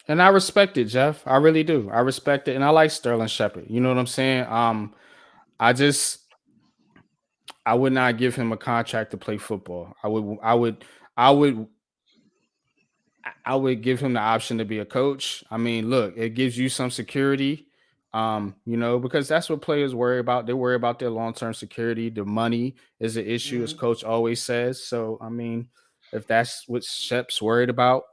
And I respect it, Jeff. I really do. I respect it, and I like Sterling Shepard. You know what I'm saying? I would not give him a contract to play football. I would I would give him the option to be a coach. I mean, look, it gives you some security, because that's what players worry about. They worry about their long-term security. The money is an issue, as coach always says. So, I mean, if that's what Shep's worried about,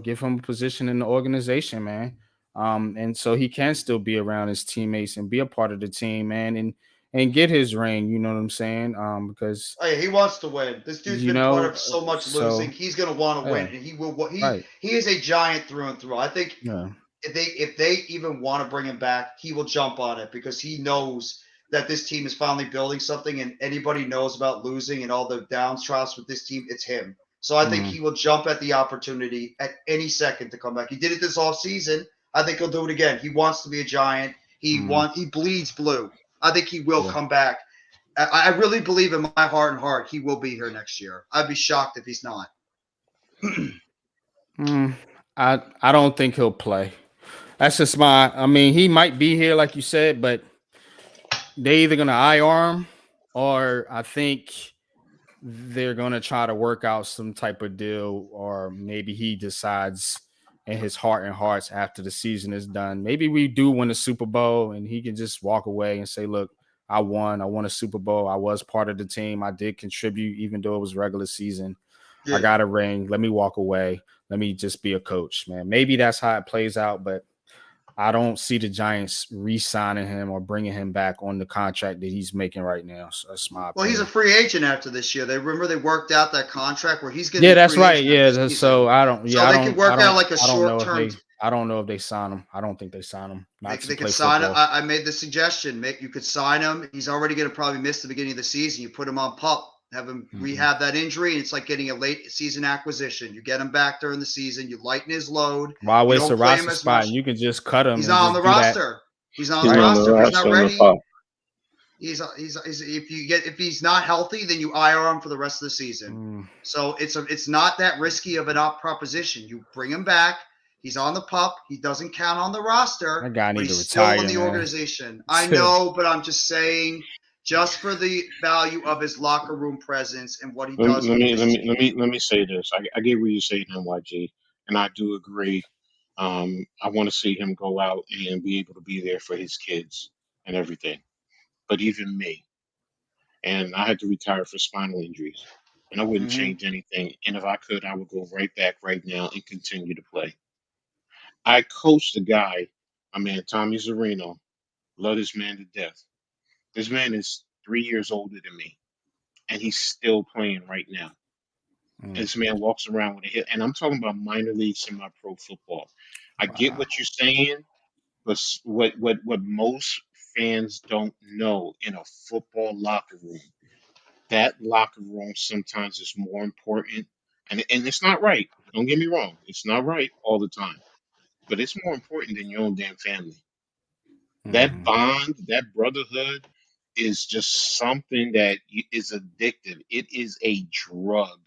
give him a position in the organization, man. And so he can still be around his teammates and be a part of the team, man, and get his ring. You know what I'm saying? Because Oh, yeah, he wants to win. This dude's been part of so much losing. He's going to want to win, and he will. He is a giant through and through. I think if they even want to bring him back, he will jump on it because he knows that this team is finally building something, and anybody knows about losing and all the downtroughs with this team, it's him. So I think he will jump at the opportunity at any second to come back. He did it this off season. I think he'll do it again. He wants to be a giant. He bleeds blue. I think he will come back. I really believe in my heart and heart he will be here next year. I'd be shocked if he's not. I don't think he'll play. That's just I mean, he might be here, like you said, but they either gonna IR him or I think they're gonna try to work out some type of deal, or maybe he decides in his heart and hearts after the season is done. Maybe we do win the Super Bowl and he can just walk away and say, look, I won. I won a Super Bowl. I was part of the team. I did contribute, even though it was regular season. I Yeah. got a ring. Let me walk away. Let me just be a coach, man. Maybe that's how it plays out, but I don't see the Giants re-signing him or bringing him back on the contract that he's making right now. So that's my Well, he's a opinion. free agent after this year. They worked out that contract where he's going to Yeah, be that's free right. agent after the Yeah, season. so I don't. Yeah, So they could work out like a I don't short know if term. I don't know if they sign him. I don't think they sign him. They, Not to they could play sign him. football. I made the suggestion. You could sign him. He's already going to probably miss the beginning of the season. You put him on pup, have him rehab that injury. It's like getting a late season acquisition. You get him back during the season. You lighten his load. Why You waste a don't play him roster as spot? much. And you can just cut him He's and not on just the do that. roster. He's not on He's the not on the roster. If he's not roster on the ready, pop. he's if he's not healthy, then you IR him for the rest of the season. So it's not that risky of an op proposition. You bring him back. He's on the pup. He doesn't count on the roster, That guy but need to he's still in retire, the man. organization. I know, but I'm just saying, just for the value of his locker room presence and what he does for his team. Let me say this. I get what you're saying, NYG, and I do agree. I want to see him go out and be able to be there for his kids and everything. But even me, and I had to retire for spinal injuries, and I wouldn't Mhm. change anything. And if I could, I would go right back right now and continue to play. I coached a guy, my man Tommy Zarino. Love this man to death. This man is 3 years older than me, and he's still playing right now. And Mm, this man walks around with a hip, and I'm talking about minor league, semi-pro football. I get wow. what you're saying, but what most fans don't know in a football locker room, that locker room sometimes is more important, and it's not right. Don't get me wrong, it's not right all the time, but it's more important than your own damn family. That Mhm. bond, that brotherhood, is just something that is addictive. It is a drug.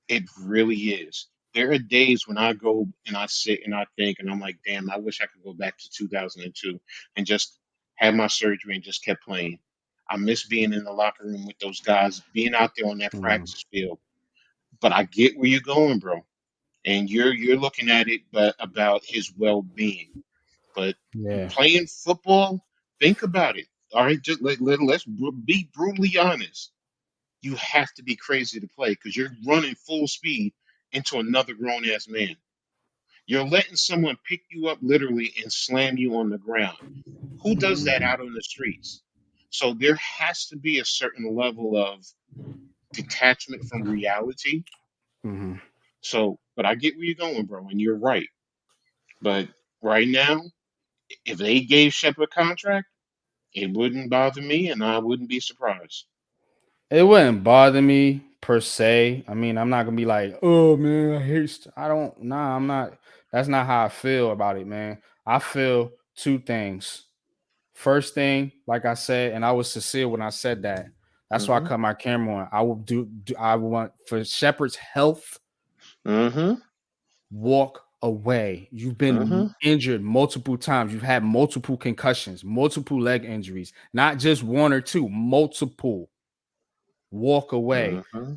It really is. There are days when I go and I sit and I think, and I'm like, damn, I wish I could go back to 2002 and just have my surgery and just kept playing. I miss being in the locker room with those guys, being out there on that Mhm. practice field. But I get where you're going, bro, and you're looking at it, but about his well-being. But Yeah. playing football, think about it. All right, just let's be brutally honest. You have to be crazy to play because you're running full speed into another grown ass man. You're letting someone pick you up literally and slam you on the ground. Who does that out on the streets? So there has to be a certain level of detachment from reality. Mhm. So, but I get where you're going, bro, and you're right. But right now, if they gave Shepard a contract, it wouldn't bother me, and I wouldn't be surprised. It wouldn't bother me per se. I mean, I'm not gonna be like, oh man, I hate. I don't. Nah, I'm not. That's not how I feel about it, man. I feel two things. First thing, like I said, and I was sincere when I said that. That's why I Mm-hmm. cut my camera on. I will do I want for Shepard's health. Mm-hmm. Walk away. You've been Mm-hmm. injured multiple times. You've had multiple concussions, multiple leg injuries, not just one or two, multiple. Walk away. Mm-hmm.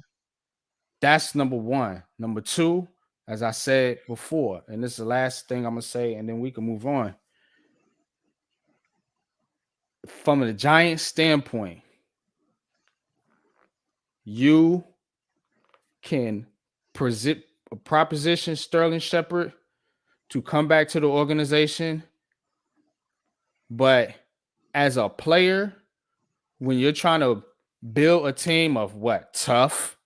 That's number one. Number two, as I said before, and this is the last thing I'm gonna say, and then we can move on. From a Giant standpoint, you can present a proposition Sterling Shepard to come back to the organization, but as a player, when you're trying to build a team of what tough,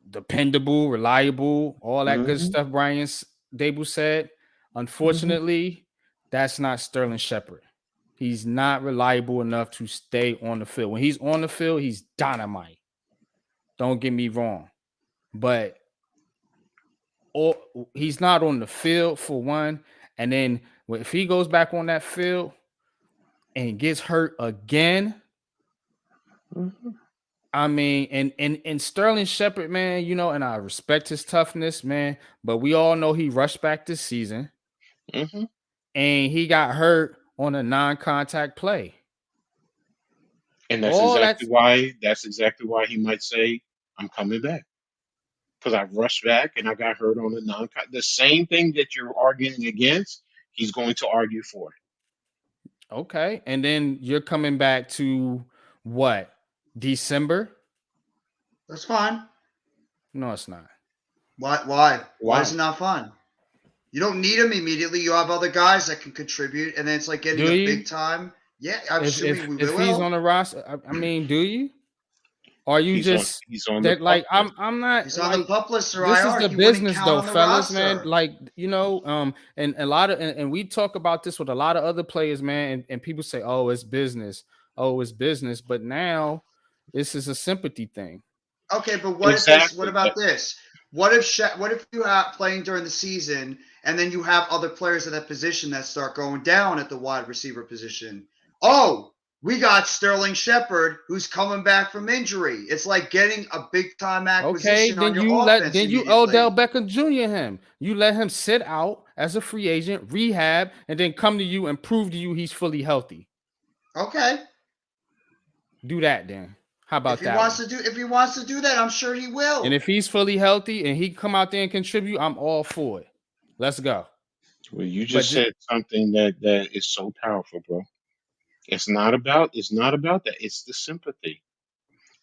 dependable, reliable, all that good Mm-hmm. stuff Brian Dable said, Mm-hmm. unfortunately, that's not Sterling Shepard. He's not reliable enough to stay on the field. When he's on the field, he's dynamite. Don't get me wrong. But or he's not on the field for one. And then if he goes back on that field and gets hurt again, Mm-hmm. I mean, and Sterling Shepard, man, you know, and I respect his toughness, man. But we all know he rushed back this season Mm-hmm. and he got hurt on a non-contact play. And All that's that's exactly why he might say, I'm coming back. Because I rushed back and I got hurt on a the same thing that you're arguing against, he's going to argue for. Okay. And then you're coming back to what? December? That's fine. No, it's not. Why? Why? Why is Why? it not fun? You don't need him immediately. You have other guys that can contribute, and then it's like getting Do a you? big time. Yeah, I'm If assuming if we if he's on will. the roster, I mean, do you? Or you He's on. just He's on the that pup like list. I'm not He's on the like pup list or this is IR. the He wouldn't business count though, on the fellas, man. roster. Like, and a lot of and we talk about this with a lot of other players, man, and people say, oh, it's business. Oh, it's business. But now this is a sympathy thing. Okay, but what if this? What Exactly. about this? What if you have playing during the season, and then you have other players at that position that start going down at the wide receiver position? Oh, we got Sterling Shepard who's coming back from injury. It's like getting a big time Okay, acquisition on then your you offense Odell immediately. Beckham Jr. him. You let him sit out as a free agent, rehab, and then come to you and prove to you he's fully healthy. Okay, Do that then. How if about he that wants one? to do if he wants to do that, I'm sure he And will. if he's fully healthy and he come out there and contribute, I'm all for it. Let's go. Well, you But just said something that is so powerful, bro. It's not about that. It's the sympathy.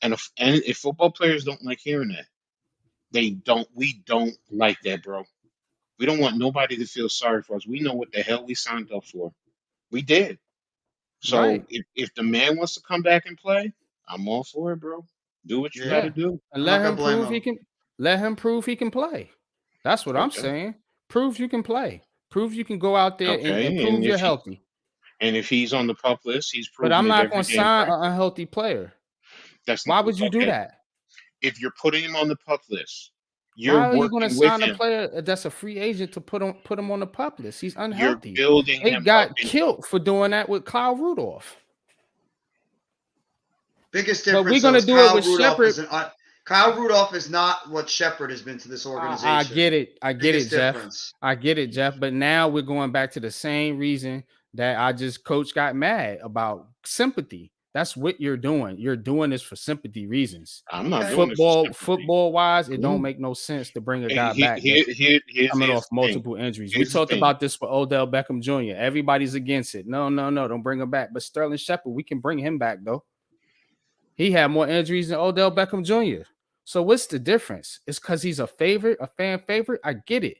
And if football players don't like hearing that, they don't. We don't like that, bro. We don't want nobody to feel sorry for us. We know what the hell we signed up for. We did. So right, if the man wants to come back and play, I'm all for it, bro. Do what you got Yeah, to yeah, do. and I'm not let gonna him blame prove he him. can. Let him prove he can play. That's what I'm Okay. saying. Prove you can play. Prove you can go out there and Okay. prove And you're if he healthy. and if he's on the pup list, he's But proven I'm it not every going to day in sign an practice. unhealthy player. That's Why would you do okay. that? If you're putting him on the pup list, you're Why are you going to working with sign a him. player that's a free agent to put him on the pup list? He's You're unhealthy. building They him up. got And killed for doing that with Kyle Rudolph. Biggest But we're difference though gonna is do it with Shepard. Kyle Rudolph is not what Shepard has been to this I get organization. it. I get it, Biggest Jeff. difference. I get it, Jeff. But now we're going back to the same reason that coach got mad about sympathy. That's what you're doing. You're doing this for sympathy reasons. I'm not Okay. doing this for sympathy. Football wise, it don't Mm. make no sense to bring a Hey, guy back that's coming here's off the thing. multiple injuries. We Here's the talked thing. about this for Odell Beckham Jr. Everybody's against it. No, no, no, don't bring him back. But Sterling Shepard, we can bring him back though. He had more injuries than Odell Beckham Jr. So what's the difference? It's because he's a favorite, a fan favorite. I get it.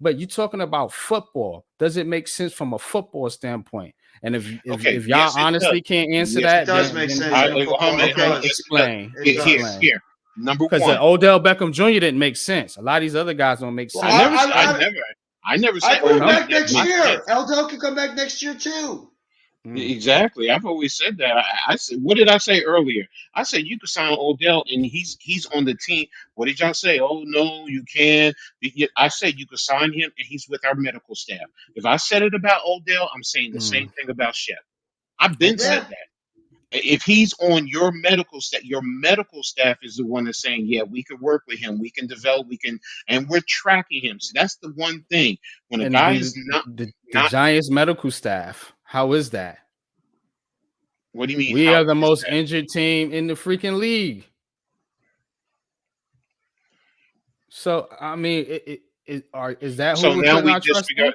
But you're talking about football. Does it make sense from a football standpoint? And Okay, if y'all yes, it does. honestly can't answer Yes, It that, it does does. make then sense hey, from a football. It Yes, does. it does. explain. It Here, does. Explain. here. Number Because the one. Odell Beckham Jr. didn't make sense. A lot of these other guys don't make Well, I sense. never, s- I never I said put him Some Odell back didn't next make year. sense. Eldell can come back next year too. Exactly. I've always said that. I said, what did I say earlier? I said you could sign Odell, and he's on the team. What did y'all say? Oh no, you can't. I said you could sign him, and he's with our medical staff. If I said it about Odell, I'm saying the same thing about Shep. I've been Okay. said Yeah. that. If he's on your medical staff is the one that's saying, yeah, we can work with him, we can develop, and we're tracking him. So that's the one thing. When a And guy is the not, Giants medical staff, how is that? what do you mean? We How are the is most that? injured team in the freaking league. So I mean, is that who So we're now putting we our trust in? disregard.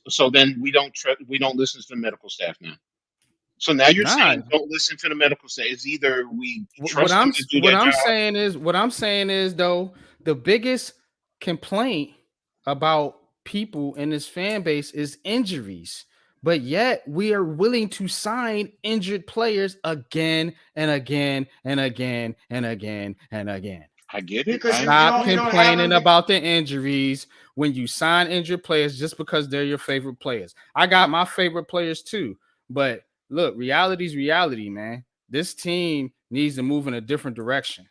So then we don't listen to the medical staff now. So now you're Nah. saying don't listen to the medical staff. It's either we trust them to do What their I'm job. saying is though the biggest complaint about people in this fan base is injuries. But yet we are willing to sign injured players again and again and again and again and again. I get it. Because I Stop you understand. don't have complaining him. about the injuries when you sign injured players just because they're your favorite players. I got my favorite players too, but look, reality's reality, man. This team needs to move in a different direction.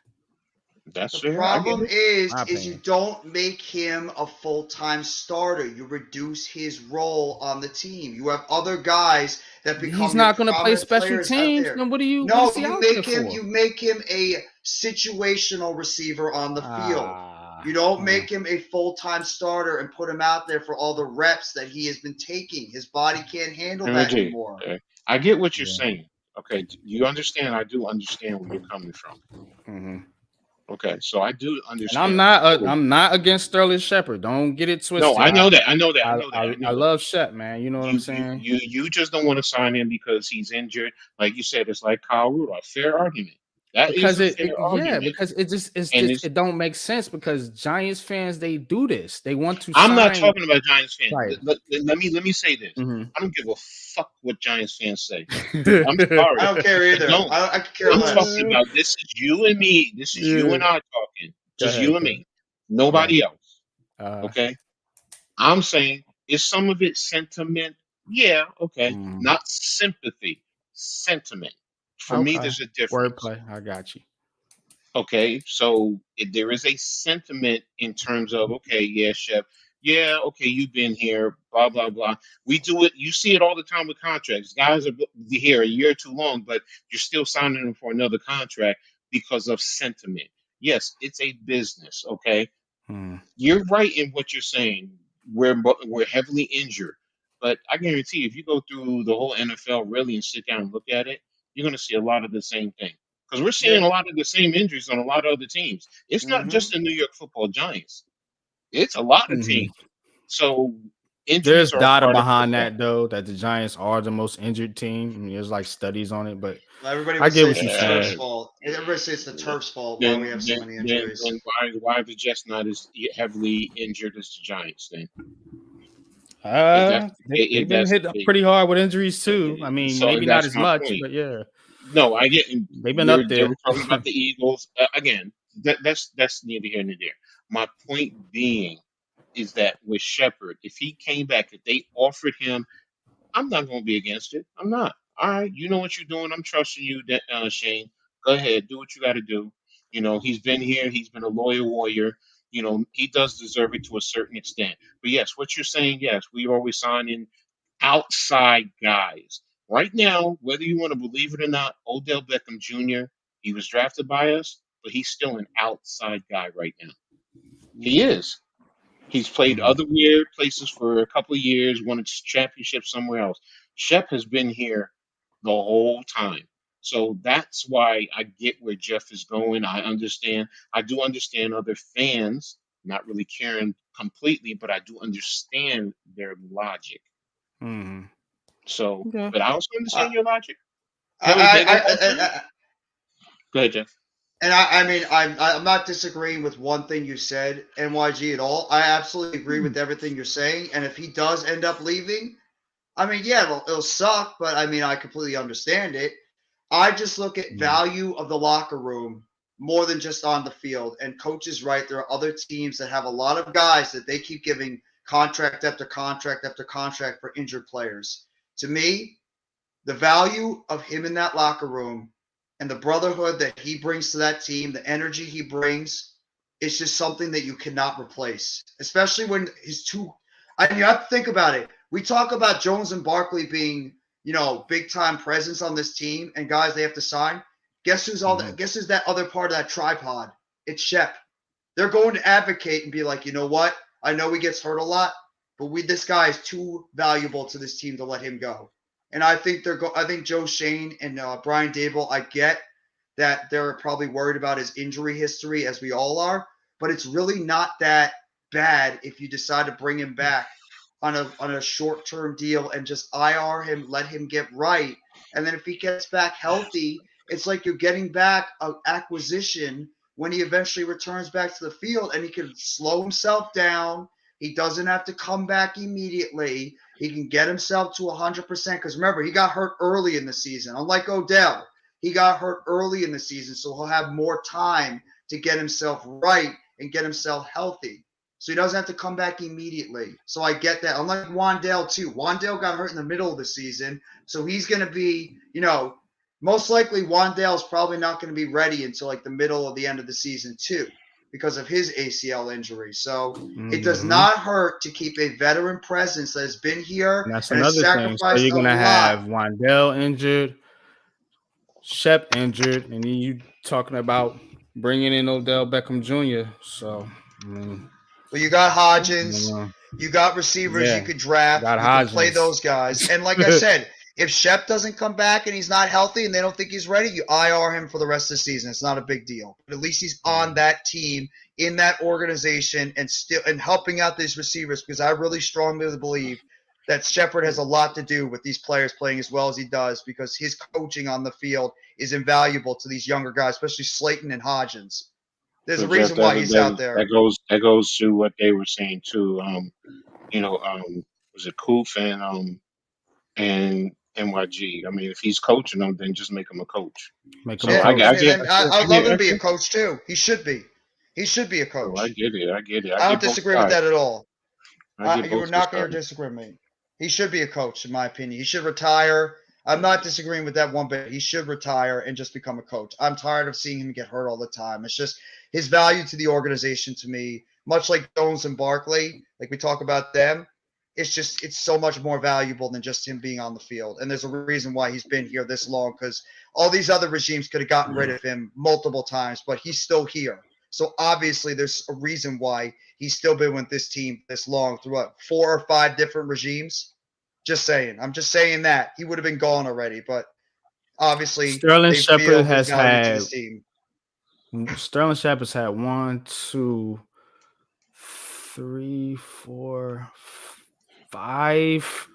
That's The fair. I get problem it. My is you opinion. don't make him a full-time starter. You reduce his role on the team. You have other guys that He's become your not going to play prominent special players out teams. there. Then what No, is he out there you for? make him a situational receiver on the field. Ah, You don't make him a full-time starter and put him out there for all the reps that he has been taking. His body can't handle Henry that G. anymore. I get what you're yeah. saying. Okay, you understand. I do understand where you're coming from. Mhm. Okay, so I do And I'm understand. not So, I'm not against Sterling Shepard. Don't get it no, twisted. I I know that. I know that. I I know that. I, I I know that. love Shep, man. You know what I'm saying? You just don't want to sign him because he's injured. Like you said, it's like Kyle Rudolph. Fair argument. That is Because a fair yeah, argument. because it's And just it's it don't make sense because Giants fans they do this. They want to I'm not sign talking about Giants fans. right. Let me say this. Mhm. I don't give a fuck what Giants fans say. I'm sorry. I don't care I either. don't. I could care I'm less. talking about this is you and me. This is you Yeah. and I talking. Go Just you ahead, and go me. ahead. Nobody else. Uh, Okay? I'm saying, is some of it sentiment? Yeah, okay. mm, Not sympathy, sentiment. For me, okay. there's a difference. Wordplay. I got you. Okay, so there is a sentiment in terms of, okay, yeah, chef, yeah, okay, you've been here, blah, blah, blah. We do it, you see it all the time with contracts. Guys are here a year too long, but you're still signing them for another contract because of sentiment. Yes, it's a business, okay? Mm, You're right in what you're saying. We're heavily injured, but I guarantee you, if you go through the whole NFL really and sit down and look at it, you're going to see a lot of the same thing. Because we're Yeah. seeing a lot of the same injuries on a lot of other teams. It's not Hmm. just the New York Football Giants. It's a lot of mhm. teams. So There's injuries are a data part of behind football. that though that the Giants are the most injured team. I mean, there's like studies on it, but Everybody I would get say what it's you're the turf's Uh, saying. fault. Everybody says it's the turf's fault why we then, have so then, many then, injuries. then why are the Jets not as heavily injured as the Giants? Then, if that's They've if been that's hit the case, pretty hard with injuries too. I mean, so maybe and not that's as my much, point. but yeah, No, I get they've been up they there. were talking about the Eagles again. That's neither here nor there. My point being is that with Shepard, if he came back, if they offered him, I'm not going to be against it. I'm not. All right, you know what you're doing. I'm trusting you, Shane. Go ahead, do what you got to do. He's been here. He's been a loyal warrior. He does deserve it to a certain extent. But yes, what you're saying, yes, we always sign in outside guys. Right now, whether you want to believe it or not, Odell Beckham Jr., he was drafted by us, but he's still an outside guy right now. He Hmm. is. He's played Mm, other weird places for a couple of years, won a championship somewhere else. Shep has been here the whole time. So that's why I get where Jeff is going. I understand. I do understand other fans not really caring completely, but I do understand their logic. mm. So, Okay. but I also I, understand your logic. Go I, ahead, I, go, I, go through it. I, Go ahead, Jeff. and I mean, I'm not disagreeing with one thing you said, NYG, at all. I absolutely agree with everything you're saying. And if he does end up leaving, I mean, yeah, it'll suck, but I mean, I completely understand it. I just look at Mm, value of the locker room more than just on the field. And coach is right. There are other teams that have a lot of guys that they keep giving contract after contract after contract for injured players. To me, the value of him in that locker room and the brotherhood that he brings to that team, the energy he brings, it's just something that you cannot replace. Especially when his two, I mean, you have to think about it. We talk about Jones and Barkley being, big time presence on this team and guys they have to sign. mhm, Guess who's that other part of that tripod? It's Shep. They're going to advocate and be like, you know what? I know he gets hurt a lot, but this guy is too valuable to this team to let him go. And I think I think Joe Shane and Brian Dable. I get that they're probably worried about his injury history, as we all are, but it's really not that bad if you decide to bring him back on a short term deal and just IR him, let him get right, and then if he gets back healthy, it's like you're getting back an acquisition when he eventually returns back to the field, and he can slow himself down. He doesn't have to come back immediately. He can get himself to 100% because remember, he got hurt early in the season. Unlike Odell, he got hurt early in the season, so he'll have more time to get himself right and get himself healthy. So he doesn't have to come back immediately. So I get that. Unlike Wandale, too. Wandale got hurt in the middle of the season, so he's going to be, most likely Wandale's probably not going to be ready until like the middle of the end of the season, too, because of his ACL injury. So it does mhm. not hurt to keep a veteran presence that has been here And that's and has another thing. So sacrificed you're a gonna lot. have Wandell injured, Shep injured, and then you talking about bringing in Odell Beckham Jr. So, I mean, But you got Hodgins, you got receivers you yeah, could draft, got you can play Hodgins. those guys. And like I said, If Shep doesn't come back and he's not healthy and they don't think he's ready, you IR him for the rest of the season. It's not a big deal. But at least he's on that team, in that organization, and still and helping out these receivers, because I really strongly believe that Shepard has a lot to do with these players playing as well as he does, because his coaching on the field is invaluable to these younger guys, especially Slayton and Hodgins. There's a But Jeff, reason why he's out there. that goes to what they were saying too. You know, was it Koof and NYG? I mean, if he's coaching them, then just make him a coach. Make him a So Yeah, I coach. get, and That's it. I'd love him I to be a get, coach too. He should be. He should be a oh, I coach. get it, I get it, I I don't get both disagree with sides. that at all. I get You both were the not going to sides. disagree with me. He should be a coach, in my opinion. He should retire. I'm not disagreeing with that one bit. He should retire and just become a coach. I'm tired of seeing him get hurt all the time. It's just his value to the organization to me, much like Jones and Barkley, like we talk about them. It's so much more valuable than just him being on the field. And there's a reason why he's been here this long, because all these other regimes could have gotten rid of him multiple times, but he's still here. So obviously, there's a reason why he's still been with this team this long through what, 4 or 5 different regimes. Just saying. I'm just saying that he would have been gone already, but obviously Sterling they Shepard feel his has value to had this team. Sterling Shepard's had one, two, three, four, five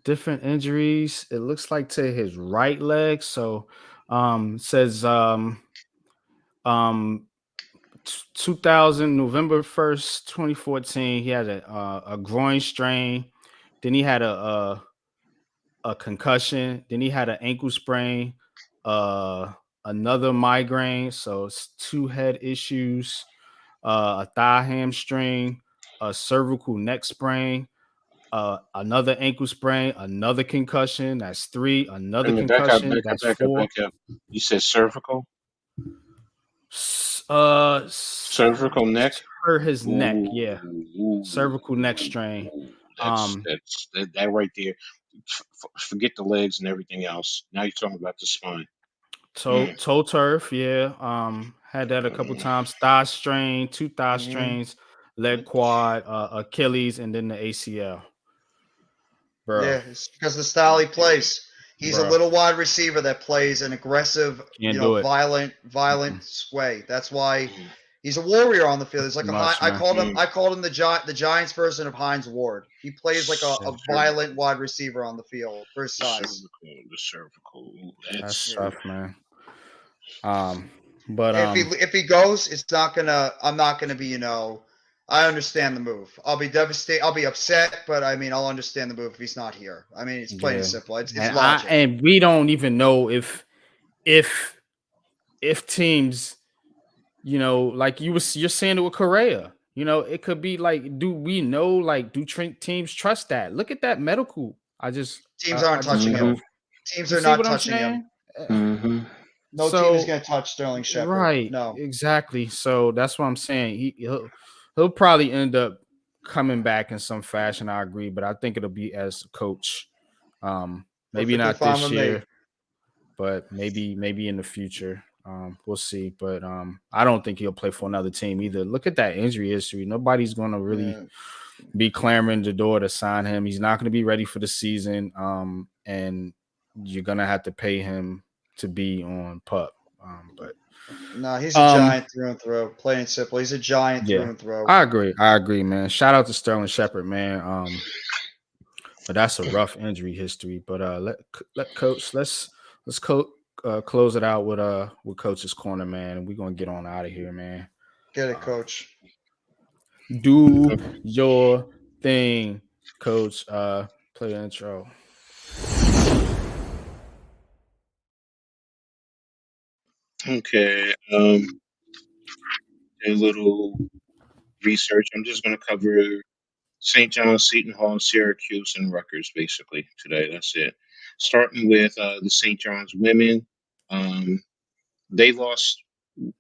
different injuries. It looks like to his right leg. So says um 2000 November 1st, 2014, he had a groin strain. Then he had a concussion. Then he had an ankle sprain, another migraine. So it's two head issues, a thigh hamstring, a cervical neck sprain, another ankle sprain, another concussion. That's three. Wait Another a minute, concussion. That's four. back up. You said cervical, S- Uh, cervical neck. hurt his neck. Ooh, Yeah, ooh, cervical neck strain. ooh. Um, That right there. Forget the legs and everything else. Now you're talking about the spine. Mm, toe turf. Yeah. Had that a couple mm, times. Thigh strain, two thigh Mm-hmm. strains, leg quad, Achilles, and then the ACL. Bro, Yeah, it's because of the style he plays. He's a bro, little wide receiver that plays an aggressive, can't do it. violent Mm-mm. way. That's why mm, he's a warrior on the field. He's Too like a high. much, man. mm. I called him the Giants version of Hines Ward. He plays like Yeah, a violent wide receiver on the field for his size. The cervical. Ooh, that's Yeah. tough, man. Um, but If he goes, it's not gonna. I'm not gonna be. I understand the move. I'll be devastated. I'll be upset, but I mean, I'll understand the move if he's not here. I mean, it's plain and yeah, simple. It's and logic. and we don't even know if if teams, like you're saying it with Correa. It could be like, do we know? Like, do teams trust that? Look at that medical. Teams I aren't just touching read him. off. Mm-hmm. Teams You are see not what I'm touching him. saying? Mm-hmm. No team is So going to touch Sterling Shepard. right, No. exactly. So that's what I'm saying. He'll probably end up coming back in some fashion. I agree, but I think it'll be as a coach. Maybe Perfectly not fine this with me. year, but maybe in the future. We'll see. But I don't think he'll play for another team either. Look at that injury history. Nobody's going to really Yeah. be clamoring the door to sign him. He's not going to be ready for the season. And you're going to have to pay him to be on pup. But No, he's a um, giant through and through. Plain and simple. He's a giant yeah, through and through. I agree, man. Shout out to Sterling Shepard, man. But that's a rough injury history. But let coach close it out with Coach's Corner, man. And we're gonna get on out of here, man. Get it, Um, coach. do your thing, Coach. Play the intro. Okay. A little research. I'm just going to cover St. John's, Seton Hall, Syracuse, and Rutgers basically today. That's it. Starting with the St. John's women. Um, they lost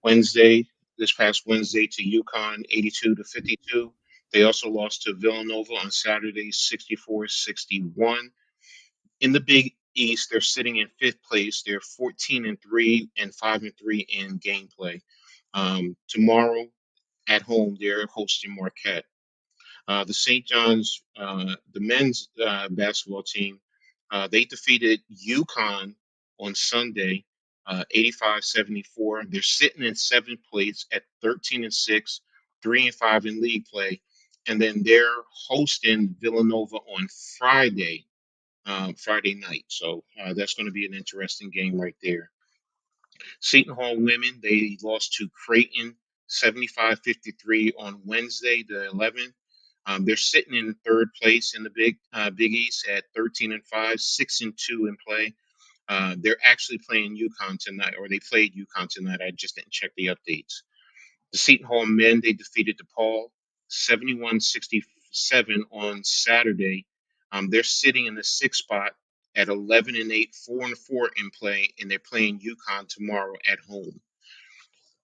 Wednesday, this past Wednesday, to UConn 82-52. They also lost to Villanova on Saturday 64-61. In the Big East, they're sitting in fifth place. They're 14-3 and 5-3 in gameplay. Tomorrow at home, they're hosting Marquette. The St. John's, the men's basketball team, They defeated UConn on Sunday, 85-74. They're sitting in seventh place at 13-6, 3-5 in league play, and then they're hosting Villanova on Friday, Friday night. So that's going to be an interesting game right there. Seton Hall women, they lost to Creighton 75-53 on Wednesday, the 11th. They're sitting in third place in the Big East at 13-5, 6-2 in play. They're actually playing UConn tonight, or they played UConn tonight. I just didn't check the updates. The Seton Hall men, they defeated DePaul 71-67 on Saturday. They're sitting in the sixth spot at 11-8, 4-4 in play, and they're playing UConn tomorrow at home.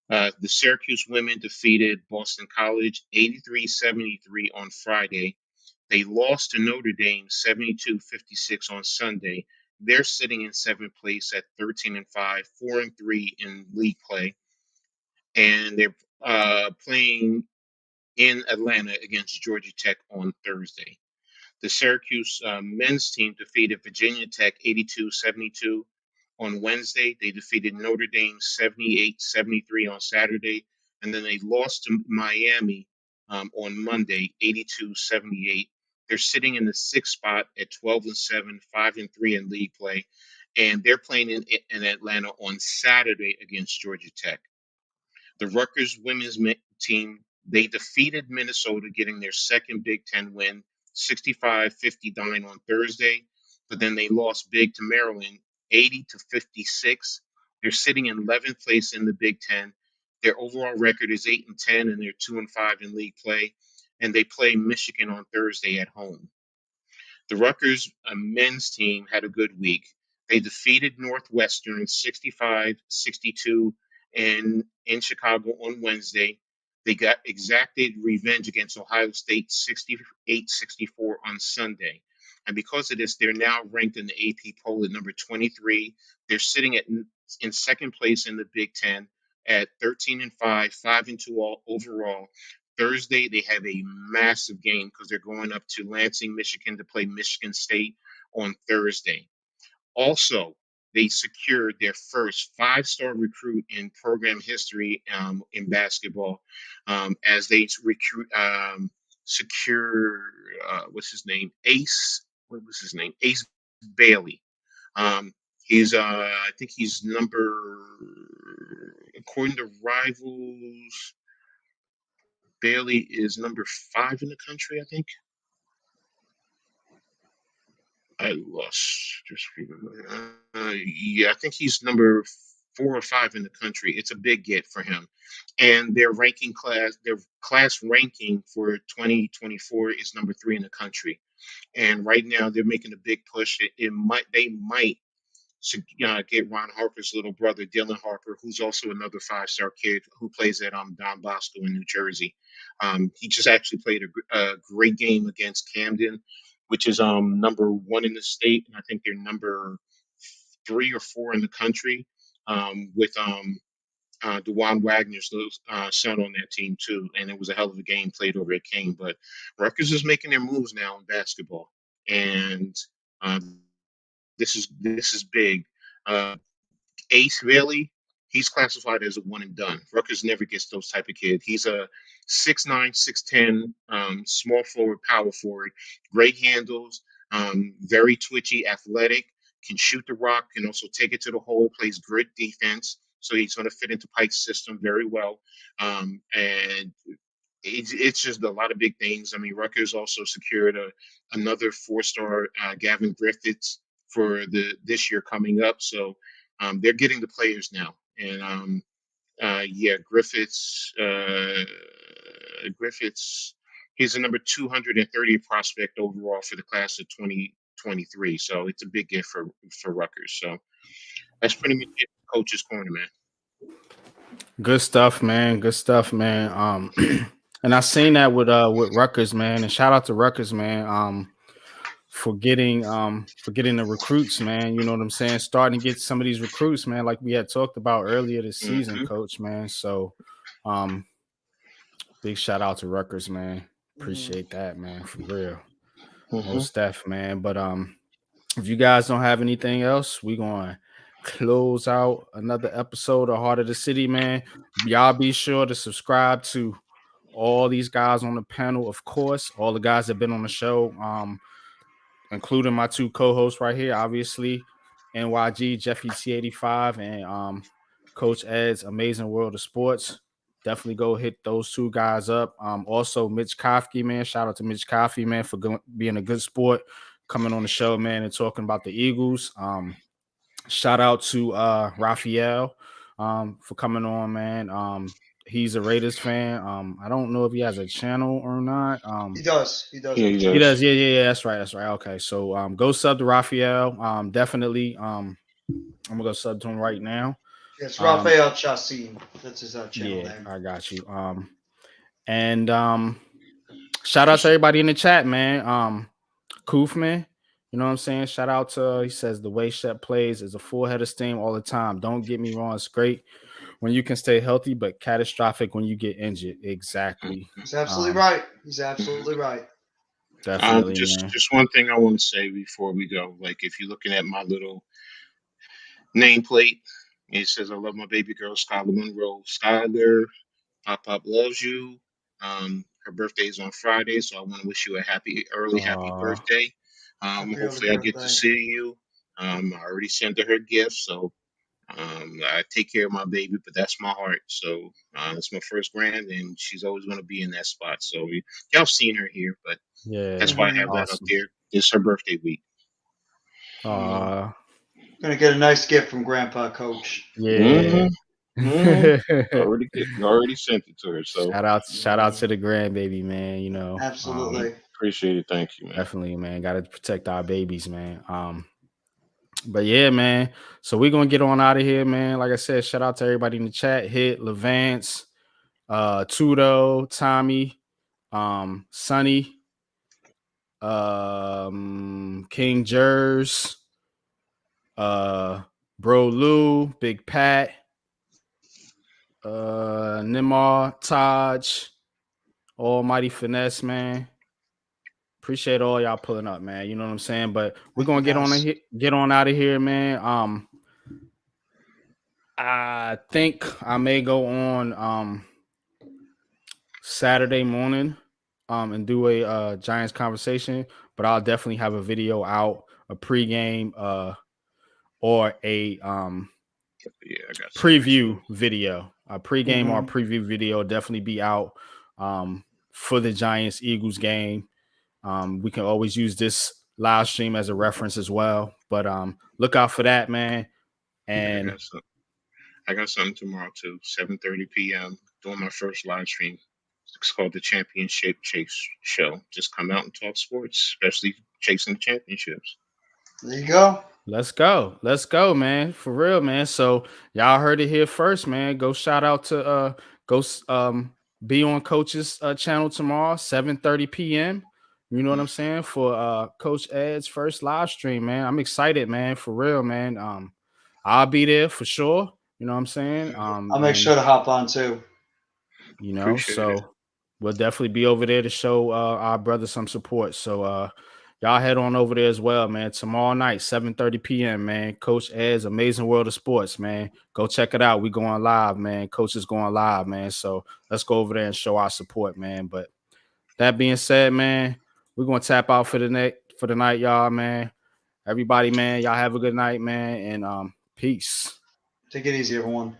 The Syracuse women defeated Boston College 83-73 on Friday. They lost to Notre Dame 72-56 on Sunday. They're sitting in seventh place at 13-5, 4-3 in league play, and they're playing in Atlanta against Georgia Tech on Thursday. The Syracuse men's team defeated Virginia Tech 82-72 on Wednesday. They defeated Notre Dame 78-73 on Saturday. And then they lost to Miami on Monday 82-78. They're sitting in the sixth spot at 12-7, 5-3 in league play. And they're playing in Atlanta on Saturday against Georgia Tech. The Rutgers women's team, they defeated Minnesota, getting their second Big Ten win, 65-59 on Thursday. But then they lost big to Maryland, 80-56. They're sitting in 11th place in the Big Ten. Their overall record is 8-10, and they're 2-5 in league play. And they play Michigan on Thursday at home. The Rutgers men's team had a good week. They defeated Northwestern 65-62 in Chicago on Wednesday. They got exacted revenge against Ohio State 68-64 on Sunday. And because of this, they're now ranked in the AP poll at number 23. They're sitting in second place in the Big Ten at 13-5, 5-2 overall. Thursday, they have a massive game because they're going up to Lansing, Michigan to play Michigan State on Thursday. Also, they secured their first five-star recruit in program history in basketball as they secure, what's his name? What was his name? Ace Bailey. I think he's according to Rivals, Bailey is number 5 in the country, I think. I lost just yeah, I think he's number 4 or 5 in the country. It's a big get for him. And their class ranking for 2024 is number 3 in the country. And right now they're making a big push. They might get Ron Harper's little brother, Dylan Harper, who's also another 5-star kid who plays at Don Bosco in New Jersey. He just actually played a great game against Camden, which is number 1 in the state, and I think they're number 3 or 4 in the country, with DeJuan Wagner's son on that team too. And it was a hell of a game played over at Kane. But Rutgers is making their moves now in basketball, and uh, this is big. Uh, Ace Bailey, he's classified as a one and done. Rutgers never gets those type of kid. He's a 6'9", 6'10", small forward, power forward, great handles, very twitchy, athletic, can shoot the rock, can also take it to the hole, plays great defense. So he's going to fit into Pike's system very well. And it's just a lot of big things. I mean, Rutgers also secured another 4-star Gavin Griffiths for this year coming up. So they're getting the players now, and yeah, Griffiths, he's a number 230 prospect overall for the class of 2023. So it's a big gift for Rutgers. So that's pretty much it. Coach's corner, man. Good stuff, man. Good stuff, man. And I seen that with Rutgers, man. And shout out to Rutgers, man. For getting the recruits, man. You know what I'm saying? Starting to get some of these recruits, man, like we had talked about earlier this season, coach, man. So big shout out to Rutgers, man. Appreciate that, man, for real. Most Steph, man. But if you guys don't have anything else, we're going to close out another episode of Heart of the City, man. Y'all be sure to subscribe to all these guys on the panel, of course, all the guys that have been on the show, including my two co-hosts right here, obviously, NYG, Jeffy T85, and Coach Ed's Amazing World of Sports. Definitely go hit those two guys up. Also, Mitch Kofke, man. Shout out to Mitch Kofke, man, for being a good sport, coming on the show, man, and talking about the Eagles. Shout out to Raphael for coming on, man. He's a Raiders fan. I don't know if he has a channel or not. He does. He does. Yeah, he He does. does. Yeah. That's right. Okay. So go sub to Raphael. Definitely. I'm gonna go sub to him right now. It's Raphael Chassin. That's his channel name. I got you. And shout out to everybody in the chat, man. Koofman, you know what I'm saying? Shout out to, he says, the way Shep plays is a full head of steam all the time. Don't get me wrong, it's great when you can stay healthy, but catastrophic when you get injured. Exactly. He's absolutely right. He's absolutely right. Definitely, man. Just one thing I want to say before we go. Like, if you're looking at my little nameplate, it says, I love my baby girl, Skylar Monroe. Skylar, Pop loves you. Her birthday is on Friday, so I want to wish you a happy birthday. Hopefully I get to see you. I already sent her gift, so I take care of my baby, but that's my heart. So it's my first grand, and she's always going to be in that spot. So y'all seen her here, but that's why I have that up there. It's her birthday week. Gonna get a nice gift from Grandpa Coach. Yeah. Already sent it to her. So shout out to the grandbaby, man. You know, absolutely appreciate it. Thank you, man. Definitely, man. Got to protect our babies, man. But yeah, man. So we're gonna get on out of here, man. Like I said, shout out to everybody in the chat. Hit Levance, Tudo, Tommy, Sonny, King Jers, Bro Lou, Big Pat, Nimar, Taj, Almighty Finesse, man. Appreciate all y'all pulling up, man. You know what I'm saying? But we're gonna get on out of here, man. I think I may go on Saturday morning and do a Giants conversation, but I'll definitely have a video out, a pregame or a preview video. A pregame or a preview video will definitely be out for the Giants Eagles game. We can always use this live stream as a reference as well, but look out for that, man. And I got something tomorrow too, 7:30 p.m. doing my first live stream. It's called the Championship Chase Show. Just come out and talk sports, especially chasing the championships. There you go. Let's go, man. For real, man. So y'all heard it here first, man. Go shout out to be on Coach's channel tomorrow, 7:30 p.m. You know what I'm saying? For Coach Ed's first live stream, man. I'm excited, man. For real, man. I'll be there for sure. You know what I'm saying? I'll make sure to hop on too. You know, we'll definitely be over there to show our brother some support. So y'all head on over there as well, man. Tomorrow night, 7:30 p.m., man. Coach Ed's Amazing World of Sports, man. Go check it out. We going live, man. Coach is going live, man. So let's go over there and show our support, man. But that being said, man, we're gonna tap out for the night, y'all, man. Everybody, man, y'all have a good night, man, and peace. Take it easy, everyone.